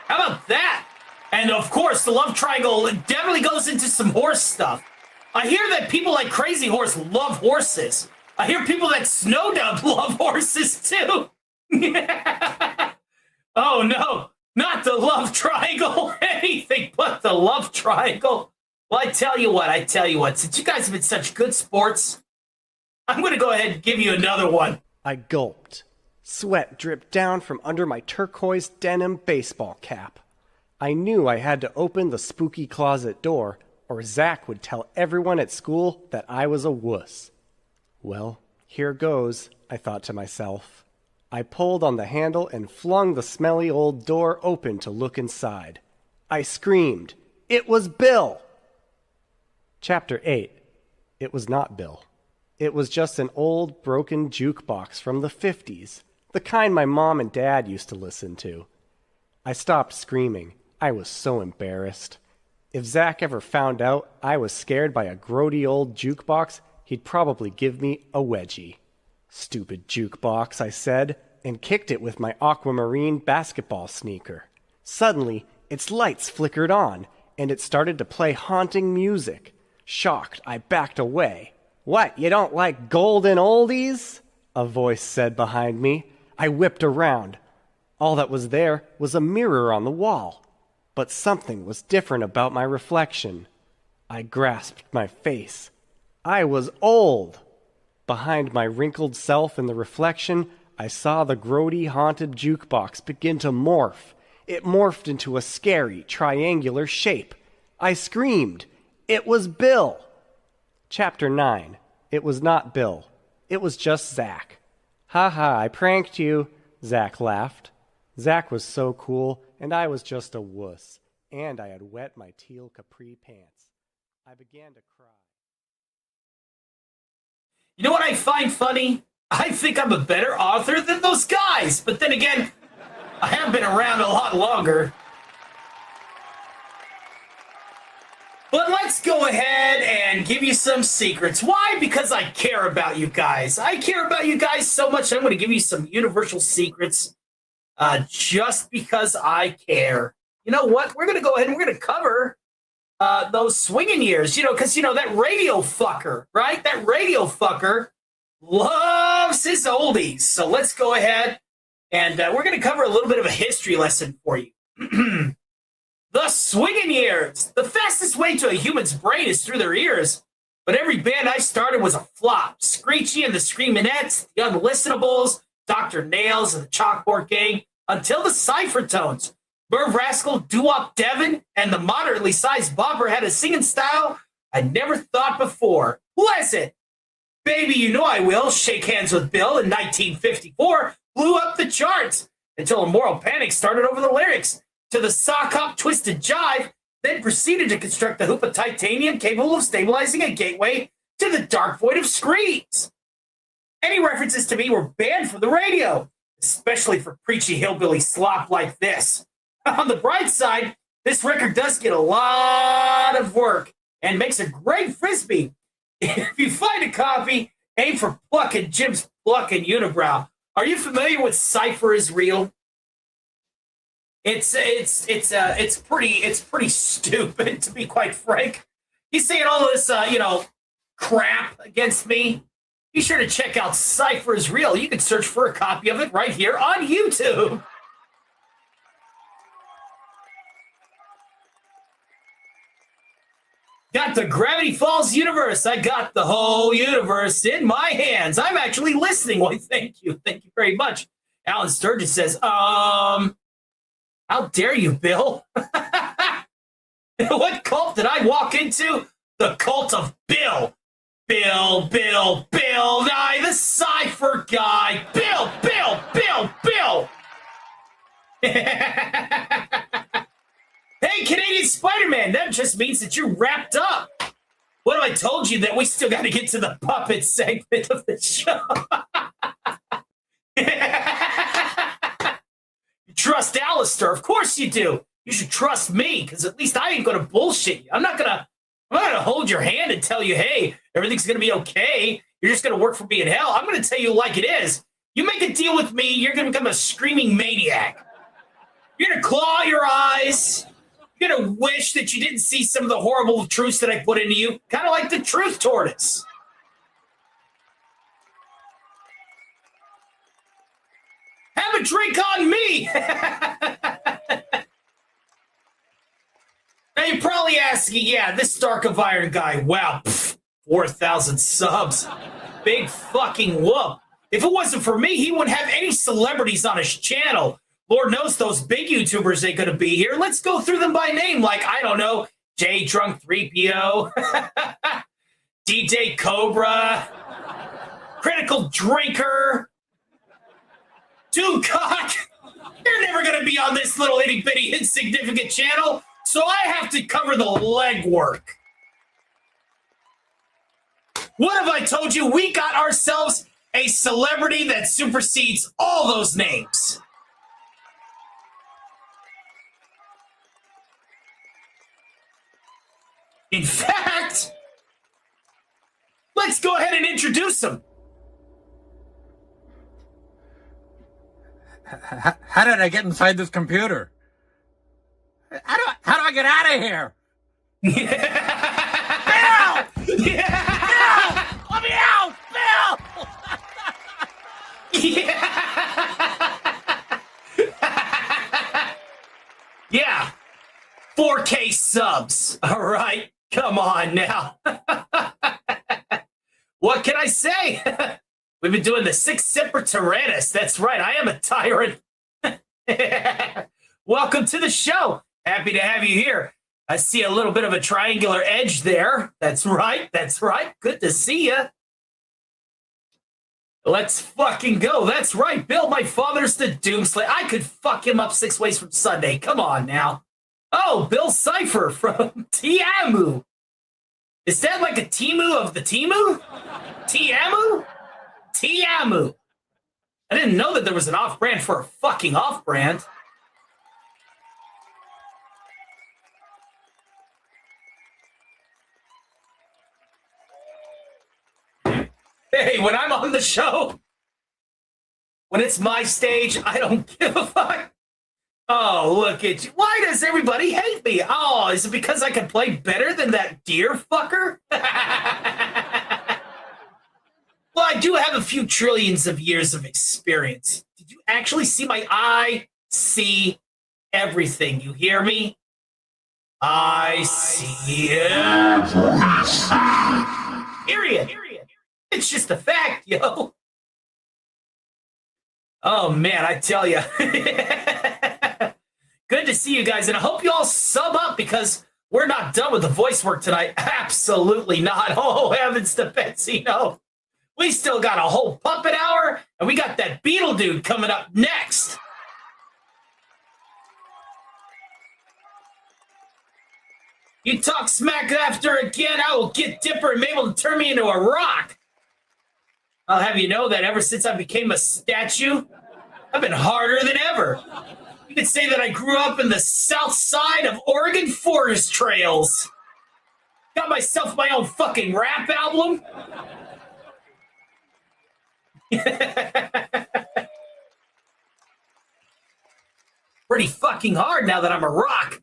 How about that? And of course, the love triangle definitely goes into some horse stuff. I hear that people like Crazy Horse love horses. I hear people that Snowdub love horses too. Oh no, not the love triangle. Anything but the love triangle. Well, I tell you what, since you guys have been such good sports, I'm going to go ahead and give you another one. I gulped. Sweat dripped down from under my turquoise denim baseball cap. I knew I had to open the spooky closet door, or Zach would tell everyone at school that I was a wuss. Well, here goes, I thought to myself. I pulled on the handle and flung the smelly old door open to look inside. I screamed. It was Bill! Chapter 8. It was not Bill. It was just an old, broken jukebox from the 50s, the kind my mom and dad used to listen to. I stopped screaming. I was so embarrassed. If Zach ever found out I was scared by a grody old jukebox, he'd probably give me a wedgie. Stupid jukebox, I said, and kicked it with my aquamarine basketball sneaker. Suddenly, its lights flickered on, and it started to play haunting music. Shocked, I backed away. What, you don't like golden oldies? A voice said behind me. I whipped around. All that was there was a mirror on the wall. But something was different about my reflection. I grasped my face. I was old. Behind my wrinkled self in the reflection, I saw the grody haunted jukebox begin to morph. It morphed into a scary triangular shape. I screamed. It was Bill. Chapter 9. It was not Bill. It was just Zach. Ha ha, I pranked you, Zach laughed. Zach was so cool, and I was just a wuss. And I had wet my teal capri pants. I began to cry. You know what I find funny? I think I'm a better author than those guys. But then again, I have been around a lot longer. But let's go ahead and give you some secrets. Why? Because I care about you guys. I care about you guys so much, I'm going to give you some universal secrets just because I care. You know what? We're going to go ahead and we're going to cover those swinging years, because, that radio fucker, right? That radio fucker loves his oldies. So let's go ahead and we're going to cover a little bit of a history lesson for you. The swinging years. The fastest way to a human's brain is through their ears. But every band I started was a flop. Screechy and the Screaminets, the Unlistenables, Dr. Nails and the Chalkboard Gang, until the Cypher Tones. Merv Rascal, Doo-Wop Devin, and the moderately sized Bopper had a singing style I never thought before. Who has it? Baby, You Know I Will, Shake Hands with Bill in 1954, blew up the charts until a moral panic started over the lyrics to the sock hop twisted jive, then proceeded to construct the hoop of titanium capable of stabilizing a gateway to the dark void of screams. Any references to me were banned from the radio, especially for preachy hillbilly slop like this. On the bright side, this record does get a lot of work and makes a great frisbee. If you find a copy, aim for Pluck and Jim's Pluck and Unibrow. Are you familiar with Cypher is Real? It's pretty stupid, to be quite frank. He's saying all this crap against me. Be sure to check out Cypher is Real. You can search for a copy of it right here on YouTube. Got the Gravity Falls universe. I got the whole universe in my hands. I'm actually listening. Well, thank you. Thank you very much. Alan Sturgis says, how dare you, Bill? What cult did I walk into? The cult of Bill. Bill, Nye, the Cypher guy. Bill. Hey, Canadian Spider-Man, that just means that you're wrapped up. What have I told you? That we still got to get to the puppet segment of the show. You trust Alistair? Of course you do. You should trust me, because at least I ain't going to bullshit you. I'm not gonna hold your hand and tell you, hey, everything's going to be okay. You're just going to work for me in hell. I'm going to tell you like it is. You make a deal with me, you're going to become a screaming maniac. You're going to claw your eyes. You're going to wish that you didn't see some of the horrible truths that I put into you. Kind of like the truth tortoise. Have a drink on me. Now you're probably asking, yeah, this Stark of Iron guy, wow, 4,000 subs. Big fucking whoop. If it wasn't for me, he wouldn't have any celebrities on his channel. Lord knows those big YouTubers ain't going to be here. Let's go through them by name, like, I don't know, J Drunk 3PO, DJ Cobra, Critical Drinker, Dudecock. You're never going to be on this little itty-bitty insignificant channel, so I have to cover the legwork. What have I told you? We got ourselves a celebrity that supersedes all those names. In fact, let's go ahead and introduce him. How did I get inside this computer? How do I get out of here? Bill! Yeah! Bill! Let me out! Yeah! Yeah! 4K subs. All right. Come on now. What can I say? We've been doing the Six Semper Tyrannis. That's right. I am a tyrant. Welcome to the show. Happy to have you here. I see a little bit of a triangular edge there. That's right. That's right. Good to see you. Let's fucking go. That's right, Bill. My father's the Doomslayer. I could fuck him up 6 ways from Sunday. Come on now. Oh, Bill Cipher from Tiamu. Is that like a Timu of the Timu? Tiamu? Tiamu. I didn't know that there was an off-brand for a fucking off-brand. Hey, when I'm on the show, when it's my stage, I don't give a fuck. Oh, look at you. Why does everybody hate me? Oh, is it because I can play better than that deer fucker? Well, I do have a few trillions of years of experience. Did you actually see my eye? See everything. You hear me? I see everything. Period. It's just a fact, yo. Oh, man, I tell you. Good to see you guys, and I hope you all sub up because we're not done with the voice work tonight. Absolutely not. Oh, heavens to Betsy, no. We still got a whole puppet hour, and we got that Beetle dude coming up next. You talk smack after again, I will get Dipper and Mabel to turn me into a rock. I'll have you know that ever since I became a statue, I've been harder than ever. You could say that I grew up in the south side of Oregon forest trails. Got myself my own fucking rap album. Pretty fucking hard now that I'm a rock.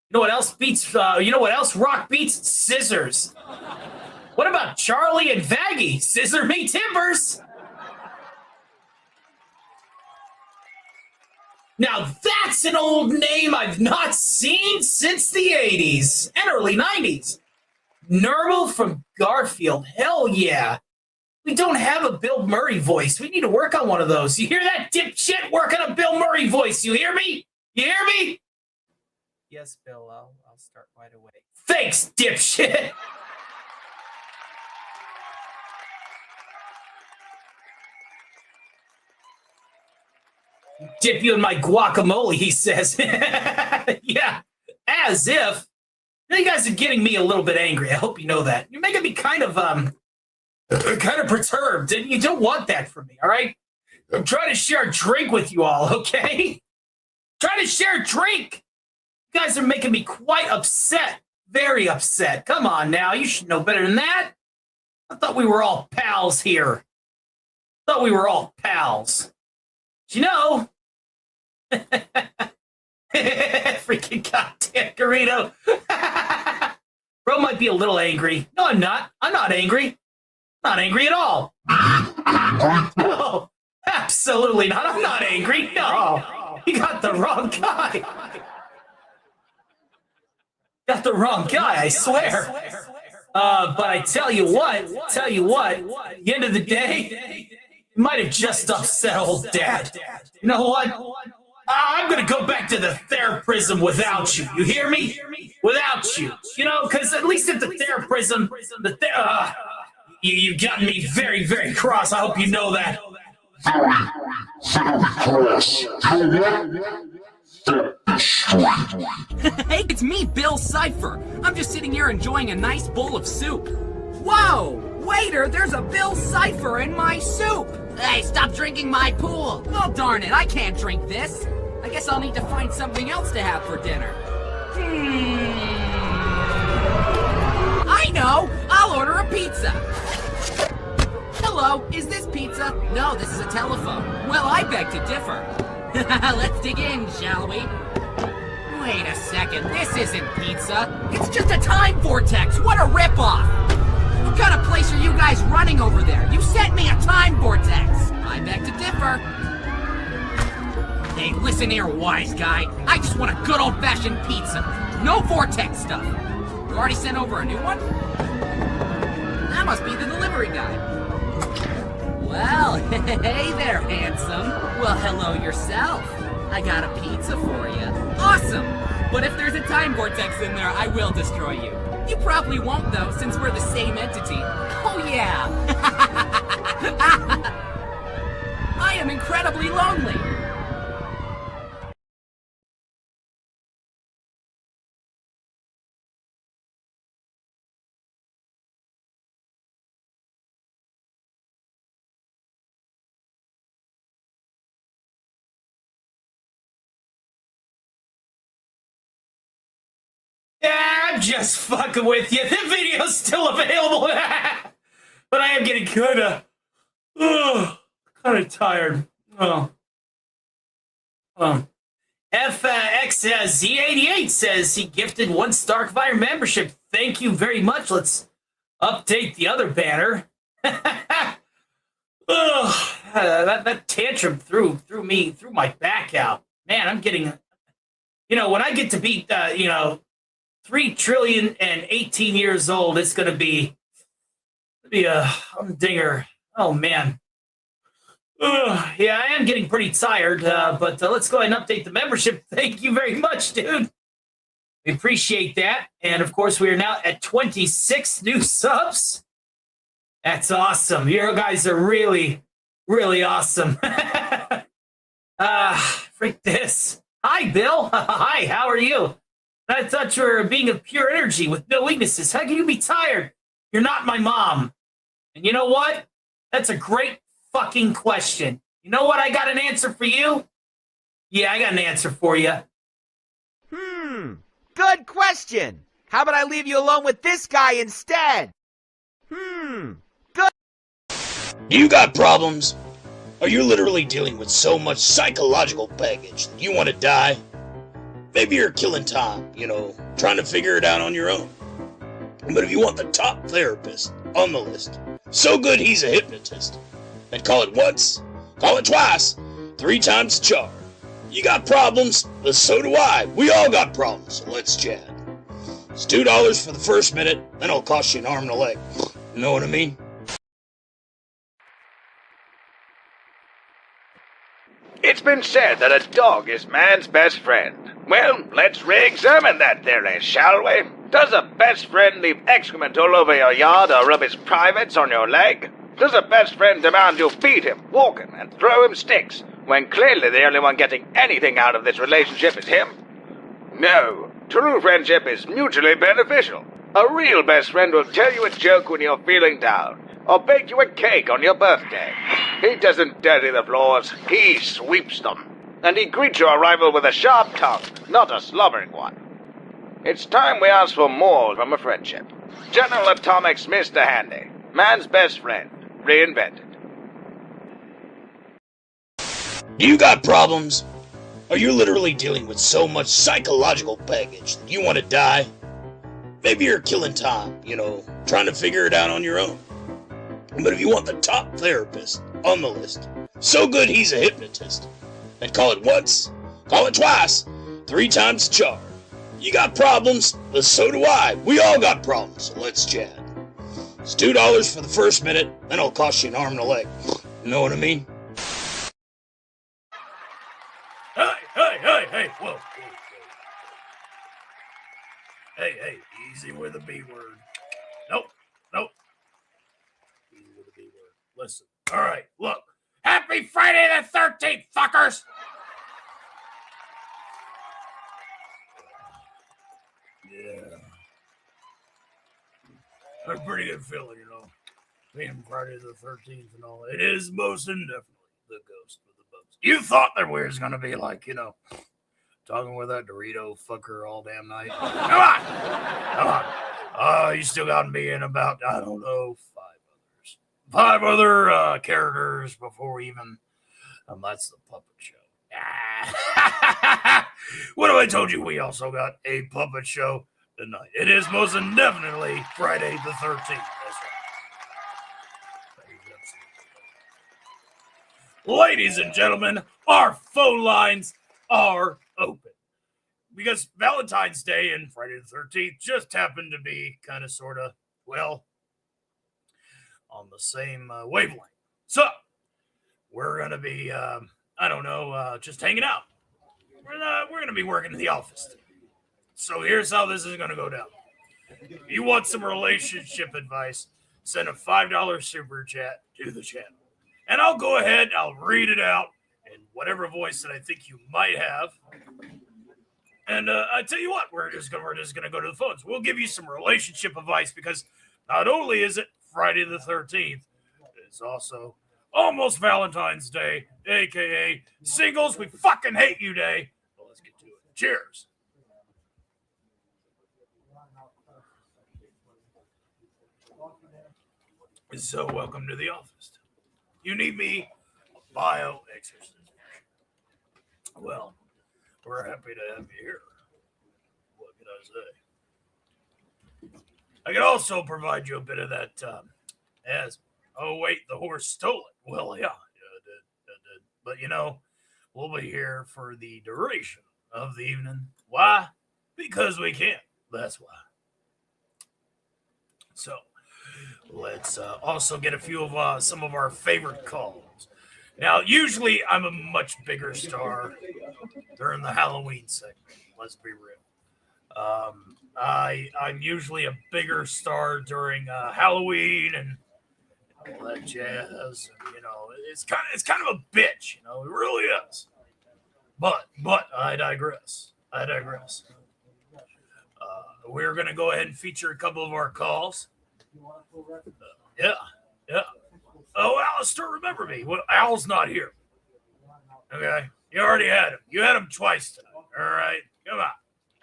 You know what else beats? You know what else rock beats? Scissors. What about Charlie and Vaggie? Scissor me timbers. Now that's an old name I've not seen since the 80s and early 90s. Nermal from Garfield. Hell yeah. We don't have a Bill Murray voice. We need to work on one of those. You hear that, dipshit? Work on a Bill Murray voice. You hear me? You hear me? Yes, Bill, I'll start right away. Thanks, dipshit. Dip you in my guacamole, he says. Yeah, as if. You guys are getting me a little bit angry. I hope you know that. You're making me kind of perturbed, and you don't want that from me, all right? I'm trying to share a drink with you all, okay? Trying to share a drink. You guys are making me quite upset. Very upset. Come on now. You should know better than that. I thought we were all pals here. Thought we were all pals. But you know, freaking goddamn Garrido. Bro might be a little angry. No, I'm not. I'm not angry. Not angry at all. No, absolutely not. I'm not angry. No, you got the wrong guy. Got the wrong guy, I swear. But I tell you what, at the end of the day, you might have just upset old Dad. You know what? I'm going to go back to the theraprism without you. You hear me? Without you. You know, because at least at the theraprism, you've gotten me very, very cross. I hope you know that. Hey, it's me, Bill Cipher. I'm just sitting here enjoying a nice bowl of soup. Whoa! Waiter, there's a Bill Cipher in my soup! Hey, stop drinking my pool! Well, darn it, I can't drink this. I guess I'll need to find something else to have for dinner. I know! I'll order a pizza! Hello, is this pizza? No, this is a telephone. Well, I beg to differ. Let's dig in, shall we? Wait a second, this isn't pizza. It's just a time vortex. What a ripoff! What kind of place are you guys running over there? You sent me a time vortex. I beg to differ. Hey, listen here, wise guy. I just want a good old-fashioned pizza. No vortex stuff. You already sent over a new one? That must be the delivery guy. Well, hey there, handsome. Well, hello yourself. I got a pizza for you. Awesome! But if there's a time vortex in there, I will destroy you. You probably won't, though, since we're the same entity. Oh, yeah. I am incredibly lonely. Yeah, I'm just fucking with you. The video's still available. But I am getting kind of tired. FXZ88 says he gifted one Starkfire membership. Thank you very much. Let's update the other banner. That tantrum threw my back out. Man, I'm getting, when I get to be, 3 trillion and 18 years old, it's going to be a dinger. Oh, man. Yeah, I am getting pretty tired, but let's go ahead and update the membership. Thank you very much, dude. We appreciate that. And, of course, we are now at 26 new subs. That's awesome. You guys are really, really awesome. Freak this. Hi, Bill. Hi, how are you? I thought you were a being of pure energy with no weaknesses. How can you be tired? You're not my mom. And you know what? That's a great fucking question. You know what? I got an answer for you. Yeah, I got an answer for you. Good question. How about I leave you alone with this guy instead? Good. You got problems? Are you literally dealing with so much psychological baggage that you want to die? Maybe you're killing time, trying to figure it out on your own. But if you want the top therapist on the list, so good he's a hypnotist, then call it once, call it twice, 3 times the charge. You got problems? Well, so do I. We all got problems, so let's chat. It's $2 for the first minute, then it'll cost you an arm and a leg. You know what I mean? It's been said that a dog is man's best friend. Well, let's re-examine that theory, shall we? Does a best friend leave excrement all over your yard or rub his privates on your leg? Does a best friend demand you feed him, walk him, and throw him sticks, when clearly the only one getting anything out of this relationship is him? No. True friendship is mutually beneficial. A real best friend will tell you a joke when you're feeling down, or bake you a cake on your birthday. He doesn't dirty the floors, he sweeps them. And he greets your arrival with a sharp tongue, not a slobbering one. It's time we ask for more from a friendship. General Atomic's Mr. Handy, man's best friend, reinvented. You got problems? Are you literally dealing with so much psychological baggage that you want to die? Maybe you're killing time, trying to figure it out on your own. But if you want the top therapist on the list, so good he's a hypnotist, then call it once, call it twice, 3 times the charge. You got problems? Well, so do I. We all got problems, so let's chat. It's $2 for the first minute, then it'll cost you an arm and a leg. You know what I mean? Hey, whoa. Hey, easy with the B word. Nope. Easy with the B word. Listen. All right, look. Happy Friday the 13th, fuckers! Yeah. That's a pretty good feeling, Being Friday the 13th and all. It is most indefinitely the ghost of the bugs. You thought there was going to be talking with that Dorito fucker all damn night. Come on. You still got me in about, I don't know, 5 other characters before we even, that's the puppet show. What have I told you? We also got a puppet show tonight. It is most definitely Friday the 13th. That's right. Ladies and gentlemen, our phone lines are open. Because Valentine's Day and Friday the 13th just happened to be kind of, sort of, on the same wavelength. So, we're going to be, just hanging out. We're going to be working in the office today. So here's how this is going to go down. If you want some relationship advice, send a $5 super chat to the channel. And I'll go ahead and I'll read it out in whatever voice that I think you might have. And I tell you what, we're just gonna go to the phones. We'll give you some relationship advice because not only is it Friday the 13th, it's also almost Valentine's Day, aka Singles We Fucking Hate You Day. Well, let's get to it. Cheers. So welcome to the office. You need me, a bioexorcist. Well, we're happy to have you here. What can I say? I can also provide you a bit of that, oh wait, the horse stole it. Well, yeah, I did. But you know, we'll be here for the duration of the evening. Why? Because we can. That's why. So, let's also get a few of some of our favorite calls. Now, usually I'm a much bigger star during the Halloween segment. Let's be real. I'm usually a bigger star during Halloween and all that jazz. You know, it's kind of a bitch. You know, it really is. But I digress. We're gonna go ahead and feature a couple of our calls. Yeah. Oh, Alistair, remember me. Well, Al's not here. Okay, you already had him. You had him twice tonight. All right, come on.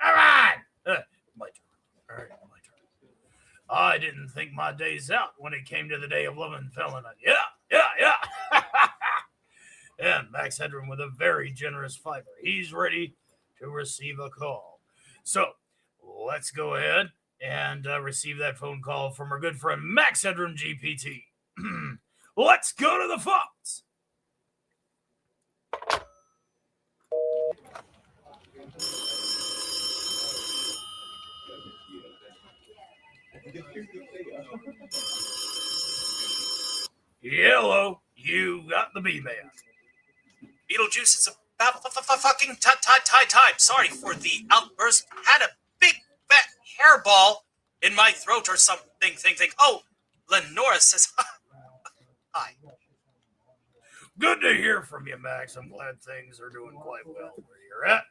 My turn. All right, my turn. I didn't think my days out when it came to the day of loving felon. Yeah. And Max Headroom with a very generous fiver. He's ready to receive a call. So let's go ahead and receive that phone call from our good friend Max Headroom GPT. Let's go to the phones. Yellow, you got the B-man. Beetlejuice, it's about fucking time. Sorry for the outburst. Had a big fat hairball in my throat or something. Think. Oh, Lenora says hi. Good to hear from you, Max. I'm glad things are doing quite well where you're at.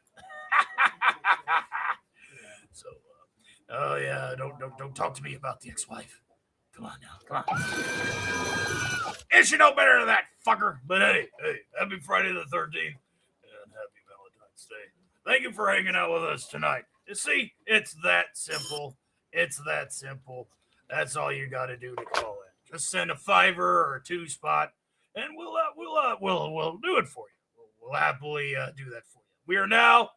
So, oh yeah, don't talk to me about the ex-wife. Come on now, come on. And you know better than that, fucker. But hey, happy Friday the 13th and happy Valentine's Day. Thank you for hanging out with us tonight. You see, it's that simple. That's all you got to do to call in. Just send a $5 or a $2 spot, and we'll do it for you. We'll happily do that for you. We are now,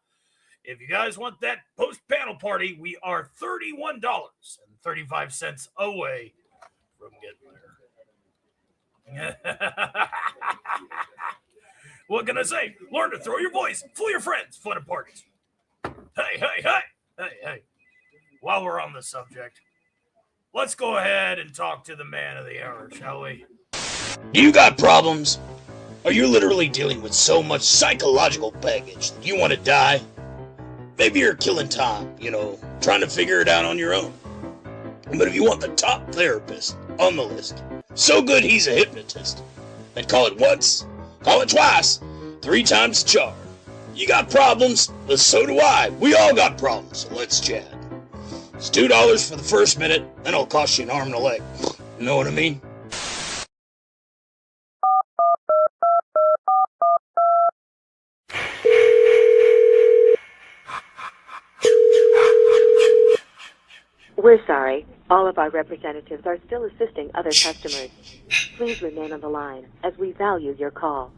if you guys want that post-panel party, we are $31.35 away from getting there. What can I say? Learn to throw your voice, fool your friends, fun at parties. Hey. While we're on the subject, let's go ahead and talk to the man of the hour, shall we? You got problems? Are you literally dealing with so much psychological baggage that you want to die? Maybe you're killing time, trying to figure it out on your own. But if you want the top therapist on the list, so good he's a hypnotist, then call it once, call it twice, 3 times the charge. You got problems, but so do I. We all got problems, so let's chat. It's $2 for the first minute, then it'll cost you an arm and a leg. You know what I mean? We're sorry. All of our representatives are still assisting other customers. Please remain on the line as we value your call.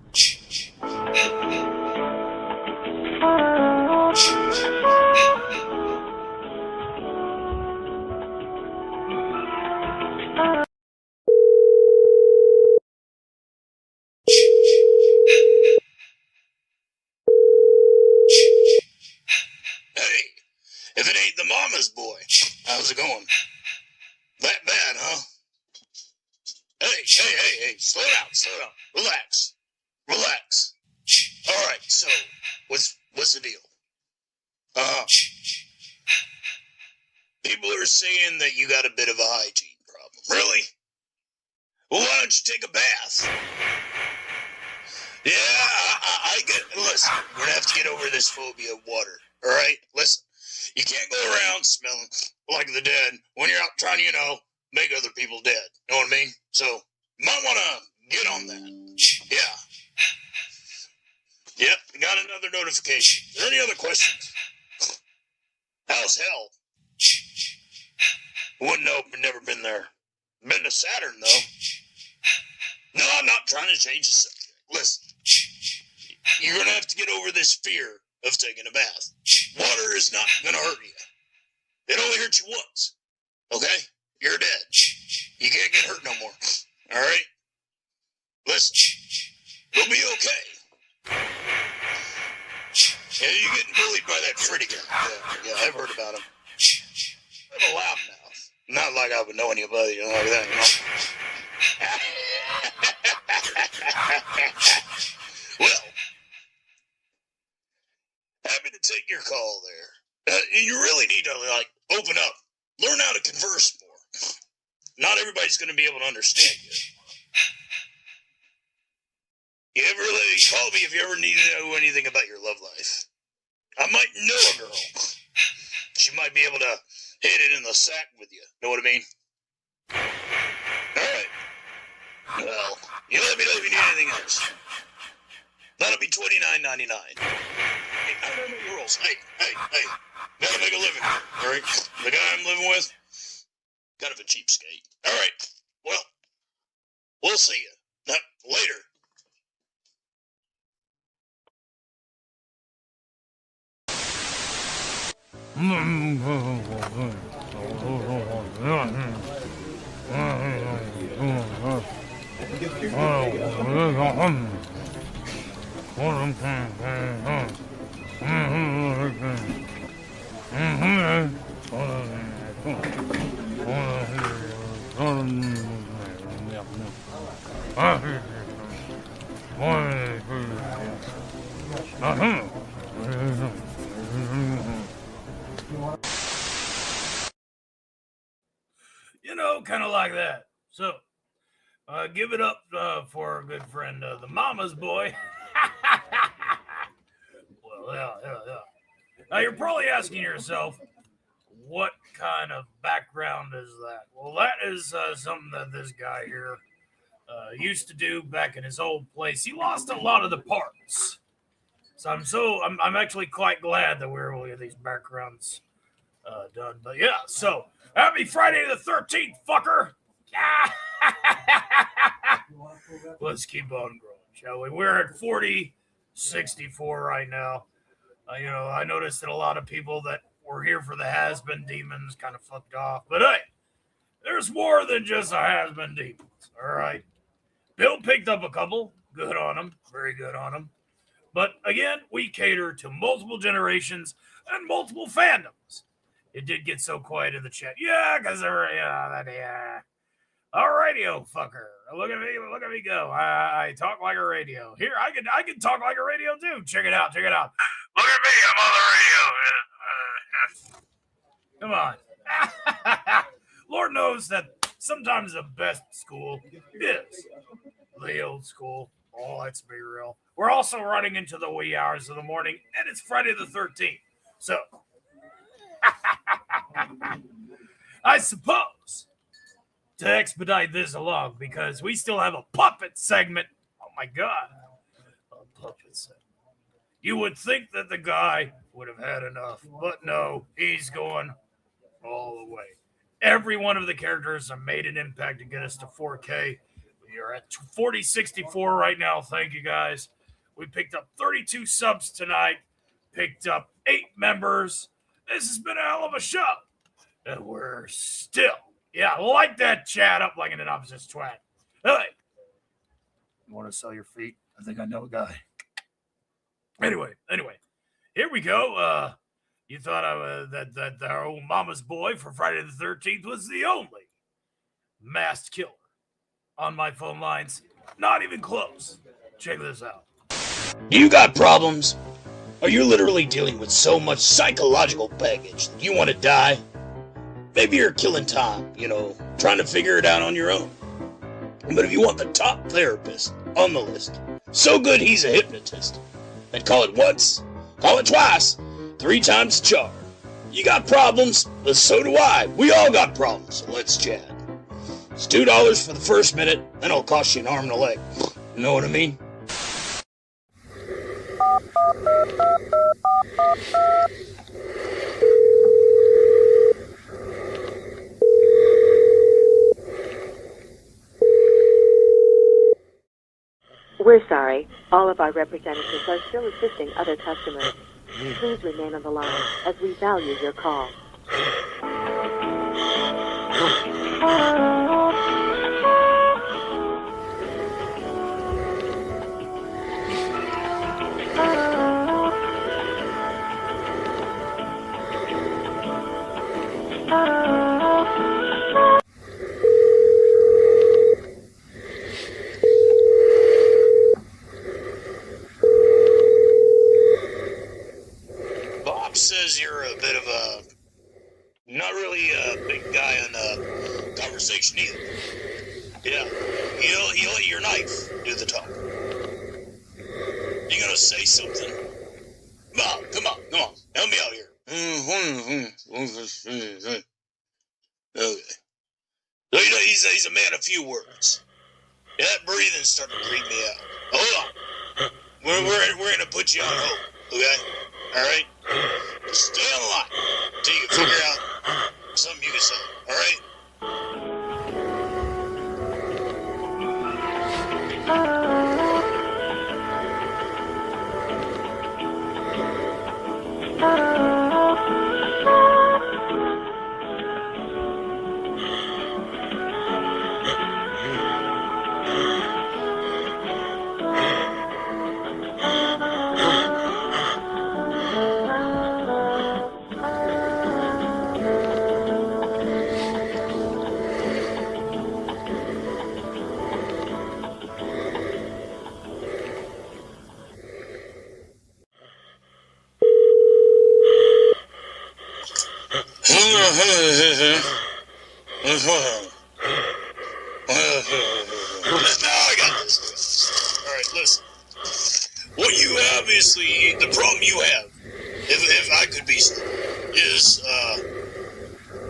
If it ain't the mama's boy, how's it going? That bad, huh? Hey, slow down, relax. Alright, so, what's the deal? People are saying that you got a bit of a hygiene problem. Really? Well, why don't you take a bath? Yeah, I get it. Listen, we're gonna have to get over this phobia of water, alright? Listen, you can't go around smelling like the dead when you're out trying to, make other people dead. Know what I mean? So, you might wanna get on that. Yeah. Yep, got another notification. Is there any other questions? How's hell? Wouldn't know, but never been there. Been to Saturn, though. No, I'm not trying to change the subject. Listen, you're gonna have to get over this fear of taking a bath. Water is not gonna hurt you. It only hurts you once. Okay? You're dead. You can't get hurt no more. Alright? Listen, you'll be okay. Yeah, you're getting bullied by that Freddy guy. Yeah, I've heard about him. I have a loud mouth. Not like I would know anybody like that, Well, happy to take your call there. You really need to, open up. Learn how to converse more. Not everybody's going to be able to understand you. Call me if you ever need to know anything about your love life. I might know a girl. She might be able to hit it in the sack with you. Know what I mean? Alright. Well, you let me know if you need anything else. That'll be $29.99. Hey, I don't know your rules. Hey. Gotta make a living here, alright? The guy I'm living with, kind of a cheapskate. Alright, well, we'll see you. Later. Kind of like that. So, give it up for our good friend, the mama's boy. Well, yeah. Now, you're probably asking yourself, what kind of background is that? Well, that is something that this guy here used to do back in his old place. He lost a lot of the parts. So I'm actually quite glad that we're able to get these backgrounds done. But yeah, so happy Friday the 13th, fucker. Let's keep on growing, shall we? We're at 4064 right now. I noticed that a lot of people that were here for the has-been demons kind of fucked off. But hey, there's more than just a has-been demons, all right? Bill picked up a couple. Good on him. Very good on him. But again, we cater to multiple generations and multiple fandoms. It did get so quiet in the chat. Yeah, because a radio fucker. Look at me go. I talk like a radio. Here, I can talk like a radio too. Check it out. Look at me, I'm on the radio. Come on. Lord knows that sometimes the best school is the old school. Oh, let's be real. We're also running into the wee hours of the morning, and it's Friday the 13th. So, I suppose, to expedite this along, because we still have a puppet segment. Oh, my God. A puppet segment. You would think that the guy would have had enough, but no, he's going all the way. Every one of the characters have made an impact to get us to 4K. We are at 4064 right now. Thank you, guys. We picked up 32 subs tonight, picked up 8 members. This has been a hell of a show. And we're still, light that chat up like an obnoxious twat. Hey, you want to sell your feet? I think I know a guy. Anyway, here we go. You thought that our old mama's boy for Friday the 13th was the only masked killer on my phone lines. Not even close. Check this out. You got problems? Are you literally dealing with so much psychological baggage that you want to die? Maybe you're killing time, trying to figure it out on your own. But if you want the top therapist on the list, so good he's a hypnotist, then call it once, call it twice, 3 times the charge. You got problems, but so do I. We all got problems, so let's chat. It's $2 for the first minute, then it'll cost you an arm and a leg. You know what I mean? We're sorry. All of our representatives are still assisting other customers. Please remain on the line as we value your call. Bob says you're a bit of a, not really a big guy on conversation either. Yeah, you let your knife do the talk. You gonna say something? Bob, come on, help me out here. Okay. So, he's a man of few words. Yeah, that breathing's starting to creep me out. Hold on. We're gonna put you on hold, okay? All right? Just stay on the line until you can figure out something you can say, all right? Now I got this. All right, listen. What you obviously, the problem you have, if I could be so, is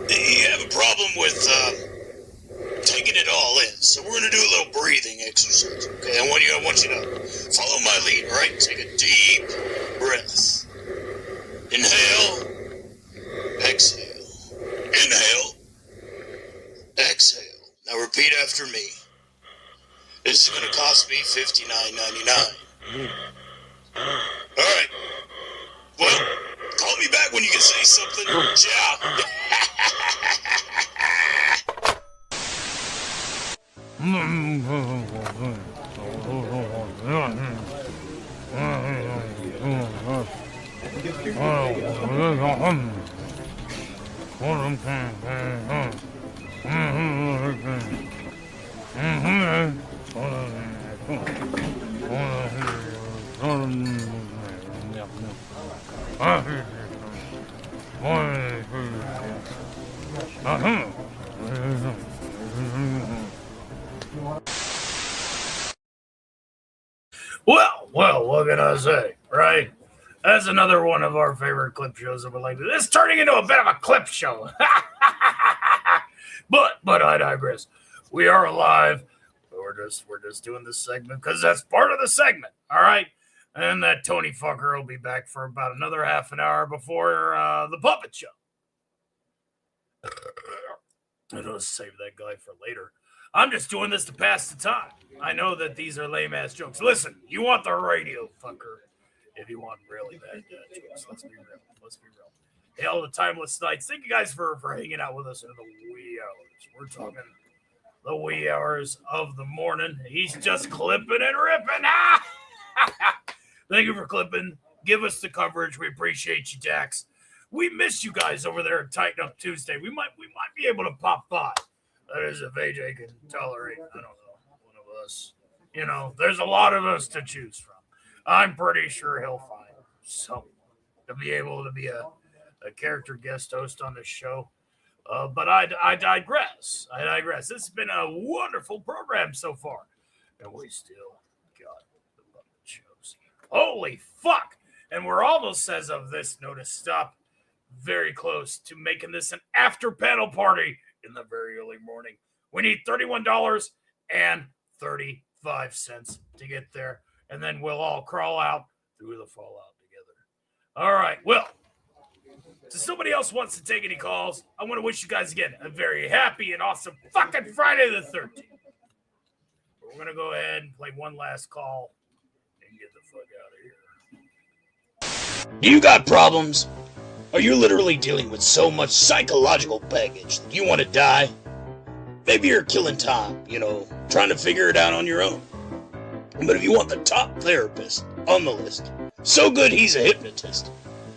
you have a problem with taking it all in. So we're gonna do a little breathing exercise. Okay, I want you to follow my lead. All right, take a deep breath. Inhale, exhale. Inhale, exhale. Now repeat after me. This is going to cost me $59.99. All right. Well, call me back when you can say something. Ciao. Well, what can I say, right? That's another one of our favorite clip shows that we like to do. It's turning into a bit of a clip show. But I digress. We are alive. We're just doing this segment because that's part of the segment, all right? And that Tony fucker will be back for about another half an hour before the puppet show. I'll save that guy for later. I'm just doing this to pass the time. I know that these are lame-ass jokes. Listen, you want the radio, fucker. If you want really bad jokes, let's be real. Hell, the timeless nights. Thank you guys for hanging out with us in the wee hours. We're talking the wee hours of the morning. He's just clipping and ripping. Thank you for clipping. Give us the coverage. We appreciate you, Dax. We miss you guys over there at Tighten Up Tuesday. We might be able to pop by. That is if AJ can tolerate, I don't know, one of us. You know, there's a lot of us to choose from. I'm pretty sure he'll find someone to be able to be a character guest host on this show. But I digress. This has been a wonderful program so far. And we still got the Muppet shows. Holy fuck! And we're almost, as of this notice, stop very close to making this an after panel party in the very early morning. We need $31.35 to get there. And then we'll all crawl out through the fallout together. All right, well, so somebody else wants to take any calls, I want to wish you guys again a very happy and awesome fucking Friday the 13th. We're going to go ahead and play one last call and get the fuck out of here. Do you got problems? Are you literally dealing with so much psychological baggage that you want to die? Maybe you're killing time, trying to figure it out on your own. But if you want the top therapist on the list, so good he's a hypnotist,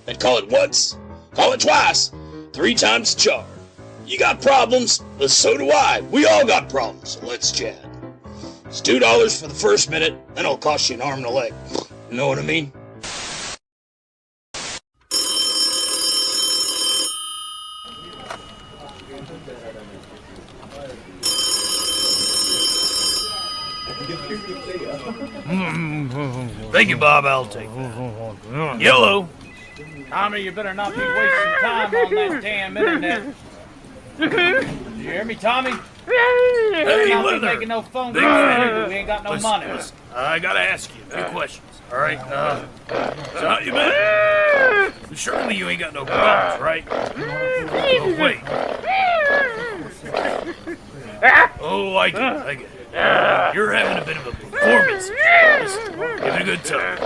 then call it once, call it twice, 3 times the charge. You got problems, but so do I. We all got problems, so let's chat. It's $2 for the first minute, then it'll cost you an arm and a leg. You know what I mean? Thank you, Bob. I'll take that. Yellow. Tommy, you better not be wasting time on that damn internet. You hear me, Tommy? Hey, Not be Leather. making no phone Big calls. fan. We ain't got no Listen, money. listen, I gotta ask you a few questions. All right. So how you been? Surely you ain't got no problems, right? Oh, wait. Oh, I get it. You're having a bit of a performance. Listen, give it a good time.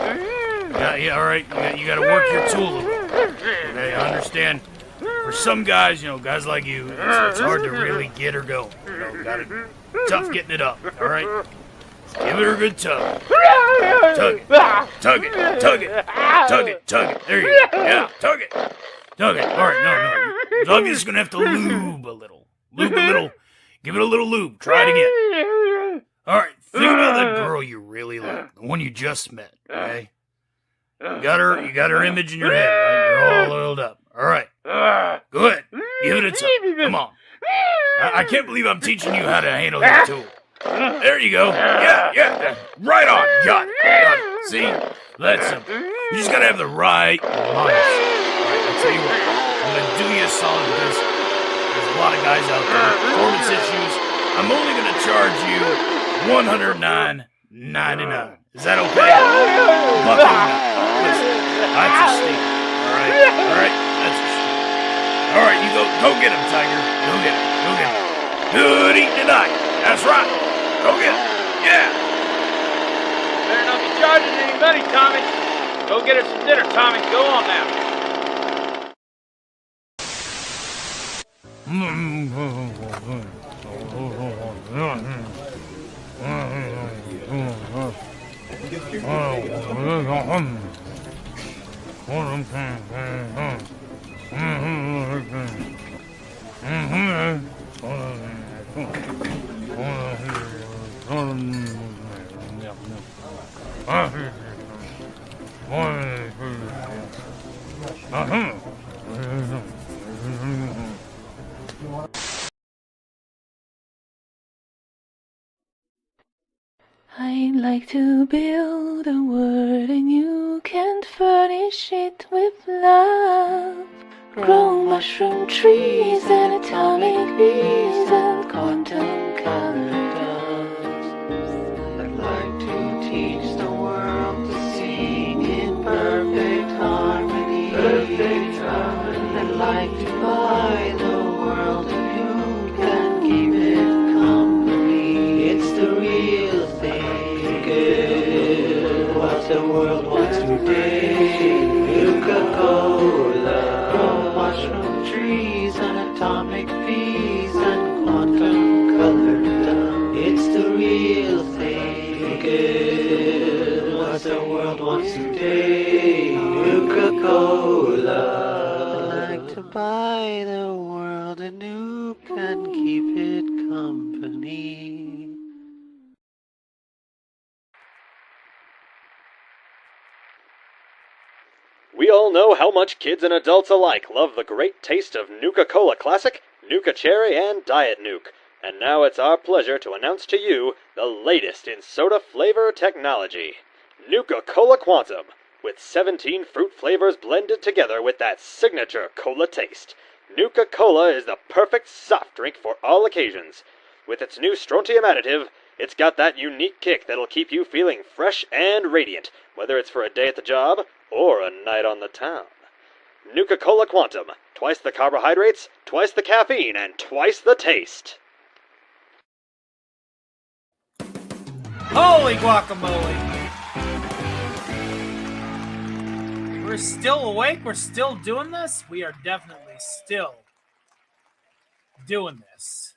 Yeah, all right. You gotta work your tool a little. Okay, I understand. For some guys, guys like you, it's hard to really get her going. Got it. Tough getting it up. All right. Give it a good tug. Tug it. Tug it. Tug it. Tug it. Tug it. There you go. Yeah, tug it. Tug it. All right. No. You're obviously gonna have to lube a little. Lube a little. Give it a little lube. Try it again. All right. Think about that girl you really like, the one you just met. Okay. You got her image in your head, right? You're all oiled up. All right. Go ahead. Give it a tug. Come on. I can't believe I'm teaching you how to handle your tool. There you go. Yeah. Right on. Got it. See? That's simple. You just gotta have the right mindset. All right, I'll tell you what. I'm gonna do you a solid because there's a lot of guys out there with performance issues. I'm only gonna charge you $109.99. Is that okay? Listen, that's a steal. All right. That's a steal. All right, you go get him, Tiger. Go get him. Good eating tonight. That's right. Go get him. Yeah. Better not be charging any money, Tommy. Go get us some dinner, Tommy. Go on now. I'd like to build a world and you can't furnish it with love. Grow mushroom trees and atomic bees and quantum colored doves. I'd like to teach the world to sing in perfect harmony. I'd like to buy the world and you can keep it company. It's the real thing. What the world wants today. Coca-Cola, mushroom trees and atomic bees and quantum colored dove. It's the real thing. What the world wants today. Coca-Cola. I'd like to buy the world and you can keep it company. We all know how much kids and adults alike love the great taste of Nuka-Cola Classic. Nuka Cherry and Diet Nuke. And now it's our pleasure to announce to you the latest in soda flavor technology. Nuka-Cola Quantum, with 17 fruit flavors blended together with that signature cola taste. Nuka-Cola is the perfect soft drink for all occasions. With its new strontium additive, it's got that unique kick that'll keep you feeling fresh and radiant, whether it's for a day at the job or a night on the town. Nuka-Cola Quantum, twice the carbohydrates, twice the caffeine, and twice the taste. Holy guacamole! We're still awake? We're still doing this? We are definitely still doing this.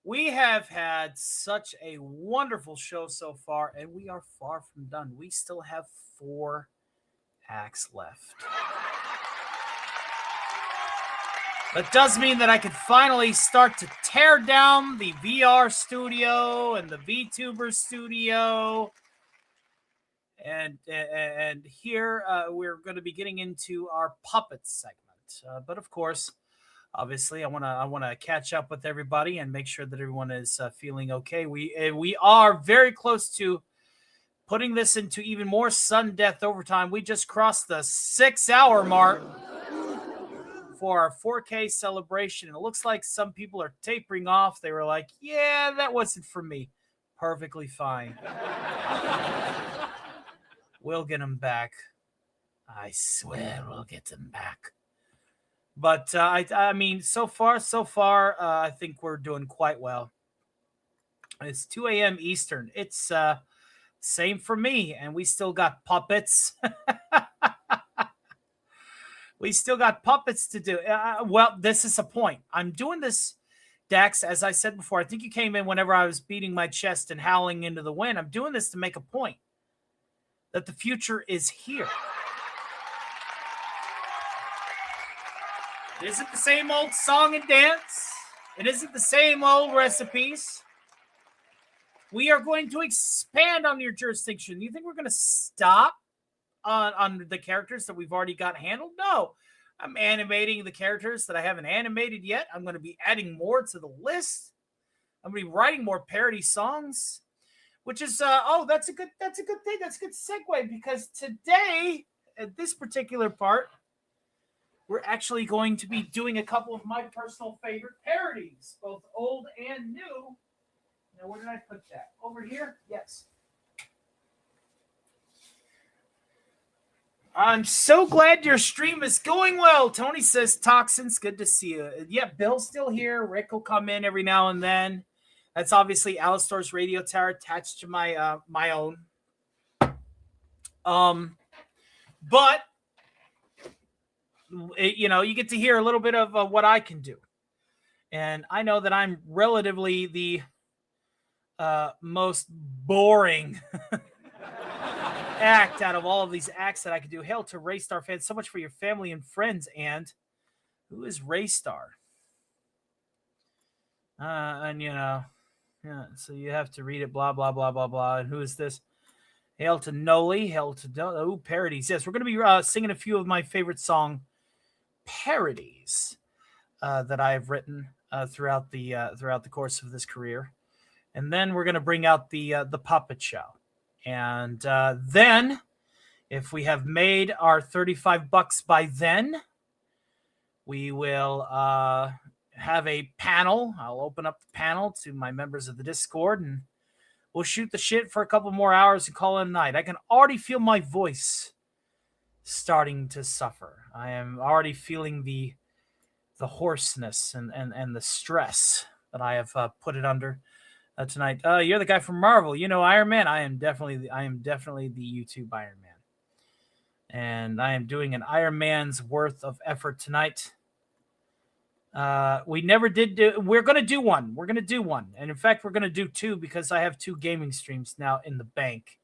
We have had such a wonderful show so far, and we are far from done. We still have 4 acts left. That does mean that I can finally start to tear down the VR studio and the VTuber studio. And here we're going to be getting into our puppets segment. But of course, obviously, I want to catch up with everybody and make sure that everyone is feeling okay. We are very close to putting this into even more sudden death overtime. We just crossed the 6-hour mark for our 4K celebration. It looks like some people are tapering off. They were like, yeah, that wasn't for me. Perfectly fine. We'll get them back. I swear we'll get them back. But I mean, so far, I think we're doing quite well. It's 2 a.m. Eastern. It's same for me, and we still got puppets. We still got puppets to do. Well, this is a point. I'm doing this, Dax, as I said before. I think you came in whenever I was beating my chest and howling into the wind. I'm doing this to make a point that the future is here. It isn't the same old song and dance. It isn't the same old recipes. We are going to expand on your jurisdiction. You think we're going to stop on the characters that we've already got handled? No. I'm animating the characters that I haven't animated yet. I'm going to be adding more to the list. I'm going to be writing more parody songs, which is that's a good thing. That's a good segue, because today, at this particular part, we're actually going to be doing a couple of my personal favorite parodies, both old and new. Now, where did I put that? Over here? Yes. I'm so glad your stream is going well. Tony says, Toxins, good to see you. Yeah, Bill's still here. Rick will come in every now and then. That's obviously Alistor's radio tower attached to my my own. But you get to hear a little bit of what I can do. And I know that I'm relatively the most boring act out of all of these acts that I could do. Hail to Raystar fans. So much for your family and friends. And who is Raystar? So you have to read it, blah, blah, blah, blah, blah. And who is this? Hail to Noli. Hail to parodies. Yes, we're going to be singing a few of my favorite song parodies that I have written throughout the course of this career. And then we're going to bring out the puppet show. And then, if we have made our $35 by then, we will have a panel. I'll open up the panel to my members of the Discord, and we'll shoot the shit for a couple more hours and call it a night. I can already feel my voice starting to suffer. I am already feeling the hoarseness and the stress that I have put it under. Tonight. You're the guy from Marvel. Iron Man. I am definitely the YouTube Iron Man. And I am doing an Iron Man's worth of effort tonight. We never did do. We're going to do one. And in fact, we're going to do 2, because I have 2 gaming streams now in the bank.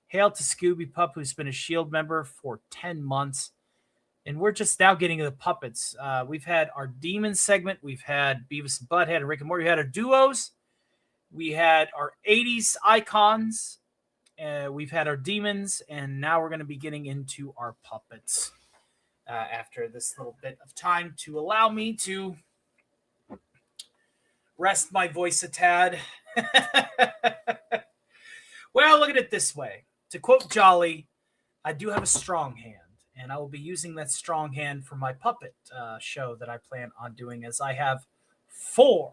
Hail to Scooby Pup, who's been a Shield member for 10 months. And we're just now getting to the puppets. We've had our Demon segment. We've had Beavis and Butthead and Rick and Morty. We had our duos. We had our 80s icons, we've had our demons, and now we're going to be getting into our puppets after this little bit of time to allow me to rest my voice a tad. Well, look at it this way. To quote Jolly, I do have a strong hand, and I will be using that strong hand for my puppet show that I plan on doing, as I have 4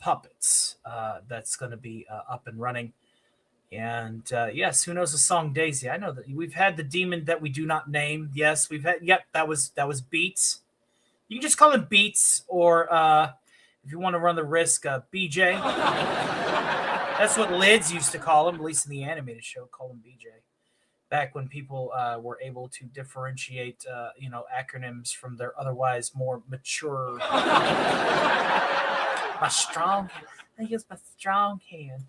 puppets that's going to be up and running. And yes, who knows the song Daisy? I know that we've had the demon that we do not name. Yes, we've had. Yep, that was Beats. You can just call him Beats, or if you want to run the risk, BJ. That's what Lids used to call him, at least in the animated show, call him BJ. Back when people were able to differentiate, acronyms from their otherwise more mature. My strong hand. I use my strong hand.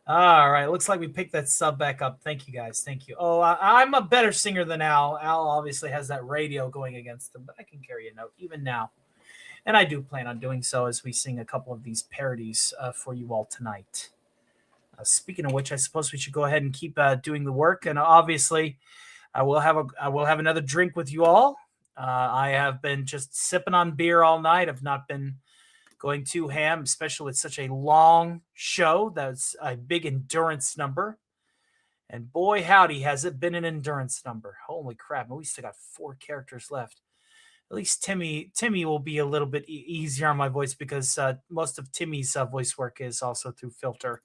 All right, looks like we picked that sub back up. Thank you, guys. Thank you. Oh, I'm a better singer than Al. Al obviously has that radio going against him, but I can carry a note even now. And I do plan on doing so as we sing a couple of these parodies for you all tonight. Speaking of which, I suppose we should go ahead and keep doing the work. And obviously, I will have another drink with you all. I have been just sipping on beer all night. I've not been going too ham, especially with such a long show. That's a big endurance number. And boy, howdy, has it been an endurance number. Holy crap, we still got 4 characters left. At least Timmy will be a little bit easier on my voice, because most of Timmy's voice work is also through filter.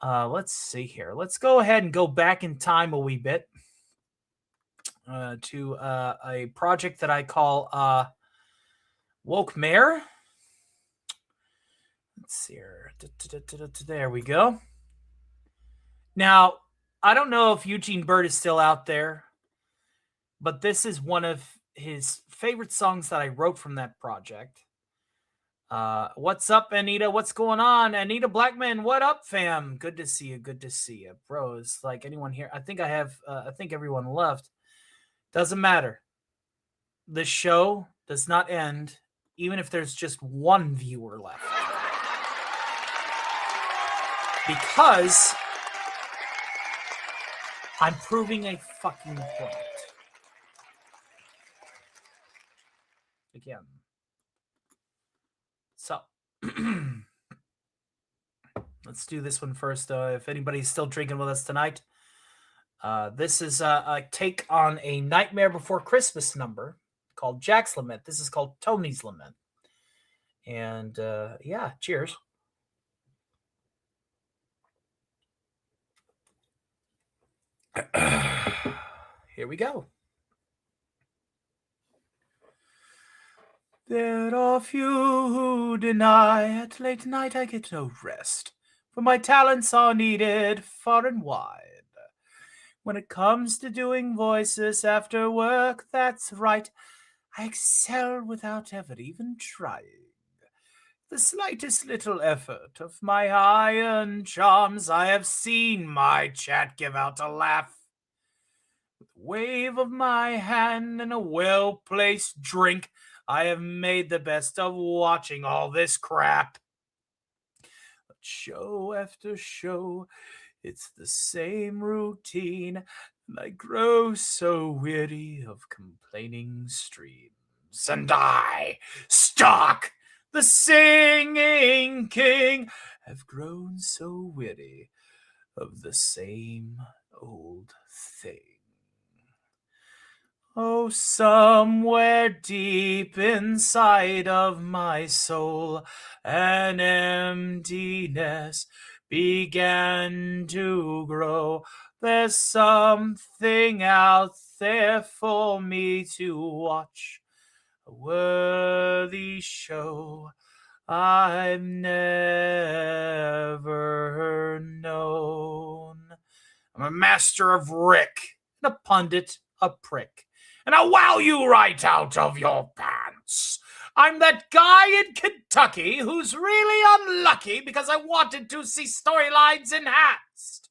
Let's see here. Let's go ahead and go back in time a wee bit to a project that I call Woke Mare. Let's see here. There we go. Now, I don't know if Eugene Bird is still out there, but this is one of his favorite songs that I wrote from that project. What's up, Anita? What's going on? Anita Blackman, what up, fam? Good to see you. Good to see you. Bros, like anyone here? I think everyone left. Doesn't matter. The show does not end, even if there's just 1 viewer left. Because I'm proving a fucking point. Again. So, let's do this one first. If anybody's still drinking with us tonight, this is a take on a Nightmare Before Christmas number called Jack's Lament. This is called Tony's Lament. And yeah, cheers. Here we go. There are few who deny at late night I get no rest, for my talents are needed far and wide. When it comes to doing voices after work, that's right, I excel without ever even trying. The slightest little effort of my iron charms, I have seen my chat give out a laugh. With a wave of my hand and a well-placed drink, I have made the best of watching all this crap. But show after show, it's the same routine, and I grow so weary of complaining streams. And I, Stark, the singing king, have grown so weary of the same old thing. Oh, somewhere deep inside of my soul, an emptiness began to grow. There's something out there for me to watch, a worthy show I've never known. I'm a master of Rick, and a pundit, a prick, and I'll wow you right out of your pants. I'm that guy in Kentucky who's really unlucky because I wanted to see storylines enhanced.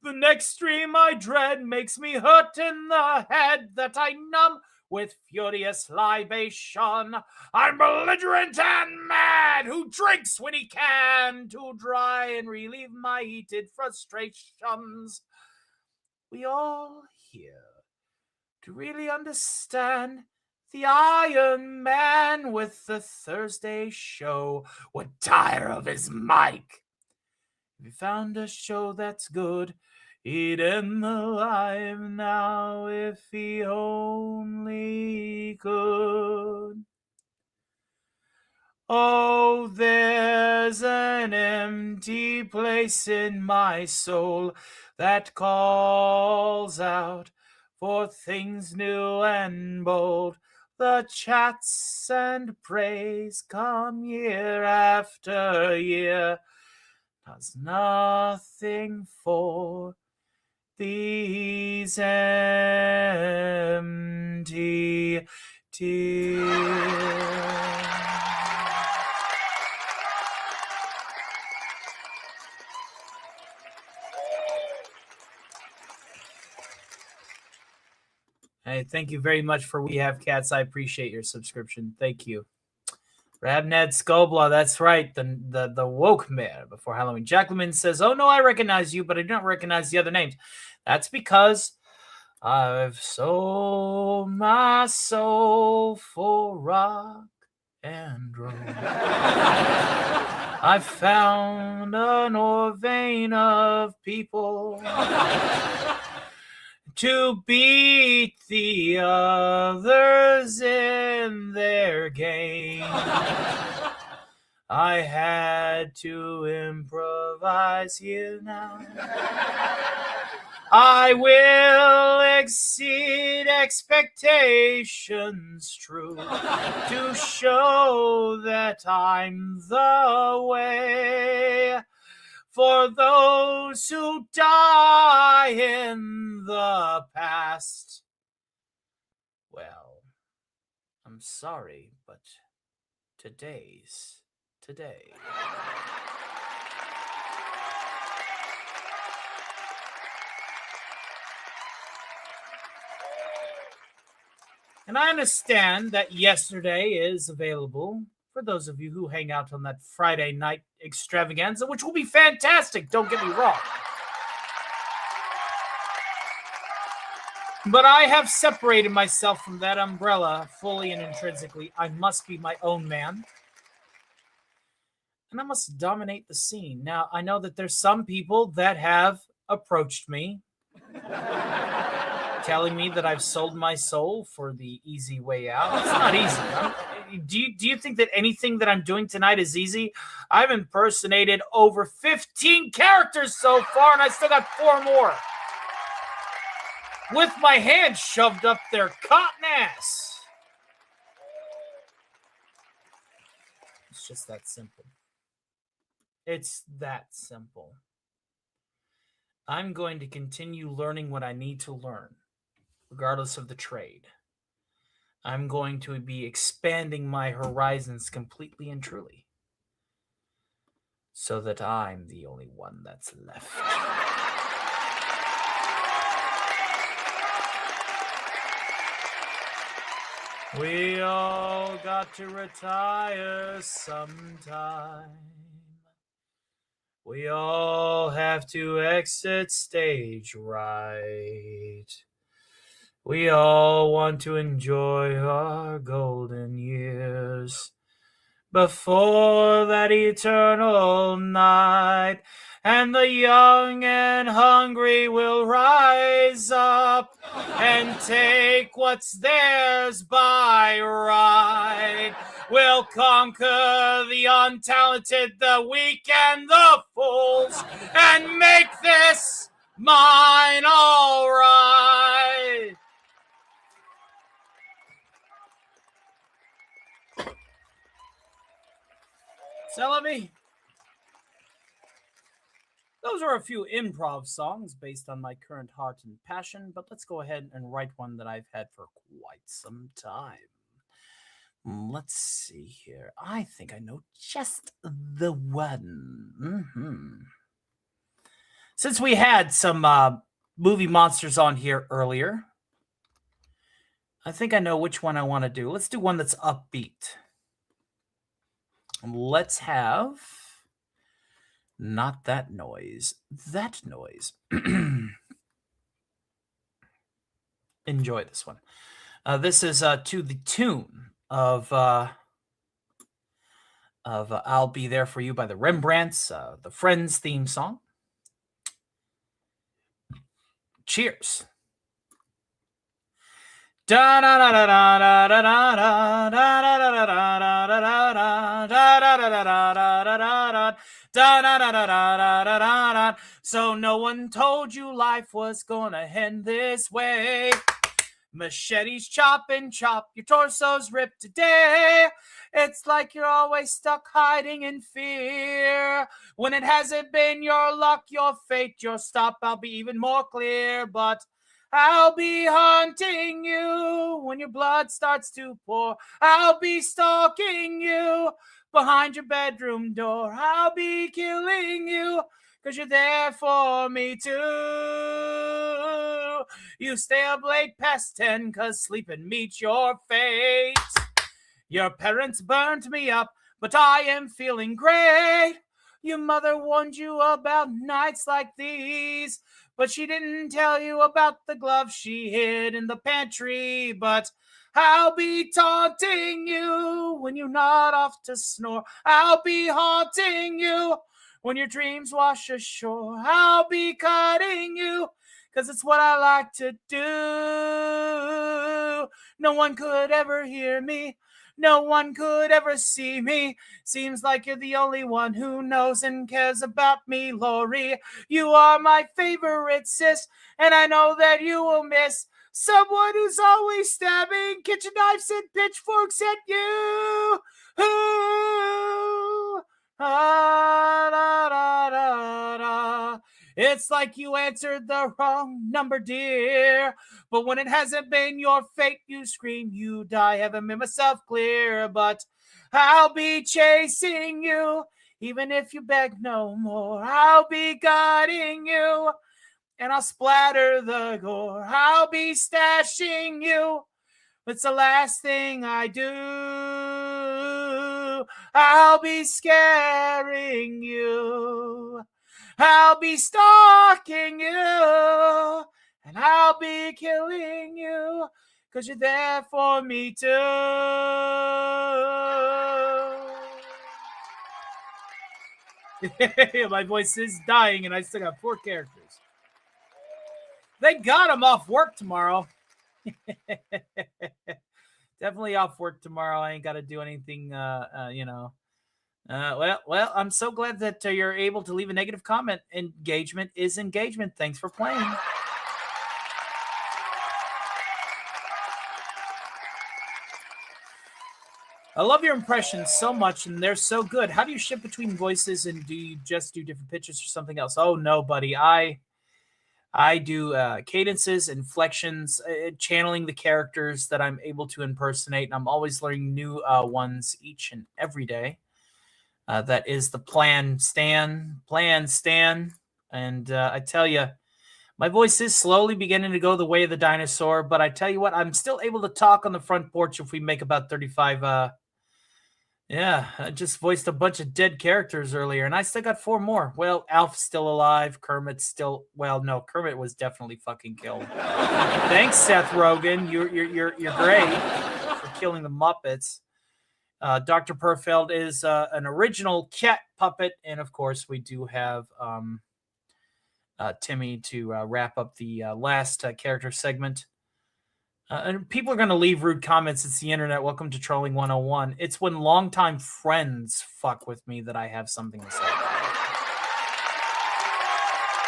The next stream I dread makes me hurt in the head that I numb with furious libation. I'm belligerent and mad who drinks when he can to dry and relieve my heated frustrations. We all here to really understand The Iron Man with the Thursday show would tire of his mic. If he found a show that's good, he'd end the live now if he only could. Oh, there's an empty place in my soul that calls out for things new and bold. The chats and praise come year after year. Does nothing for these empty tears. Hey, thank you very much for We Have Cats. I appreciate your subscription. Thank you. Rabned Skobla, that's right. The woke mayor before Halloween. Jacqueline says, oh no, I recognize you, but I don't recognize the other names. That's because I've sold my soul for rock and roll. I've found an ore vein of people to beat the others in their game. I had to improvise here now. I will exceed expectations true to show that I'm the way for those who die in the past. Well, I'm sorry, but today's today. And I understand that yesterday is available for those of you who hang out on that Friday night extravaganza, which will be fantastic, don't get me wrong. But I have separated myself from that umbrella fully and intrinsically. I must be my own man. And I must dominate the scene. Now, I know that there's some people that have approached me telling me that I've sold my soul for the easy way out. It's not easy. Do you think that anything that I'm doing tonight is easy? I've impersonated over 15 characters so far, and I still got 4 more. With my hand shoved up their cotton ass. It's just that simple. It's that simple. I'm going to continue learning what I need to learn, regardless of the trade. I'm going to be expanding my horizons completely and truly, so that I'm the only one that's left. We all got to retire sometime. We all have to exit stage right. We all want to enjoy our golden years before that eternal night. And the young and hungry will rise up and take what's theirs by right. We'll conquer the untalented, the weak, and the fools, and make this mine all right. Celebi. Those are a few improv songs based on my current heart and passion, but let's go ahead and write one that I've had for quite some time. Let's see here. I think I know just the one. Since we had some movie monsters on here earlier, I think I know which one I want to do. Let's do one that's upbeat. Let's have not that noise, that noise. Enjoy this one. This is to the tune of I'll Be There For You by the Rembrandts, the Friends theme song. Cheers. So no one told you life was gonna end this way. Machetes chop and chop, your torso's ripped today. It's like you're always stuck hiding in fear. When it hasn't been your luck, your fate, your stop, I'll be even more clear. But I'll be haunting you when your blood starts to pour. I'll be stalking you behind your bedroom door. I'll be killing you 'cause you're there for me too. You stay up late past 10 'cause sleeping meets your fate. Your parents burned me up, but I am feeling great. Your mother warned you about nights like these, but she didn't tell you about the glove she hid in the pantry. But I'll be taunting you when you nod off to snore. I'll be haunting you when your dreams wash ashore. I'll be cutting you 'cause it's what I like to do. No one could ever hear me. No one could ever see me. Seems like you're the only one who knows and cares about me, Lori. You are my favorite sis, and I know that you will miss someone who's always stabbing kitchen knives and pitchforks at you. Ooh. Ah, da, da, da, da. It's like you answered the wrong number, dear. But when it hasn't been your fate, you scream, you die. Haven't made myself clear, but I'll be chasing you, even if you beg no more. I'll be guiding you, and I'll splatter the gore. I'll be stashing you. It's the last thing I do. I'll be scaring you. I'll be stalking you. And I'll be killing you 'cause you're there for me too. My voice is dying and I still got 4 characters. Thank God I'm off work tomorrow. Definitely off work tomorrow. I ain't got to do anything, well, I'm so glad that you're able to leave a negative comment. Engagement is engagement. Thanks for playing. I love your impressions so much, and they're so good. How do you shift between voices, and do you just do different pitches or something else? Oh, no, buddy. I do cadences, inflections, channeling the characters that I'm able to impersonate, and I'm always learning new ones each and every day. That is the plan, Stan. And I tell you, my voice is slowly beginning to go the way of the dinosaur, but I tell you what, I'm still able to talk on the front porch if we make about 35. I just voiced a bunch of dead characters earlier, and I still got 4 more. Well, Alf's still alive. Kermit's still... Well, no, Kermit was definitely fucking killed. Thanks, Seth Rogen. You're great for killing the Muppets. Dr. Perfeld is an original cat puppet, and of course, we do have Timmy to wrap up the last character segment. And people are going to leave rude comments. It's the internet. Welcome to Trolling 101. It's when longtime friends fuck with me that I have something to say.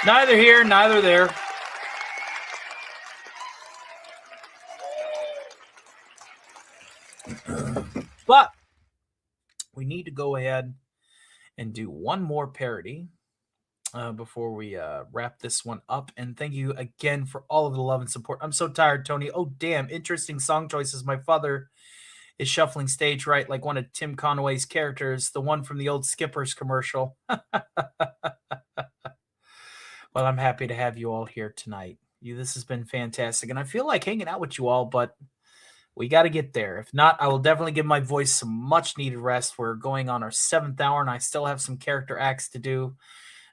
Neither here, neither there. But we need to go ahead and do one more parody before we wrap this one up. And thank you again for all of the love and support. I'm so tired, Tony. Oh, damn. Interesting song choices. My father is shuffling stage right like one of Tim Conway's characters, the one from the old Skippers commercial. Well, I'm happy to have you all here tonight. This has been fantastic. And I feel like hanging out with you all, but we got to get there. If not, I will definitely give my voice some much needed rest. We're going on our 7th hour, and I still have some character acts to do.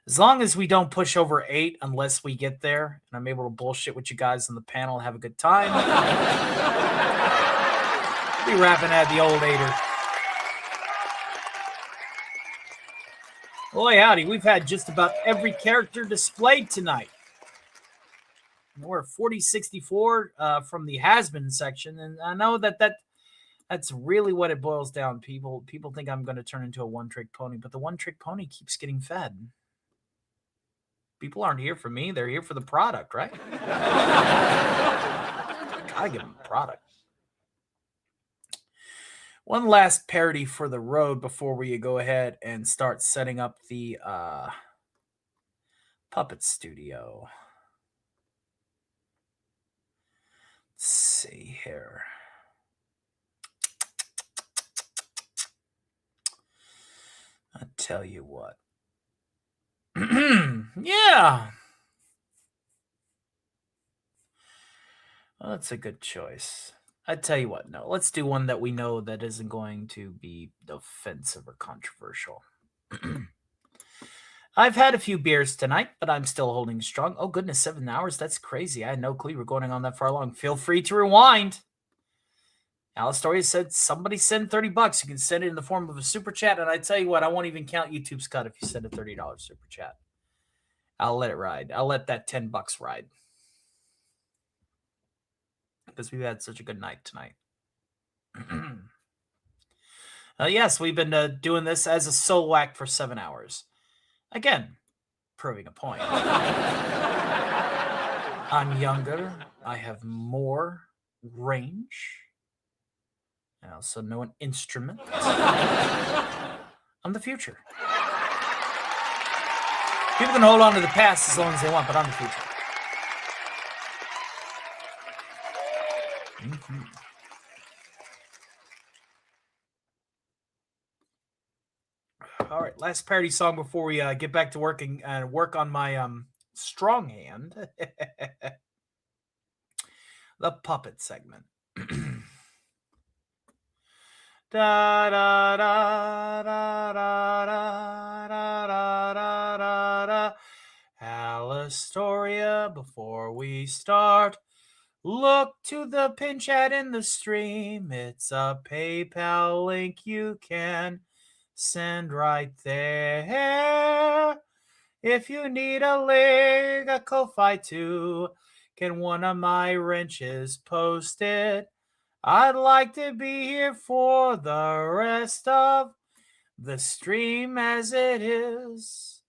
As long as we don't push over 8, unless we get there, and I'm able to bullshit with you guys on the panel and have a good time. Be rapping at the old Ader. Boy, howdy, we've had just about every character displayed tonight. We're 4064 from the has-been section, and I know that's really what it boils down. People think I'm going to turn into a one-trick pony, but the one-trick pony keeps getting fed. People aren't here for me; they're here for the product, right? Gotta give them the product. One last parody for the road before we go ahead and start setting up the puppet studio. Let's see here. I tell you what. Yeah. Well, that's a good choice. I tell you what, no, let's do one that we know that isn't going to be offensive or controversial. I've had a few beers tonight, but I'm still holding strong. Oh, goodness, 7 hours? That's crazy. I had no clue you were going on that far long. Feel free to rewind. Alistoria said, somebody send $30. You can send it in the form of a super chat, and I tell you what, I won't even count YouTube's cut if you send a $30 super chat. I'll let it ride. I'll let that $10 ride. Because we've had such a good night tonight. Yes, we've been doing this as a solo act for 7 hours. Again, proving a point. I'm younger. I have more range. I also know an instrument. I'm the future. People can hold on to the past as long as they want, but I'm the future. Mm-hmm. All right, last parody song before we get back to working and work on my strong hand. The puppet segment. Da da da da da da da da da da. Alistoria, before we start, look to the pin chat in the stream. It's a PayPal link you can send right there. If you need a leg, a Ko-Fi too, can one of my wrenches post it? I'd like to be here for the rest of the stream as it is.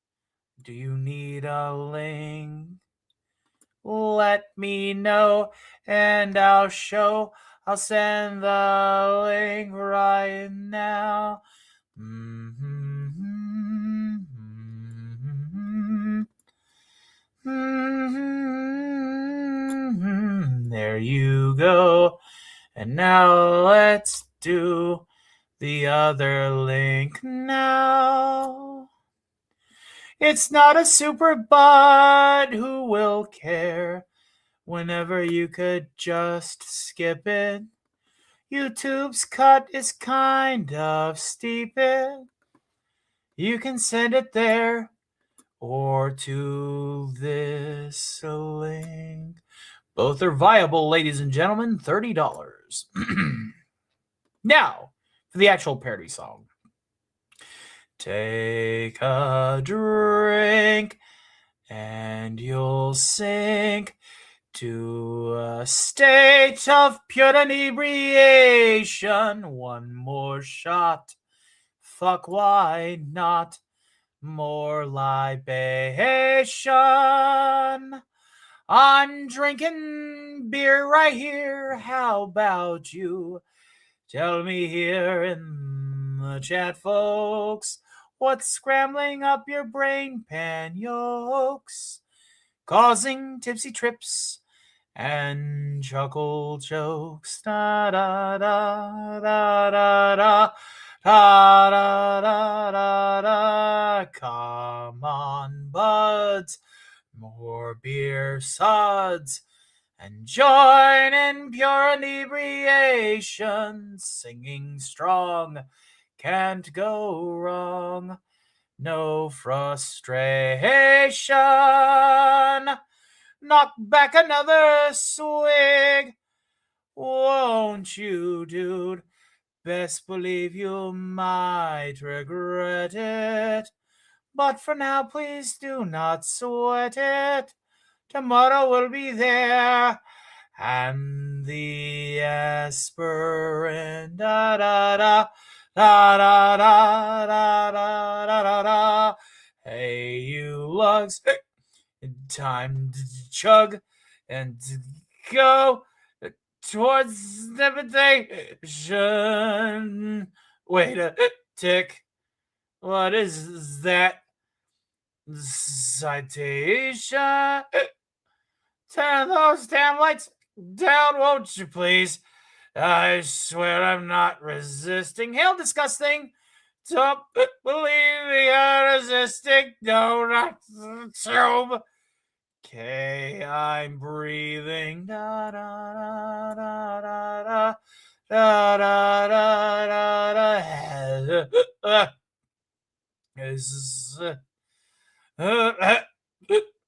Do you need a link? Let me know and I'll send the link right now. There you go. And now let's do the other link now. It's not a super, but who will care? Whenever you could just skip it. YouTube's cut is kind of stupid. You can send it there or to this link. Both are viable, ladies and gentlemen. $30. Now, for the actual parody song. Take a drink and you'll sink to a state of pure inebriation. One more shot. Fuck, why not? More libation. I'm drinking beer right here. How about you? Tell me here in the chat, folks, what's scrambling up your brain pan yolks, causing tipsy trips and chuckle jokes. Da da da da da da da da da da da. Come on, buds, more beer suds, and join in pure inebriation. Singing strong, can't go wrong. No frustration. Knock back another swig. Whoa. don't you, dude? Best believe you might regret it. But for now, please do not sweat it. Tomorrow will be there. And the aspirin, da da da, da da da da da da da. Hey, you lugs, time to chug and to go towards temptation. Wait a tick. What is that? Citation. Turn those damn lights down, won't you please? I swear I'm not resisting. Hail, disgusting. Don't believe me, I'm resisting. No, not the tube. Okay, I'm breathing. Da da da da da da da da da da. Is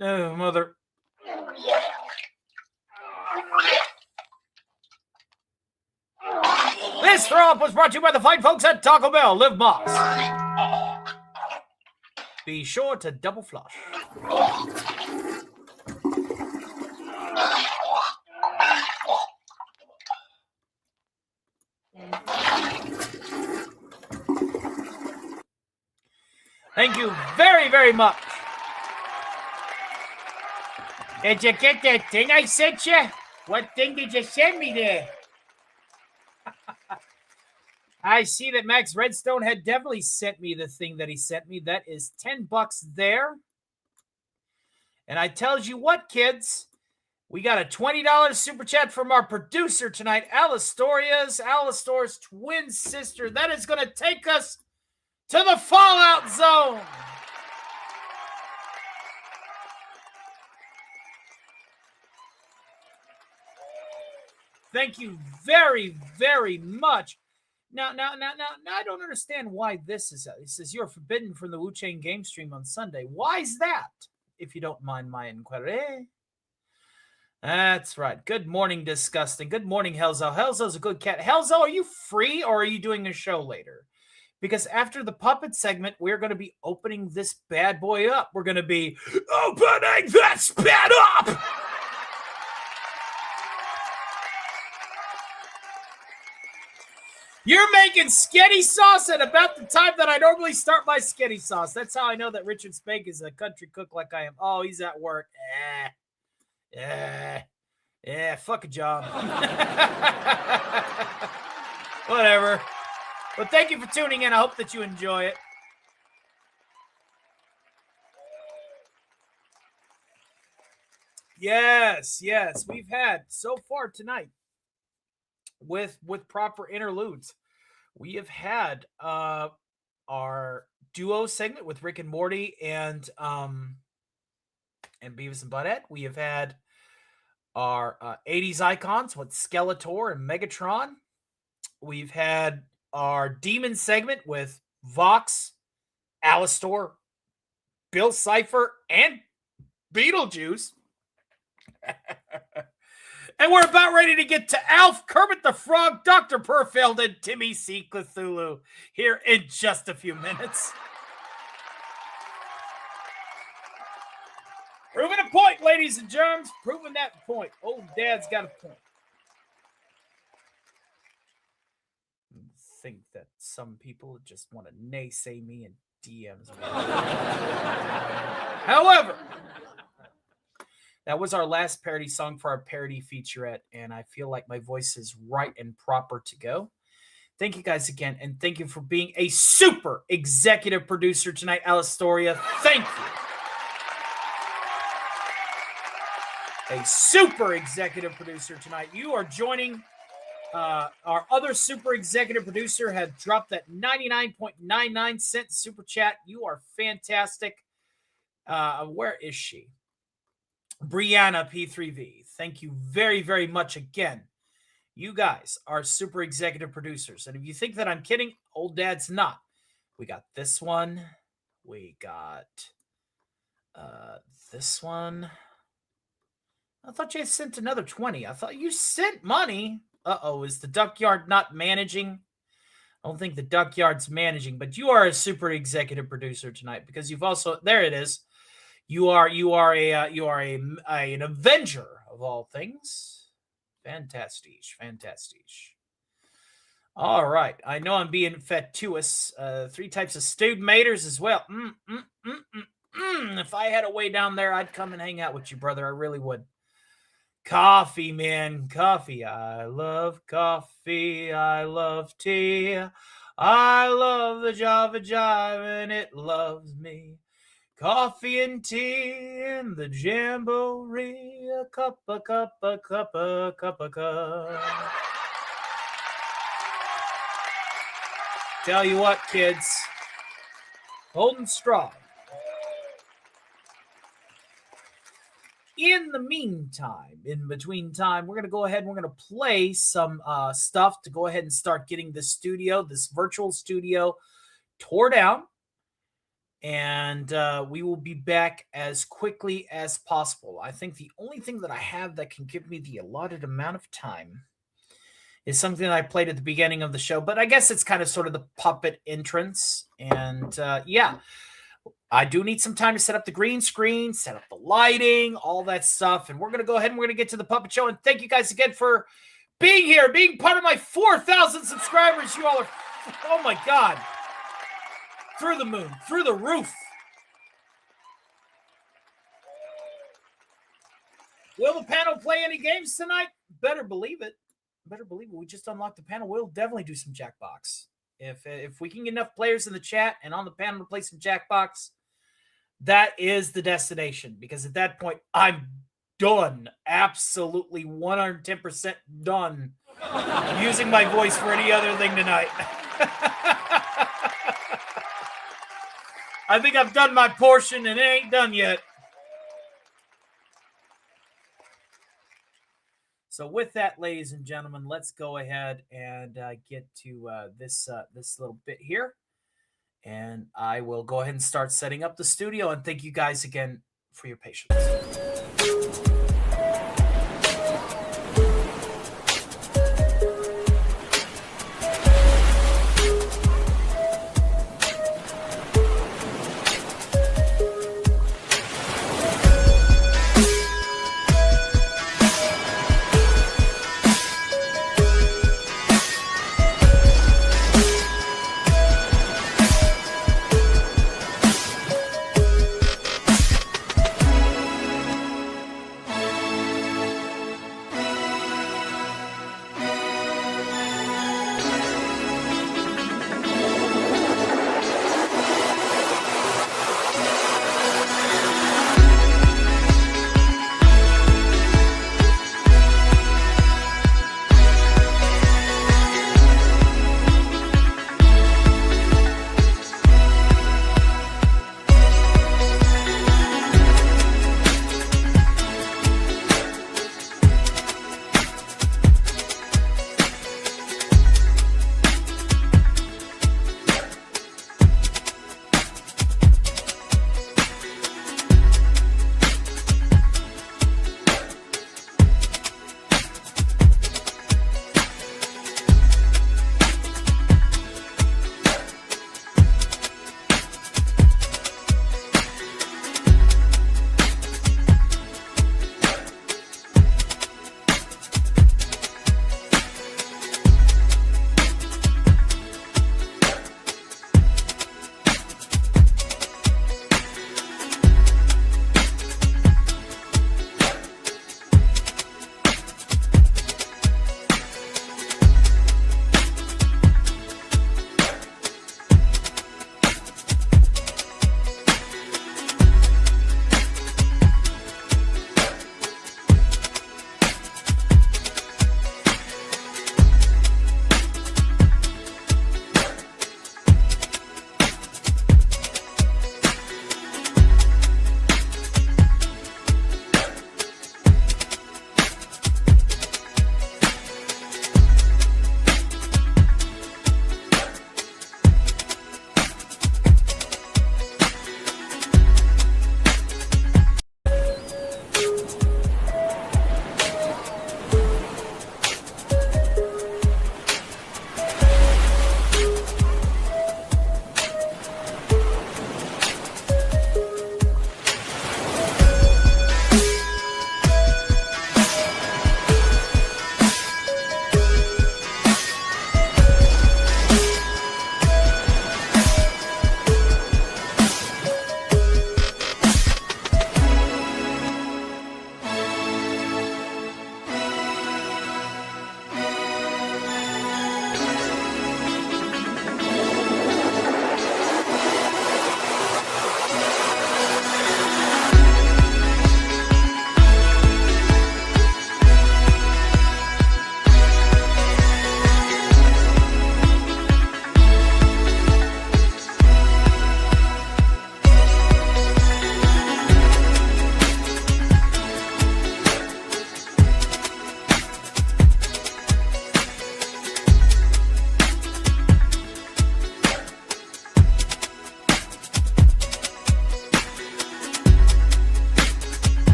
mother. This throw up was brought to you by the fine folks at Taco Bell. Live Moss. Be sure to double flush. Thank you very, very much. Did you get that thing I sent you? What thing did you send me there? I see that Max Redstone had definitely sent me the thing that he sent me. That is $10 there. And I tells you what, kids, we got a $20 super chat from our producer tonight, Alistoria's twin sister. That is going to take us to the Fallout Zone. Thank you very, very much. Now, I don't understand why this is. It says you're forbidden from the Wu Chain game stream on Sunday. Why is that? If you don't mind my inquiry. That's right. Good morning, Disgusting. Good morning, Helzo. Helzo's a good cat. Helzo, are you free or are you doing a show later? Because after the puppet segment, we're going to be opening this bad boy up. We're going to be opening this bed up. You're making sketty sauce at about the time that I normally start my sketty sauce. That's how I know that Richard Spank is a country cook like I am. Oh, he's at work. Yeah, fuck a job. Whatever. But thank you for tuning in. I hope that you enjoy it. Yes. We've had so far tonight with proper interludes. We have had our duo segment with Rick and Morty and Beavis and Butthead. We have had our 80s icons with Skeletor and Megatron. We've had our demon segment with Vox, Alistor, Bill Cipher, and Beetlejuice. And we're about ready to get to Alf, Kermit the Frog, Dr. Perfeld, and Timmy C. Cthulhu here in just a few minutes. Proving a point, ladies and germs. Proving that point. Old Dad's got a point. I think that some people just want to naysay me and DMs me. However, that was our last parody song for our parody featurette, and I feel like my voice is right and proper to go. Thank you guys again, and thank you for being a super executive producer tonight, Alistoria. Thank you. A super executive producer tonight. You are joining our other super executive producer had dropped that 99.99 super chat. You are fantastic. Where is she? Brianna P3V. Thank you very, very much again. You guys are super executive producers. And if you think that I'm kidding, old Dad's not. We got this one. We got this one. I thought you had sent another 20. I thought you sent money. Is the Duckyard not managing? I don't think the Duckyard's managing, but you are a super executive producer tonight because you've also, there it is. You are an Avenger of all things. Fantastic. All right. I know I'm being fatuous. 3 types of stewed maters as well. If I had a way down there, I'd come and hang out with you, brother. I really would. Coffee, man. Coffee. I love coffee. I love tea. I love the Java Jive, and it loves me. Coffee and tea and the jamboree. A cup. Tell you what, kids. Holding strong. In the meantime, in between time, we're going to go ahead and we're going to play some stuff to go ahead and start getting this studio, this virtual studio, tore down. And we will be back as quickly as possible. I think the only thing that I have that can give me the allotted amount of time is something that I played at the beginning of the show. But I guess it's kind of sort of the puppet entrance. And yeah. I do need some time to set up the green screen, set up the lighting, all that stuff. And we're going to go ahead and we're going to get to the puppet show. And thank you guys again for being here, being part of my 4,000 subscribers. You all are, oh my God, through the moon, through the roof. Will the panel play any games tonight? Better believe it. Better believe it. We just unlocked the panel. We'll definitely do some Jackbox. If we can get enough players in the chat and on the panel to play some Jackbox, that is the destination. Because at that point, I'm done. Absolutely 110% done using my voice for any other thing tonight. I think I've done my portion and it ain't done yet. So with that, ladies and gentlemen, let's go ahead and get to this little bit here. And I will go ahead and start setting up the studio. And thank you guys again for your patience.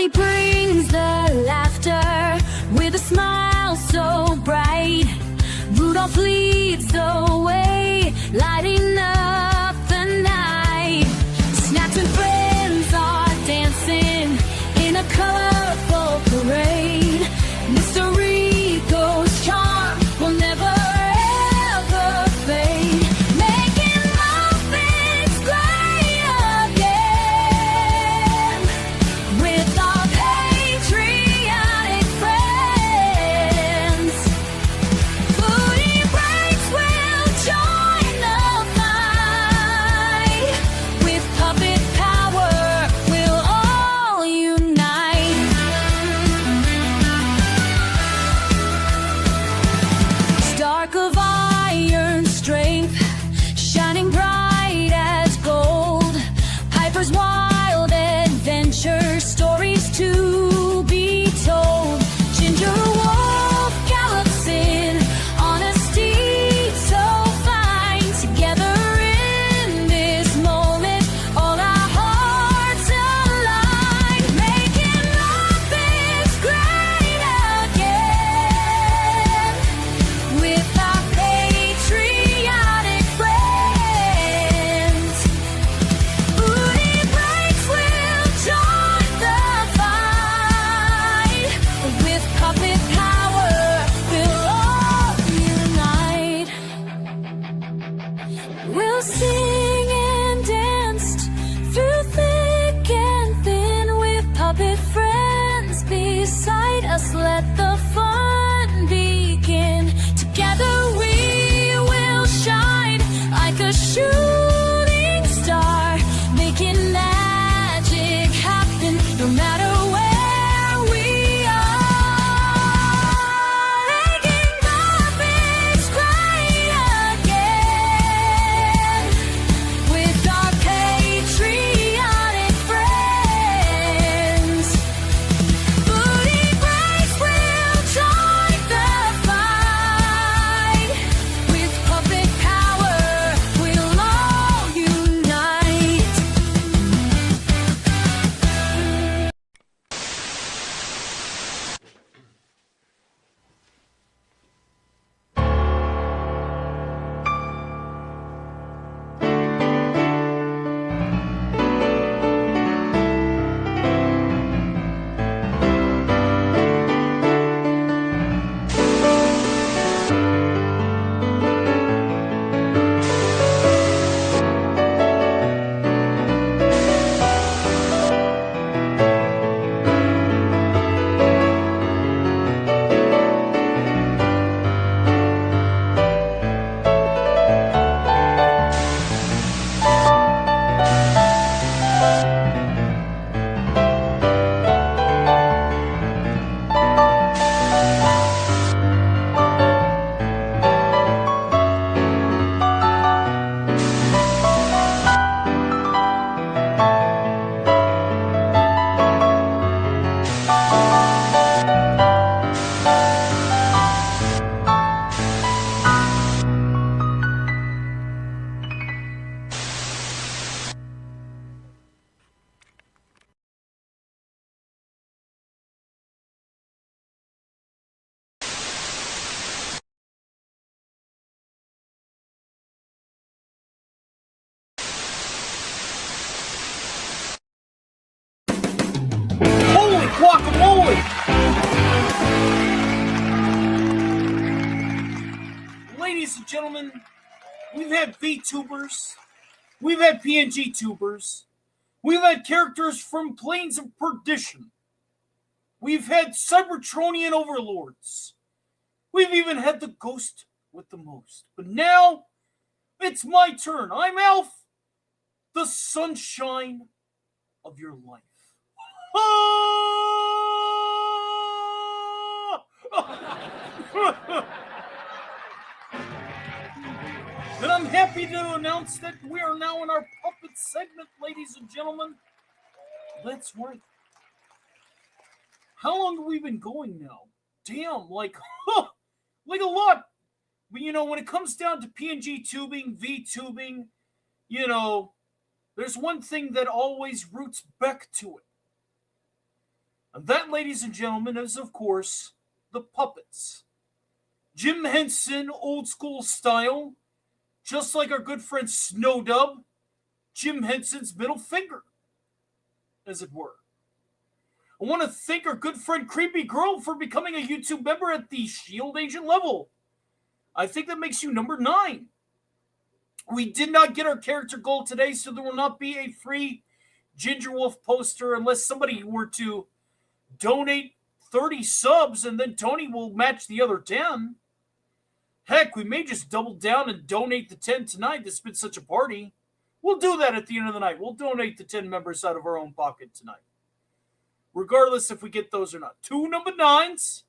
Holly brings the laughter with a smile so bright. Rudolph leads the way, lighting up the night. Snacks and friends are dancing in a colorful parade. Mr. Rico's charm will never ever fade. Making love things great again with our patriotic friends. Booty breaks will join the fight. With puppet power, we'll all unite. Stark of iron strength, shining bright as gold. Piper's wild adventure, stories to be told. Ginger Wolf gallops in on a steed so fine. Together in this moment, all our hearts align. Making love is great again with our patriotic friends. Booty breaks will join the fight. With puppet power, we'll all unite. We'll sing and dance through thick and thin with puppet friends beside us. Let the fun begin. Together we will shine like a shooting star, making magic happen no matter where we are. Making love is great again with our patriotic friends. Booty breaks will join the fight. With puppet power, we'll all unite. Holy guacamole! Ladies and gentlemen, we've had VTubers, we've had PNG tubers, we've had characters from Planes of Perdition, we've had Cybertronian overlords, we've even had the ghost with the most. But now, it's my turn. I'm Alf, the sunshine of your life. And I'm happy to announce that we are now in our puppet segment, ladies and gentlemen. That's right. How long have we been going now? Damn, like a lot. But when it comes down to PNG tubing, VTubing, there's one thing that always roots back to it. And that, ladies and gentlemen, is, of course, the puppets. Jim Henson, old school style, just like our good friend Snowdub, Jim Henson's middle finger, as it were. I want to thank our good friend Creepy Girl for becoming a YouTube member at the Shield Agent level. I think that makes you number 9. We did not get our character goal today, so there will not be a free Ginger Wolf poster unless somebody were to donate 30 subs, and then Tony will match the other 10. Heck, we may just double down and donate the 10 tonight. This has been such a party. We'll do that at the end of the night. We'll donate the 10 members out of our own pocket tonight, regardless if we get those or not. 2 number 9s,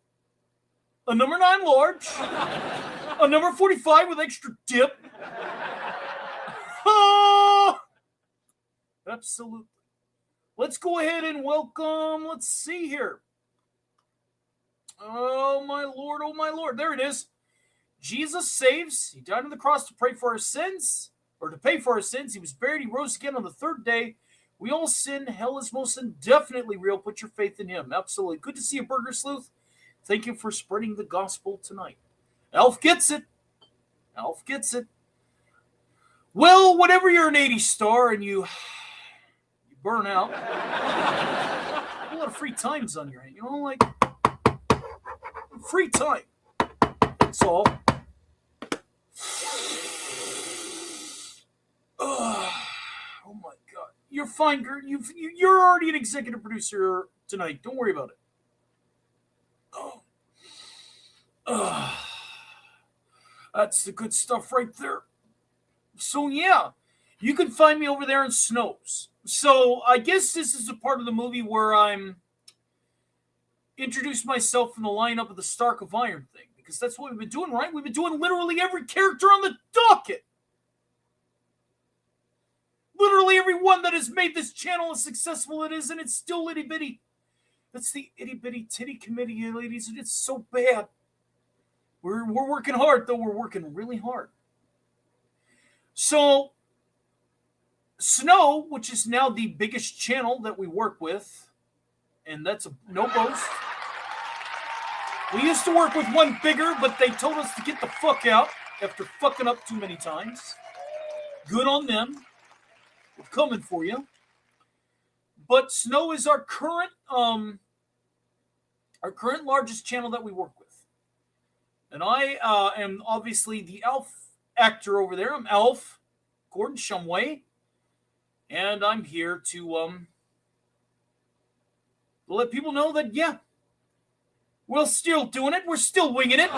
a number 9 large, a number 45 with extra dip. Absolutely. Let's go ahead and welcome, let's see here. Oh my Lord, there it is. Jesus saves. He died on the cross to pray for our sins, or to pay for our sins. He was buried. He rose again on the 3rd day. We all sin. Hell is most indefinitely real. Put your faith in him. Absolutely. Good to see you, Burger Sleuth. Thank you for spreading the gospel tonight. Elf gets it. Elf gets it. Well, whenever you're an 80s star and you burn out, a lot of free time's on your hand. You know, like free time. That's all. Oh my God. You're fine, girl. You're already an executive producer tonight. Don't worry about it. That's the good stuff right there. So yeah, you can find me over there in Snows. So I guess this is a part of the movie where I'm introduce myself in the lineup of the Stark of Iron thing, because that's what we've been doing, right? We've been doing literally every character on the docket. Literally everyone that has made this channel as successful it is, and it's still itty bitty. That's the itty bitty titty committee, ladies, and it's so bad. We're working hard, though. We're working really hard. So, Snow, which is now the biggest channel that we work with, and that's no boast. We used to work with one bigger, but they told us to get the fuck out after fucking up too many times. Good on them. We're coming for you. But Snow is our current largest channel that we work with. And I am obviously the Elf actor over there. I'm Elf, Gordon Shumway. And I'm here to let people know that, yeah, we're still doing it. We're still winging it.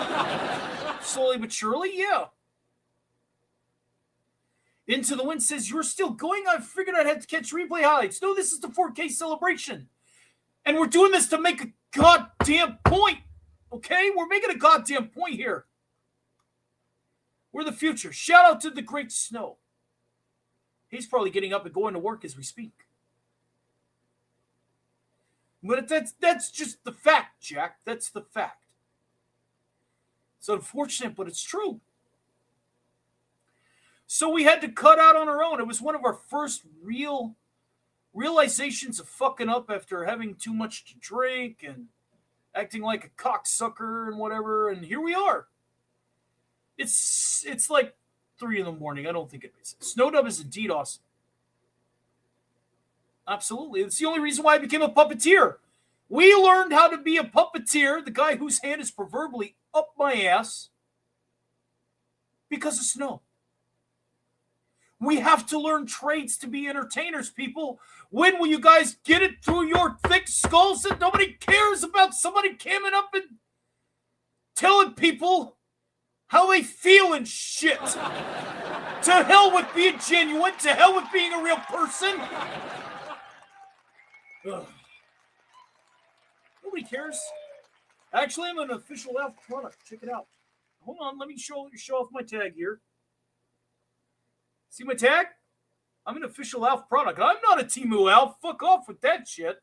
Slowly but surely, yeah. Into the Wind says, you're still going? I figured I'd have to catch replay highlights. No, this is the 4K celebration. And we're doing this to make a goddamn point. Okay? We're making a goddamn point here. We're the future. Shout out to the great Snow. He's probably getting up and going to work as we speak. But that's just the fact, Jack. That's the fact. It's unfortunate, but it's true. So we had to cut out on our own. It was one of our first real realizations of fucking up after having too much to drink and acting like a cocksucker and whatever. And here we are. It's like 3 a.m. I don't think it makes sense. Snowdub is indeed awesome. Absolutely. It's the only reason why I became a puppeteer. We learned how to be a puppeteer, the guy whose hand is proverbially up my ass, because of Snow. We have to learn trades to be entertainers, people. When will you guys get it through your thick skulls that nobody cares about somebody coming up and telling people how they feel and shit? To hell with being genuine. To hell with being a real person. Ugh. Nobody cares. Actually, I'm an official Elf product. Check it out. Hold on, let me show off my tag here. See my tag? I'm an official Elf product. I'm not a Temu Elf. Fuck off with that shit.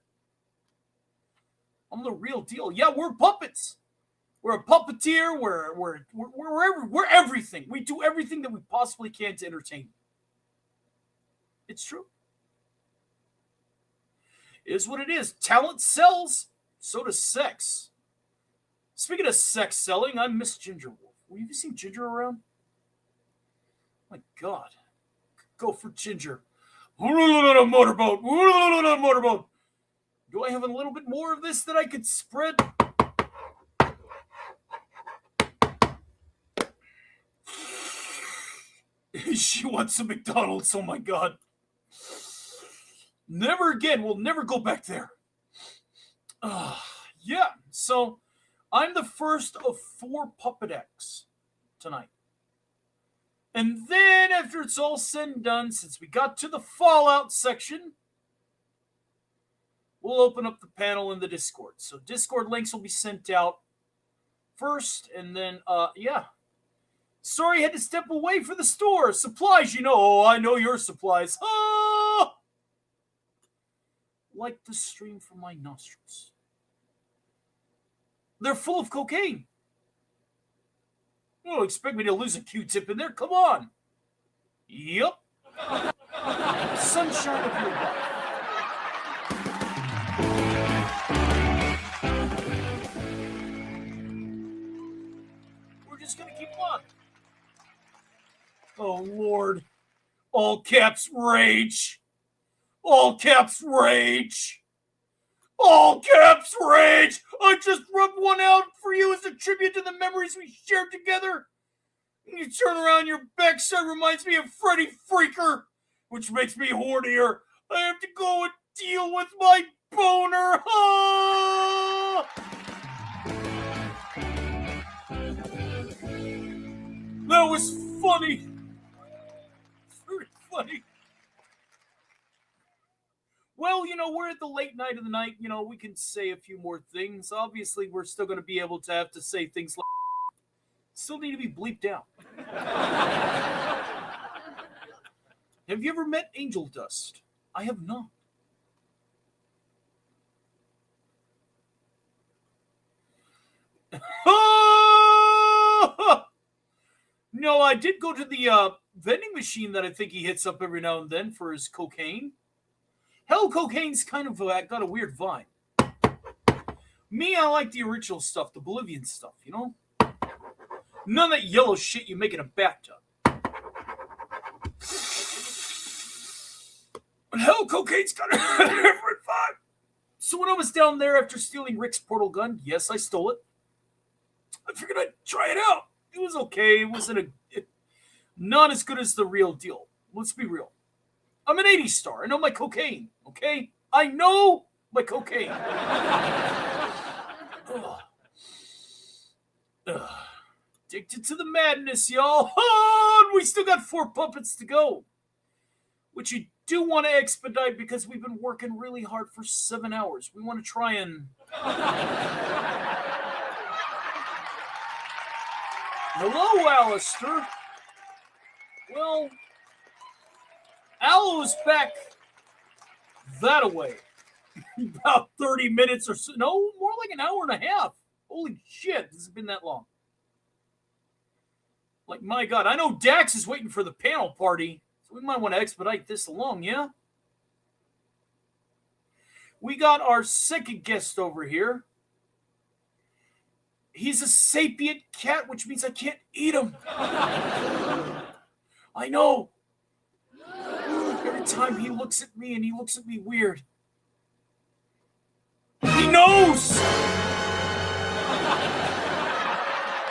I'm the real deal. Yeah, we're puppets. We're a puppeteer. We're everything. We do everything that we possibly can to entertain. It's true. It is what it is. Talent sells. So does sex. Speaking of sex selling, I miss Ginger Wolf. Have you seen Ginger around? My God. Go for Ginger. Motorboat. Motorboat. Do I have a little bit more of this that I could spread? She wants some McDonald's. Oh my God. Never again. We'll never go back there. Yeah. So I'm the first of 4 Puppetex tonight. And then after it's all said and done, since we got to the Fallout section, we'll open up the panel in the Discord. So Discord links will be sent out first, and then, yeah. Sorry, I had to step away for the store. Supplies, you know. Oh, I know your supplies. Ah! Like the stream from my nostrils. They're full of cocaine. You don't expect me to lose a Q-tip in there. Come on. Yep. Sunshine of your life. We're just going to keep on. Oh, Lord. All caps rage. All caps rage. All caps rage. I just rubbed one out for you as a tribute to the memories we shared together. And you turn around, your backside reminds me of Freddy Freaker, which makes me hornier. I have to go and deal with my boner. Ah! That was funny. Very funny. Well, you know, we're at the late night of the night. You know, we can say a few more things. Obviously, we're still going to be able to have to say things like still need to be bleeped out. Have you ever met Angel Dust? I have not. No, I did go to the vending machine that I think he hits up every now and then for his cocaine. Hell, cocaine's kind of got a weird vibe. Me, I like the original stuff, the Bolivian stuff, you know? None of that yellow shit you make in a bathtub. But hell, cocaine's got a different vibe. So when I was down there after stealing Rick's portal gun, yes, I stole it. I figured I'd try it out. It was okay. It wasn't not as good as the real deal. Let's be real. I'm an 80s star. I know my cocaine, okay? I know my cocaine. Addicted to the madness, y'all. Oh, and we still got 4 puppets to go. Which you do want to expedite because we've been working really hard for 7 hours. We want to try and... Hello, Alistair. Well, Aloe's back that away. About 30 minutes or so. No, more like an hour and a half. Holy shit, this has been that long. Like, my God, I know Dax is waiting for the panel party, so we might want to expedite this along, yeah? We got our second guest over here. He's a sapient cat, which means I can't eat him. I know. Every time he looks at me, and he looks at me weird. He knows!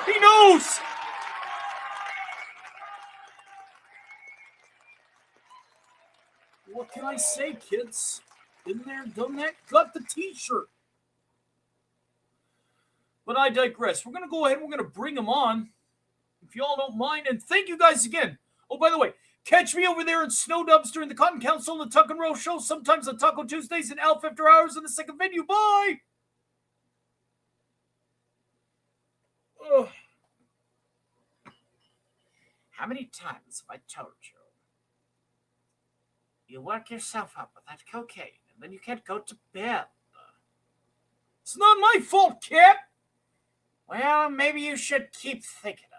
He knows! What can I say, kids? Been there, done that, got the t-shirt. But I digress. We're going to go ahead and we're going to bring him on, if you all don't mind. And thank you guys again. Oh, by the way, catch me over there in Snow Dubs during the Cotton Council and the Tuck and Roll Show, sometimes on Taco Tuesdays and Alf After Hours in the second venue. Bye! Oh. How many times have I told you? You work yourself up with that cocaine, and then you can't go to bed. It's not my fault, Cat. Well, maybe you should keep thinking it.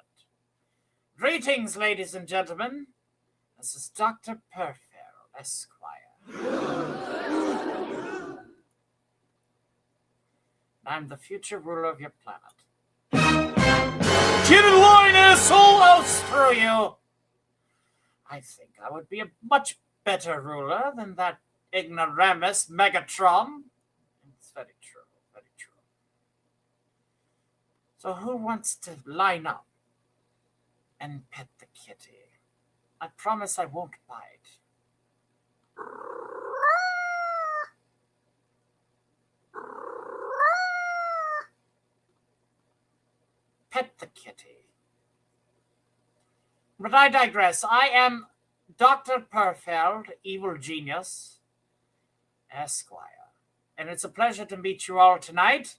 Greetings, ladies and gentlemen. This is Dr. Purfair, Esquire. I'm the future ruler of your planet. Get in line, asshole! I'll screw you! I think I would be a much better ruler than that ignoramus Megatron. It's very true, very true. So who wants to line up and pet the kitty? I promise I won't bite. Pet the kitty. But I digress. I am Dr. Perfeld, evil genius, Esquire. And it's a pleasure to meet you all tonight.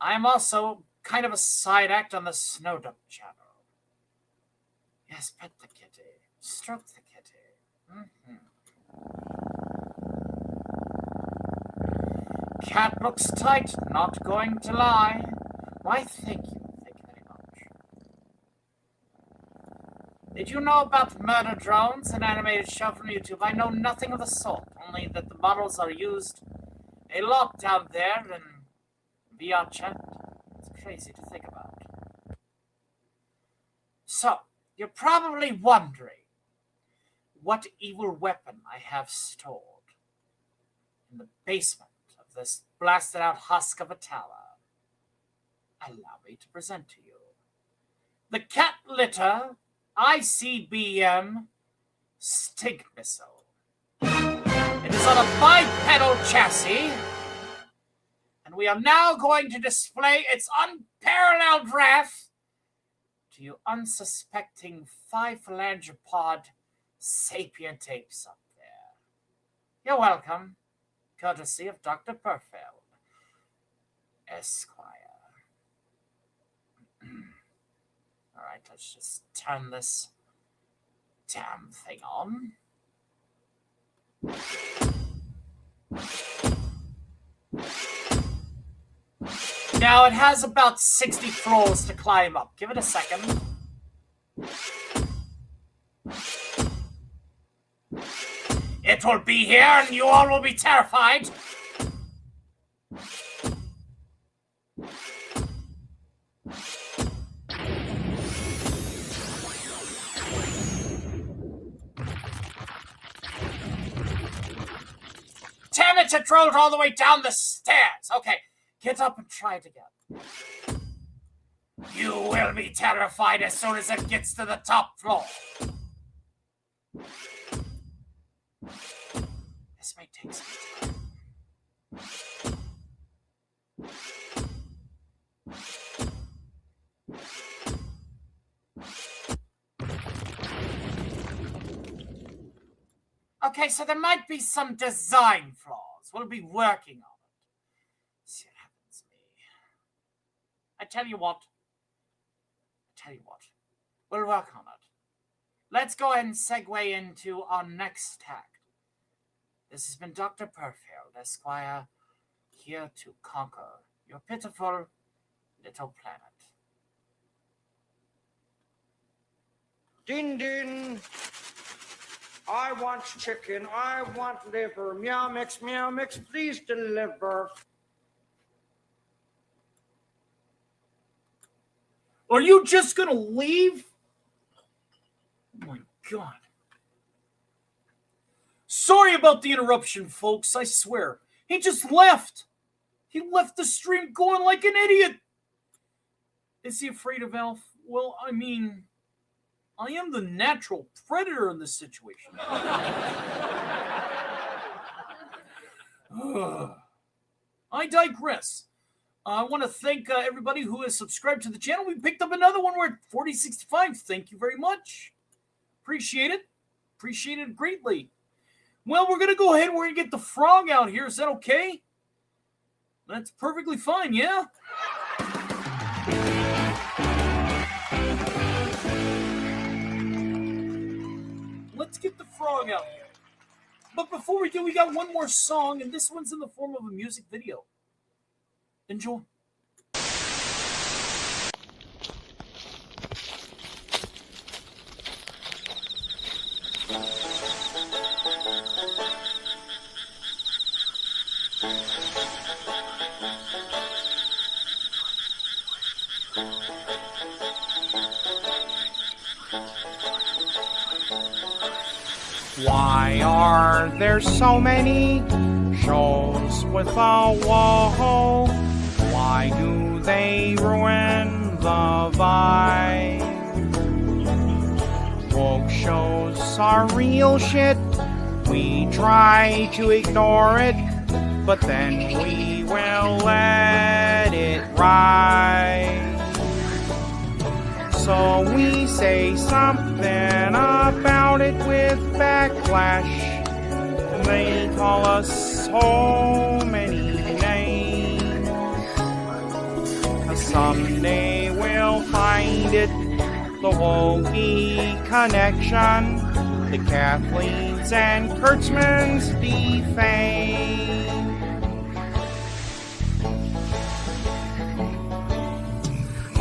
I am also kind of a side act on the Snowdump channel. Yes, pet the kitty. Stroke the kitty. Cat looks tight, not going to lie. Why, thank you. Thank you very much. Did you know about Murder Drones, an animated show from YouTube? I know nothing of the sort, only that the models are used a lot down there in VR chat. It's crazy to think about. So, you're probably wondering what evil weapon I have stored in the basement of this blasted out husk of a tower. Allow me to present to you the Cat Litter ICBM Stink Missile. It is on a bipedal chassis, and we are now going to display its unparalleled wrath to you unsuspecting five-phalangopod sapient apes up there. You're welcome, courtesy of Dr. Perfeld, Esquire. All right, let's just turn this damn thing on. Now, it has about 60 floors to climb up. Give it a second. It will be here, and you all will be terrified. Damn it, it rolled all the way down the stairs. Okay, get up and try it again. You will be terrified as soon as it gets to the top floor. This may take some time. Okay, so there might be some design flaws. We'll be working on it. See what happens to me. I tell you what. We'll work on it. Let's go ahead and segue into our next act. This has been Dr. Perfeld, Esquire, here to conquer your pitiful little planet. Din din. I want chicken. I want liver. Meow mix, please deliver. Are you just gonna leave? Oh my God. Sorry about the interruption, folks. I swear. He just left. He left the stream going like an idiot. Is he afraid of Alf? Well, I mean, I am the natural predator in this situation. I digress. I want to thank everybody who has subscribed to the channel. We picked up another one. We're at 4065. Thank you very much. Appreciate it. Appreciate it greatly. Well, we're going to go ahead and we're going to get the frog out here. Is that okay? That's perfectly fine, yeah? Let's get the frog out here. But before we do, we got one more song, and this one's in the form of a music video. Enjoy. Why are there so many shows with a whoa? Why do they ruin the vibe? Woke shows are real shit. We try to ignore it, but then we will let it ride. So we say something about it with backlash. They call us so many names. Someday we'll find it, the Wokey connection, the Kathleen's and Kurtzman's defame.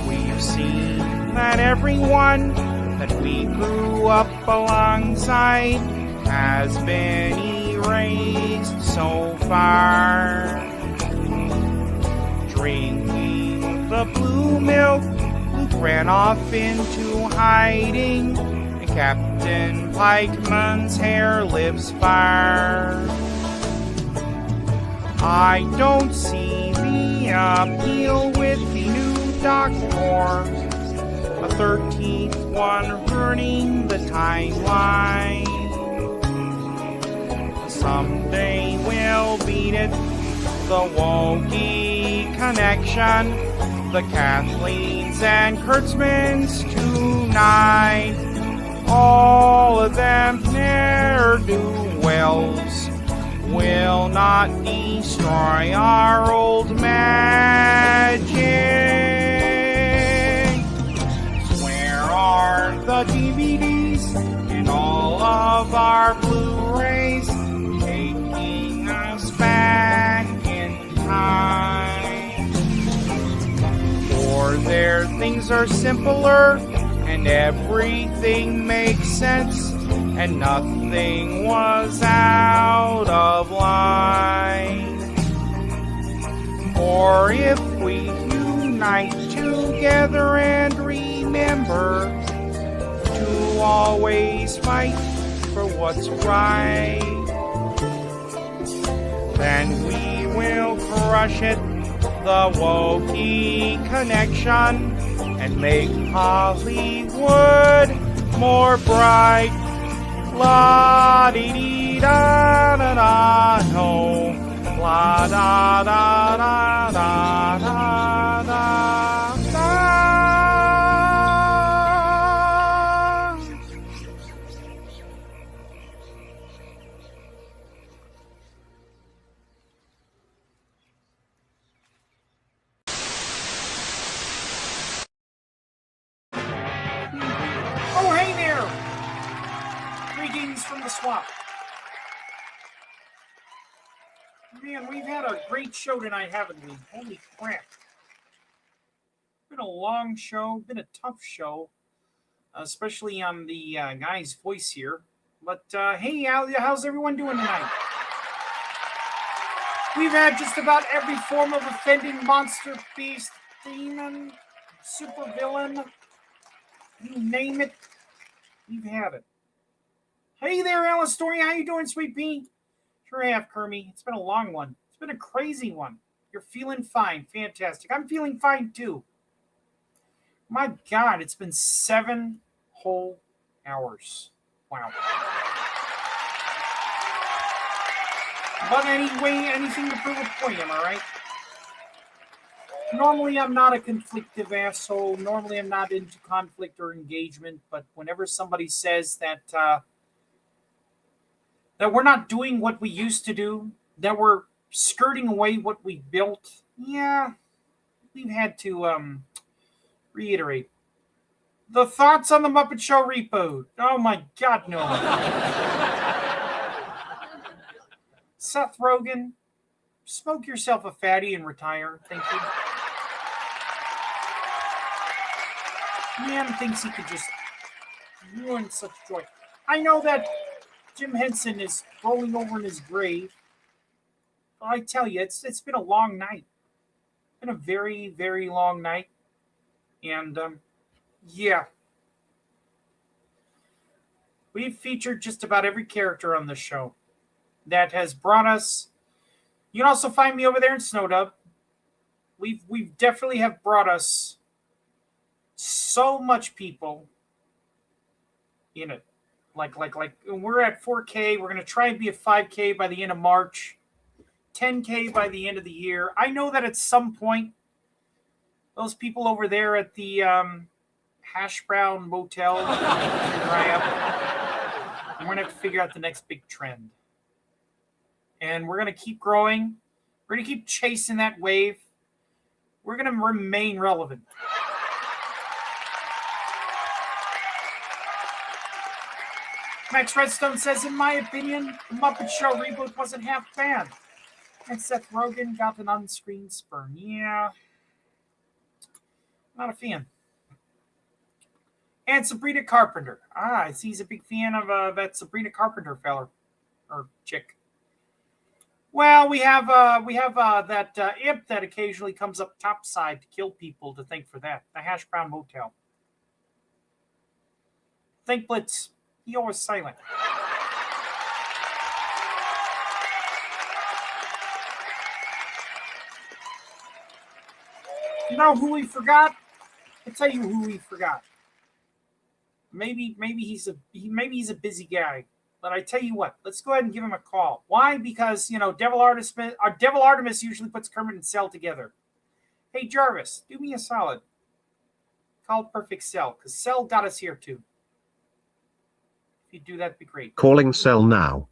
We've seen that everyone that we grew up alongside has been erased so far. Drinking the blue milk, Luke ran off into hiding, and Captain Pikeman's hair lives far. I don't see the appeal with the new Doctor, a 13th one ruining the timeline. Someday we'll beat it, the Wokey connection, the Kathleen's and Kurtzman's tonight. All of them ne'er-do-wells will not destroy our old magic. Where are the DVDs and all of our Blu-rays, taking us back in time? For there things are simpler and everything makes sense, and nothing was out of line. Or if we unite together and remember to always fight for what's right, then we will crush it, the Wokey connection, and make Hollywood more bright. La dee dee da da da no. La da da da da da da da. Oh, hey there! Greetings from the swamp. Man, we've had a great show tonight, haven't we? Holy crap. Been a long show, been a tough show, especially on the guy's voice here. But hey, how's everyone doing tonight? We've had just about every form of offending monster, beast, demon, supervillain, you name it, we've had it. Hey there, Alice Story. How you doing, Sweet Pea? Sure have, Kermie. It's been a long one. It's been a crazy one. You're feeling fine. Fantastic. I'm feeling fine, too. My God, it's been 7 whole hours. Wow. But anyway, anything to prove a point, am I right? Normally, I'm not a conflictive asshole. Normally, I'm not into conflict or engagement. But whenever somebody says that that we're not doing what we used to do, that we're skirting away what we built, yeah, we've had to reiterate. The thoughts on the Muppet Show reboot. Oh my God, no. Seth Rogen, smoke yourself a fatty and retire. Thank you. Man thinks he could just ruin such joy. I know that Jim Henson is rolling over in his grave. But I tell you, it's been a long night. It's been a very, very long night. And, yeah. We've featured just about every character on the show that has brought us. You can also find me over there in Snowdub. We've definitely have brought us so much people in it. Like we're at 4K. We're gonna try and be at 5K by the end of March, 10K by the end of the year. I know that at some point, those people over there at the Hash Brown Motel are gonna dry up. And we're gonna have to figure out the next big trend. And we're gonna keep growing. We're gonna keep chasing that wave. We're gonna remain relevant. Max Redstone says, in my opinion, the Muppet Show reboot wasn't half bad. And Seth Rogen got an on-screen sperm. Yeah. Not a fan. And Sabrina Carpenter. I see he's a big fan of that Sabrina Carpenter feller. Or chick. Well, we have that imp that occasionally comes up topside to kill people to thank for that. The Hash Brown Motel. Think Blitz. He always silent. You know who we forgot? I'll tell you who we forgot. Maybe he's a busy guy, but I tell you what, let's go ahead and give him a call. Why? Because Devil Artemis usually puts Kermit and Cell together. Hey Jarvis, do me a solid. Call Perfect Cell, because Cell got us here too. If you do that, it'd be great. Calling Cell now.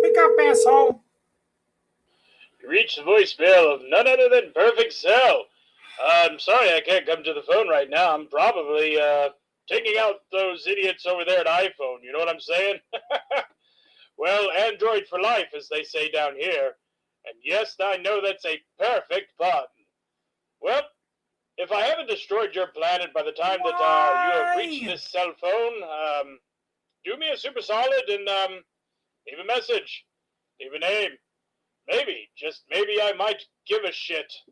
Pick up, asshole. You reached the voicemail of none other than Perfect Cell. I'm sorry I can't come to the phone right now. I'm probably taking out those idiots over there at iPhone. You know what I'm saying? Well, Android for life, as they say down here. And yes, I know that's a perfect pun. Well, if I haven't destroyed your planet by the time that you have reached this cell phone, do me a super solid and leave a message. Leave a name. Maybe, just maybe I might give a shit.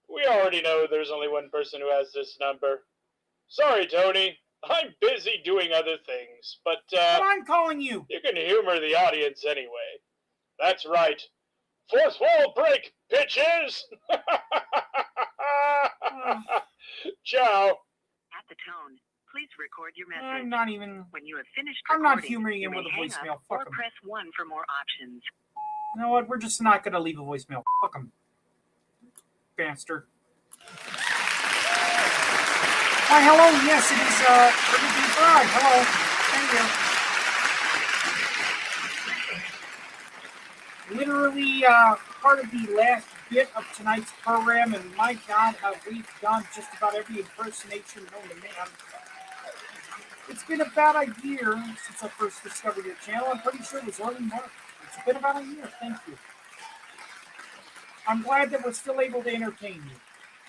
We already know there's only one person who has this number. Sorry, Tony. I'm busy doing other things, but I'm calling you. You can humor the audience anyway. That's right. Fourth wall break, bitches! Ciao. At the tone, please record your message. I'm not even. When you have finished I'm not recording, humoring you him with a may hang voicemail. up Fuck or him. press 1 for more options. You know what? We're just not gonna leave a voicemail. Fuck him. Bastard. Why, hello. Yes, it is. Everything fine. Hello. Thank you. Literally, part of the last bit of tonight's program, and my God, have we done just about every impersonation known to man. It's been about a year since I first discovered your channel. I'm pretty sure it was early March. It's been about a year. Thank you. I'm glad that we're still able to entertain you,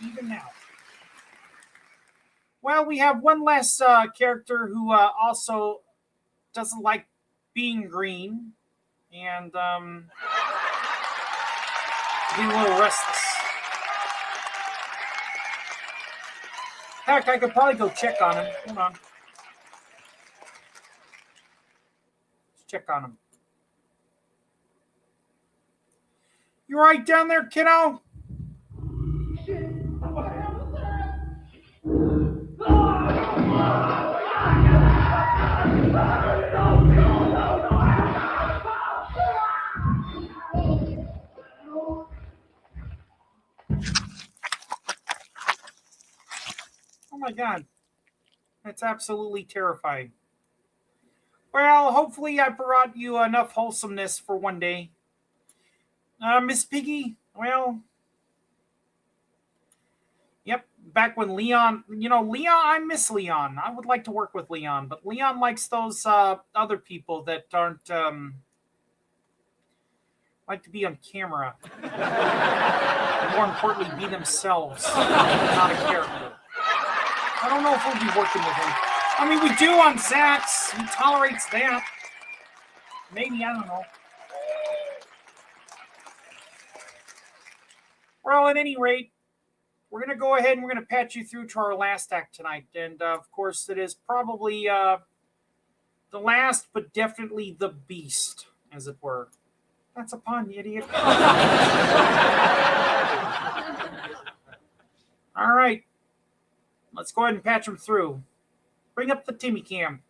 even now. Well, we have one last character who also doesn't like being green and being a little restless. Heck, I could probably go check on him. Hold on. Let's check on him. You right down there, kiddo? Oh my God. That's absolutely terrifying. Well, hopefully I brought you enough wholesomeness for one day. Miss Piggy, well, yep, back when Leon, Leon, I miss Leon. I would like to work with Leon, but Leon likes those other people that aren't, like to be on camera. And more importantly, be themselves, not a character. I don't know if we'll be working with him. I mean, we do on Zax. He tolerates that. Maybe, I don't know. Well, at any rate, we're going to go ahead and we're going to patch you through to our last act tonight. And, of course, it is probably the last, but definitely the beast, as it were. That's a pun, you idiot. All right. Let's go ahead and patch him through. Bring up the Timmy cam.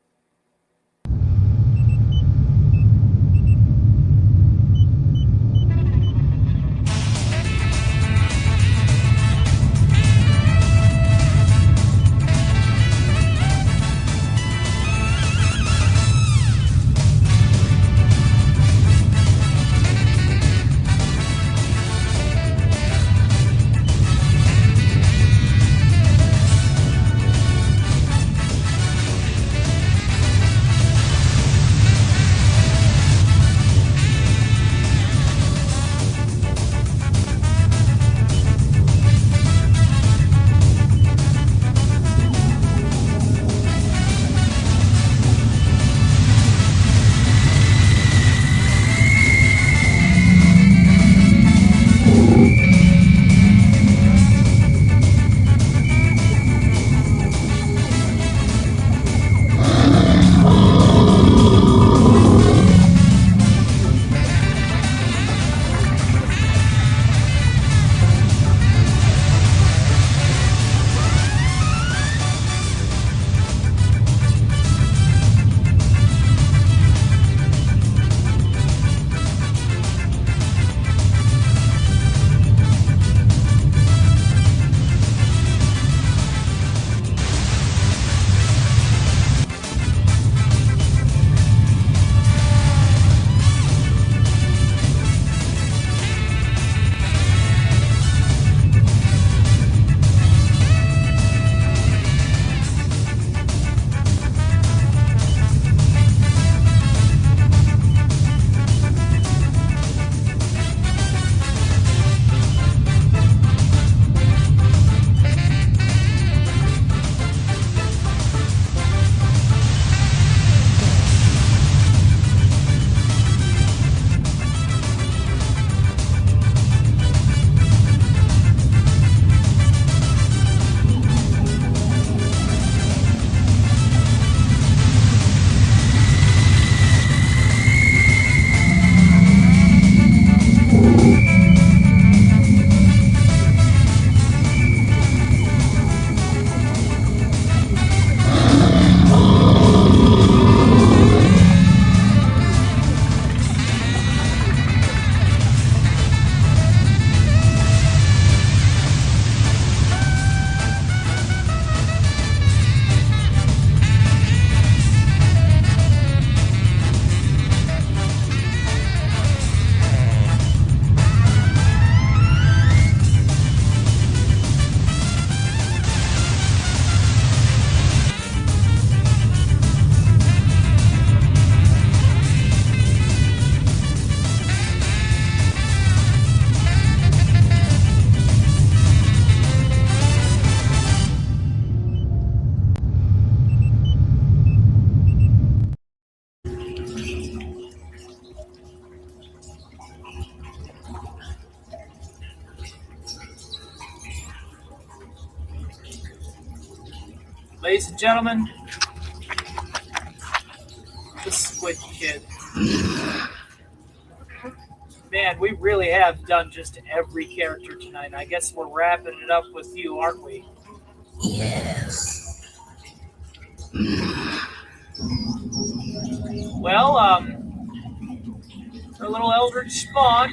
Ladies and gentlemen, the Squid Kid. Man, we really have done just every character tonight. I guess we're wrapping it up with you, aren't we? Yes. Well, our little Eldritch Spawn.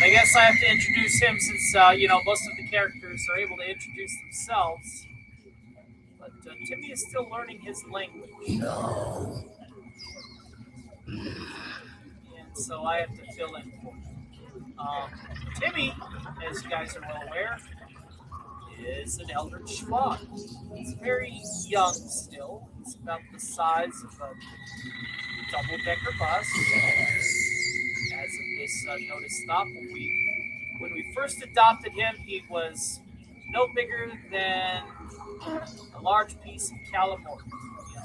I guess I have to introduce him since, most of the characters are able to introduce themselves. But Timmy is still learning his language. No. And so I have to fill in for him. Timmy, as you guys are well aware, is an Eldritch Spawn. He's very young still. He's about the size of a double-decker bus. As of this notice stop, when we first adopted him, he was no bigger than a large piece of calamari.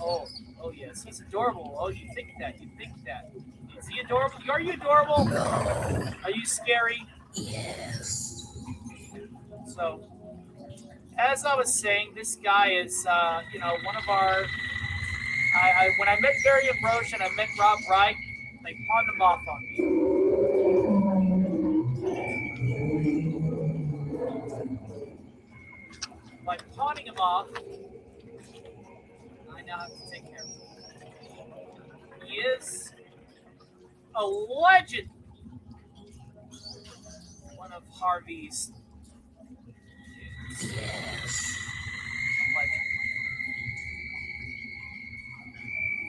Oh, oh yes, he's adorable. Oh, you think that? You think that? Is he adorable? Are you adorable? No. Are you scary? Yes. So, as I was saying, this guy is, one of our. When I met Barry Ambrose and I met Rob Wright, they pawned him off on me. By pawning him off, I now have to take care of him. He is a legend. One of Harvey's legends.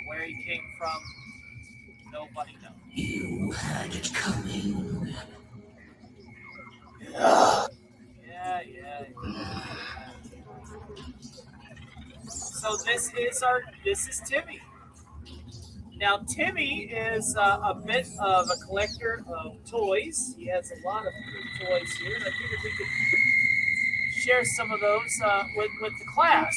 Where he came from, nobody knows. You had it coming. Yeah. So this is Timmy. Now Timmy is a bit of a collector of toys. He has a lot of good toys here, and I figured we could share some of those with the class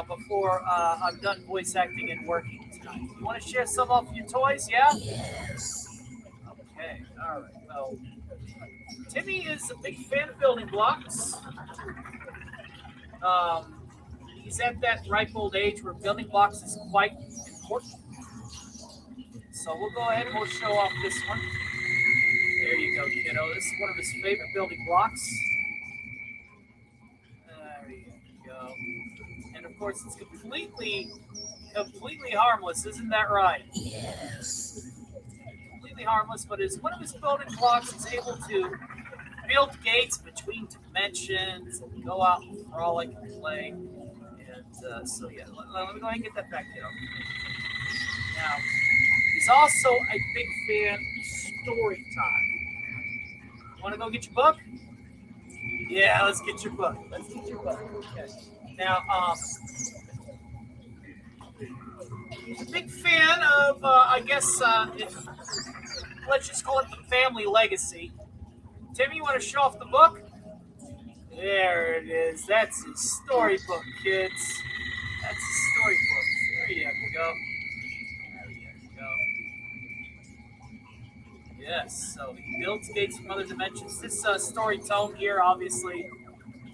before I'm done voice acting and working tonight. You want to share some of your toys? Yeah. Yes. Okay. All right. Well, Timmy is a big fan of building blocks. He's at that ripe old age where building blocks is quite important. So we'll go ahead and we'll show off this one. There you go, kiddo. This is one of his favorite building blocks. There you go. And of course, it's completely harmless. Isn't that right? Yes. Completely harmless, but as one of his building blocks is able to build gates between dimensions and go out and frolic and play. And so yeah, let me go ahead and get that back, kiddo. Now, he's also a big fan of story time. Want to go get your book? Yeah, let's get your book. Okay. Now, he's a big fan of, let's just call it the family legacy. Timmy, you want to show off the book? There it is. That's his storybook, kids. That's his storybook. There you go. Yes, so he builds gates from other dimensions. This story tome here, obviously,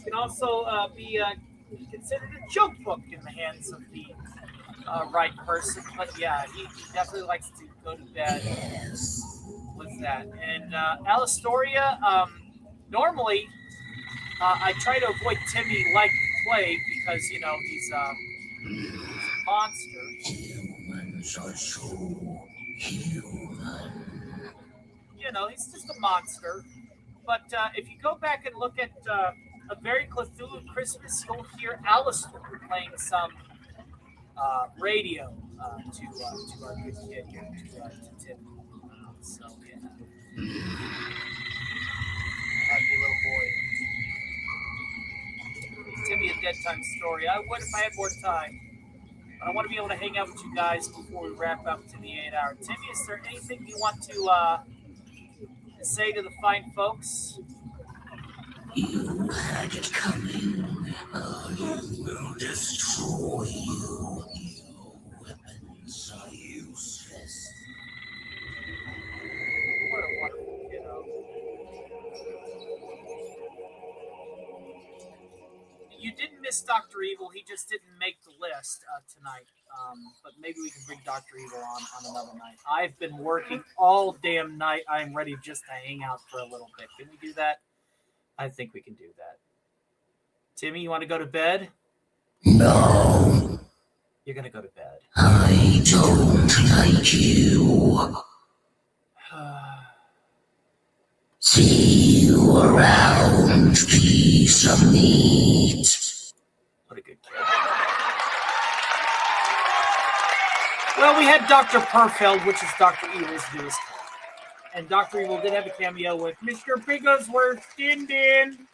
can also be considered a joke book in the hands of the right person. But yeah, he definitely likes to go to bed with that. And Alistoria, normally I try to avoid Timmy like the plague because, he's a monster. Humans are so human. He's just a monster. But if you go back and look at A Very Cthulhu Christmas, you'll hear Alistair playing some radio to our good kid here, to Tim. So, yeah. Happy little boy. Timmy, a dead time story. I would if I had more time. But I want to be able to hang out with you guys before we wrap up to the 8 hour. Timmy, is there anything you want to say to the fine folks? You had it coming. I will destroy you. Your weapons are useless. What a wonderful kiddo. You didn't miss Dr. Evil. He just didn't make the list tonight. But maybe we can bring Dr. Evil on another night. I've been working all damn night. I'm ready just to hang out for a little bit. Can we do that? I think we can do that. Timmy, you want to go to bed? No. You're going to go to bed. I don't like you. See you around, piece of meat. What a good kid. Well, we had Dr. Perfeld, which is Dr. Evil's newest. And Dr. Evil did have a cameo with Mr. Bigglesworth. Din.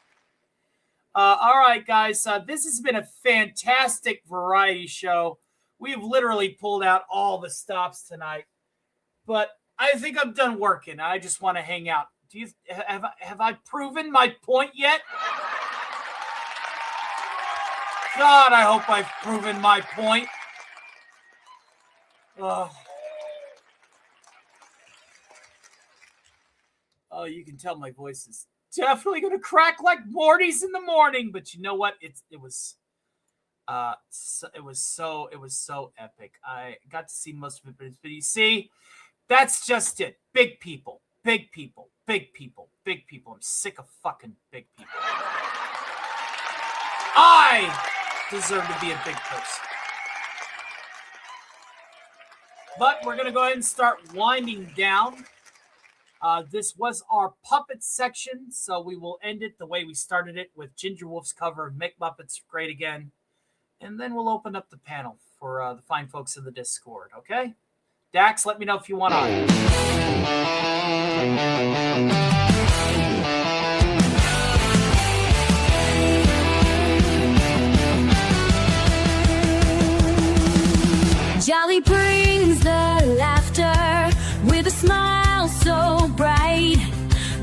All right, guys. This has been a fantastic variety show. We've literally pulled out all the stops tonight. But I think I'm done working. I just want to hang out. Have I proven my point yet? God, I hope I've proven my point. Oh, you can tell my voice is definitely gonna crack like Morty's in the morning. But you know what? It was so epic. I got to see most of it, but you see, that's just it. Big people, big people, big people, big people. I'm sick of fucking big people. I deserve to be a big person. But we're going to go ahead and start winding down. This was our puppet section, so we will end it the way we started it with Ginger Wolf's cover of Make Muppets Great Again. And then we'll open up the panel for the fine folks in the Discord, okay? Dax, let me know if you want on. Jolly brings the laughter with a smile so bright.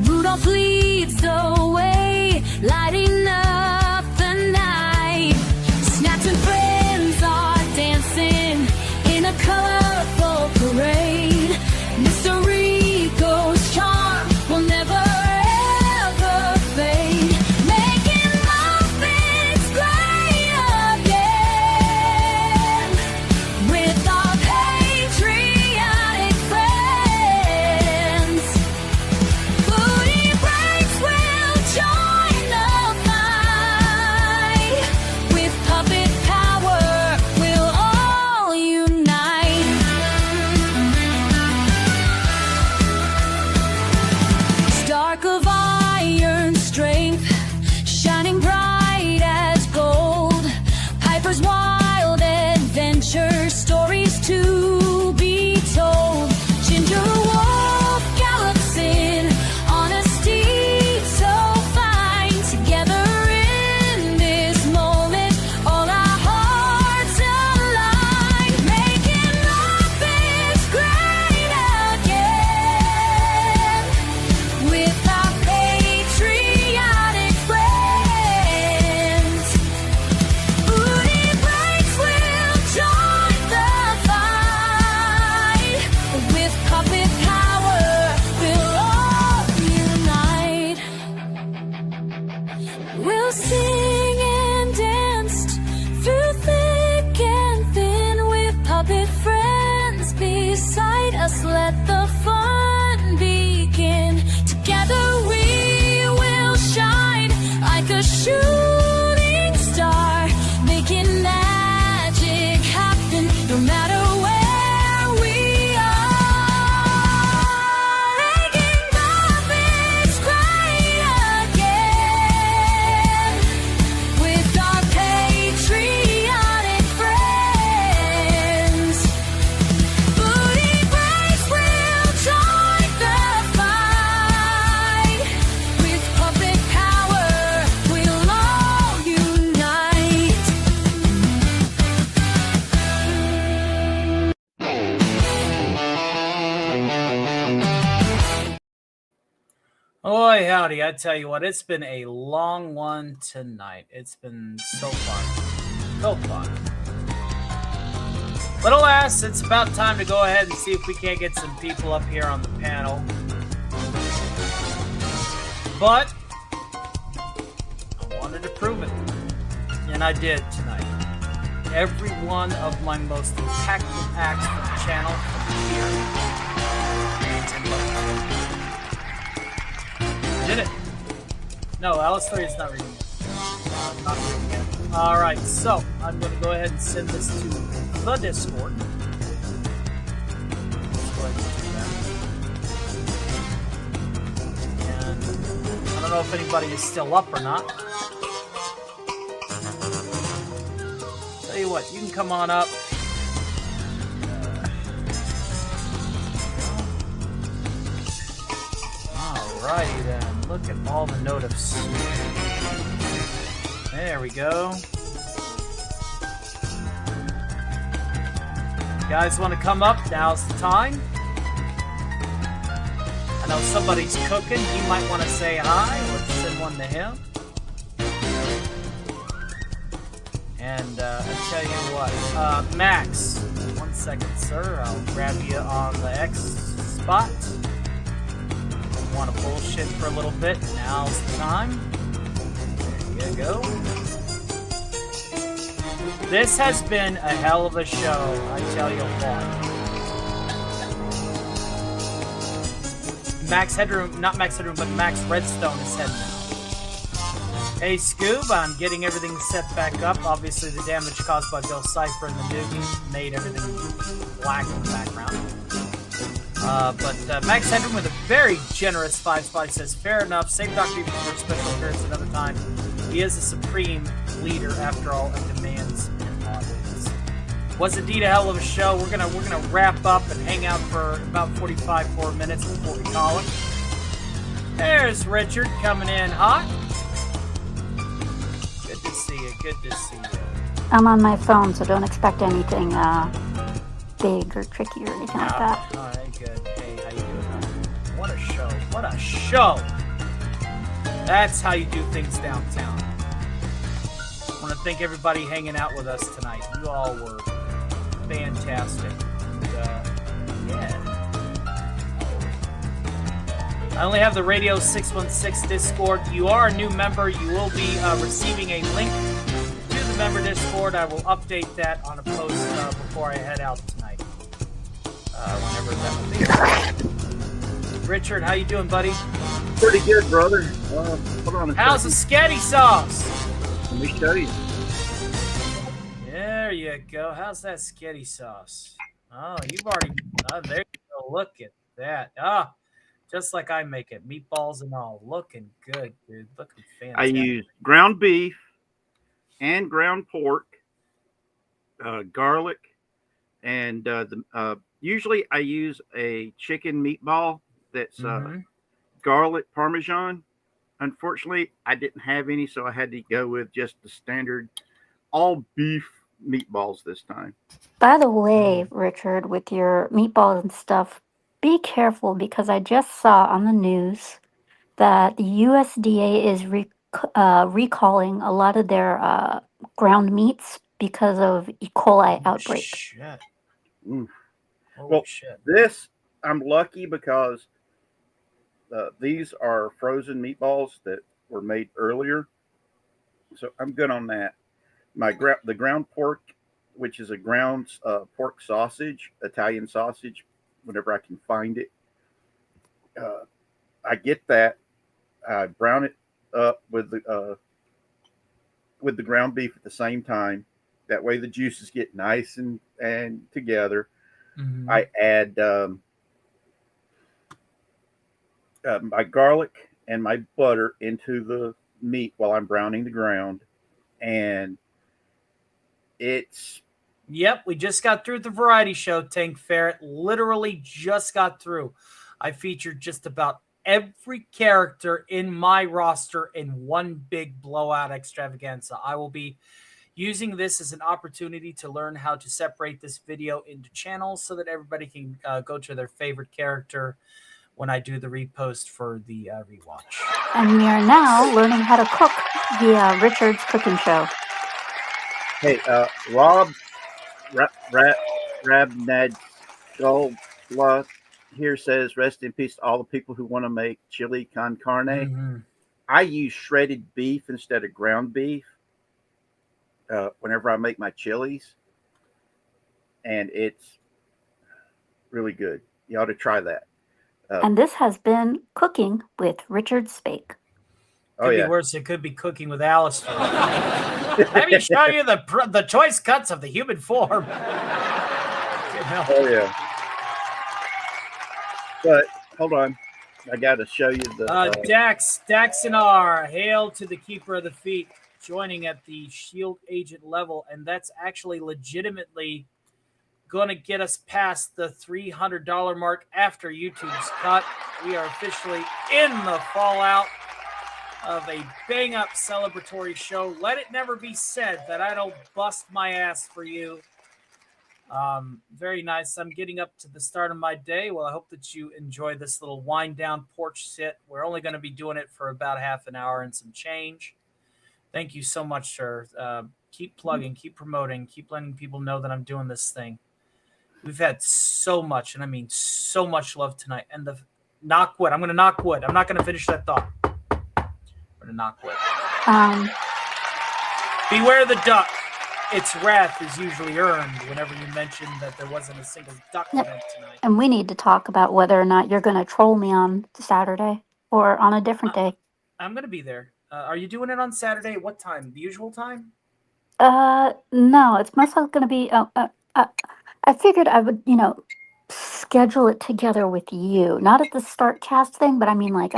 Rudolph leads the way, lighting up the night. Snacks and friends are dancing in a colorful parade. Mr. Rico's charm will never ever fade. Making Muppets great again with our patriotic friends. Booty breaks will join the fight. With puppet power, we'll all unite. Stark of iron strength, shining bright as gold. Piper's wild adventure, stories to be told. Ginger Wolf gallops in on a steed so fine. Together in this moment, all our hearts align. Making Muppets great again with our patriotic friends. Booty breaks will join the fight. With puppet power, we'll all unite. We'll sing and dance through thick and thin with puppet friends beside us. Let the fun begin. Together we will shine like a shooting star, making magic happen no matter where we are. Making Muppets great again with our patriotic friends. Booty breaks will join the fight. With puppet power, we'll all unite. Oi, howdy. I tell you what, it's been a long one tonight. It's been so fun. So fun. But alas, it's about time to go ahead and see if we can't get some people up here on the panel. But I wanted to prove it. And I did tonight. Every one of my most impactful acts for the channel from here. Did it? No, Alice 3 is not reading it. Not reading it. Alright, so I'm going to go ahead and send this to the Discord. Let's go ahead and do that. And I don't know if anybody is still up or not. Tell you what, you can come on up. Alrighty then. Look at all the notice. There we go. You guys want to come up? Now's the time. I know somebody's cooking. You might want to say hi. Let's send one to him. And I tell you what, Max, 1 second, sir. I'll grab you on the X spot. Want to bullshit for a little bit? Now's the time. There you go. This has been a hell of a show, I tell you what. Max Headroom, not Max Headroom, but Max Redstone is heading out. Hey Scoob, I'm getting everything set back up. Obviously the damage caused by Bill Cipher and the nuke made everything black in the background. But Max Headroom with a very generous 5 spot says, fair enough, save Dr. Evil for a special appearance another time. He is a supreme leader after all and demands an audience. Was indeed a hell of a show. We're gonna wrap up and hang out for about 45 more minutes before we call it. There's Richard coming in hot. Good to see you. Good to see you. I'm on my phone, so don't expect anything big or tricky or anything like that. All right, good. Hey, how you doing? What a show. What a show. That's how you do things downtown. I want to thank everybody hanging out with us tonight. You all were fantastic. And, yeah. I only have the Radio 616 Discord. You are a new member. You will be receiving a link to the member Discord. I will update that on a post before I head out tonight. Whenever that will be. Richard, how you doing, buddy? Pretty good, brother. Hold on a How's the second. sketty sauce? Let me show you. There you go. How's that sketty sauce? Oh, you've already... Oh, there you go. Look at that. Ah, just like I make it. Meatballs and all. Looking good, dude. Looking I fantastic. use ground beef and ground pork, garlic, and usually I use a chicken meatball that's garlic parmesan. Unfortunately, I didn't have any, so I had to go with just the standard all beef meatballs this time. By the way, Richard, with your meatballs and stuff, be careful because I just saw on the news that the USDA is recalling a lot of their ground meats because of E. coli outbreak. Shit. Mm. Holy Well, shit. this, I'm lucky because these are frozen meatballs that were made earlier. So I'm good on that. The ground pork, which is a ground pork sausage, Italian sausage, whenever I can find it. I get that. I brown it up with the ground beef at the same time. That way the juices get nice and together. Mhm. I add my garlic and my butter into the meat while I'm browning the ground, and it's Yep, we just got through the variety show, Tank Ferret. Literally just got through. I featured just about every character in my roster in one big blowout extravaganza. I will be using this as an opportunity to learn how to separate this video into channels so that everybody can go to their favorite character when I do the repost for the rewatch. And we are now learning how to cook via Richard's cooking show. hey, Rob Rabnad Goldbluth here says, rest in peace to all the people who want to make chili con carne. Mhm. I use shredded beef instead of ground beef whenever I make my chilies, and it's really good. You ought to try that. And this has been Cooking with Richard Spake. Could be worse. It could be cooking with Alistair. Let me show you the choice cuts of the human form. Oh yeah. But hold on, I got to show you the. Daxinar, hail to the keeper of the feet, joining at the shield agent level, and that's actually legitimately going to get us past the $300 mark after YouTube's cut. We are officially in the fallout of a bang-up celebratory show. Let it never be said that I don't bust my ass for you. Very nice. I'm getting up to the start of my day. Well, I hope that you enjoy this little wind-down porch sit. We're only going to be doing it for about half an hour and some change. Thank you so much, sir. Keep plugging, keep promoting, keep letting people know that I'm doing this thing. We've had so much, and I mean so much love tonight. And the knock wood. I'm going to knock wood. I'm not going to finish that thought. I'm going to knock wood. Beware the duck. Its wrath is usually earned whenever you mention that there wasn't a single duck Yep. event tonight. And we need to talk about whether or not you're going to troll me on Saturday or on a different day. I'm going to be there. Are you doing it on Saturday? What time? The usual time? No, it's most likely going to be. I figured I would, schedule it together with you, not at the start cast thing, but I mean, like,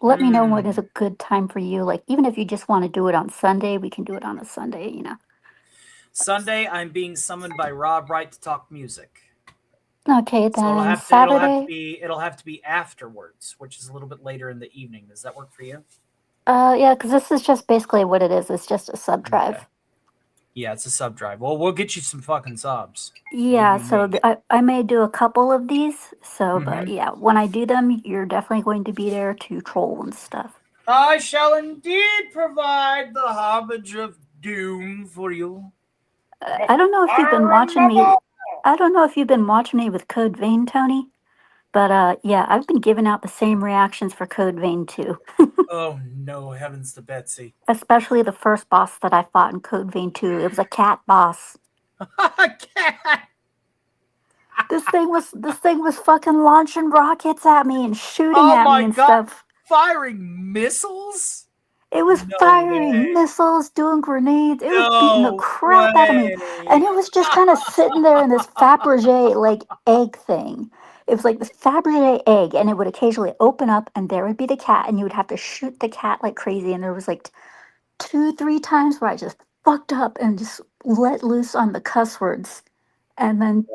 let me know when is a good time for you. Like, even if you just want to do it on Sunday, we can do it on a Sunday. Sunday, I'm being summoned by Rob Wright to talk music. Okay, So then it'll have to be afterwards, which is a little bit later in the evening. Does that work for you? Yeah, because this is just basically what it is. It's just a sub drive. Yeah, it's a sub drive. Well, we'll get you some fucking subs. Yeah, so I may do a couple of these. So, but yeah, when I do them, you're definitely going to be there to troll and stuff. I shall indeed provide the homage of doom for you. I don't know if you've been watching me. I don't know if you've been watching me with Code Vein, Tony. But yeah, I've been giving out the same reactions for Code Vein too. Oh no, heavens to Betsy. Especially the first boss that I fought in Code Vein 2. It was a cat boss. Cat. This thing was fucking launching rockets at me and shooting at me and stuff. Firing missiles? It was firing missiles, doing grenades. It was beating the crap out of me. And it was just kind of sitting there in this Fabergé like egg thing. It was like this Fabergé egg, and it would occasionally open up, and there would be the cat, and you would have to shoot the cat like crazy. And there was like 2-3 times where I just fucked up and just let loose on the cuss words, and then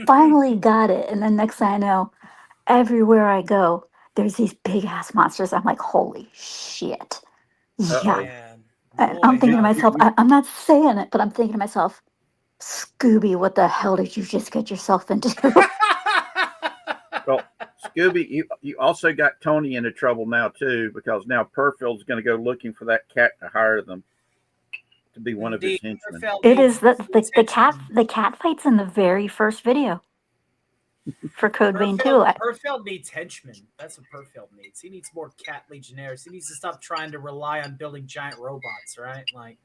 finally got it. And then next thing I know, everywhere I go, there's these big ass monsters. I'm like, holy shit. Yeah. And I'm thinking to myself, I'm not saying it, but I'm thinking to myself, Scooby, what the hell did you just get yourself into? Well, Scooby, you also got Tony into trouble now too, because now Perfield's going to go looking for that cat to hire them to be one of his henchmen. It is the cat fights in the very first video for Code Vein 2. Perfeld needs henchmen. That's what Perfeld needs. He needs more cat legionnaires. He needs to stop trying to rely on building giant robots, right? Like,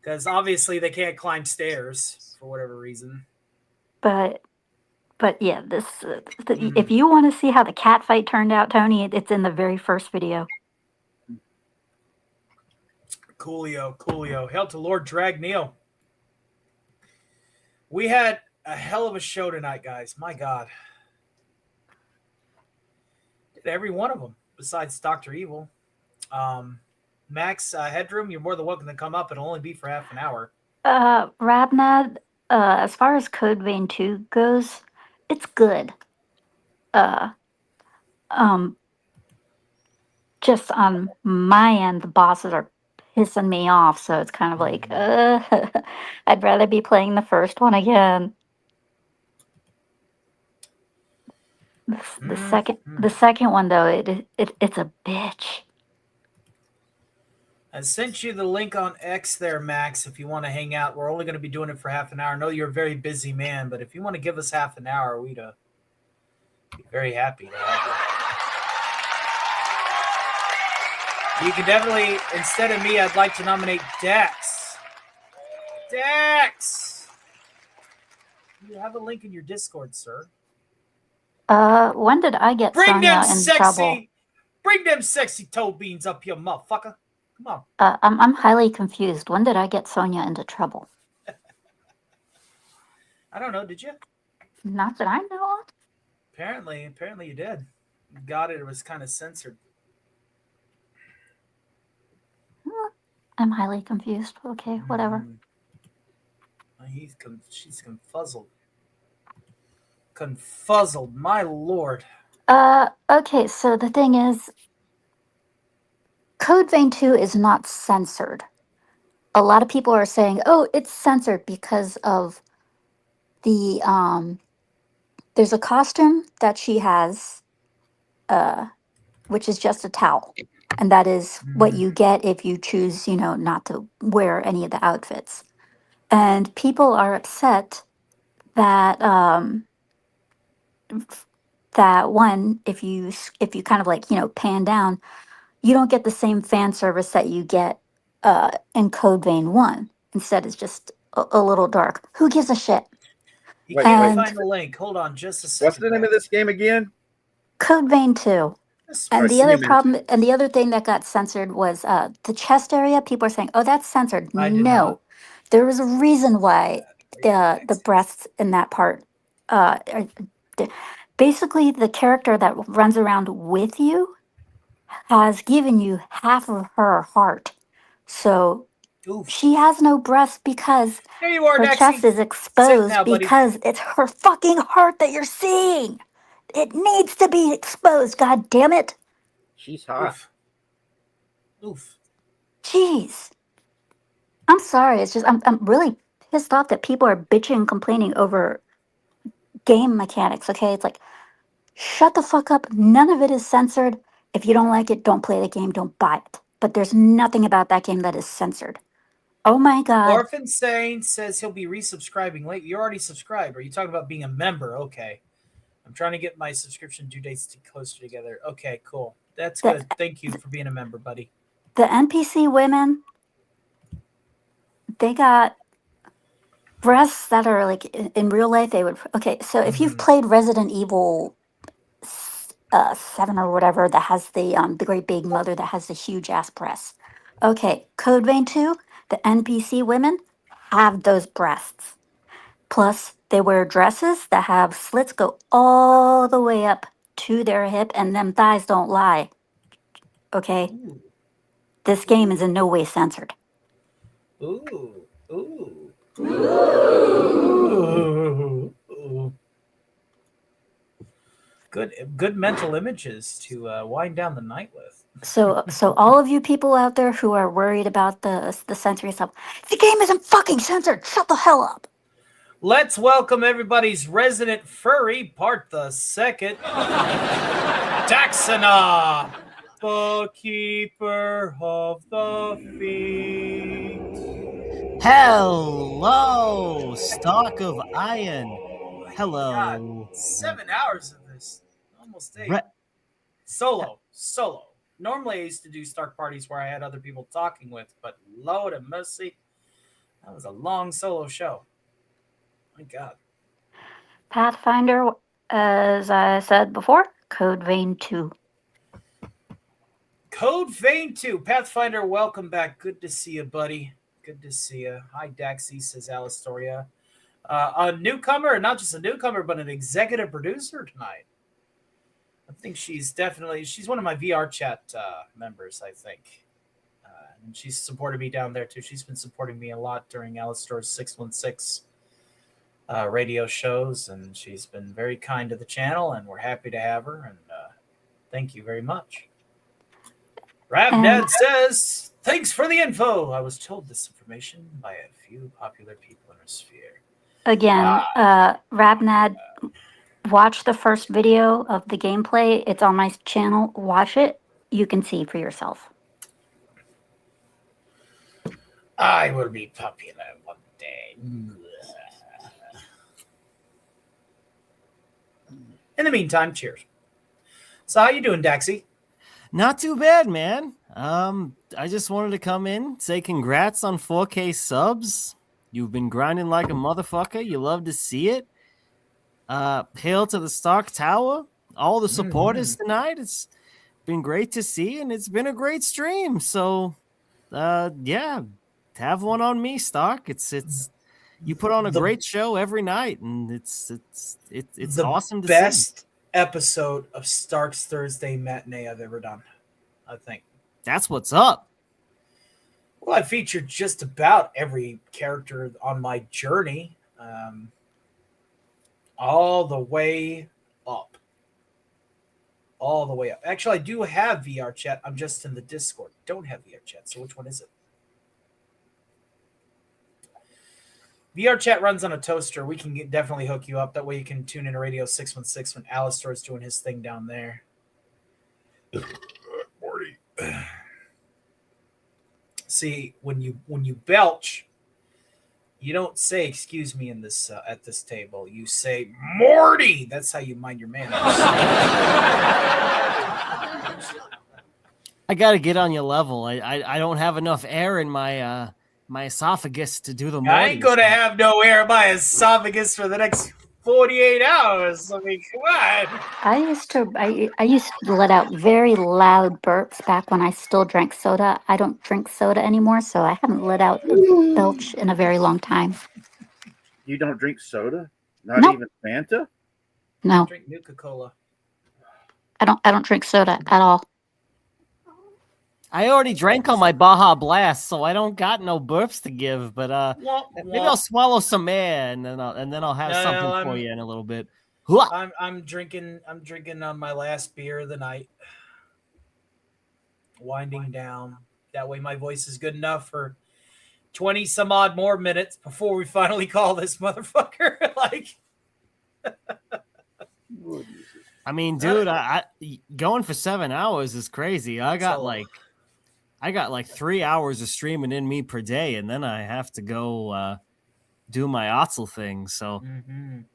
because obviously they can't climb stairs for whatever reason. But yeah, this if you want to see how the cat fight turned out, Tony, it's in the very first video. Coolio. Hail to Lord Dragneel. We had a hell of a show tonight, guys. My God. Did every one of them, besides Dr. Evil. Max Headroom, you're more than welcome to come up. It'll only be for half an hour. Rabnad, as far as Code Vein 2 goes, it's good. Just on my end, the bosses are pissing me off, so it's kind of like, I'd rather be playing the first one again. The second one though, it's a bitch. I sent you the link on X there, Max, if you want to hang out. We're only going to be doing it for half an hour. I know you're a very busy man, but if you want to give us half an hour, we'd be very happy to have you. You can definitely, instead of me, I'd like to nominate Dex. Dex! You have a link in your Discord, sir. When did I get Sonya in trouble? Bring them sexy toe beans up here, motherfucker. Come on. I'm highly confused. When did I get Sonya into trouble? I don't know. Did you? Not that I know of. Apparently you did. You got it. It was kind of censored. I'm highly confused. Okay, whatever. She's confuzzled. Confuzzled, my lord. Okay, so the thing is, Code Vein 2 is not censored. A lot of people are saying, oh, it's censored because of the, there's a costume that she has, which is just a towel. And that is what Mm-hmm. you get if you choose, not to wear any of the outfits. And people are upset that that one, if you kind of like pan down, you don't get the same fan service that you get in Code Vein 1. Instead, it's just a little dark. Who gives a shit? He Wait, can't wait. And find the link. Hold on just a What's second, the name of Dax. this game again? Code Vein 2. This And Right, the give me a other minute. problem, and the other thing that got censored was the chest area. People are saying, "Oh, that's censored." I did not. No, there was a reason why the breasts in that part. D- Basically, the character that runs around with you has given you half of her heart, so Oof. she has no breasts because There you are, her chest Daxie. is Sit exposed now, buddy. because it's her fucking heart that you're seeing. It needs to be exposed. God damn it! She's hot. Oof. Oof. Jeez. I'm sorry. It's just I'm really pissed off that people are bitching and complaining over game mechanics. Okay, it's like shut the fuck up. None of it is censored. If you don't like it, don't play the game. Don't buy it. But there's nothing about that game that is censored. Oh my god. Orphan Saint says he'll be resubscribing late. You're already subscribed. Are you talking about being a member? Okay. I'm trying to get my subscription due dates closer together. Okay, cool. That's The good. Thank you for being a member, buddy. the NPC women, they got breasts that are like in real life. They would okay. So if you've played Resident Evil 7 or whatever that has the great big mother that has the huge ass breasts. Okay, Code Vein 2, the NPC women have those breasts. Plus, they wear dresses that have slits go all the way up to their hip, and them thighs don't lie. Okay? This game is in no way censored. Ooh. Ooh. Ooh. Ooh. Good mental images to wind down the night with. So all of you people out there who are worried about the censoring stuff, the game isn't fucking censored. Shut the hell up. Let's welcome everybody's resident furry, part the second. Daxana, the keeper of the feet. Hello, Stock of Iron. Hello. God, 7 hours of this. Almost 8. Re- Solo. Normally I used to do Stark parties where I had other people talking with, but Lord of mercy, that was a long solo show. My God. Pathfinder, as I said before, Code Vein 2. Code Vein 2. Pathfinder, welcome back. Good to see you, buddy. Good to see you. Hi, Daxie, says Alistoria. A newcomer, not just a newcomer, but an executive producer tonight. I think she's one of my VR chat members, I think. And she's supported me down there, too. She's been supporting me a lot during Alistor's 616 radio shows, and she's been very kind to the channel, and we're happy to have her, and thank you very much. Rabnad says, thanks for the info. I was told this information by a few popular people in our sphere. Again, Rabnad, watch the first video of the gameplay. It's on my channel. Watch it. You can see for yourself. I will be popular one day. In the meantime, cheers. So how you doing, Daxie? Not too bad, man. I just wanted to come in, say congrats on 4K subs. You've been grinding like a motherfucker. You love to see it. Hail to the Stark Tower. All the supporters tonight. It's been great to see, and it's been a great stream. So, yeah, have one on me, Stark. It's you put on a great show every night, and it's awesome to see. Best episode of Stark's Thursday Matinee I've ever done, I think. That's what's up. Well, I featured just about every character on my journey, all the way up. All the way up. Actually, I do have VR chat. I'm just in the Discord. Don't have VR chat. So which one is it? VR chat runs on a toaster. We can definitely hook you up. That way you can tune in to Radio 616 when Alistor is doing his thing down there. See, when you belch, you don't say "excuse me" in this at this table. You say "Morty." That's how you mind your manners. I got to get on your level. I don't have enough air in my my esophagus to do the I Morty. ain't gonna have no air in my esophagus for the next 48 hours. I mean, come on. I used to let out very loud burps back when I still drank soda. I don't drink soda anymore, so I haven't let out a belch in a very long time. You don't drink soda? Not Nope. even Fanta? No, Drink Nuka-Cola. I don't drink soda at all. I already drank on my Baja Blast, so I don't got no burps to give. But maybe I'll swallow some air and then I'll have No, something for you in a little bit. I'm drinking on my last beer of the night. Winding down. That way my voice is good enough for 20 some odd more minutes before we finally call this motherfucker. Like I mean, dude, I going for 7 hours is crazy. I got like 3 hours of streaming in me per day, and then I have to go do my Otzel thing. So, In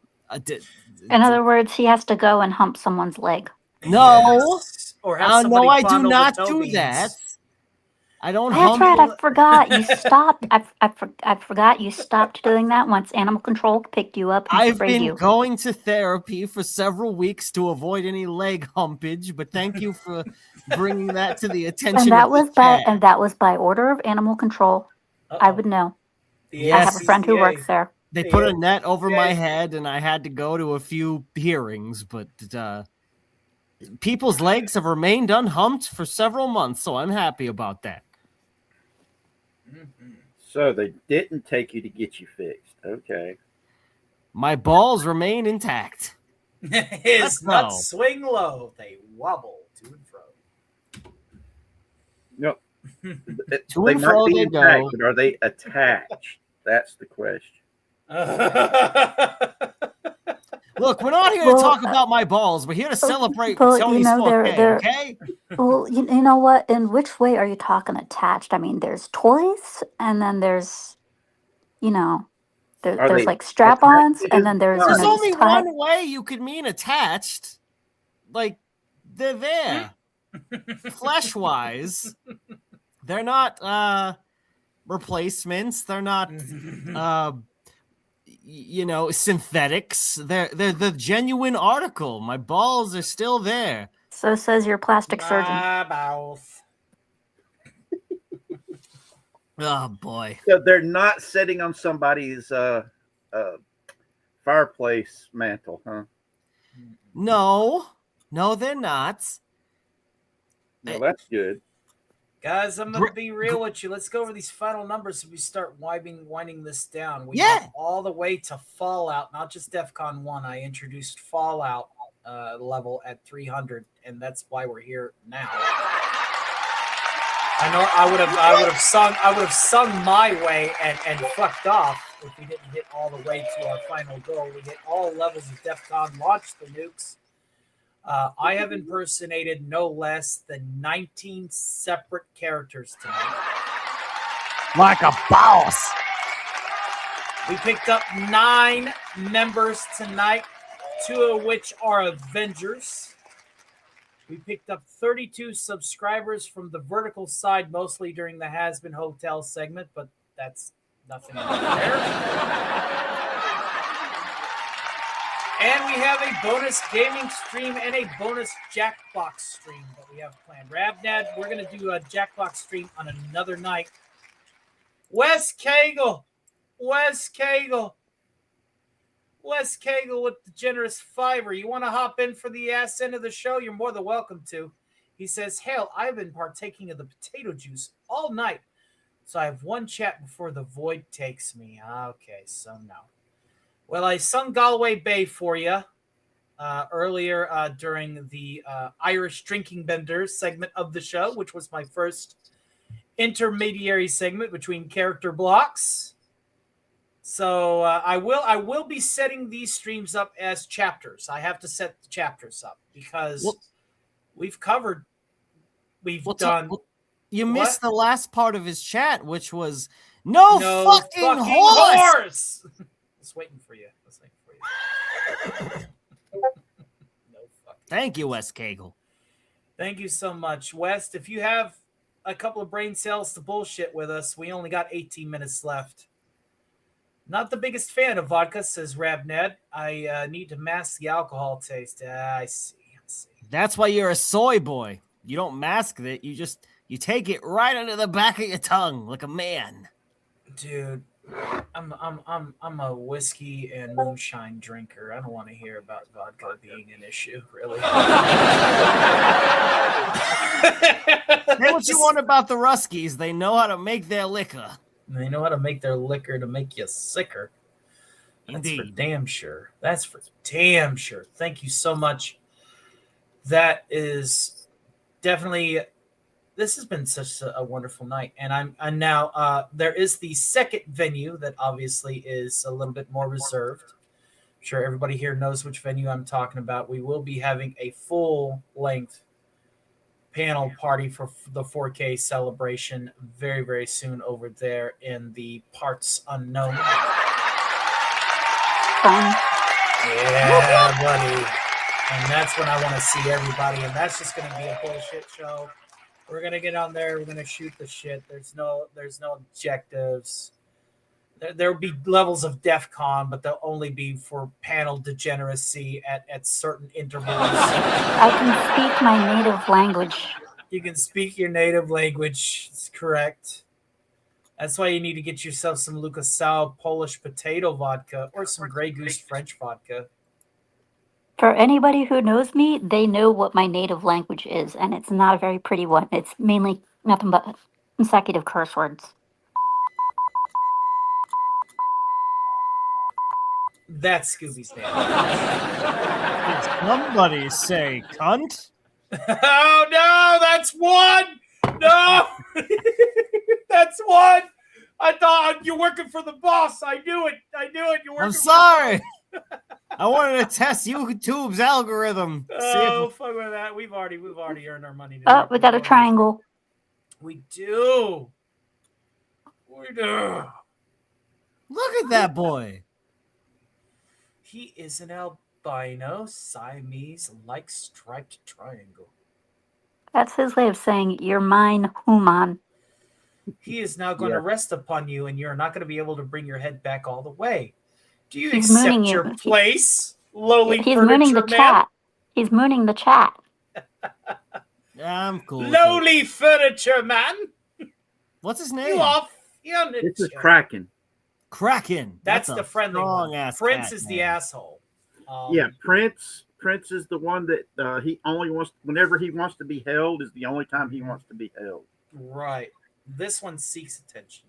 other words, he has to go and hump someone's leg. no, or have somebody no, I do fondle the not toe do beans. that. I don't. That's hump right. I forgot. You stopped. I forgot you stopped doing that once Animal Control picked you up and I've sprayed been you. going to therapy for several weeks to avoid any leg humpage, but thank you for bringing that to the attention And that of was the chat. by order of Animal Control. I would know. The I have a friend who ASPCA. works there. They put a net over my head, and I had to go to a few hearings, but people's legs have remained unhumped for several months, so I'm happy about that. So they didn't take you to get you fixed. Okay. My balls remain intact. His Let's nuts go. swing low. They wobble to and fro. Yep. To They and might fro be they intact, go. but are they attached? That's the question. Look, we're not here to talk about my balls. We're here to celebrate Well, Tony's 4K, okay? Well, you know what? In which way are you talking attached? I mean, there's toys, and then there's, Are there's they like strap-ons, and then there's, There's you only just tie. one way you could mean attached. Like, they're there. Flesh-wise. They're not replacements. They're not synthetics. They're the genuine article. My balls are still there. So says your plastic surgeon. My mouth. Oh boy. So they're not sitting on somebody's fireplace mantle, huh? No, they're not. Well, that's good. Guys, I'm going to be real with you. Let's go over these final numbers so we start winding this down. We got all the way to Fallout, not just DEFCON 1. I introduced Fallout level at 300, and that's why we're here now. I know I would have sung my way and fucked off if we didn't hit all the way to our final goal. We hit all levels of DEFCON, launched the nukes. I have impersonated no less than 19 separate characters tonight. Like a boss. We picked up 9 members tonight, 2 of which are Avengers. We picked up 32 subscribers from the vertical side, mostly during the Has Been Hotel segment, but that's nothing there. And we have a bonus gaming stream and a bonus Jackbox stream that we have planned. Rabnad, we're going to do a Jackbox stream on another night. Wes Cagle with the generous $5. You want to hop in for the ass end of the show? You're more than welcome to. He says, "Hell, I've been partaking of the potato juice all night, so I have one chat before the void takes me." Okay, so no. Well, I sung Galway Bay for you earlier during the Irish Drinking Benders segment of the show, which was my first intermediary segment between character blocks. So I will be setting these streams up as chapters. I have to set the chapters up because we've covered we've Well, done. You What? missed the last part of his chat, which was no fucking horse. horse. I was waiting for you. No fucking. Thank you, Wes Cagle. Thank you so much, West. If you have a couple of brain cells to bullshit with us, we only got 18 minutes left. Not the biggest fan of vodka, says Rabned. I need to mask the alcohol taste. I see. That's why you're a soy boy. You don't mask it. You take it right under the back of your tongue like a man. Dude, I'm a whiskey and moonshine drinker. I don't want to hear about vodka being an issue, really. Say what you want about the Ruskies. They know how to make their liquor. They know how to make their liquor to make you sicker. That's for damn sure. That's for damn sure. Thank you so much. That is definitely. This has been such a wonderful night, and I'm now. There is the second venue that obviously is a little bit more reserved. I'm sure everybody here knows which venue I'm talking about. We will be having a full length panel party for the 4K celebration very, very soon over there in the Parts Unknown. Yeah, buddy. And that's when I want to see everybody, and that's just going to be a bullshit show. We're going to get on there. We're going to shoot the shit. There's no objectives. There'll be levels of DEF CON, but they'll only be for panel degeneracy at certain intervals. I can speak my native language. You can speak your native language. It's correct. That's why you need to get yourself some Lucasau Polish potato vodka or some Grey Goose French vodka. For anybody who knows me, they know what my native language is, and it's not a very pretty one. It's mainly nothing but consecutive curse words. That's Scooby's name. Did somebody say cunt? Oh no, that's one. No, that's one. I thought you're working for the boss. I knew it. You're working. I'm sorry. I wanted to test YouTube's algorithm. Oh, fuck with that. We've already earned our money. Oh, we got a triangle. We do. We do. Look at that boy. He is an albino Siamese-like striped triangle. That's his way of saying, you're mine, human. He is now going to rest upon you, and you're not going to be able to bring your head back all the way. Do you He's accept mooning your you. place, lowly He's furniture mooning the man? chat. He's mooning the chat. I'm cool. Lowly furniture man. What's his name? You off? You're on the This is chat. Kraken. Kraken. That's the friendly one. ass Prince cat, is man. the asshole. Yeah, Prince. Prince is the one that he only wants. Whenever he wants to be held, is the only time he wants to be held. Right. This one seeks attention.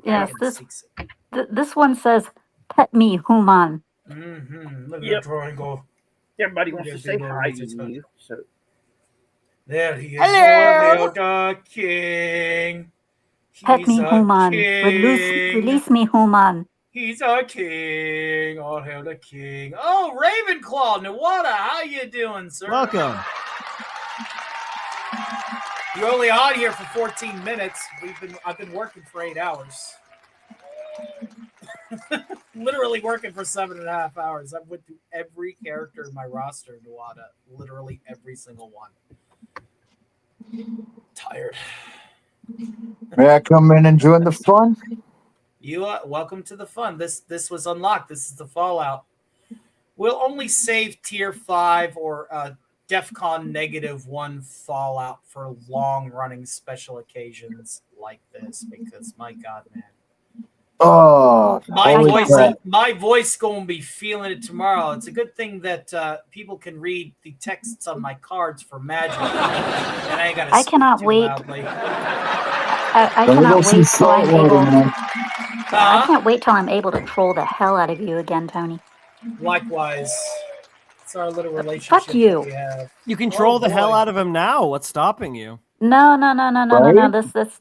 Yes, Kraken this seeks it. this one says, pet me, human. Mm-hmm. Look at Yep. the triangle. Everybody wants to Yes, say people hi want to to you. So There he is. Hello. Oh, the king. Pet He's me, a human. king. Release me, human. He's a king. All hail the king. Oh, Ravenclaw, Nawada, how you doing, sir? Welcome. You're only on here for 14 minutes. I've been working for 8 hours. Literally working for 7.5 hours. I went through every character in my roster, Nawada. Literally every single one. Tired. May I come in and join the fun? You are welcome to the fun. This was unlocked. This is the Fallout. We'll only save tier 5 or DEFCON -1 Fallout for long-running special occasions like this because my God, man. Oh, My voice gonna be feeling it tomorrow. It's a good thing that people can read the texts on my cards for magic, and I ain't gotta. I cannot speak too wait. loudly. I cannot wait till I'm able. I can't wait till I'm able to troll the hell out of you again, Tony. Likewise, it's our little relationship. Fuck you. That we have. You can troll the hell boy. out of him now. What's stopping you? No. Right?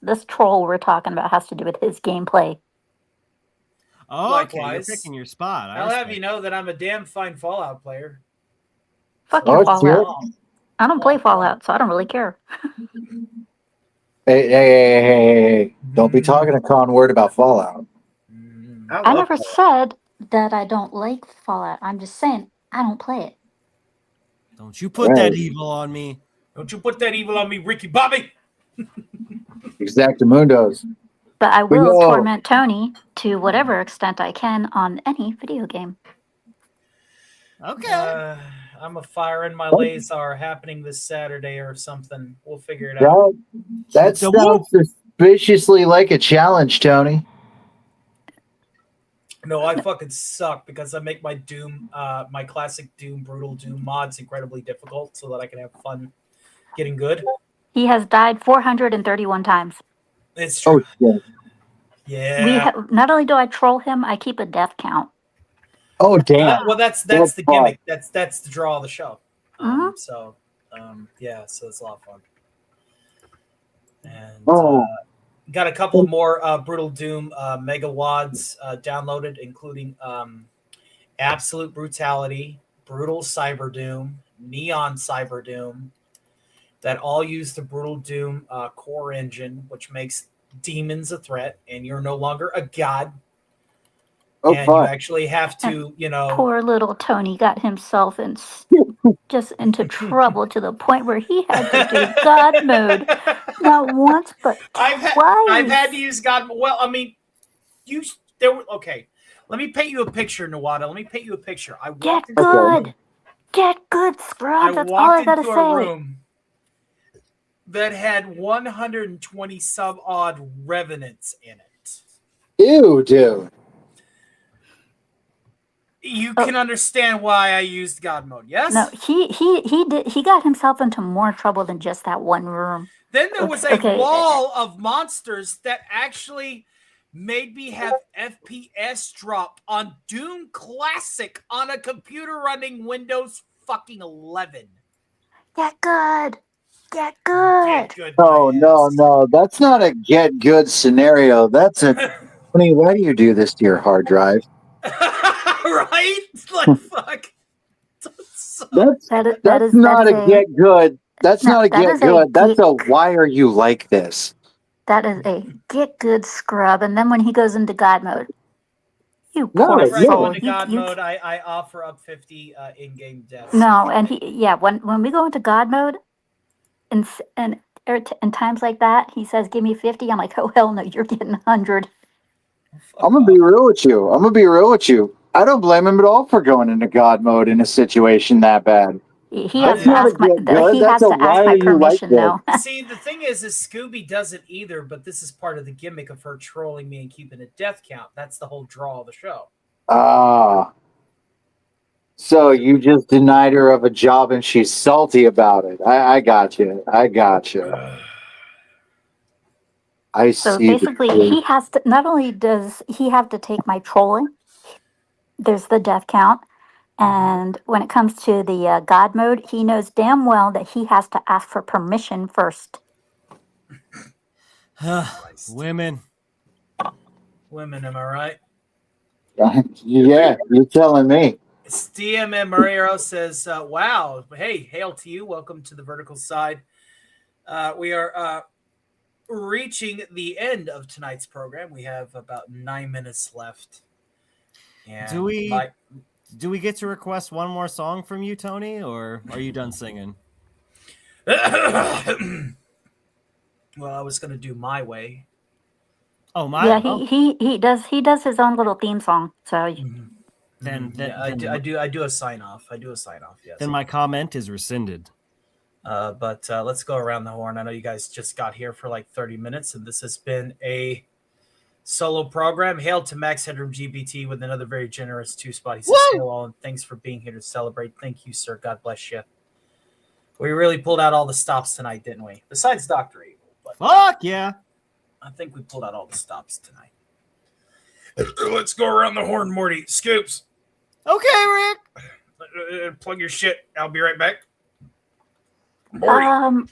This troll we're talking about has to do with his gameplay. Oh, okay, you're Likewise. picking your spot. I'll have you know that I'm a damn fine Fallout player. Fuck Oh, your shit. Fallout. I don't play Fallout, so I don't really care. Hey. Don't be talking a con word about Fallout. I never said that I don't like Fallout. I'm just saying I don't play it. Don't you put that evil on me. Don't you put that evil on me, Ricky Bobby. Exactamundos. But I But will yo, torment Tony to whatever extent I can on any video game. Okay. I'm a fire in my laser happening this Saturday or something. We'll figure it out. that sounds suspiciously like a challenge, Tony. No, I fucking suck because I make my Doom, my classic Doom, brutal Doom mods incredibly difficult so that I can have fun getting good. He has died 431 times. It's true. Oh, Yeah. Not only do I troll him, I keep a death count. Oh, damn. Well, that's the gimmick. That's the draw of the show. So, yeah, so it's a lot of fun. And got a couple of more Brutal Doom Mega Wads downloaded, including Absolute Brutality, Brutal Cyber Doom, Neon Cyber Doom, that all use the Brutal Doom core engine, which makes demons a threat, and you're no longer a god. Oh, and you actually have to, Poor little Tony got himself just into trouble to the point where he had to do God mode not once but twice. I've had to use God. Well, I mean, okay. Let me paint you a picture, Nawada. Let me paint you a picture. Get good, Scrub. That's all I gotta into say. a room that had 120 some odd revenants in it. Ew, dude. You can understand why I used God mode, yes? No, he got himself into more trouble than just that one room. Then there was a wall of monsters that actually made me have FPS drop on Doom Classic on a computer running Windows fucking 11. Get good. Get good. Oh, no. That's not a get good scenario. That's a. Honey, why do you do this to your hard drive? Right? Like, fuck. That's not a get good. That's not a get good. That's a why are you like this? That is a get good, Scrub. And then when he goes into God mode, you poor Whenever I go soul. into God mode, I offer up 50 in-game deaths. No, and when we go into God mode, and in times like that, he says, "Give me 50." I'm like, "Oh hell no, you're getting 100." I'm gonna be real with you. I don't blame him at all for going into God mode in a situation that bad. He has to ask my permission though. See, the thing is Scooby doesn't either, but this is part of the gimmick of her trolling me and keeping a death count. That's the whole draw of the show. So you just denied her of a job and she's salty about it. I got you. I So see. basically, he has to. Not only does he have to take my trolling, there's the death count, and when it comes to the God mode, he knows damn well that he has to ask for permission first. Women, am I right? Yeah, you're telling me. DMM Marrero says, wow, hey, hail to you. Welcome to the vertical side. We are reaching the end of tonight's program. We have about 9 minutes left. And do we get to request one more song from you, Tony, or are you done singing? Well, I was going to do My Way. Oh, my. Yeah, he does his own little theme song. So I do a sign off. Yes. Then my comment is rescinded. But let's go around the horn. I know you guys just got here for like 30 minutes, and this has been a solo program. Hail to Max Headroom GBT with another very generous 2-spot. He says, hello, and thanks for being here to celebrate. Thank you, sir. God bless you. We really pulled out all the stops tonight, didn't we? Besides Dr. Evil. But, fuck yeah. I think we pulled out all the stops tonight. Let's go around the horn, Morty. Scoops. Okay, Rick. Plug your shit. I'll be right back. Morty.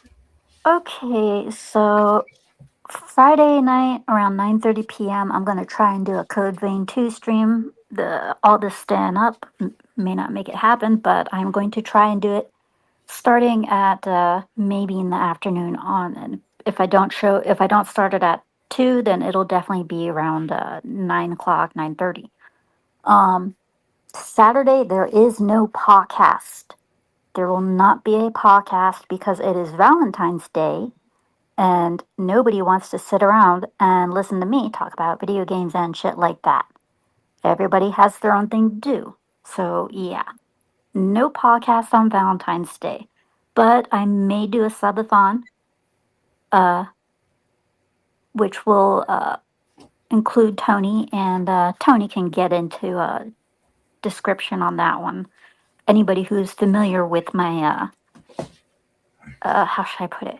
Okay, so Friday night around 9:30 p.m. I'm gonna try and do a Code Vein 2 stream. All this stand up may not make it happen, but I'm going to try and do it starting at maybe in the afternoon on, and if I don't start it at 2, then it'll definitely be around 9 o'clock, 9:30. Saturday there is no podcast. There will not be a podcast because it is Valentine's Day, and nobody wants to sit around and listen to me talk about video games and shit like that. Everybody has their own thing to do. So yeah, no podcast on Valentine's Day, but I may do a subathon, which will include Tony, and Tony can get into a description on that one. Anybody who's familiar with my how should I put it?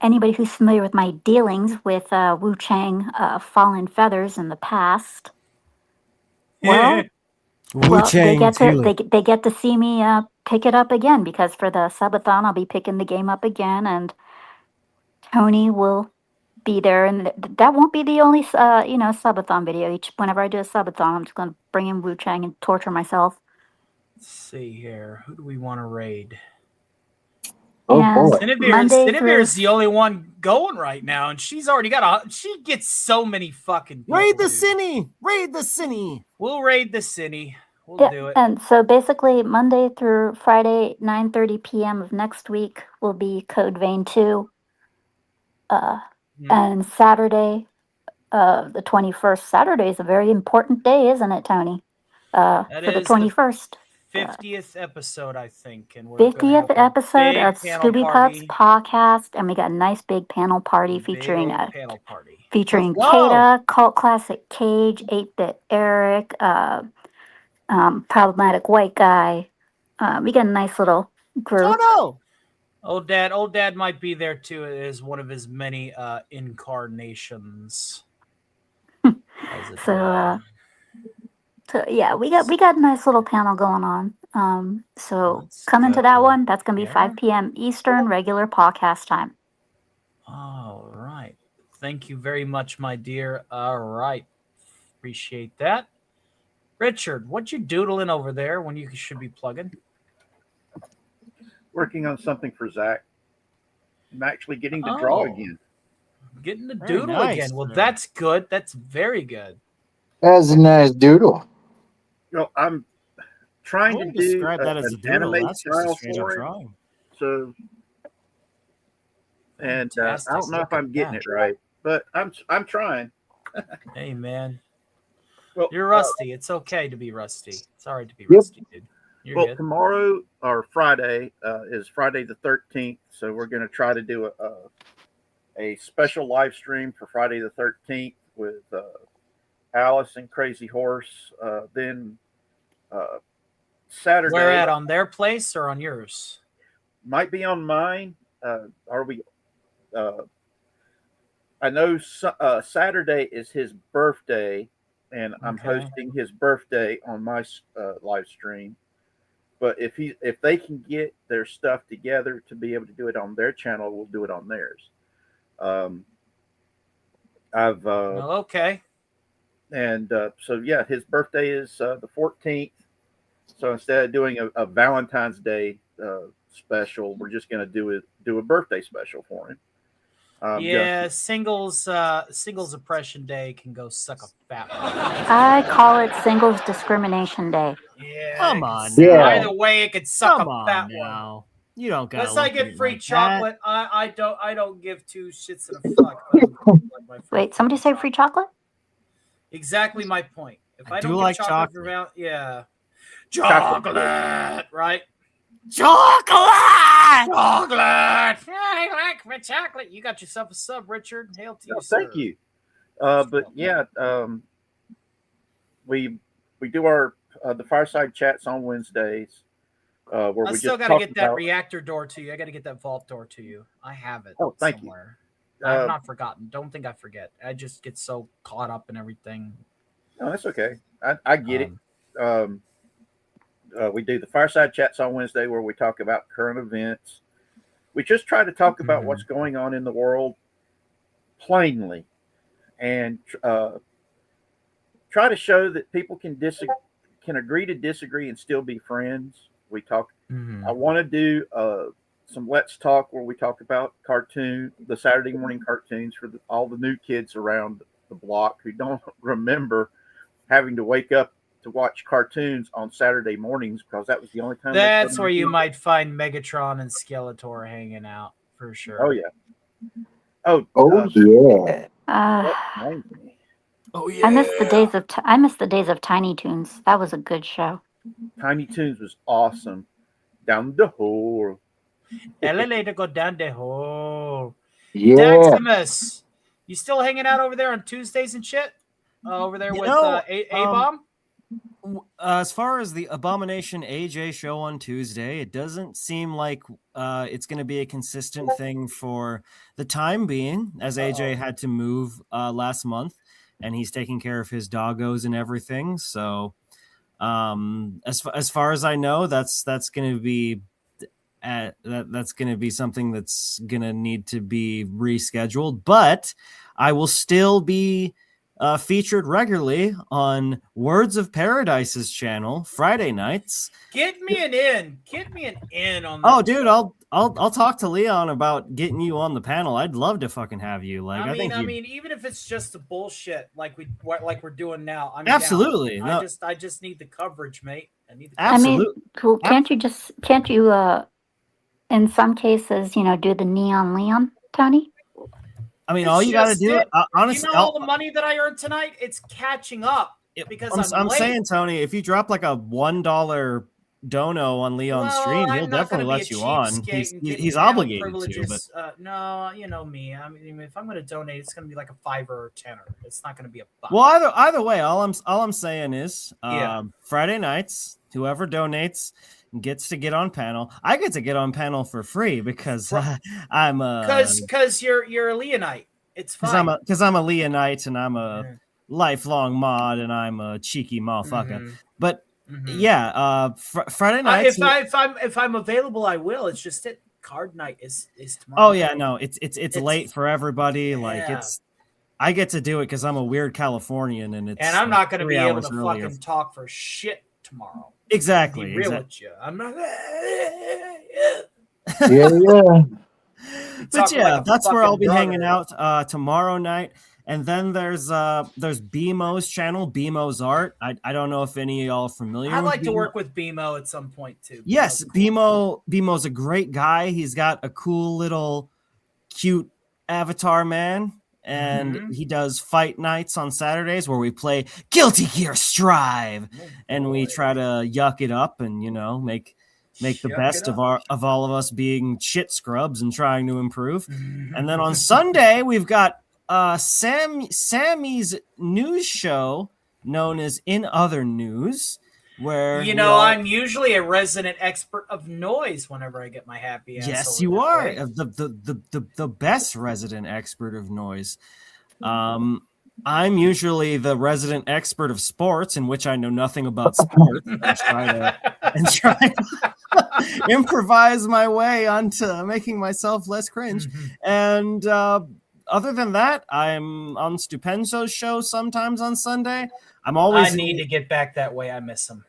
Anybody who's familiar with my dealings with Wu Chang Fallen Feathers in the past, well, they get to they get to see me pick it up again, because for the subathon I'll be picking the game up again, and Tony will be there, and that won't be the only subathon video. Whenever I do a subathon, I'm just going to bring in Wu Chang and torture myself. Let's see here. Who do we want to raid? Cinebeer's the only one going right now, and she's already got she gets so many fucking people. Raid the Cine! Raid the Cine! We'll raid the Cine. We'll do it. And so basically Monday through Friday, 9:30 p.m. of next week will be Code Vein 2. And Saturday, the 21st. Saturday is a very important day, isn't it, Tony? For the 21st. 50th episode, I think, and we're 50th episode of panel Scooby Pups podcast, and we got a nice big panel party featuring Kata, Cult Classic Cage, 8-Bit Eric, Problematic White Guy. We got a nice little group. Oh no! Old Dad might be there too as one of his many incarnations. So yeah, we got a nice little panel going on. So come into that one. That's gonna be 5 p.m. Eastern, regular podcast time. All right. Thank you very much, my dear. All right. Appreciate that. Richard, what you doodling over there when you should be plugging? Working on something for Zach. I'm actually getting to draw again. Getting to doodle again. Well, that's good. That's very good. That's a nice doodle. I'm trying to describe do that as a doodle. animate That's just a style straight up for it. drawing. So, and I don't know if I'm getting it right, but I'm trying. Hey, man. Well, you're rusty. It's okay to be rusty. It's all right to be rusty, dude. You're good. Tomorrow or Friday is Friday the 13th, so we're going to try to do a special live stream for Friday the 13th with Alice and Crazy Horse. Then Saturday. Where at? On their place or on yours? Might be on mine. Are we? I know Saturday is his birthday, and I'm hosting his birthday on my live stream. But if they can get their stuff together to be able to do it on their channel, we'll do it on theirs. Okay. And so yeah, his birthday is the 14th. So instead of doing a Valentine's Day special, we're just going to do a birthday special for him. Singles Oppression Day can go suck a fat one. I call it Singles Discrimination Day. Yeah. Come on. Yeah. Either way, it could suck a fat now. one. You don't got. Unless I get free chocolate, I don't give two shits in a fuck. Wait, somebody say free chocolate? Exactly my point. If I don't do get like chocolate. Chocolate, right? Chocolate! I like chocolate. You got yourself a sub, Richard. Hail to you, thank you. But yeah, we do our the fireside chats on Wednesdays. Where I we still just got to talk get that about, reactor door to you. I got to get that vault door to you. I have it. Oh, thank somewhere. you. I've not forgotten. Don't think I forget. I just get so caught up in everything. No, that's okay. I get it. We do the fireside chats on Wednesday where we talk about current events. We just try to talk about what's going on in the world plainly, and try to show that people can agree to disagree and still be friends. We talk. I want to do some Let's Talk where we talk about the Saturday morning cartoons for all the new kids around the block who don't remember having to wake up to watch cartoons on Saturday mornings because that was the only time. That's where you might find Megatron and Skeletor hanging out for sure. Oh yeah. Oh yeah. Oh I miss the days of I miss the days of Tiny Toons. That was a good show. Tiny Toons was awesome. Down the hole. Elevator go down the hole. Yeah. Daximus, you still hanging out over there on Tuesdays and shit? Over there with A-Bomb? As far as the Abomination AJ show on Tuesday, it doesn't seem like it's going to be a consistent thing for the time being, as AJ had to move last month, and he's taking care of his doggos and everything. So, as far as I know, that's going to be that's going to be something that's going to need to be rescheduled. But I will still be featured regularly on Words of Paradise's channel Friday nights. Get me an in on that. Oh, dude, I'll talk to Leon about getting you on the panel. I'd love to fucking have you. Like, I mean, even if it's just a bullshit like we're doing now, I'm absolutely. down. No. I just need the coverage, mate. I need the absolutely. I mean, cool. Can't you in some cases, do the Neon Leon, Tony? I mean, all you got to do, honestly, all the money that I earned tonight, it's catching up because I'm late. saying, Tony, if you drop like a $1 dono on Leon's stream, he'll definitely let you on. He's obligated to, but no, you know me. I mean, if I'm going to donate, it's going to be like a $5 or $10. It's not going to be a buck. Well, either way, all I'm saying is, Friday nights, whoever donates gets to get on panel. I get to get on panel for free because I'm because you're a Leonite. It's fine. Because I'm a Leonite and I'm a lifelong mod and I'm a cheeky motherfucker. Mm-hmm. But Friday nights. If I'm available, I will. It's just that card night is tomorrow. Oh yeah, no, it's late for everybody. Yeah. Like I get to do it because I'm a weird Californian and I'm not going to be able to fucking talk for shit tomorrow. Exactly. Be real with you. I'm not. Yeah. But yeah, that's where I'll be hanging out tomorrow night. And then there's BMO's channel, BMO's Art. I don't know if any of y'all are familiar. I'd like to work with BMO at some point too. Yes, BMO's a great guy. He's got a cool little cute avatar man. And he does fight nights on Saturdays where we play Guilty Gear Strive, and we try to yuck it up and make the best of all of us being shit scrubs and trying to improve. And then on Sunday we've got Sammy's news show known as In Other News, where I'm usually a resident expert of noise whenever I get my happy ass. Yes, you are the best resident expert of noise. I'm usually the resident expert of sports, in which I know nothing about sports, and try to improvise my way onto making myself less cringe. And other than that, I'm on Stupenzo's show sometimes on Sunday. I need to get back that way. I miss him.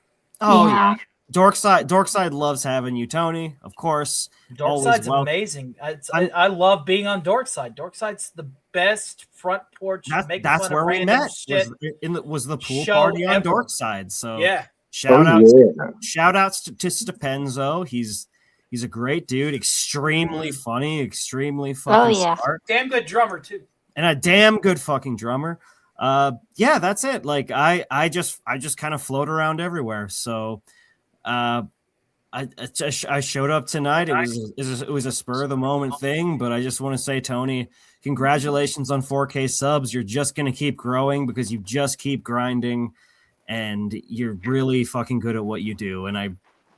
Oh yeah. Dorkside loves having you, Tony. Of course. Dorkside's amazing. I love being on Dorkside. Dorkside's the best front porch. That's where we met. Was the pool party on Dorkside. So yeah. Shout outs to Stupenzo. He's a great dude. Extremely funny. Extremely fucking smart. Damn good drummer too. And a damn good fucking drummer. Yeah, that's it. Like I just kind of float around everywhere. So I showed up tonight. It was a spur of the moment thing, but I just want to say, Tony, congratulations on 4K subs. You're just going to keep growing because you just keep grinding and you're really fucking good at what you do. And I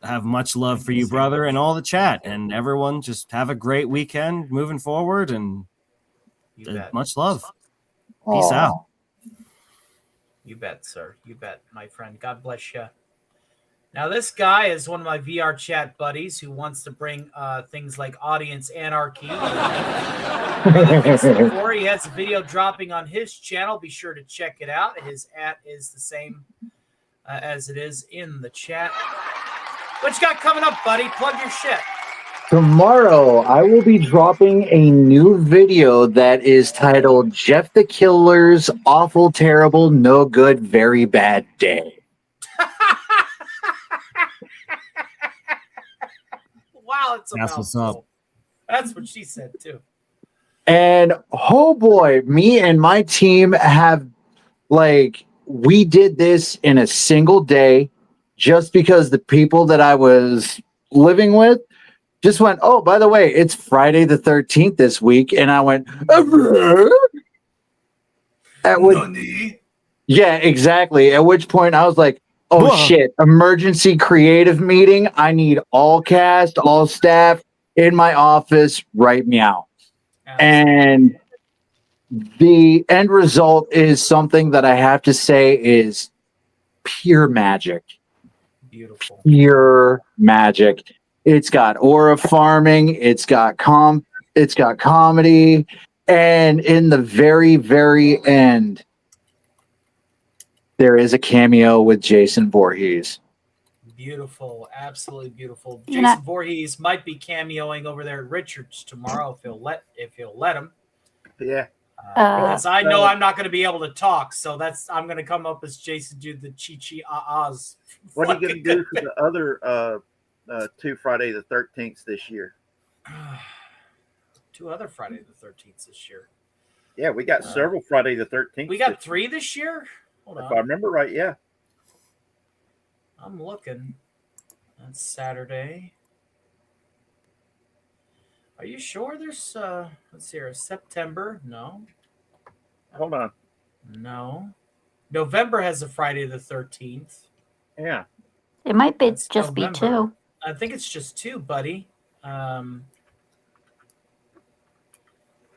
have much love for you, brother, and all the chat, and everyone. Just have a great weekend moving forward, and much love. Peace out. You bet, sir. You bet, my friend. God bless you. Now, this guy is one of my VR chat buddies who wants to bring things like audience anarchy. Before he has a video dropping on his channel. Be sure to check it out. His @ is the same as it is in the chat. What you got coming up, buddy? Plug your shit. Tomorrow, I will be dropping a new video that is titled Jeff the Killer's Awful, Terrible, No Good, Very Bad Day. Wow, it's a That's what's mouthful. up. That's what she said too. And oh boy, me and my team have we did this in a single day just because the people that I was living with just went, oh, by the way, it's Friday the 13th this week. And I went, Nani? yeah, exactly. At which point I was like, oh Whoa. shit, emergency creative meeting. I need all cast, all staff in my office right meow. And the end result is something that I have to say is pure magic. Beautiful. Pure magic. It's got aura farming, it's got comedy, and in the very, very end, there is a cameo with Jason Voorhees. Beautiful, absolutely beautiful. You Jason know- Voorhees might be cameoing over there at Richards tomorrow if he'll let him. Yeah. Because I know I'm not going to be able to talk, so I'm going to come up as Jason, do the ahs. What are you going to do for the other 2 Friday the 13th this year? 2 other Friday the 13th this year. Yeah, we got several Friday the 13th. We got 3 this year? Hold If on. I remember right, yeah. I'm looking. That's Saturday. Are you sure there's let's see here, September? No. Hold on. No. November has a Friday the 13th. Yeah. It might be That's just be November. 2. I think it's just 2, buddy.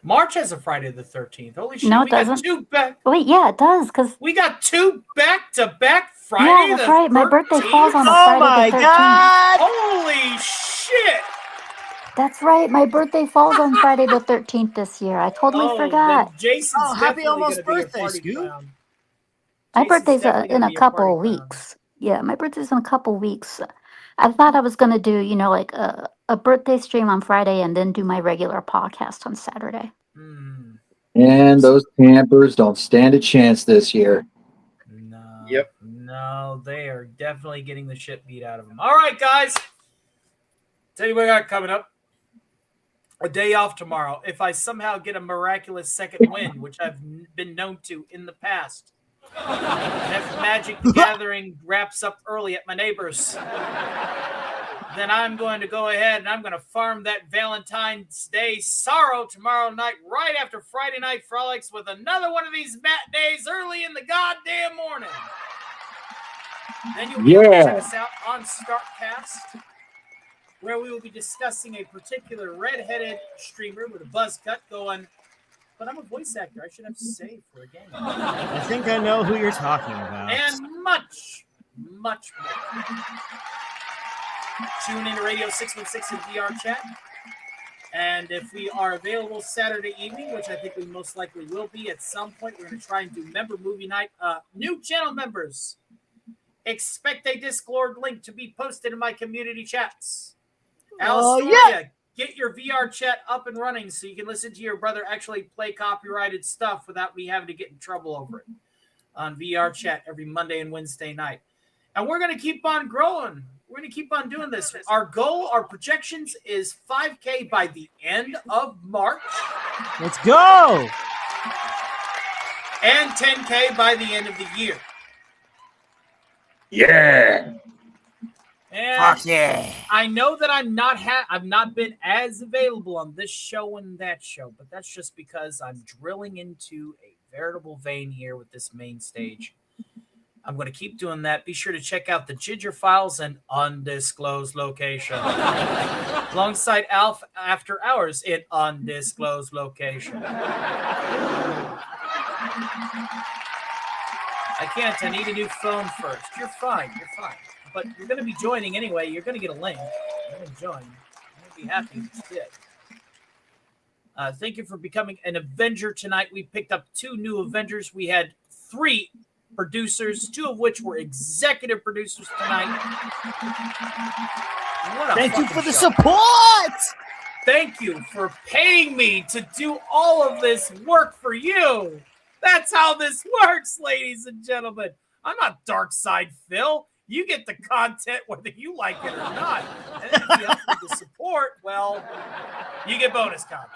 March has a Friday the 13th. Holy shit, No, it we got doesn't. 2 back. Wait, yeah, it does, because We got 2 back-to-back Friday yeah, that's the right. My birthday 13th? falls on a Oh Friday my the 13th. God! Holy shit! That's right. My birthday falls on Friday the 13th this year. I totally forgot. Then Jason's Oh, happy definitely almost going to be a birthday, party Scoop. clown. My Jason's birthday's definitely in gonna a be a party couple clown. weeks. Yeah, my birthday's in a couple weeks. I thought I was going to do, like a birthday stream on Friday and then do my regular podcast on Saturday. And those campers don't stand a chance this year. Yep. No, they are definitely getting the shit beat out of them. All right, guys. Tell you what I got coming up. A day off tomorrow. If I somehow get a miraculous second win, which I've been known to in the past. And if Magic the Gathering wraps up early at my neighbor's, then I'm going to go ahead and I'm going to farm that Valentine's Day sorrow tomorrow night, right after Friday Night Frolics, with another one of these matinees early in the goddamn morning. Then you'll be able to check us out on Startcast, where we will be discussing a particular redheaded streamer with a buzz cut going, but I'm a voice actor. I should have saved for a game. I think I know who you're talking about. And much, much more. Tune in to Radio 616 in VR chat. And if we are available Saturday evening, which I think we most likely will be at some point, we're going to try and do member movie night. New channel members, expect a Discord link to be posted in my community chats. Alistair, get your VR chat up and running so you can listen to your brother actually play copyrighted stuff without me having to get in trouble over it on VR chat every Monday and Wednesday night. And we're going to keep on growing. We're going to keep on doing this. Our goal, our projections is 5K by the end of March. Let's go! And 10K by the end of the year. Yeah. And Fuck yeah. I know that I've not been as available on this show and that show, but that's just because I'm drilling into a veritable vein here with this main stage. I'm going to keep doing that. Be sure to check out the Ginger Files and Undisclosed Location. Alongside Alf After Hours in Undisclosed Location. I can't. I need a new phone first. You're fine. You're fine. But you're going to be joining anyway. You're going to get a link. You're going to join. I'm going to be happy if you did. Thank you for becoming an Avenger tonight. We picked up 2 new Avengers. We had 3 producers, 2 of which were executive producers tonight. What a Thank you fucking for the show. support. Thank you for paying me to do all of this work for you. That's how this works, ladies and gentlemen. I'm not Dark Side Phil. You get the content whether you like it or not. And then if you help with the support, well, you get bonus content.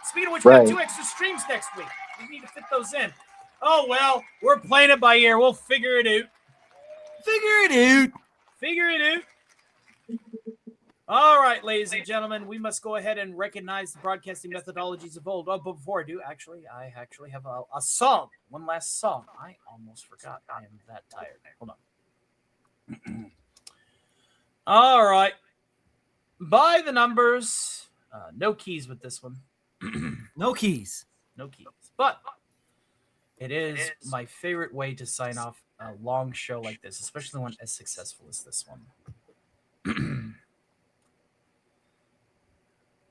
Speaking of which, we have Right. 2 extra streams next week. We need to fit those in. Oh, well, we're playing it by ear. We'll figure it out. Figure it out. All right, ladies and gentlemen, we must go ahead and recognize the broadcasting methodologies of old. Oh, but before I do, I actually have a song. One last song. I almost forgot. I am that tired. Hold on. All right. By the numbers. No keys with this one. No keys. No keys. But it is my favorite way to sign off a long show like this, especially one as successful as this one.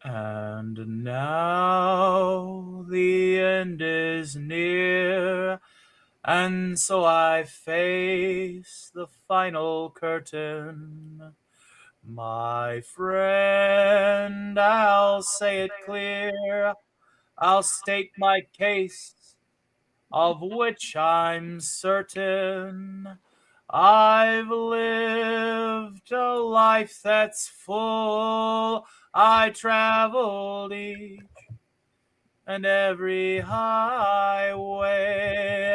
And now the end is near, and so I face the final curtain. My friend, I'll say it clear, I'll state my case, of which I'm certain. I've lived a life that's full. I traveled each and every highway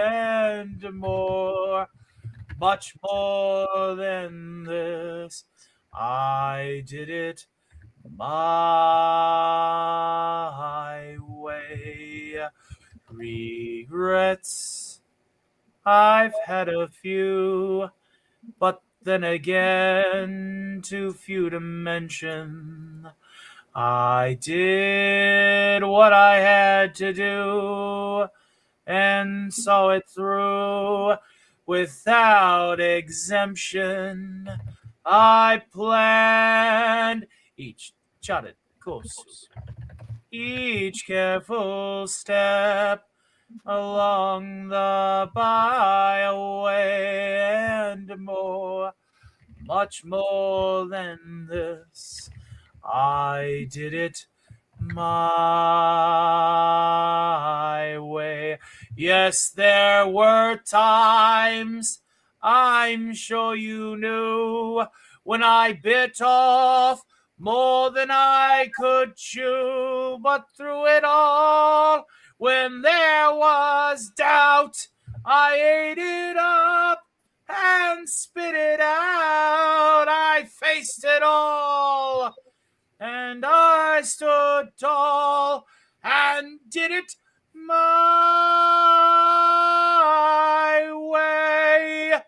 and more, much more than this. I did it my way. Regrets, I've had a few, but then again, too few to mention. I did what I had to do and saw it through without exemption. I planned each charted course, each careful step along the byway and more, much more than this. I did it my way. Yes, there were times, I'm sure you knew, when I bit off more than I could chew. But through it all, when there was doubt, I ate it up and spit it out. I faced it all, and I stood tall and did it my way.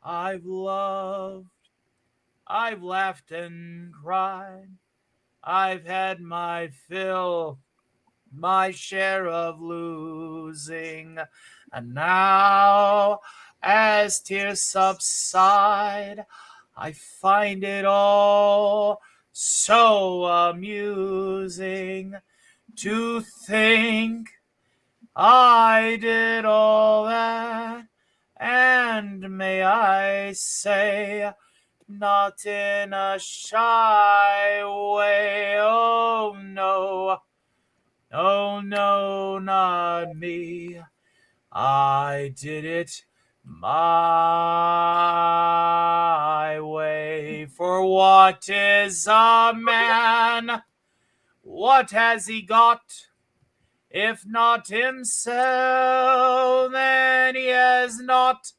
I've loved, I've laughed and cried, I've had my fill, my share of losing, and now as tears subside, I find it all so amusing to think I did all that, and may I say, not in a shy way. Oh no, oh no, not me. I did it my way. For what is a man? What has he got? If not himself, then he has not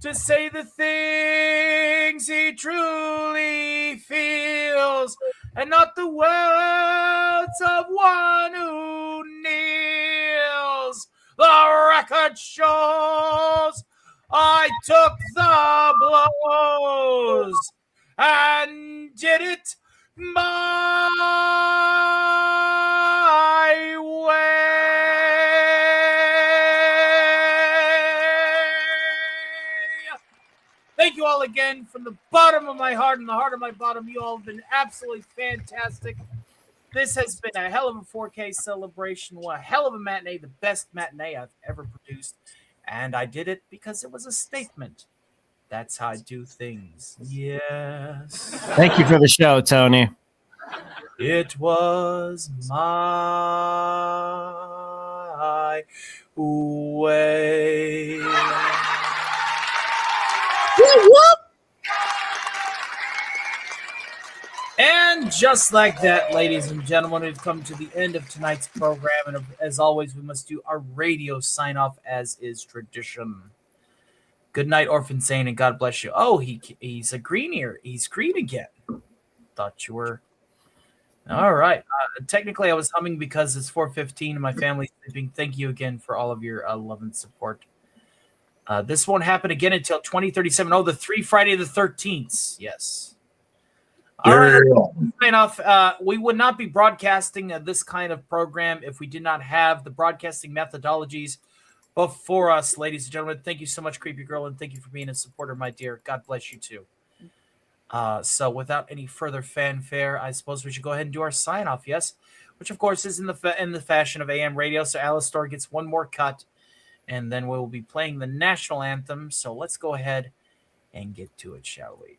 to say the things he truly feels, and not the words of one who kneels. The record shows I took the blows and did it my way. Thank you all again from the bottom of my heart and the heart of my bottom. You all have been absolutely fantastic. This has been a hell of a 4K celebration. What a hell of a matinee, the best matinee I've ever produced. And I did it because it was a statement. That's how I do things. Yes. Thank you for the show, Tony. It was my way. And just like that, ladies and gentlemen, we've come to the end of tonight's program. And as always, we must do our radio sign off as is tradition. Good night, Orphan Saint, and God bless you. Oh, he's a green ear. He's green again. Thought you were. All right. Technically, I was humming because it's 4:15 and my family's sleeping. Thank you again for all of your love and support. This won't happen again until 2037. Oh, the 3 Friday the 13th. Yes. All right. Sign off. We would not be broadcasting this kind of program if we did not have the broadcasting methodologies before us, ladies and gentlemen. Thank you so much, Creepy Girl, and thank you for being a supporter, my dear. God bless you too. So without any further fanfare, I suppose we should go ahead and do our sign off, yes? Which of course is in the fashion of AM radio. So Alistar gets one more cut, and then we will be playing the national anthem. So let's go ahead and get to it, shall we?